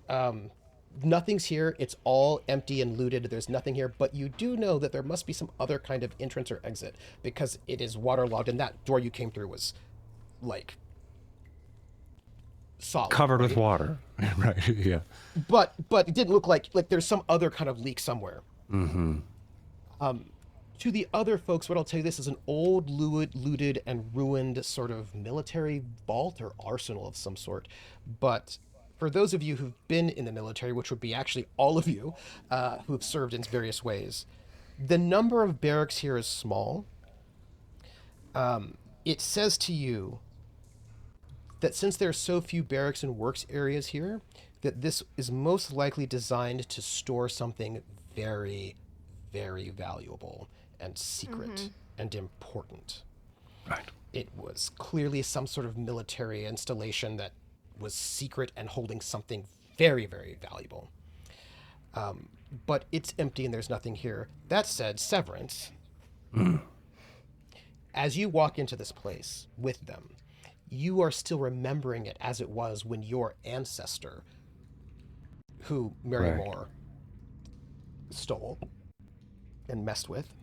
Speaker 3: nothing's here. It's all empty and looted. There's nothing here, but you do know that there must be some other kind of entrance or exit because it is waterlogged, and that door you came through was like solid,
Speaker 1: Covered with
Speaker 3: right?
Speaker 1: water. Right, yeah.
Speaker 3: But it didn't look like there's some other kind of leak somewhere.
Speaker 1: Mm-hmm.
Speaker 3: To the other folks, what I'll tell you, this is an old, looted, and ruined sort of military vault or arsenal of some sort. But for those of you who've been in the military, which would be actually all of you who've served in various ways, the number of barracks here is small. It says to you that since there are so few barracks and works areas here, that this is most likely designed to store something very, very valuable and secret and important.
Speaker 1: Right.
Speaker 3: It was clearly some sort of military installation that was secret and holding something very, very valuable. But it's empty and there's nothing here. That said, Severance, as you walk into this place with them, you are still remembering it as it was when your ancestor, who Mary
Speaker 1: Right.
Speaker 3: Moore stole and messed with,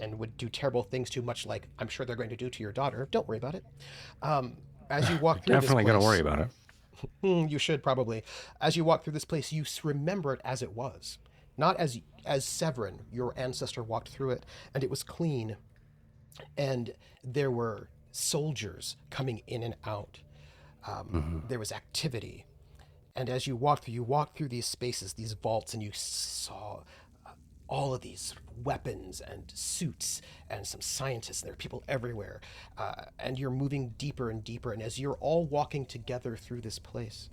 Speaker 3: and would do terrible things to, much like I'm sure they're going to do to your daughter. Don't worry about it. As you walk through
Speaker 1: Definitely
Speaker 3: this
Speaker 1: going
Speaker 3: place,
Speaker 1: to worry about it.
Speaker 3: you should probably. As you walk through this place, you remember it as it was, not as Severin, your ancestor, walked through it, and it was clean, and there were soldiers coming in and out. There was activity, and as you walk through these spaces, these vaults, and you saw all of these weapons and suits and some scientists. There are people everywhere, and you're moving deeper and deeper. And as you're all walking together through this place,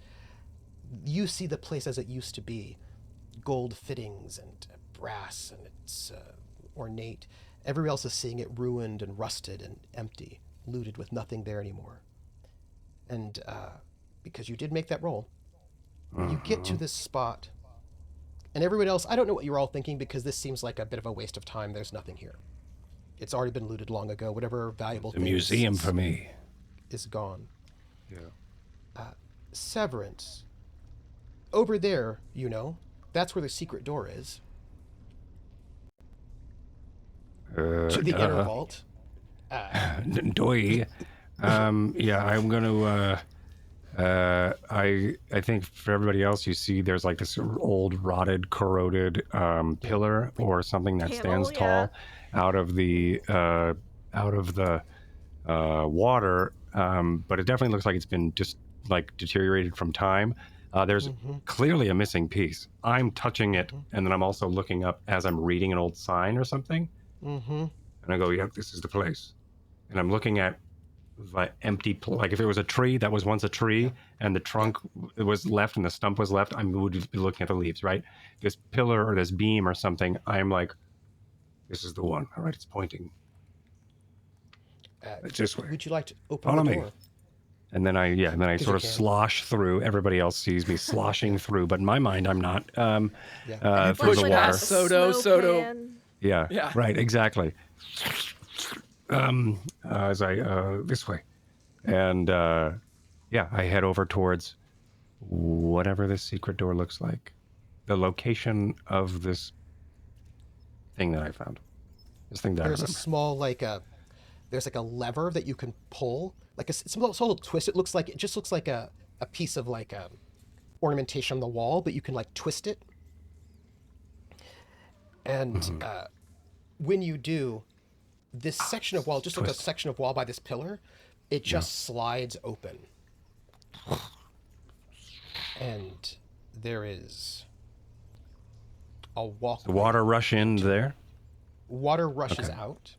Speaker 3: you see the place as it used to be: gold fittings and brass, and it's ornate. Everybody else is seeing it ruined and rusted and empty, looted with nothing there anymore. And because you did make that roll, you get to this spot. And everyone else, I don't know what you're all thinking, because this seems like a bit of a waste of time. There's nothing here. It's already been looted long ago. Whatever valuable
Speaker 1: The
Speaker 3: thing
Speaker 1: museum for me.
Speaker 3: is gone.
Speaker 1: Yeah.
Speaker 3: Severance. Over there, you know, that's where the secret door is. To the inner vault.
Speaker 1: Doi. Yeah, I'm going to... I think for everybody else, you see there's like this old, rotted, corroded pillar or something that
Speaker 2: Panel,
Speaker 1: stands tall out of the water, but it definitely looks like it's been just like deteriorated from time. There's clearly a missing piece. I'm touching it, and then I'm also looking up as I'm reading an old sign or something, and I go, "Yep, this is the place." And I'm looking at the empty, like if it was a tree that was once a tree, and the trunk was left and the stump was left, I would be looking at the leaves, right? This pillar or this beam or something, I'm like, this is the one. All right, it's pointing. It's this way.
Speaker 3: Would you like to open
Speaker 1: Follow
Speaker 3: the
Speaker 1: me.
Speaker 3: door?
Speaker 1: And then I sort of
Speaker 3: can.
Speaker 1: slosh through. Everybody else sees me sloshing through, but in my mind, I'm not. Through the
Speaker 2: Flashlight
Speaker 1: water.
Speaker 2: out the
Speaker 4: Soto.
Speaker 2: smoke pan.
Speaker 1: Yeah, right, exactly. As I this way, and I head over towards whatever this secret door looks like, the location of this thing that I found. This thing that
Speaker 3: There's
Speaker 1: I
Speaker 3: a
Speaker 1: remember.
Speaker 3: small, there's like a lever that you can pull, like it's a little twist. It just looks like a piece of ornamentation on the wall, but you can twist it. And when you do, this section of wall, just like a section of wall by this pillar, it just slides open. And there is a walkway.
Speaker 1: The water rush in there.
Speaker 3: Water rushes out.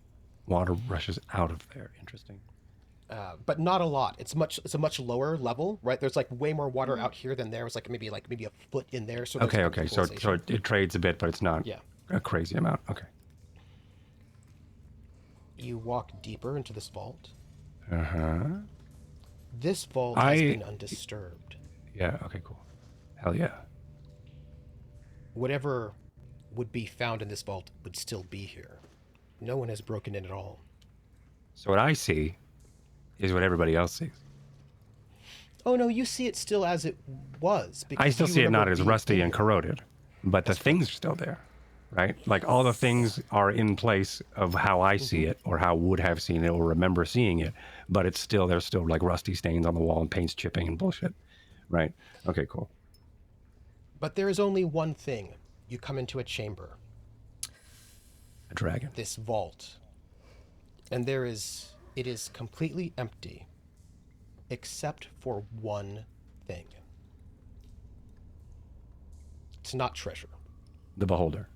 Speaker 1: Water rushes out of there. Interesting.
Speaker 3: But not a lot. It's a much lower level, right? There's way more water out here than there. It's maybe a foot in there. So there's
Speaker 1: Okay. So it trades a bit, but it's not a crazy amount. Okay.
Speaker 3: You walk deeper into this vault,
Speaker 1: Uh-huh.
Speaker 3: This vault has been undisturbed.
Speaker 1: Yeah, okay, cool. Hell yeah.
Speaker 3: Whatever would be found in this vault would still be here. No one has broken in at all.
Speaker 1: So what I see is what everybody else sees.
Speaker 3: Oh no, you see it still as it was.
Speaker 1: I still
Speaker 3: you
Speaker 1: see it not
Speaker 3: remember
Speaker 1: as
Speaker 3: being
Speaker 1: rusty
Speaker 3: in
Speaker 1: and
Speaker 3: here.
Speaker 1: corroded, but the things are still there, right? Like all the things are in place of how I see it or how would have seen it or remember seeing it, but it's still, there's still like rusty stains on the wall and paint's chipping and bullshit, right? Okay, cool.
Speaker 3: But there is only one thing. You come into a chamber,
Speaker 1: A dragon.
Speaker 3: this vault, and it is completely empty, except for one thing. It's not treasure.
Speaker 1: The beholder.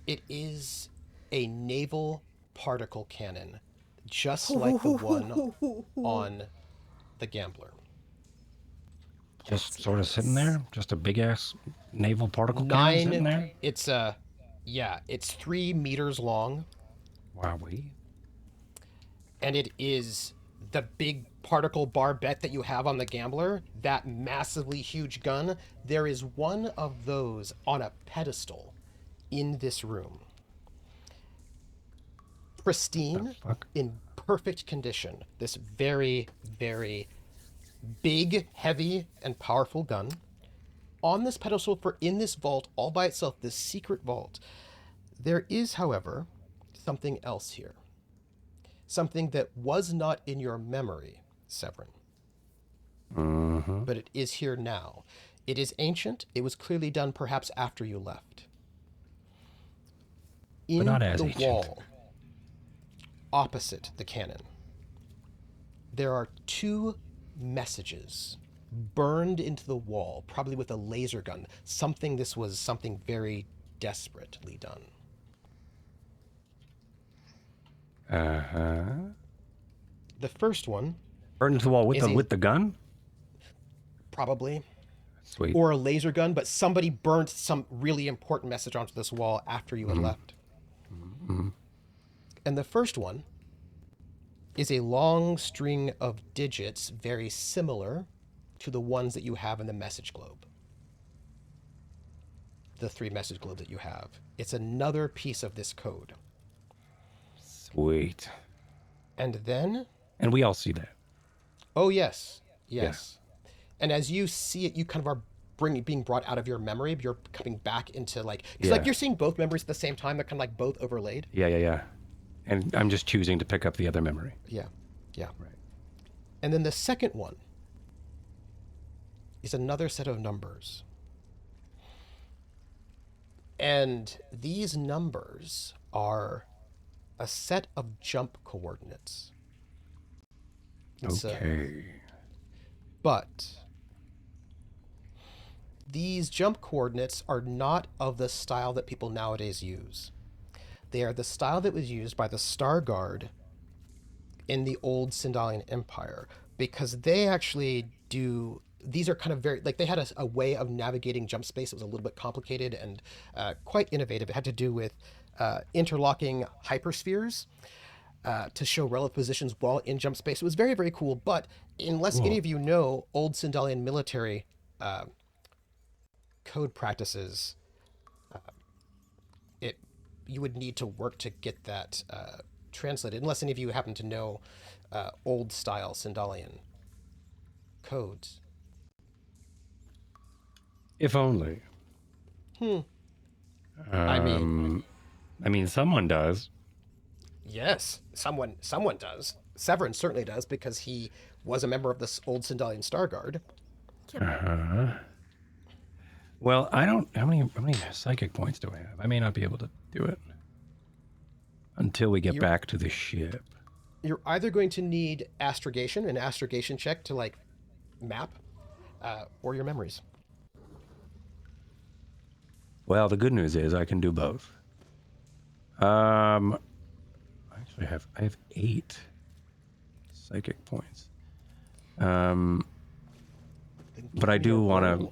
Speaker 3: It is a naval particle cannon, just like the one on the Gambler.
Speaker 1: Just sort of sitting there? Just a big ass naval particle cannon sitting there?
Speaker 3: It's 3 meters long,
Speaker 1: Wowee.
Speaker 3: and it is the big particle barbette that you have on the Gambler, that massively huge gun. There is one of those on a pedestal in this room. Pristine, in perfect condition. This very, very big, heavy, and powerful gun. On this pedestal in this vault, all by itself, this secret vault. There is, however, something else here. Something that was not in your memory, Severin. But it is here now. It is ancient. It was clearly done perhaps after you left. In
Speaker 1: not as
Speaker 3: the
Speaker 1: ancient.
Speaker 3: wall, opposite the cannon, there are 2 messages burned into the wall, probably with a laser gun. This was something very desperately done.
Speaker 1: Uh-huh.
Speaker 3: The first one,
Speaker 1: Burned into the wall with the gun?
Speaker 3: probably,
Speaker 1: Sweet.
Speaker 3: or a laser gun, but somebody burnt some really important message onto this wall after you had left. And the first one is a long string of digits very similar to the ones that you have in the message globe. The 3 message globes that you have. It's another piece of this code.
Speaker 1: Sweet.
Speaker 3: And then...
Speaker 1: And we all see that.
Speaker 3: Oh, yes. Yes. Yeah. And as you see it, you kind of are being brought out of your memory. You're coming back into like... Because like you're seeing both memories at the same time. They're kind of like both overlaid.
Speaker 1: Yeah. And I'm just choosing to pick up the other memory.
Speaker 3: Yeah.
Speaker 1: Right.
Speaker 3: And then the second one is another set of numbers. And these numbers are a set of jump coordinates.
Speaker 1: Okay.
Speaker 3: But these jump coordinates are not of the style that people nowadays use. They are the style that was used by the Star Guard in the old Sindalian Empire, because they actually do... These are kind of very... Like, they had a way of navigating jump space that was a little bit complicated and quite innovative. It had to do with interlocking hyperspheres to show relative positions while in jump space. It was very, very cool, but unless any of you know old Sindalian military code practices, you would need to work to get that translated, unless any of you happen to know old-style Sindalian codes.
Speaker 1: If only.
Speaker 3: I
Speaker 1: mean, someone does.
Speaker 3: Yes, someone does. Severance certainly does, because he was a member of this old Sindalian Star Guard.
Speaker 1: Well, I don't... How many psychic points do I have? I may not be able to do it until we get back to the ship.
Speaker 3: You're either going to need astrogation, an astrogation check to, like, map, or your memories.
Speaker 1: Well, the good news is I can do both. Actually, I have 8 psychic points. But I do want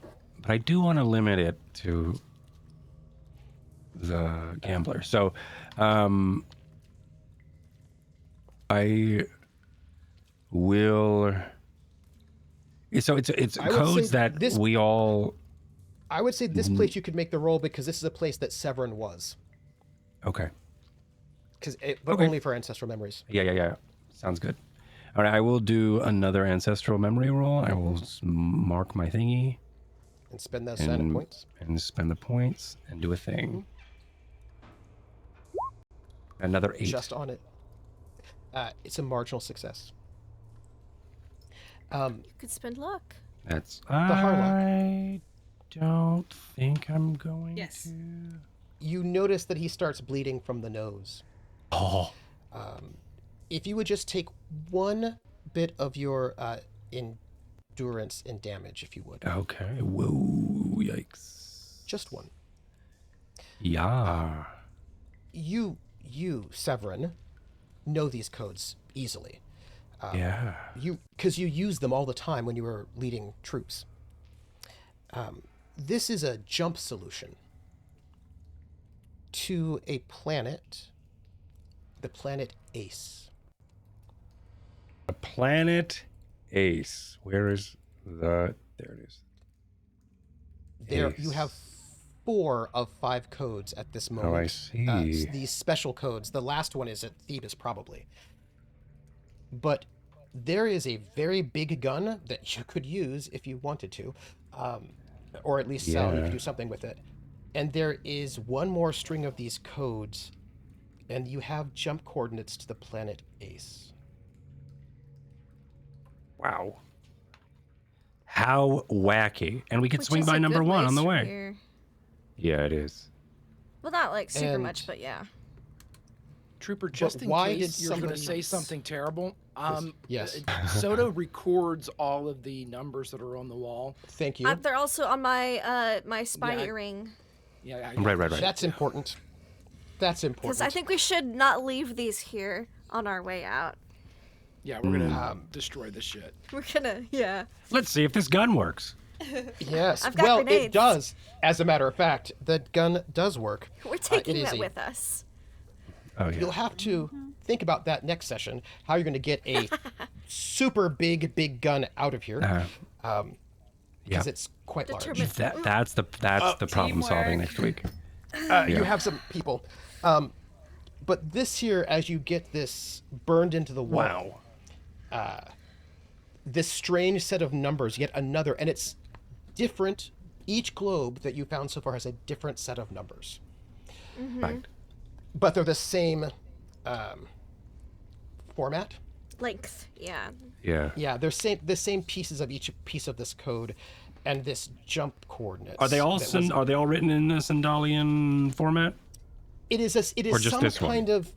Speaker 1: to limit it to the Gambler. So, I will. So it's
Speaker 3: I would
Speaker 1: codes
Speaker 3: say
Speaker 1: that
Speaker 3: this-
Speaker 1: we all.
Speaker 3: I would say this place you could make the roll because this is a place that Severance was.
Speaker 1: Okay.
Speaker 3: But
Speaker 1: Okay.
Speaker 3: only for ancestral memories.
Speaker 1: Yeah. Sounds good. All right, I will do another ancestral memory roll. I will mark my thingy
Speaker 3: And spend those sign points.
Speaker 1: and spend the points and do a thing. Another 8.
Speaker 3: Just on it. It's a marginal success.
Speaker 2: You could spend luck.
Speaker 1: That's
Speaker 3: Harlock.
Speaker 1: I don't think I'm going
Speaker 5: Yes.
Speaker 1: to.
Speaker 3: You notice that he starts bleeding from the nose.
Speaker 1: Oh.
Speaker 3: If you would just take one bit of your endurance and damage, if you would.
Speaker 1: Okay. Whoa. Yikes.
Speaker 3: Just one.
Speaker 1: Yeah.
Speaker 3: You, Severin, know these codes easily.
Speaker 1: Yeah.
Speaker 3: Because you use them all the time when you were leading troops. This is a jump solution to a planet, the planet Ace.
Speaker 1: The planet Ace. Where is the? There it is.
Speaker 3: There, you
Speaker 1: Ace.
Speaker 3: have 4 of 5 codes at this moment.
Speaker 1: Oh, I see.
Speaker 3: These special codes. The last one is at Thebes, probably. But there is a very big gun that you could use if you wanted to, or at least sell. You
Speaker 1: Yeah.
Speaker 3: could do something with it. And there is one more string of these codes, and you have jump coordinates to the planet Ace.
Speaker 1: Wow. How wacky. And we could
Speaker 2: Which
Speaker 1: swing
Speaker 2: is
Speaker 1: by
Speaker 2: a
Speaker 1: number
Speaker 2: good
Speaker 1: 1 on
Speaker 2: ways
Speaker 1: the
Speaker 2: from
Speaker 1: way.
Speaker 2: here.
Speaker 1: Yeah, it is.
Speaker 2: Well, not like super
Speaker 3: And-
Speaker 2: much, but yeah.
Speaker 4: Trooper, just in
Speaker 3: why
Speaker 4: case
Speaker 3: did
Speaker 4: you're going to
Speaker 3: somebody
Speaker 4: say
Speaker 3: else-
Speaker 4: something terrible,
Speaker 3: Yes.
Speaker 4: Soto records all of the numbers that are on the wall.
Speaker 3: Thank you.
Speaker 2: They're also on my my spy
Speaker 4: Yeah,
Speaker 2: earring.
Speaker 4: Yeah,
Speaker 1: Right.
Speaker 3: That's important. That's important.
Speaker 2: Because I think we should not leave these here on our way out.
Speaker 4: Yeah, we're going to destroy this shit.
Speaker 2: We're gonna, yeah.
Speaker 1: Let's see if this gun works.
Speaker 3: Yes.
Speaker 2: I've got
Speaker 3: Well, it
Speaker 2: grenades.
Speaker 3: does. As a matter of fact, the gun does work.
Speaker 2: We're taking
Speaker 3: is
Speaker 2: that
Speaker 3: a-
Speaker 2: with us.
Speaker 1: Oh yeah.
Speaker 3: You'll have to think about that next session. How you're going to get a super big gun out of here,
Speaker 1: Yeah.
Speaker 3: because it's quite
Speaker 2: Determine-
Speaker 3: large.
Speaker 1: That's the problem solving
Speaker 5: teamwork.
Speaker 1: next week.
Speaker 3: You have some people, but this here, as you get this burned into the wall, this strange set of numbers, yet another, and it's different. Each globe that you found so far has a different set of numbers,
Speaker 1: Right.
Speaker 3: but they're the same format.
Speaker 2: Length, yeah.
Speaker 1: Yeah.
Speaker 3: Yeah, they're the same pieces of each piece of this code, and this jump coordinates.
Speaker 1: Are they all
Speaker 3: that was-
Speaker 1: are they all written in the Sindalian format?
Speaker 3: It is
Speaker 1: Or just
Speaker 3: some
Speaker 1: this one?
Speaker 3: kind of.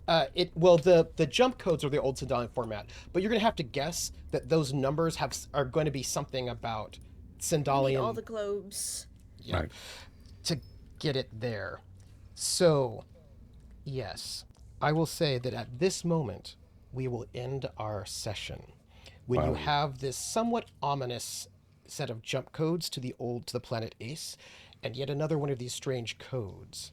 Speaker 3: The jump codes are the old Sindalian format, but you're gonna have to guess that those numbers are going to be something about
Speaker 2: Need
Speaker 3: Sindalian
Speaker 2: all the globes.
Speaker 3: yeah,
Speaker 1: Right.
Speaker 3: to get it there. So, yes, I will say that at this moment we will end our session when you
Speaker 1: Wow.
Speaker 3: have this somewhat ominous set of jump codes to the planet Ace, and yet another one of these strange codes.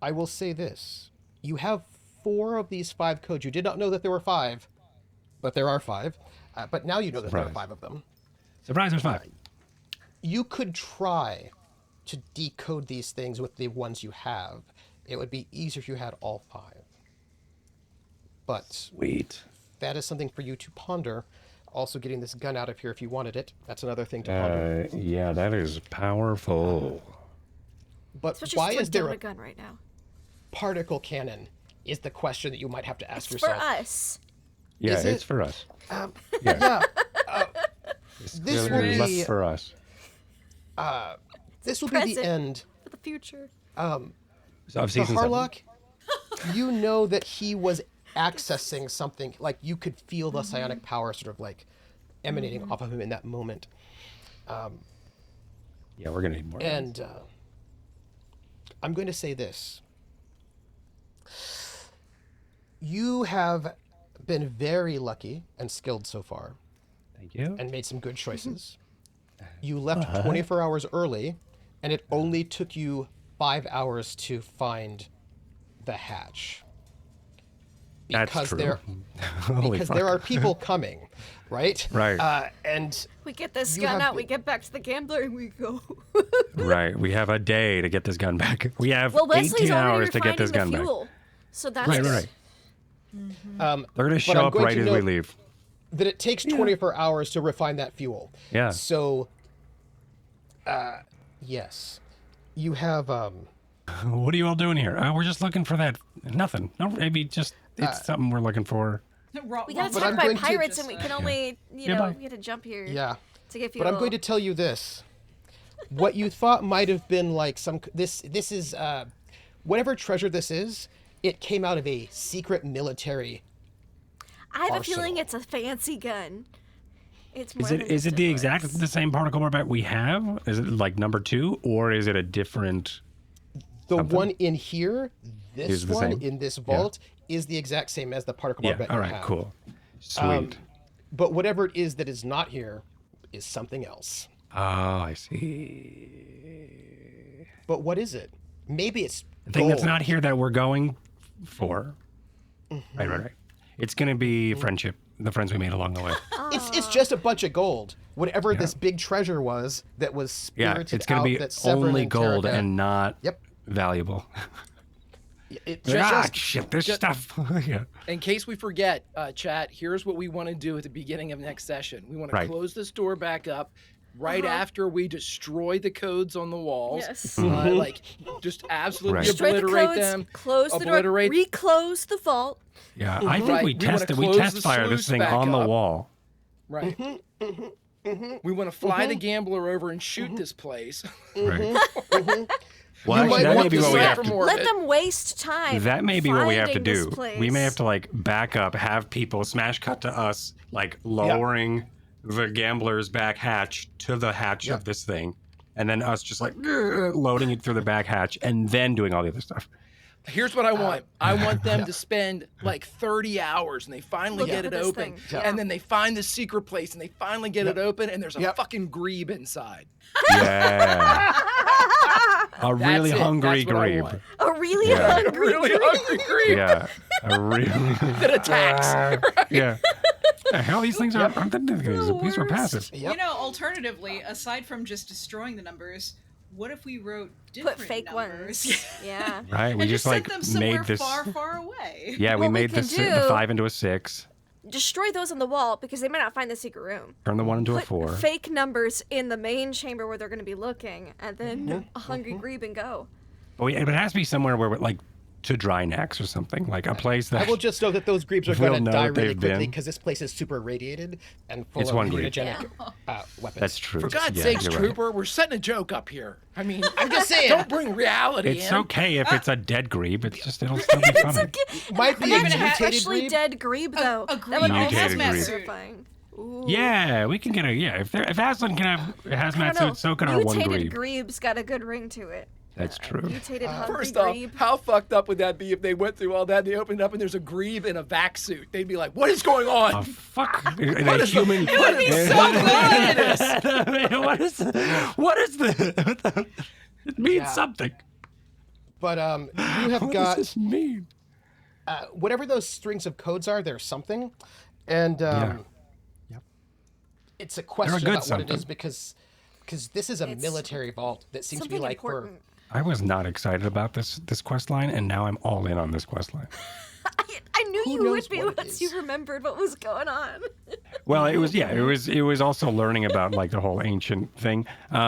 Speaker 3: I will say this: you have 4 of these 5 codes. You did not know that there were 5, but there are 5. But now you know that there are
Speaker 1: Surprise.
Speaker 3: 5 of them.
Speaker 1: Surprise! There's 5.
Speaker 3: You could try to decode these things with the ones you have. It would be easier if you had all 5. But
Speaker 1: Sweet.
Speaker 3: that is something for you to ponder. Also, getting this gun out of here if you wanted it. That's another thing to ponder.
Speaker 1: Yeah, that is powerful.
Speaker 3: But
Speaker 2: Especially
Speaker 3: why
Speaker 2: since
Speaker 3: is
Speaker 2: we're
Speaker 3: there
Speaker 2: doing
Speaker 3: a
Speaker 2: a gun right now.
Speaker 3: particle cannon? Is the question that you might have to ask
Speaker 2: It's for
Speaker 3: yourself.
Speaker 2: us.
Speaker 1: Yeah,
Speaker 3: Is
Speaker 1: it's
Speaker 3: it?
Speaker 1: for us.
Speaker 3: Yeah.
Speaker 1: It's
Speaker 3: This
Speaker 1: clearly
Speaker 3: will
Speaker 1: left
Speaker 3: be-
Speaker 1: for us.
Speaker 3: This will be the
Speaker 2: Present.
Speaker 3: end.
Speaker 2: For the future.
Speaker 1: Of
Speaker 3: The
Speaker 1: season 7.
Speaker 3: Harlock, you know that he was accessing something, like you could feel the psionic power sort of like emanating off of him in that moment.
Speaker 1: Yeah, we're gonna need more.
Speaker 3: And I'm going to say this. You have been very lucky and skilled so far
Speaker 1: Thank you.
Speaker 3: and made some good choices. You left 24 hours early, and it only took you 5 hours to find the hatch.
Speaker 1: That's
Speaker 3: because
Speaker 1: true.
Speaker 3: because there are people coming, right?
Speaker 1: Right.
Speaker 3: And
Speaker 2: We get this
Speaker 3: You
Speaker 2: gun
Speaker 3: have
Speaker 2: out, we
Speaker 3: been-
Speaker 2: get back to the gambler, and we go.
Speaker 1: Right. We have a day to get this gun back. We have
Speaker 2: Well, Wesley's
Speaker 1: 18
Speaker 2: already
Speaker 1: hours to get this
Speaker 2: refining
Speaker 1: gun
Speaker 2: the
Speaker 1: back.
Speaker 2: fuel, so that's
Speaker 1: Right,
Speaker 2: good.
Speaker 1: right.
Speaker 3: um,
Speaker 1: They're going to
Speaker 3: But
Speaker 1: show
Speaker 3: I'm
Speaker 1: up
Speaker 3: going
Speaker 1: right
Speaker 3: to
Speaker 1: as we
Speaker 3: note-
Speaker 1: leave.
Speaker 3: that it takes 24 hours to refine that fuel.
Speaker 1: Yeah.
Speaker 3: So, yes, you have
Speaker 1: What are you all doing here? We're just looking for that. Nothing. No, maybe just it's something we're looking for.
Speaker 2: We got
Speaker 3: But I'm
Speaker 2: attacked by
Speaker 3: going to
Speaker 2: pirates,
Speaker 5: just,
Speaker 2: and we can only,
Speaker 1: Yeah, bye.
Speaker 2: we had to jump here
Speaker 3: yeah.
Speaker 2: to get fuel.
Speaker 3: But I'm going to tell you this: what you thought might have been like this is whatever treasure this is. It came out of a secret military.
Speaker 2: I have a feeling
Speaker 3: arsenal.
Speaker 2: it's a fancy gun. It's more
Speaker 1: Is
Speaker 2: than
Speaker 1: it
Speaker 2: just a
Speaker 1: the
Speaker 2: bullets.
Speaker 1: exact the same particle barbat we have? Is it like number 2, or is it a different?
Speaker 3: The
Speaker 1: Something.
Speaker 3: one in here,
Speaker 1: Is
Speaker 3: this
Speaker 1: the
Speaker 3: one
Speaker 1: same?
Speaker 3: in this vault, is the exact same as the particle
Speaker 1: Yeah.
Speaker 3: barbet
Speaker 1: All
Speaker 3: you
Speaker 1: right.
Speaker 3: have.
Speaker 1: Cool. Sweet.
Speaker 3: But whatever it is that is not here is something else.
Speaker 1: Oh, I see.
Speaker 3: But what is it? Maybe it's
Speaker 1: The thing that's
Speaker 3: gold.
Speaker 1: not here that we're going for. Right. It's gonna be friendship. The friends we made along the way.
Speaker 3: It's just a bunch of gold. Whatever this big treasure was that was
Speaker 1: Yeah,
Speaker 3: spirited
Speaker 1: it's gonna
Speaker 3: out
Speaker 1: be
Speaker 3: that Severance
Speaker 1: only gold
Speaker 3: Taraka-
Speaker 1: and not
Speaker 3: Yep.
Speaker 1: valuable.
Speaker 3: It
Speaker 1: Shit, this stuff. Yeah.
Speaker 4: In case we forget, chat, here's what we want to do at the beginning of next session. We want to
Speaker 1: Right.
Speaker 4: close this door back up right after we destroy the codes on the walls.
Speaker 2: Yes.
Speaker 4: Like, just absolutely
Speaker 1: Right.
Speaker 2: Destroy the
Speaker 4: obliterate
Speaker 2: codes,
Speaker 4: them.
Speaker 2: close the door,
Speaker 4: obliterate-
Speaker 2: reclose the vault.
Speaker 1: Yeah, I think
Speaker 4: Right,
Speaker 1: we
Speaker 4: we wanna
Speaker 1: tested. We
Speaker 4: close
Speaker 1: test
Speaker 4: the
Speaker 1: fire this
Speaker 4: sluice
Speaker 1: thing
Speaker 4: back
Speaker 1: on the
Speaker 4: up.
Speaker 1: wall.
Speaker 4: Right. We want to fly the gambler over and shoot this place.
Speaker 1: Right.
Speaker 3: You
Speaker 1: Well,
Speaker 3: might
Speaker 1: actually, that
Speaker 3: want
Speaker 1: may be
Speaker 3: to
Speaker 1: what we
Speaker 3: set
Speaker 1: have
Speaker 4: for
Speaker 1: to.
Speaker 4: more.
Speaker 2: Let them waste time.
Speaker 1: That may be what we have to
Speaker 2: finding this
Speaker 1: do.
Speaker 2: place.
Speaker 1: We may have to like back up, have people smash cut to us, like lowering the gambler's back hatch to the hatch of this thing, and then us just like loading it through the back hatch, and then doing all the other stuff.
Speaker 4: Here's what I want. I want them to spend like 30 hours and they finally
Speaker 2: Looking
Speaker 4: get
Speaker 2: for
Speaker 4: it
Speaker 2: this
Speaker 4: open.
Speaker 2: thing.
Speaker 4: And then they find the secret place and they finally get it open and there's a
Speaker 3: Yep.
Speaker 4: fucking grebe inside.
Speaker 1: Yeah, a really
Speaker 4: it.
Speaker 1: hungry
Speaker 4: That's what I
Speaker 1: grebe.
Speaker 4: want.
Speaker 2: A really
Speaker 1: Yeah.
Speaker 4: A
Speaker 2: hungry
Speaker 4: really hungry grebe
Speaker 1: Yeah, a really.
Speaker 4: that attacks.
Speaker 1: Yeah. The hell, these things aren't these were passive.
Speaker 3: Yep.
Speaker 5: You know, alternatively, aside from just destroying the numbers, what if we wrote different
Speaker 2: Put fake
Speaker 5: numbers?
Speaker 2: ones. Yeah.
Speaker 1: Right, we
Speaker 5: And
Speaker 1: just
Speaker 5: sent
Speaker 1: like
Speaker 5: them somewhere
Speaker 1: made this.
Speaker 5: far, far away.
Speaker 1: Yeah, we
Speaker 2: What we
Speaker 1: made
Speaker 2: can
Speaker 1: the
Speaker 2: do-
Speaker 1: 5 into a 6.
Speaker 2: Destroy those on the wall because they might not find the secret room.
Speaker 1: Turn the 1 into a
Speaker 2: Put
Speaker 1: 4.
Speaker 2: fake numbers in the main chamber where they're going to be looking, and then a hungry grebe and go.
Speaker 1: But it has to be somewhere where, like, to Drinax or something, like a place that.
Speaker 3: I will just know that those grebes are
Speaker 1: We'll
Speaker 3: going to
Speaker 1: know
Speaker 3: die
Speaker 1: that
Speaker 3: really
Speaker 1: they've
Speaker 3: quickly
Speaker 1: been.
Speaker 3: because this place is super irradiated and full
Speaker 1: It's
Speaker 3: of
Speaker 1: one grebe.
Speaker 3: mutagenic weapons.
Speaker 1: That's true.
Speaker 4: For God's
Speaker 1: Yeah,
Speaker 4: sakes,
Speaker 1: you're right.
Speaker 4: Trooper, we're setting a joke up here. I mean,
Speaker 3: I'm just saying.
Speaker 4: don't bring reality
Speaker 1: It's
Speaker 4: in.
Speaker 1: okay if it's a dead grebe. It's just it'll still be funny.
Speaker 3: Might be a
Speaker 5: Even a
Speaker 3: mutated
Speaker 2: Freshly
Speaker 3: grebe.
Speaker 2: dead grebe, though.
Speaker 5: a
Speaker 2: That would
Speaker 5: grebe
Speaker 2: also
Speaker 1: hazmat
Speaker 2: be
Speaker 5: suit.
Speaker 2: terrifying. Ooh.
Speaker 1: Yeah, we can get a If Aslan can have a
Speaker 2: I
Speaker 1: hazmat
Speaker 2: don't know.
Speaker 1: suit, so can our one
Speaker 2: Mutated
Speaker 1: grebe.
Speaker 2: grebe's got a good ring to it.
Speaker 1: That's true.
Speaker 2: Mutated hungry
Speaker 4: First off,
Speaker 2: grebe.
Speaker 4: how fucked up would that be if they went through all that, they opened it up and there's a grebe in a vac suit? They'd be like, what is going on?
Speaker 1: Oh fuck! And a
Speaker 4: is the-
Speaker 1: human.
Speaker 4: it would be so
Speaker 1: good. What is the? It means something.
Speaker 3: But you have
Speaker 1: What
Speaker 3: got
Speaker 1: does this mean?
Speaker 3: whatever those strings of codes are. There's something, and it's a question
Speaker 1: good
Speaker 3: about what it
Speaker 1: something.
Speaker 3: is because this is a
Speaker 2: It's
Speaker 3: military vault that seems to be
Speaker 2: Something
Speaker 3: like for
Speaker 2: important.
Speaker 1: I was not excited about this quest line, and now I'm all in on this quest line.
Speaker 2: I knew
Speaker 3: Who
Speaker 2: you
Speaker 3: knows
Speaker 2: would be
Speaker 3: what it
Speaker 2: once
Speaker 3: is?
Speaker 2: you remembered what was going on.
Speaker 1: Well, it was also learning about like the whole ancient thing,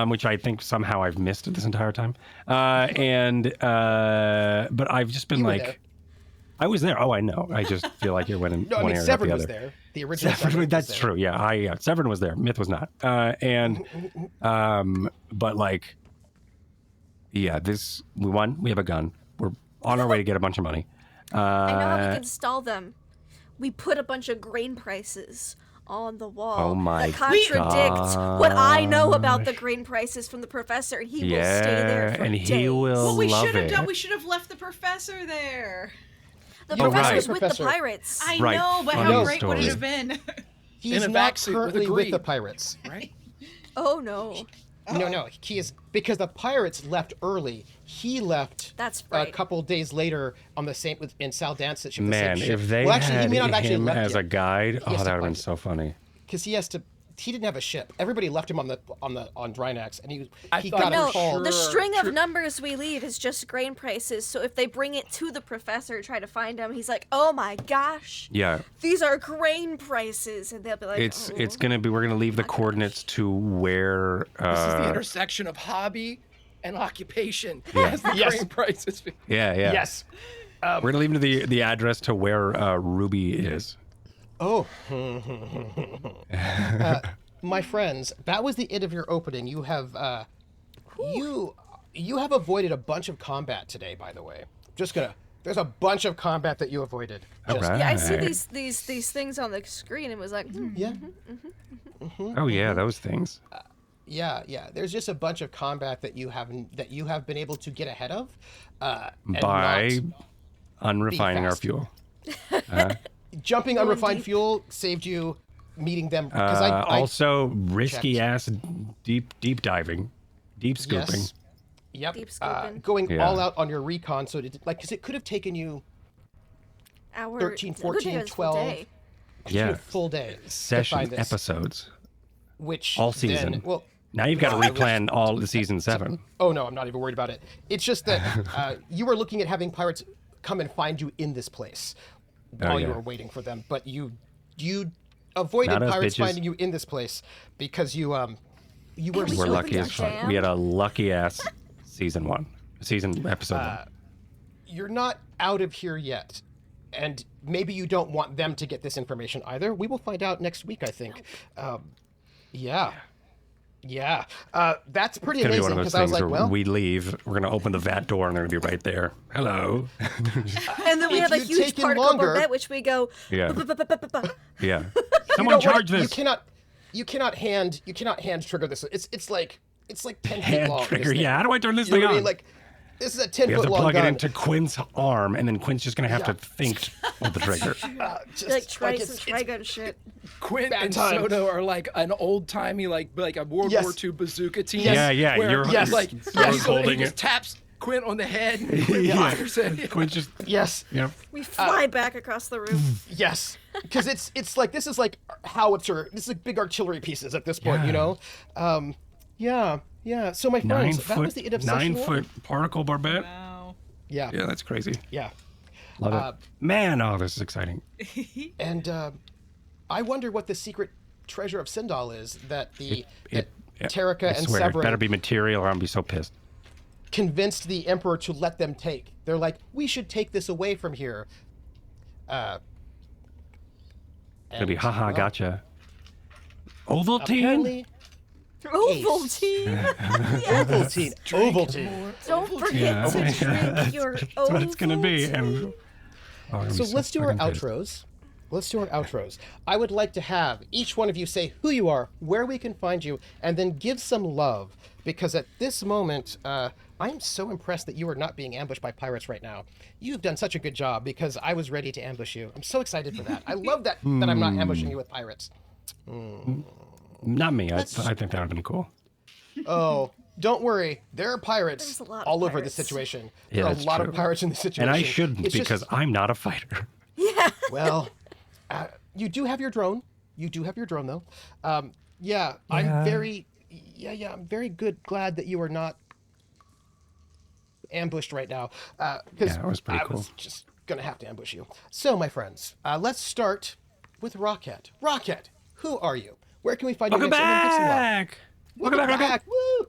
Speaker 1: which I think somehow I've missed this entire time. But I've just been
Speaker 3: You were
Speaker 1: like,
Speaker 3: there.
Speaker 1: I was there. Oh, I know. I just feel like it went in
Speaker 3: No, I
Speaker 1: one
Speaker 3: mean
Speaker 1: area, not the
Speaker 3: Severin was
Speaker 1: other.
Speaker 3: there. The original
Speaker 1: Severin,
Speaker 3: Severin
Speaker 1: that's
Speaker 3: was there.
Speaker 1: true. Yeah, Severin was there. Myth was not. But like, yeah, we won. We have a gun. We're on our way to get a bunch of money.
Speaker 2: I know how we can stall them. We put a bunch of grain prices on the wall
Speaker 1: Oh my
Speaker 2: that contradict what I know about the grain prices from the professor, and he will stay there for
Speaker 1: and
Speaker 2: days.
Speaker 1: he will
Speaker 5: What we
Speaker 1: love
Speaker 5: should have
Speaker 1: it.
Speaker 5: done, we should have left the professor there.
Speaker 2: The
Speaker 1: You're
Speaker 2: professor's
Speaker 3: right.
Speaker 2: with
Speaker 3: Professor.
Speaker 2: the pirates.
Speaker 5: I
Speaker 1: Right,
Speaker 5: know, but
Speaker 1: funny
Speaker 5: how great would it
Speaker 1: story.
Speaker 5: have been?
Speaker 3: He's
Speaker 4: In a
Speaker 3: not
Speaker 4: vac suit with a
Speaker 3: currently with the
Speaker 4: grebe.
Speaker 3: pirates.
Speaker 4: Right?
Speaker 2: Oh no.
Speaker 3: No, he is, because the pirates left early. He left
Speaker 2: That's
Speaker 3: a
Speaker 2: right.
Speaker 3: couple days later on the same in Sal Dance's ship. The
Speaker 1: Man,
Speaker 3: same ship.
Speaker 1: if they
Speaker 3: Well, actually, he
Speaker 1: had
Speaker 3: may not have actually
Speaker 1: him
Speaker 3: left
Speaker 1: as
Speaker 3: yet.
Speaker 1: a guide,
Speaker 3: He has
Speaker 1: oh,
Speaker 3: to
Speaker 1: that would have been
Speaker 3: find
Speaker 1: so funny.
Speaker 3: because he didn't have a ship. Everybody left him on Drinax, and he
Speaker 4: I
Speaker 3: got
Speaker 4: thought
Speaker 3: a
Speaker 2: No,
Speaker 3: call.
Speaker 2: the
Speaker 4: Sure,
Speaker 2: string of
Speaker 4: true.
Speaker 2: numbers we leave is just grain prices. So if they bring it to the professor, try to find him, he's like, "Oh my gosh,
Speaker 1: Yeah,
Speaker 2: these are grain prices," and they'll be like,
Speaker 1: it's
Speaker 2: "Oh."
Speaker 1: gonna be. We're gonna leave the coordinates to where.
Speaker 4: This is the intersection of hobby and occupation.
Speaker 1: Yeah.
Speaker 4: As the
Speaker 3: Yes.
Speaker 4: grain prices.
Speaker 1: Yeah.
Speaker 3: Yes.
Speaker 1: We're gonna leave to the address to where Ruby is.
Speaker 3: Oh. My friends, that was the end of your opening. You have you have avoided a bunch of combat today, by the way. There's a bunch of combat that you avoided.
Speaker 1: All right.
Speaker 2: Yeah, I see these things on the screen and was like,
Speaker 3: Yeah.
Speaker 1: Oh yeah, those things.
Speaker 3: Yeah. There's just a bunch of combat that you have been able to get ahead of, and
Speaker 1: By
Speaker 3: not
Speaker 1: unrefining our
Speaker 3: fast.
Speaker 1: fuel.
Speaker 3: jumping
Speaker 2: Going
Speaker 3: unrefined
Speaker 2: deep.
Speaker 3: fuel saved you meeting them. Because I
Speaker 1: Also, risky
Speaker 3: checked.
Speaker 1: ass deep diving, deep scooping.
Speaker 3: Yes. Yep.
Speaker 2: Deep scooping.
Speaker 3: Going
Speaker 1: Yeah.
Speaker 3: all out on your recon, so because it could have taken you
Speaker 2: hour
Speaker 3: 13,
Speaker 2: it would take
Speaker 3: 14,
Speaker 2: us a full
Speaker 3: 12.
Speaker 2: day.
Speaker 1: Yeah.
Speaker 3: a full day to
Speaker 1: Session
Speaker 3: find this,
Speaker 1: episodes
Speaker 3: which
Speaker 1: all
Speaker 3: then-
Speaker 1: season.
Speaker 3: well,
Speaker 1: Now you've got to
Speaker 3: well, I was-
Speaker 1: replan all the season 7.
Speaker 3: oh no, I'm not even worried about it. It's just that you were looking at having pirates come and find you in this place while you
Speaker 1: yeah.
Speaker 3: were waiting for them, but you avoided
Speaker 1: Not us,
Speaker 3: pirates
Speaker 1: bitches.
Speaker 3: finding you in this place because you were
Speaker 2: we
Speaker 1: We're
Speaker 2: opened
Speaker 1: lucky
Speaker 2: a
Speaker 1: as fuck.
Speaker 2: jam.
Speaker 1: We had a lucky ass season episode 1.
Speaker 3: you're not out of here yet. And maybe you don't want them to get this information either. We will find out next week, I think. Yeah. That's pretty
Speaker 1: It's gonna be
Speaker 3: amazing
Speaker 1: one of those
Speaker 3: because I was
Speaker 1: things
Speaker 3: like,
Speaker 1: where
Speaker 3: well,
Speaker 1: we leave, we're gonna open the vat door, and they're gonna be right there. Hello.
Speaker 2: And then we
Speaker 3: If
Speaker 2: have a
Speaker 3: you'd
Speaker 2: huge
Speaker 3: taken
Speaker 2: particle
Speaker 3: longer-
Speaker 2: bombette, which we go.
Speaker 1: Yeah.
Speaker 2: "Ba-ba-ba-ba-ba-ba."
Speaker 1: Yeah.
Speaker 3: you
Speaker 1: Someone
Speaker 3: don't wanna-
Speaker 1: charge this.
Speaker 3: You cannot hand trigger this. It's like 10 feet
Speaker 1: Hand
Speaker 3: long. this
Speaker 1: trigger.
Speaker 3: thing.
Speaker 1: Yeah. How do I turn this
Speaker 3: You know
Speaker 1: thing
Speaker 3: what I
Speaker 1: on?
Speaker 3: mean? Like, this is a 10
Speaker 1: we have
Speaker 3: foot
Speaker 1: to
Speaker 3: long
Speaker 1: plug
Speaker 3: gun.
Speaker 1: it into Quint's arm, and then Quint's just gonna have
Speaker 3: Yeah.
Speaker 1: to think to pull the trigger.
Speaker 3: Just,
Speaker 2: Like try
Speaker 3: it's-
Speaker 2: some
Speaker 3: it's-
Speaker 2: Trigun shit.
Speaker 4: Quint
Speaker 3: Bad
Speaker 4: and
Speaker 3: time.
Speaker 4: Soto are like an old timey like a World
Speaker 3: Yes.
Speaker 4: War II bazooka team.
Speaker 3: Yes.
Speaker 1: Yeah.
Speaker 4: Where
Speaker 1: You're
Speaker 3: Yes.
Speaker 4: like
Speaker 1: you're
Speaker 4: he
Speaker 1: holding
Speaker 4: just
Speaker 1: it.
Speaker 4: taps Quint on the head. And Quint
Speaker 1: Yeah.
Speaker 4: fires it.
Speaker 1: Quint's just.
Speaker 3: Yes.
Speaker 1: Yep.
Speaker 2: We fly back across the room.
Speaker 3: Yes, because it's like this is like howitzer. This is like big artillery pieces at this point,
Speaker 1: Yeah.
Speaker 3: you know. Yeah. So my friends, that was the end of session 1.
Speaker 1: 9-foot particle barbette.
Speaker 5: Wow.
Speaker 3: Yeah.
Speaker 1: Yeah, that's crazy.
Speaker 3: Yeah.
Speaker 1: Love it. Man, oh, this is exciting.
Speaker 3: And I wonder what the secret treasure of Sindal is that that Tarika
Speaker 1: I
Speaker 3: and
Speaker 1: swear, it better
Speaker 3: Severance
Speaker 1: be material, or I'm gonna be so pissed.
Speaker 3: convinced the Emperor to let them take. They're like, we should take this away from here.
Speaker 1: It'll be haha,
Speaker 3: well,
Speaker 1: gotcha. Ovaltine.
Speaker 3: Apparently,
Speaker 2: Ovaltine.
Speaker 3: Ovaltine. Ovaltine.
Speaker 2: Don't forget
Speaker 1: Yeah.
Speaker 2: to drink your
Speaker 1: That's what it's gonna be.
Speaker 2: Ovaltine.
Speaker 1: And, oh, I'm gonna
Speaker 3: So
Speaker 1: be
Speaker 3: let's do our
Speaker 1: fucking pissed.
Speaker 3: outros. I would like to have each one of you say who you are, where we can find you, and then give some love. Because at this moment, I'm so impressed that you are not being ambushed by pirates right now. You've done such a good job because I was ready to ambush you. I'm so excited for that. I love that I'm not ambushing you with pirates.
Speaker 1: Not me. I think that would have been cool.
Speaker 3: Oh, don't worry. There are pirates
Speaker 2: There's a lot of
Speaker 3: all over the
Speaker 2: pirates.
Speaker 3: situation.
Speaker 1: Yeah,
Speaker 3: There are a
Speaker 1: that's
Speaker 3: lot
Speaker 1: true.
Speaker 3: of pirates in the situation.
Speaker 1: And I shouldn't
Speaker 3: It's just-
Speaker 1: because I'm not a fighter.
Speaker 3: Well, you do have your drone. You do have your drone, though. Yeah, I'm very, I'm very glad that you are not ambushed right now. Because
Speaker 1: Yeah, it was pretty
Speaker 3: I
Speaker 1: cool.
Speaker 3: was just gonna have to ambush you. So, my friends, let's start with Rocket. Rocket, who are you? Where can we find
Speaker 1: Welcome
Speaker 3: you next? And then give some love.
Speaker 1: back. Welcome back.
Speaker 3: Back. Woo!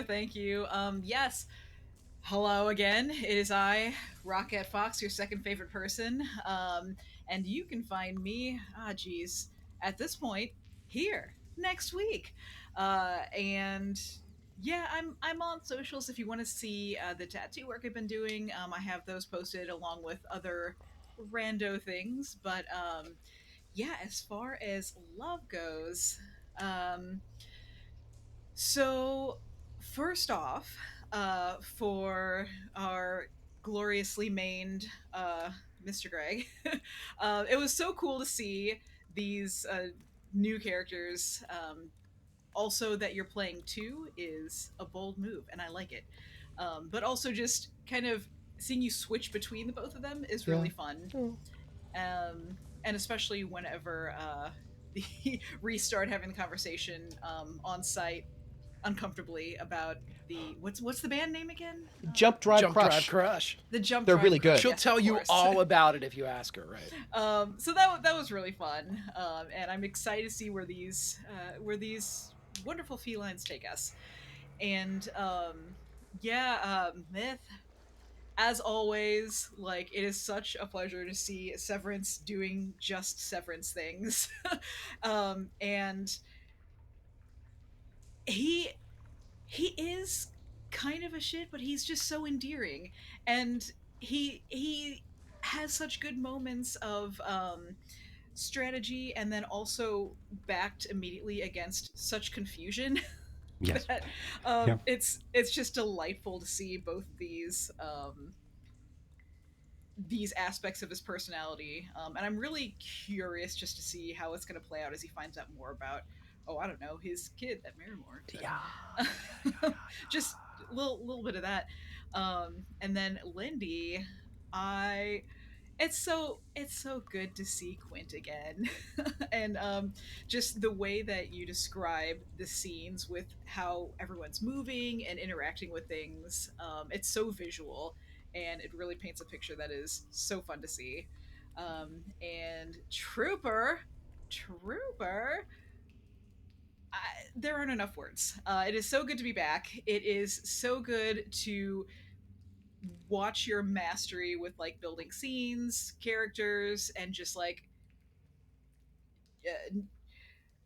Speaker 5: Thank you. Yes. Hello again. It is I, Rocket Fox, your second favorite person. And you can find me, at this point, here next week. And yeah, I'm on socials if you want to see the tattoo work I've been doing. I have those posted along with other rando things. But yeah, as far as love goes, so first off, for our gloriously maned Mr. Greg, it was so cool to see these new characters also that you're playing two is a bold move, and I like it. But also just kind of seeing you switch between the both of them is really fun. And especially whenever the restart having the conversation on site uncomfortably about the what's the band name again?
Speaker 3: Jump Drive
Speaker 4: Jump
Speaker 3: Crush.
Speaker 4: Drive Crush.
Speaker 5: The Jump
Speaker 3: They're
Speaker 5: Drive
Speaker 3: really
Speaker 5: Crush,
Speaker 3: good.
Speaker 4: She'll
Speaker 5: yes,
Speaker 4: tell
Speaker 5: of
Speaker 4: you
Speaker 5: course.
Speaker 4: all about it if you ask her, right?
Speaker 5: So that was really fun, and I'm excited to see where these wonderful felines take us. And Myth, as always, like, it is such a pleasure to see Severence doing just Severence things. And he is kind of a shit, but he's just so endearing, and he has such good moments of strategy, and then also backed immediately against such confusion.
Speaker 1: Yes.
Speaker 5: That
Speaker 1: Yep.
Speaker 5: it's just delightful to see both these aspects of his personality, and I'm really curious just to see how it's going to play out as he finds out more about, I don't know, his kid at Merrimore. Just a little bit of that, and then Lindy, it's so good to see Quint again. And just the way that you describe the scenes with how everyone's moving and interacting with things, it's so visual, and it really paints a picture that is so fun to see. And Trooper, there aren't enough words. It is so good to be back. It is so good to watch your mastery with like building scenes, characters, and just like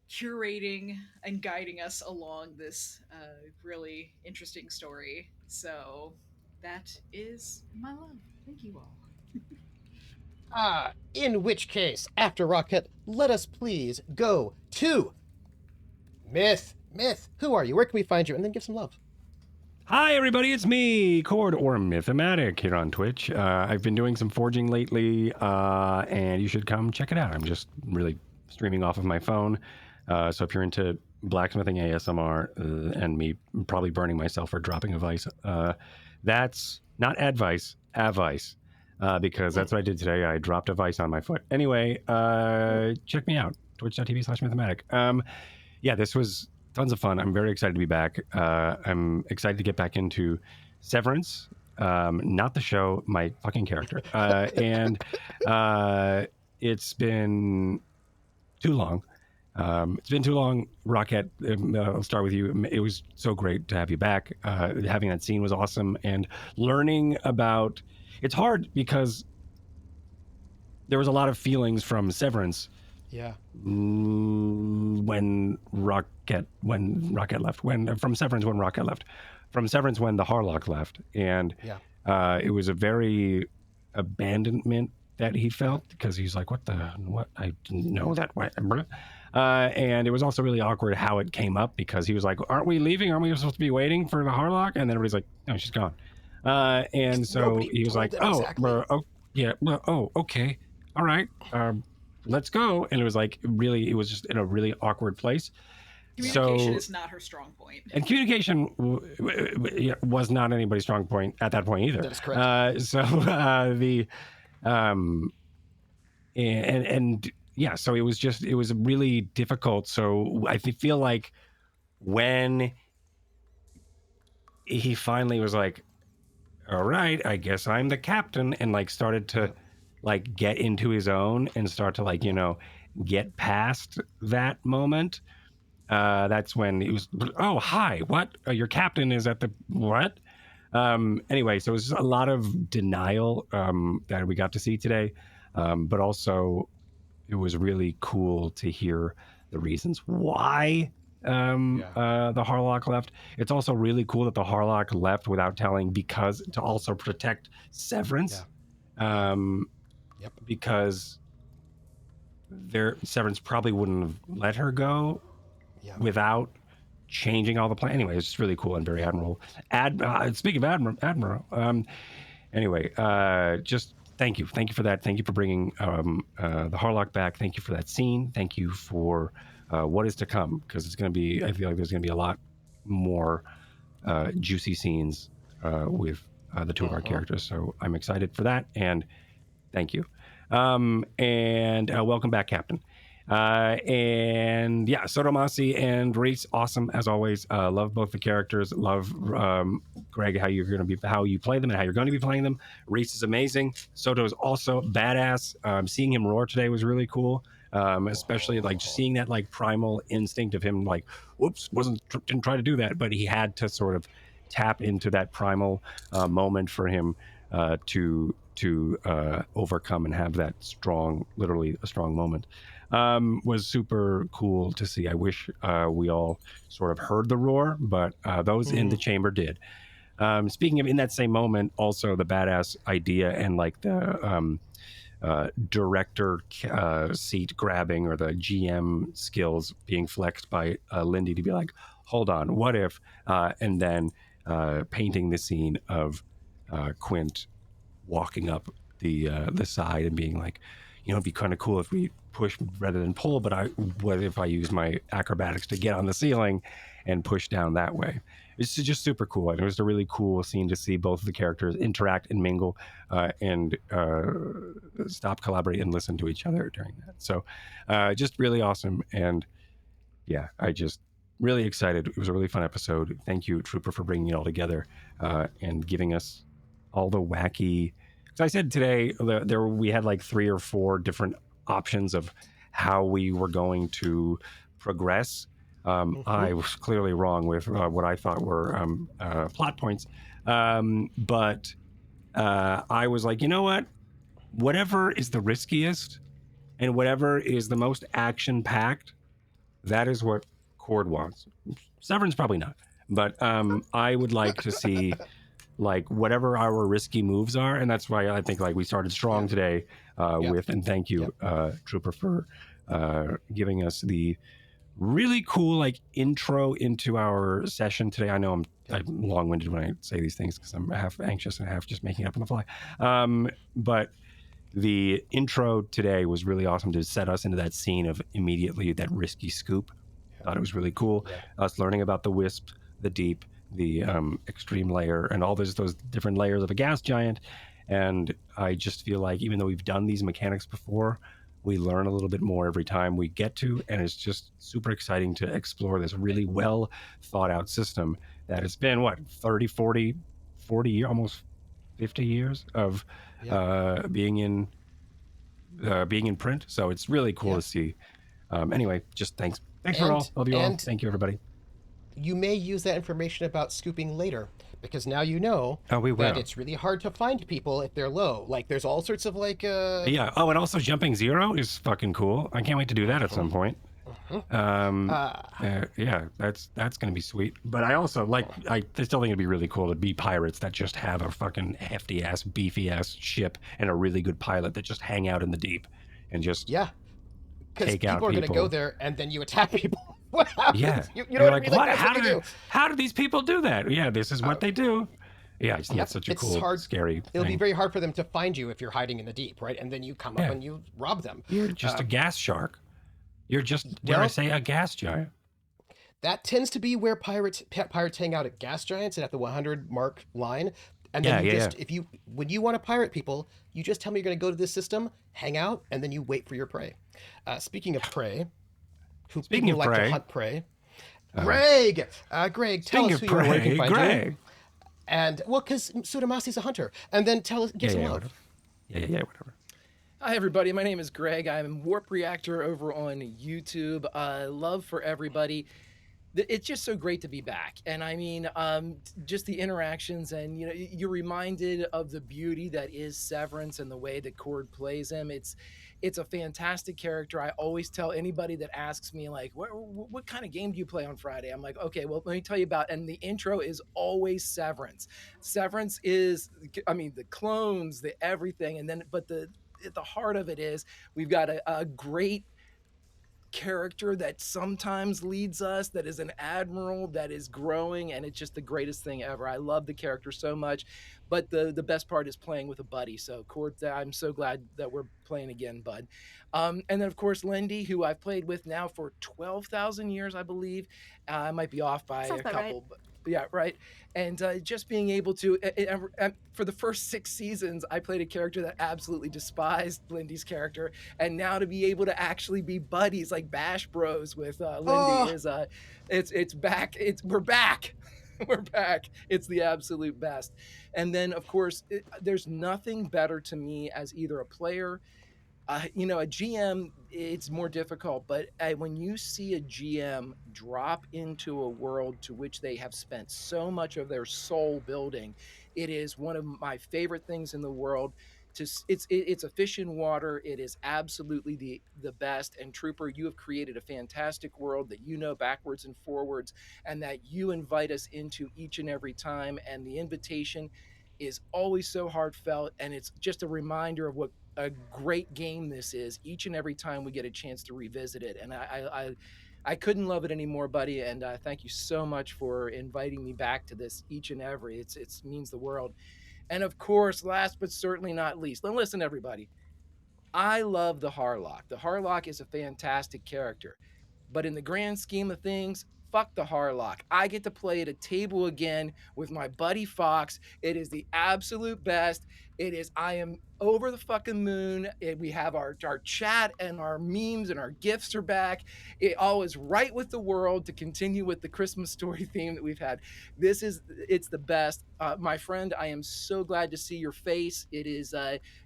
Speaker 5: curating and guiding us along this really interesting story. So that is my love. Thank you all.
Speaker 3: In which case, after Rocket, let us please go to Myth. Myth, who are you? Where can we find you? And then give some love.
Speaker 1: Hi, everybody. It's me, Cord, or Mythematic, here on Twitch. I've been doing some forging lately, and you should come check it out. I'm just really streaming off of my phone. So if you're into blacksmithing ASMR and me probably burning myself or dropping a vice, that's not advice, avice, because that's what I did today. I dropped a vice on my foot. Anyway, check me out, twitch.tv/mythematic. Yeah, this was tons of fun. I'm very excited to be back. I'm excited to get back into Severance, not the show, my fucking character. And it's been too long. It's been too long, Rocket. I'll start with you. It was so great to have you back. Having that scene was awesome, and learning about. It's hard because there was a lot of feelings from Severance.
Speaker 3: Yeah.
Speaker 1: When Rocket left, from Severance when Rocket left, from Severance when the Harlock left, and it was a very abandonment that he felt, because he's like, what I didn't know that way. And it was also really awkward how it came up, because he was like, aren't we leaving? Aren't we supposed to be waiting for the Harlock? And then everybody's like, no, she's gone. And so
Speaker 3: Nobody
Speaker 1: he was like, okay, all right. Let's go. And it was like, really, it was just in a really awkward place.
Speaker 5: Communication is not her strong point.
Speaker 1: And communication was not anybody's strong point at that point either.
Speaker 3: That is correct.
Speaker 1: So so it was really difficult. So I feel like when he finally was like, all right, I guess I'm the captain, and like started to like get into his own and start to like, get past that moment. That's when he was, oh, hi, what? Your captain is at the, what? Anyway, so it was a lot of denial that we got to see today. But also it was really cool to hear the reasons why the Harlock left. It's also really cool that the Harlock left without telling, because to also protect Severance. Because Severance probably wouldn't have let her go without changing all the plan. Anyway, it's just really cool and very admirable. Speaking of admiral. Anyway, just thank you for that. Thank you for bringing the Harlock back. Thank you for that scene. Thank you for what is to come, because it's going to be, I feel like there's going to be a lot more juicy scenes with the two of our characters. So I'm excited for that, and thank you. And welcome back, Captain. And yeah, Soto Masi and Rease, awesome as always. Love both the characters. Love Greg, how you play them and how you're going to be playing them. Rease is amazing. Soto is also badass. Seeing him roar today was really cool. Especially like just seeing that like primal instinct of him, like, whoops, didn't try to do that, but he had to sort of tap into that primal moment for him to overcome and have that strong, literally a strong moment. Was super cool to see. I wish we all sort of heard the roar, but those in the chamber did. Speaking of in that same moment, also the badass idea and like the director seat grabbing or the GM skills being flexed by Lindy to be like, hold on, what if? And then painting the scene of Quint walking up the side and being like, it'd be kind of cool if we push rather than pull, but what if I use my acrobatics to get on the ceiling and push down that way? It's just super cool. And it was a really cool scene to see both of the characters interact and mingle and stop, collaborate, and listen to each other during that. So just really awesome. And yeah, I just really excited. It was a really fun episode. Thank you, Trooper, for bringing it all together and giving us all the wacky. Because I said today we had like 3 or 4 different options of how we were going to progress. I was clearly wrong with what I thought were plot points, but I was like, you know what? Whatever is the riskiest and whatever is the most action-packed, that is what Cord wants. Severance probably not, but I would like to see like whatever our risky moves are, and that's why I think like we started strong today with, and thank you, Trooper, for giving us the really cool like intro into our session today. I know I'm long-winded when I say these things because I'm half anxious and half just making up on the fly, but the intro today was really awesome to set us into that scene of immediately that risky scoop. I thought it was really cool. Us learning about the wisp, the deep, the extreme layer, and all those different layers of a gas giant. And I just feel like even though we've done these mechanics before, we learn a little bit more every time we get to, and it's just super exciting to explore this really well thought out system that has been, 30, 40 years, almost 50 years of being in print. So it's really cool to see. Anyway, just thanks for all. Love you all. Thank you, everybody.
Speaker 3: You may use that information about scooping later, because now you know that it's really hard to find people if they're low. Like there's all sorts of like
Speaker 1: yeah. Oh, and also jumping zero is fucking cool. I can't wait to do that at some point. Yeah, that's gonna be sweet. But I also I still think it'd be really cool to be pirates that just have a fucking hefty ass, beefy ass ship and a really good pilot that just hang out in the deep and just
Speaker 3: because people are gonna go there and then you attack people. What happens?
Speaker 1: Yeah,
Speaker 3: you know what I mean? Like,
Speaker 1: how do these people do that? Yeah, this is what they do. Yeah, it's such a cool, scary
Speaker 3: It'll be very hard for them to find you if you're hiding in the deep, right? And then you come up and you rob them.
Speaker 1: You're just a gas shark. You're just, dare I say, a gas giant.
Speaker 3: That tends to be where pirates hang out at gas giants and at the 100 mark line. And then when you want to pirate people, you just tell me you're going to go to this system, hang out, and then you wait for your prey. Speaking of prey, people like to hunt prey. Greg, tell us who you are, where you can find you. And because Soto Masi's a hunter, and then give some love.
Speaker 1: Whatever.
Speaker 4: Hi, everybody. My name is Greg. I'm Warp Reactor over on YouTube. Love for everybody. It's just so great to be back. And I mean, just the interactions and, you're reminded of the beauty that is Severance and the way that Cord plays him. It's a fantastic character. I always tell anybody that asks me, like, what kind of game do you play on Friday? I'm like, okay, well, let me tell you about, and the intro is always Severance. Severance is, the clones, the everything. And then, but at the heart of it is we've got a great character that sometimes leads us, that is an admiral that is growing, and it's just the greatest thing ever. I love the character so much, but the best part is playing with a buddy. So Cord, I'm so glad that we're playing again, bud. And then of course Lindy, who I've played with now for 12,000 years, I believe. I might be off by
Speaker 2: Sounds
Speaker 4: a
Speaker 2: about right.
Speaker 4: couple, but yeah, right. And just being able to, for the first 6 seasons, I played a character that absolutely despised Lindy's character, and now to be able to actually be buddies, like bash bros with Lindy,
Speaker 3: Oh.
Speaker 4: is it's back. We're back. We're back. It's the absolute best. And then of course, there's nothing better to me as either a player. A GM, it's more difficult, but when you see a GM drop into a world to which they have spent so much of their soul building, it is one of my favorite things in the world. It's a fish in water. It is absolutely the best. And Trooper, you have created a fantastic world that you know backwards and forwards, and that you invite us into each and every time. And the invitation is always so heartfelt, and it's just a reminder of what a great game this is each and every time we get a chance to revisit it. And I couldn't love it anymore, buddy. And thank you so much for inviting me back to this each and every. It means the world. And of course, last but certainly not least, listen, everybody, I love the Harlock. The Harlock is a fantastic character, but in the grand scheme of things, fuck the Harlock. I get to play at a table again with my buddy Fox. It is the absolute best. I am over the fucking moon. We have our chat and our memes and our gifts are back. It all is right with the world, to continue with the Christmas story theme that we've had. It's the best. My friend, I am so glad to see your face. It is,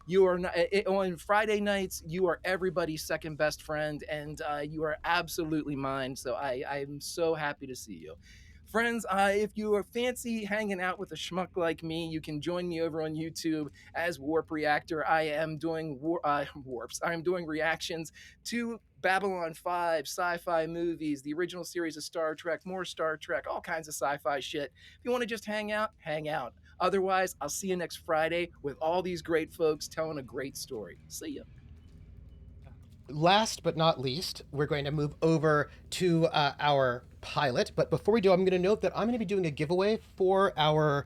Speaker 4: you are not, on Friday nights, you are everybody's second best friend, and you are absolutely mine. So I'm so happy to see you. Friends, if you are fancy hanging out with a schmuck like me, you can join me over on YouTube as Warp Reactor. I am doing warps. I am doing reactions to Babylon 5, sci-fi movies, the original series of Star Trek, more Star Trek, all kinds of sci-fi shit. If you want to just hang out, hang out. Otherwise, I'll see you next Friday with all these great folks telling a great story. See ya.
Speaker 3: Last but not least, we're going to move over to our pilot. But before we do, I'm going to note that I'm going to be doing a giveaway for our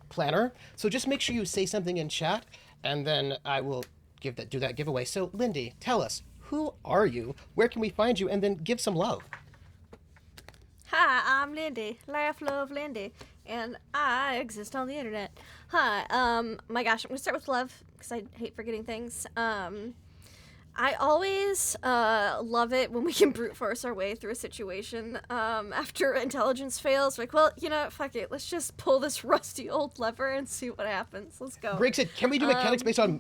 Speaker 3: planner. So just make sure you say something in chat, and then I will do that giveaway. So Lindy, tell us, who are you? Where can we find you? And then give some love.
Speaker 2: Hi, I'm Lindy, laughlovelindy, and I exist on the internet. Hi, my gosh, I'm gonna start with love, because I hate forgetting things. I always love it when we can brute force our way through a situation after intelligence fails. Like, well, fuck it. Let's just pull this rusty old lever and see what happens. Let's go.
Speaker 3: Greg said, can we do mechanics based on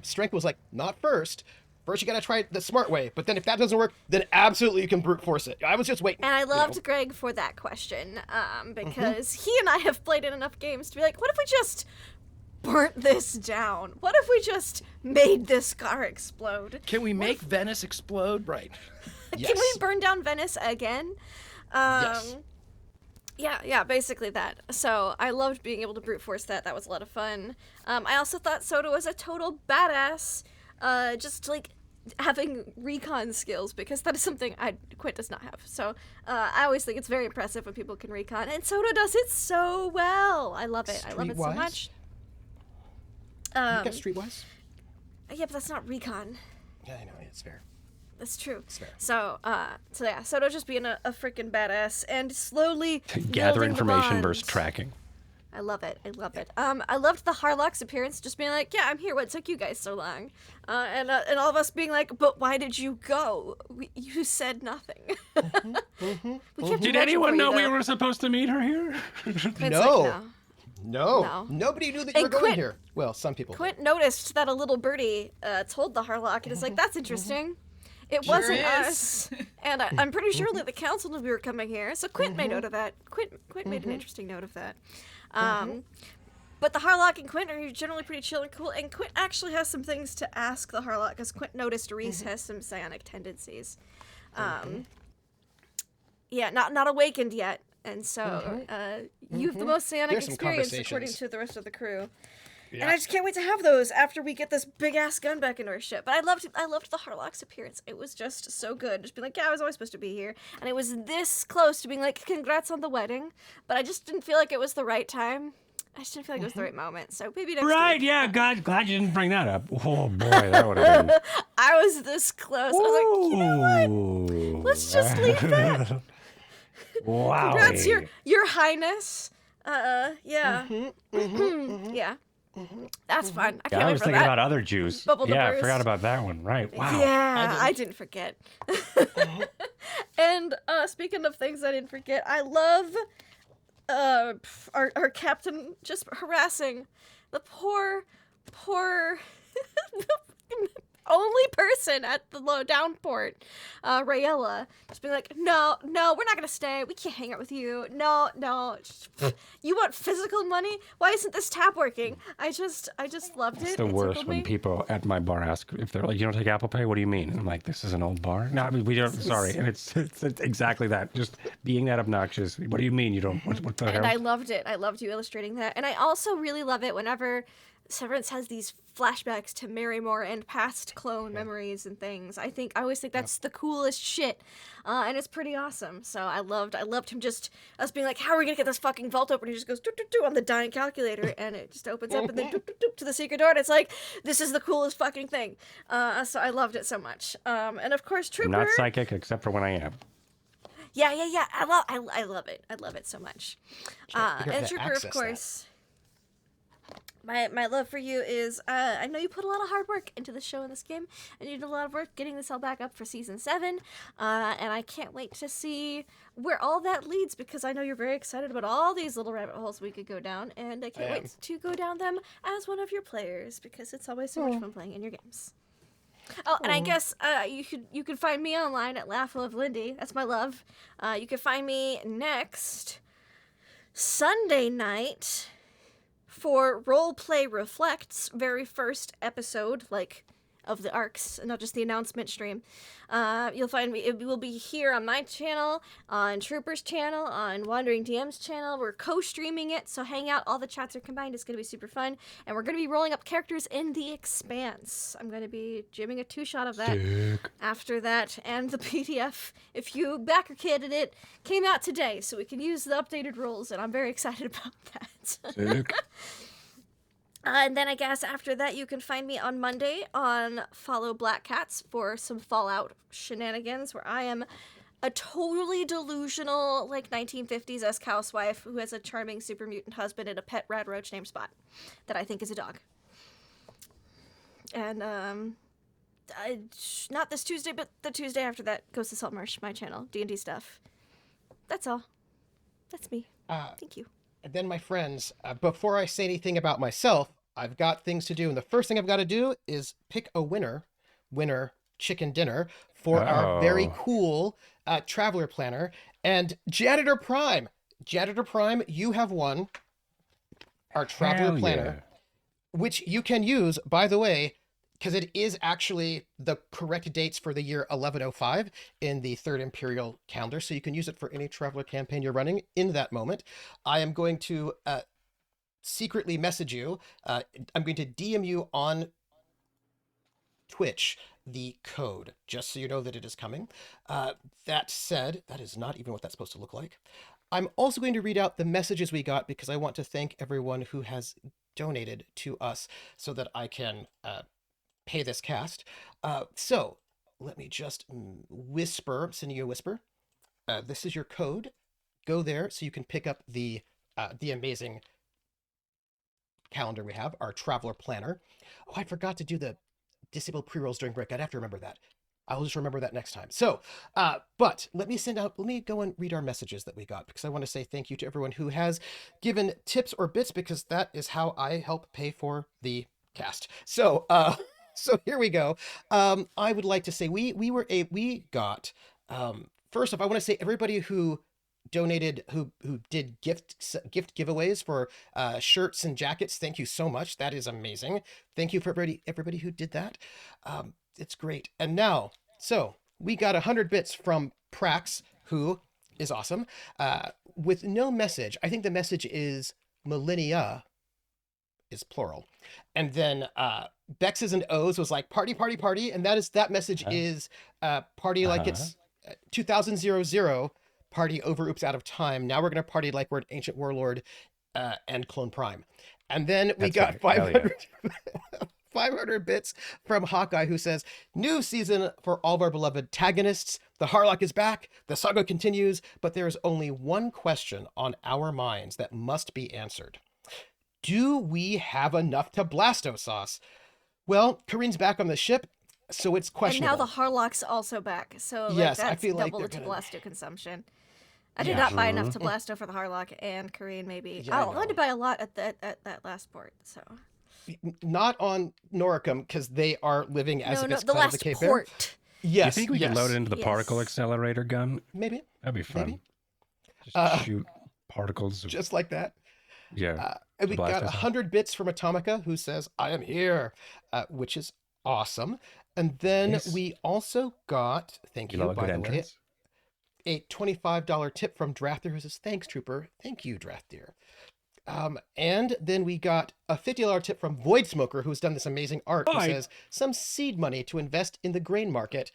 Speaker 3: strength? Was like, not first. First, you gotta try it the smart way. But then if that doesn't work, then absolutely you can brute force it. I was just waiting.
Speaker 2: And I loved Greg for that question because he and I have played in enough games to be like, what if we just burnt this down? What if we just made this car explode?
Speaker 4: Can we make Venice explode? Right.
Speaker 3: Yes.
Speaker 2: Can we burn down Venice again?
Speaker 3: Yes.
Speaker 2: Yeah, basically that. So I loved being able to brute force that. That was a lot of fun. I also thought Soto was a total badass, just like having recon skills, because that is something Quint does not have. So I always think it's very impressive when people can recon, and Soto does it so well. I love it. I love it so much.
Speaker 3: You got Streetwise?
Speaker 2: Yeah, but that's not recon.
Speaker 3: Yeah, I know. It's fair.
Speaker 2: That's true.
Speaker 3: It's fair.
Speaker 2: So yeah, Soto just being a freaking badass and slowly
Speaker 1: Gather
Speaker 2: building
Speaker 1: information
Speaker 2: the
Speaker 1: versus
Speaker 2: bonds.
Speaker 1: tracking.
Speaker 2: I love it. I loved the Harlock's appearance, just being like, yeah, I'm here. What took you guys so long? And all of us being like, but why did you go? You said nothing. We kept
Speaker 1: Did
Speaker 2: watching
Speaker 1: anyone
Speaker 2: for
Speaker 1: know
Speaker 2: you,
Speaker 1: we
Speaker 2: though.
Speaker 1: were supposed to meet her here?
Speaker 2: Quint's
Speaker 3: No.
Speaker 2: like,
Speaker 3: No.
Speaker 2: No.
Speaker 3: Nobody knew that you
Speaker 2: And
Speaker 3: were going
Speaker 2: Quint-
Speaker 3: here. Well, some people.
Speaker 2: Quint noticed that a little birdie told the Harlock, and is like, that's interesting. It wasn't
Speaker 5: is.
Speaker 2: us. And I'm pretty sure that the council knew we were coming here, so Quint made note of that. Quint made an interesting note of that. But the Harlock and Quint are generally pretty chill and cool, and Quint actually has some things to ask the Harlock, because Quint noticed Rease has some psionic tendencies. Yeah, not awakened yet, and so you have the most psionic
Speaker 3: There's some
Speaker 2: experience according
Speaker 3: conversations.
Speaker 2: to the rest of the crew. And I just can't wait to have those after we get this big ass gun back into our ship. But I loved the Harlock's appearance. It was just so good. Just being like, yeah, I was always supposed to be here. And it was this close to being like, congrats on the wedding. But I just didn't feel like it was the right time. I just didn't feel like it was the right moment. So maybe next
Speaker 1: Right,
Speaker 2: week.
Speaker 1: yeah, glad you didn't bring that up. Oh boy, that would have been.
Speaker 2: I was this close. I was like, you know what? Let's just leave that.
Speaker 1: Wow.
Speaker 2: Congrats, your highness. Yeah. Yeah. That's fun. I can't
Speaker 1: I
Speaker 2: wait
Speaker 1: was
Speaker 2: for
Speaker 1: thinking
Speaker 2: that.
Speaker 1: about other Jews.
Speaker 2: Bubble to
Speaker 1: Yeah, I
Speaker 2: burst.
Speaker 1: forgot about that one. Right. Wow.
Speaker 2: Yeah, I didn't forget. And speaking of things I didn't forget, I love our captain just harassing the poor only person at the low down port, Rayella, just being like, no, we're not gonna stay. We can't hang out with you. No. You want physical money? Why isn't this tap working? I just loved it.
Speaker 1: It's the
Speaker 2: It
Speaker 1: worst
Speaker 2: tickled
Speaker 1: when
Speaker 2: me.
Speaker 1: people at my bar ask if they're like, you don't take Apple Pay? What do you mean? And I'm like, this is an old bar? No, I mean, we don't. Sorry. And it's exactly that. Just being that obnoxious. What do you mean you don't? What the hell?
Speaker 2: And I loved it. I loved you illustrating that. And I also really love it whenever Severance has these flashbacks to Marymore and past clone memories and things. I always think that's the coolest shit. And it's pretty awesome. So I loved him just us being like, how are we gonna get this fucking vault open? He just goes doo on the dying calculator and it just opens up and then to the secret door, and it's like, this is the coolest fucking thing. So I loved it so much. And of course
Speaker 1: I'm
Speaker 2: Trooper.
Speaker 1: not psychic except for when I am.
Speaker 2: Yeah. I love it. I love it so much. And Trooper, of course. My love for you is, I know you put a lot of hard work into the show and this game, and you did a lot of work getting this all back up for Season 7, and I can't wait to see where all that leads, because I know you're very excited about all these little rabbit holes we could go down, and I can't wait to go down them as one of your players, because it's always so much fun playing in your games. Oh, and I guess you could find me online at laughlovelindy. That's my love. You can find me next Sunday night for Roleplay Reflects, very first episode, of the arcs, not just the announcement stream. You'll find me, it will be here on my channel, on Trooper's channel, on Wandering DM's channel. We're co-streaming it, so hang out. All the chats are combined. It's going to be super fun. And we're going to be rolling up characters in The Expanse. I'm going to be jamming a 2-shot of that after that. And the PDF, if you backer kidded it, came out today, so we can use the updated rules, and I'm very excited about that.
Speaker 1: Sick.
Speaker 2: And then I guess after that, you can find me on Monday on Follow Black Cats for some Fallout shenanigans, where I am a totally delusional, 1950s-esque housewife who has a charming super mutant husband and a pet rad roach named Spot that I think is a dog. And, not this Tuesday, but the Tuesday after that goes to Saltmarsh, my channel, D&D stuff. That's all. That's me. Thank you.
Speaker 3: And then, my friends, before I say anything about myself, I've got things to do. And the first thing I've got to do is pick a winner chicken dinner for our very cool traveler planner. And Janitor Prime, you have won our traveler planner, which you can use, by the way, because it is actually the correct dates for the year 1105 in the Third Imperial calendar. So you can use it for any traveler campaign you're running in that moment. I am going to secretly message you. I'm going to DM you on Twitch the code, just so you know that it is coming. That said, that is not even what that's supposed to look like. I'm also going to read out the messages we got, because I want to thank everyone who has donated to us so that I can pay this cast. So let me just send you a whisper. This is your code. Go there so you can pick up the amazing calendar we have, our traveler planner. Oh, I forgot to do the disabled pre-rolls during break. I'd have to remember that. I'll just remember that next time. So, but let me go and read our messages that we got, because I want to say thank you to everyone who has given tips or bits, because that is how I help pay for the cast. So, so here we go. I would like to say we got, first off, I want to say everybody who donated, who did gift giveaways for shirts and jackets. Thank you so much. That is amazing. Thank you for everybody who did that. It's great. And now, so we got 100 bits from Prax, who is awesome, with no message. I think the message is millennia is plural. And then Bex's and O's was like party, party, party. And that message is party like it's 2000 party over oops out of time. Now we're going to party like we're an ancient warlord and clone prime. And then we got 500, 500 bits from Hawkeye, who says, new season for all of our beloved Tagonists. The Harlock is back. The saga continues, but there is only one question on our minds that must be answered. Do we have enough to blasto sauce? Well, Kareen's back on the ship, so it's questionable.
Speaker 2: And now the Harlock's also back, so like,
Speaker 3: yes,
Speaker 2: that's
Speaker 3: I feel like
Speaker 2: double
Speaker 3: they're
Speaker 2: Tablasto consumption. I did not buy enough Tablasto for the Harlock and Kareen, maybe.
Speaker 3: Yeah,
Speaker 2: I had to buy a lot at that last port, so.
Speaker 3: Not on Noricum, because they are living as if it's
Speaker 2: the
Speaker 3: Clan of
Speaker 2: last
Speaker 3: the Cape
Speaker 2: port.
Speaker 3: Bear. Yes,
Speaker 1: You think we could load it into the
Speaker 2: Yes.
Speaker 1: particle accelerator gun?
Speaker 3: Maybe.
Speaker 1: That'd be fun.
Speaker 3: Maybe.
Speaker 1: Just shoot particles.
Speaker 3: Just like that.
Speaker 1: Yeah.
Speaker 3: And we got
Speaker 1: blast us.
Speaker 3: 100 bits from Atomica, who says, I am here, which is awesome. And then
Speaker 1: Nice.
Speaker 3: we also got, thank you,
Speaker 1: love a
Speaker 3: by
Speaker 1: good
Speaker 3: the way,
Speaker 1: entrance.
Speaker 3: a $25 tip from Drafter, who says, thanks, Trooper. Thank you, Drafter. And then we got a $50 tip from Void Smoker, who's done this amazing art, who
Speaker 1: Void.
Speaker 3: says, some seed money to invest in the grain market.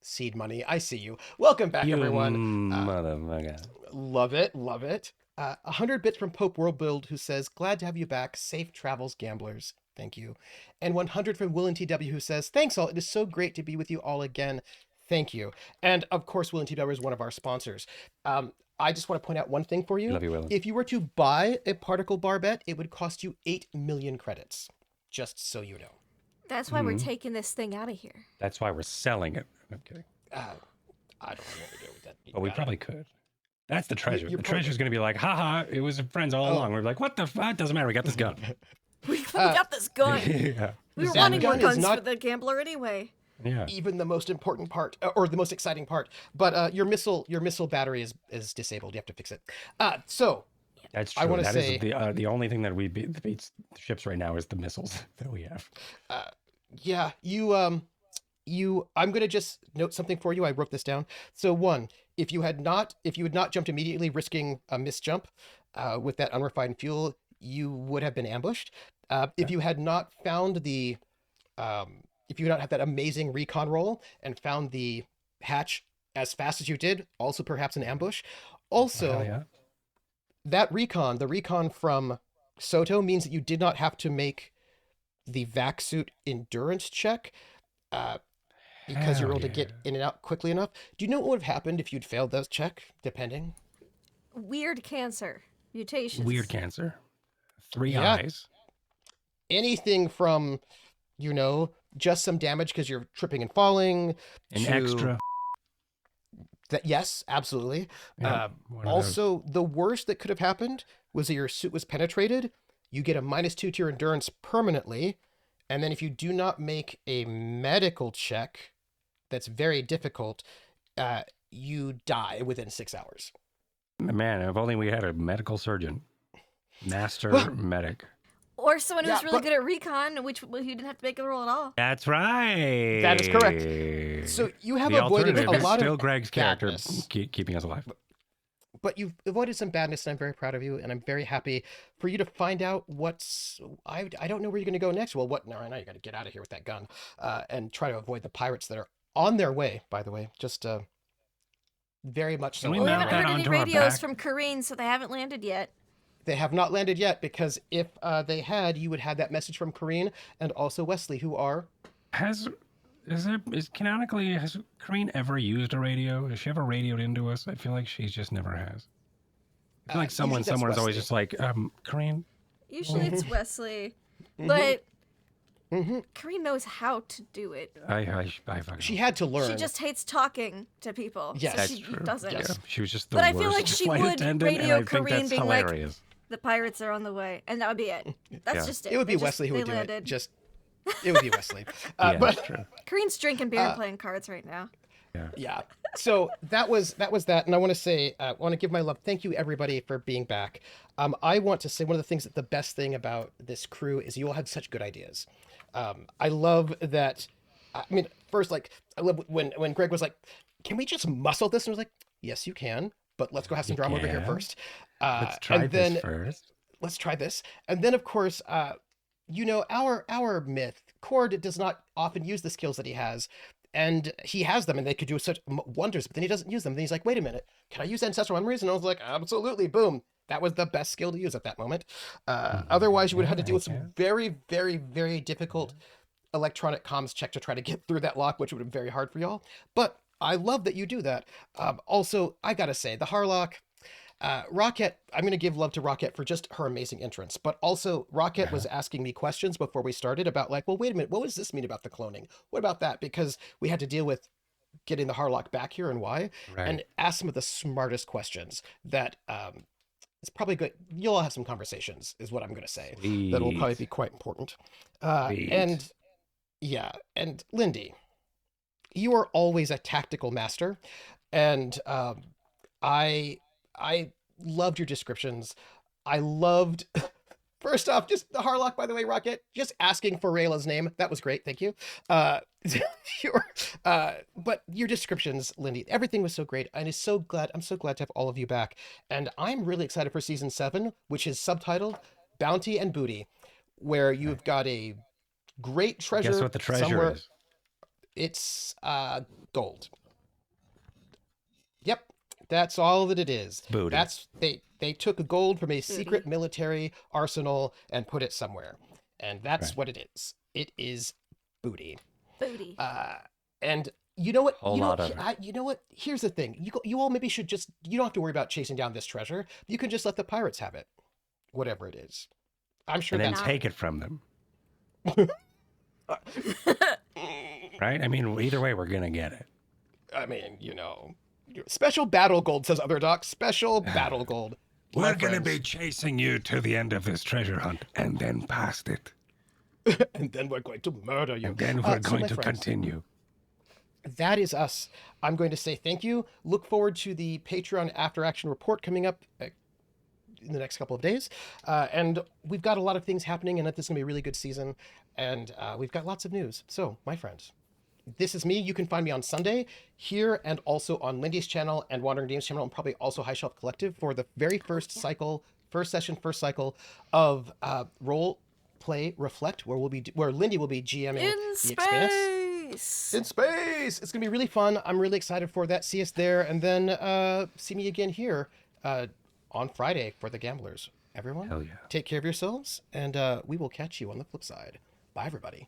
Speaker 3: Seed money, I see you. Welcome back,
Speaker 1: You
Speaker 3: everyone.
Speaker 1: motherfucker.
Speaker 3: Love it, love it. 100 bits from Pope World Build, who says, glad to have you back. Safe travels, gamblers. Thank you. And 100 from Willen TW, who says, thanks all. It is so great to be with you all again. Thank you. And of course, Willen TW is one of our sponsors. I just want to point out one thing for you.
Speaker 1: Love you, Willen.
Speaker 3: If you were to buy a particle bar bet, it would cost you 8 million credits. Just so you know.
Speaker 2: That's why we're taking this thing out of here.
Speaker 1: That's why we're selling it. I'm kidding.
Speaker 3: I don't know what to do with that.
Speaker 1: But we probably could. That's the treasure.
Speaker 3: you're
Speaker 1: The treasure's going to be like, haha, it was friends all along. We're like, what the fuck? Doesn't matter. We got this gun.
Speaker 2: We got this gun.
Speaker 1: Yeah.
Speaker 2: We were
Speaker 3: that
Speaker 2: wanting more
Speaker 3: gun is
Speaker 2: guns
Speaker 3: not-
Speaker 2: for the gambler anyway.
Speaker 1: Yeah.
Speaker 3: even the most important part or the most exciting part, but your missile battery is disabled. You have to fix it. So
Speaker 1: That's
Speaker 3: I
Speaker 1: true.
Speaker 3: wanna
Speaker 1: That
Speaker 3: say-
Speaker 1: is the only thing that beats the ships right now is the missiles that we have.
Speaker 3: yeah, I'm gonna just note something for you. I wrote this down. So one, if you had not jumped immediately, risking a misjump with that unrefined fuel, you would have been ambushed. If you had not found the if you had not had that amazing recon roll and found the hatch as fast as you did, also perhaps an ambush. Also,
Speaker 1: Hell yeah.
Speaker 3: that the recon from Soto, means that you did not have to make the vac suit endurance check because you're
Speaker 1: Hell
Speaker 3: able to get in and out quickly enough. Do you know what would have happened if you'd failed those check, depending?
Speaker 2: Weird cancer mutations.
Speaker 1: Weird cancer. 3
Speaker 3: Yeah.
Speaker 1: eyes.
Speaker 3: Anything from, just some damage because you're tripping and falling.
Speaker 1: An
Speaker 3: to
Speaker 1: extra.
Speaker 3: That, yes, absolutely.
Speaker 1: Yeah, one of those.
Speaker 3: Also, the worst that could have happened was that your suit was penetrated. You get a -2 to your endurance permanently. And then if you do not make a medical check, that's very difficult, you die within 6 hours.
Speaker 1: Man, if only we had a medical surgeon. Master medic.
Speaker 2: Or someone who's
Speaker 3: Yeah,
Speaker 2: really
Speaker 3: but-
Speaker 2: good at recon, which you didn't have to make a roll at all.
Speaker 1: That's right.
Speaker 3: That is correct. So you have
Speaker 1: the
Speaker 3: avoided
Speaker 1: alternative
Speaker 3: a
Speaker 1: is
Speaker 3: lot
Speaker 1: still
Speaker 3: of
Speaker 1: Greg's character
Speaker 3: badness.
Speaker 1: keeping us alive.
Speaker 3: But you've avoided some badness, and I'm very proud of you, and I'm very happy for you to find out what's... I don't know where you're going to go next. Well, no, I know you got to get out of here with that gun and try to avoid the pirates that are on their way, by the way. Just very much so.
Speaker 1: Can we
Speaker 2: Well, we
Speaker 1: mount
Speaker 2: haven't
Speaker 1: that
Speaker 2: heard any
Speaker 1: onto our
Speaker 2: radios
Speaker 1: back?
Speaker 2: from Kareen, so they haven't landed yet.
Speaker 3: They have not landed yet, because if they had, you would have that message from Kareen and also Wesley, who are...
Speaker 1: Has Kareen ever used a radio? Has she ever radioed into us? I feel like she just never has. I feel like someone
Speaker 3: usually that's
Speaker 1: somewhere is always
Speaker 3: Wesley.
Speaker 1: just like, Kareen.
Speaker 2: Usually it's Wesley, but Kareen knows how to do it.
Speaker 1: I fucking.
Speaker 3: She had to learn.
Speaker 2: She just hates talking to people.
Speaker 3: Yes.
Speaker 2: so
Speaker 3: That's
Speaker 2: she
Speaker 1: true.
Speaker 2: doesn't.
Speaker 3: Yes.
Speaker 1: Yeah, she was just the
Speaker 2: But I
Speaker 1: worst
Speaker 2: feel like she
Speaker 1: flight
Speaker 2: would
Speaker 1: attendant,
Speaker 2: radio
Speaker 1: and I think
Speaker 2: Kareen
Speaker 1: that's
Speaker 2: being like,
Speaker 1: hilarious.
Speaker 2: The pirates are on the way, and that would be it. That's
Speaker 1: Yeah.
Speaker 2: just it.
Speaker 3: It would be
Speaker 2: They
Speaker 3: Wesley who
Speaker 2: they
Speaker 3: would do
Speaker 2: landed.
Speaker 3: it. It would be Wesley.
Speaker 1: Yeah,
Speaker 3: but
Speaker 1: that's true.
Speaker 2: Kareen's drinking beer and playing cards right now.
Speaker 3: yeah, so that was that, and I want to say, I want to give my love. Thank you, everybody, for being back. I want to say one of the things that the best thing about this crew is you all had such good ideas. I love that. I mean, first, like, I love when Greg was like, "Can we just muscle this?" And I was like, "Yes, you can, but let's go have some drama over here
Speaker 1: can.
Speaker 3: first."
Speaker 1: Let's try
Speaker 3: and then
Speaker 1: this first.
Speaker 3: let's try this, and then of course, our myth, Cord does not often use the skills that he has. And he has them and they could do such wonders, but then he doesn't use them. Then he's like, wait a minute, can I use ancestral memories? And I was like, absolutely, boom. That was the best skill to use at that moment. Otherwise, you would have had to deal with some very, very, very difficult electronic comms check to try to get through that lock, which would have been very hard for y'all. But I love that you do that. Also, I gotta say, the Harlock, Rocket, I'm going to give love to Rocket for just her amazing entrance, but also Rocket was asking me questions before we started about like, well, wait a minute, what does this mean about the cloning? What about that? Because we had to deal with getting the Harlock back here and why, and ask some of the smartest questions that it's probably good. You'll all have some conversations is what I'm going to say. That will probably be quite important. And yeah, and Lindy, you are always a tactical master, and I loved your descriptions. I loved, first off, just the Harlock, by the way, Rocket, just asking for Rayla's name. That was great. Thank you. But your descriptions, Lindy, everything was so great. And I'm so glad to have all of you back. And I'm really excited for season 7, which is subtitled Bounty and Booty, where you've got a great treasure.
Speaker 1: Guess what the treasure
Speaker 3: somewhere.
Speaker 1: is?
Speaker 3: It's gold. Yep. That's all that it is.
Speaker 1: Booty.
Speaker 3: They took gold from a secret military arsenal and put it somewhere. And that's what it is. It is booty.
Speaker 2: Booty.
Speaker 3: And you know what?
Speaker 1: You know
Speaker 3: what? Here's the thing. You all maybe should just, you don't have to worry about chasing down this treasure. You can just let the pirates have it. Whatever it is. I'm sure
Speaker 1: and then
Speaker 3: that's
Speaker 1: take it from them. Right? I mean, either way, we're going to get it.
Speaker 3: I mean, special battle gold, says Other Doc. Special battle gold.
Speaker 1: We're going to be chasing you to the end of this treasure hunt and then past it.
Speaker 3: And then we're going to murder you.
Speaker 1: And then we're going to continue.
Speaker 3: That is us. I'm going to say thank you. Look forward to the Patreon After Action report coming up in the next couple of days. And we've got a lot of things happening, and this is going to be a really good season. And we've got lots of news. So, my friends, this is me. You can find me on Sunday here and also on Lindy's channel and Wandering Dame's channel, and probably also High Shelf Collective for the very first cycle of Role Play Reflect, where Lindy will be GMing The Expanse. In space! It's going to be really fun. I'm really excited for that. See us there, and then see me again here on Friday for the Gamblers. Everyone,
Speaker 1: Hell yeah.
Speaker 3: Take care of yourselves, and we will catch you on the flip side. Bye, everybody.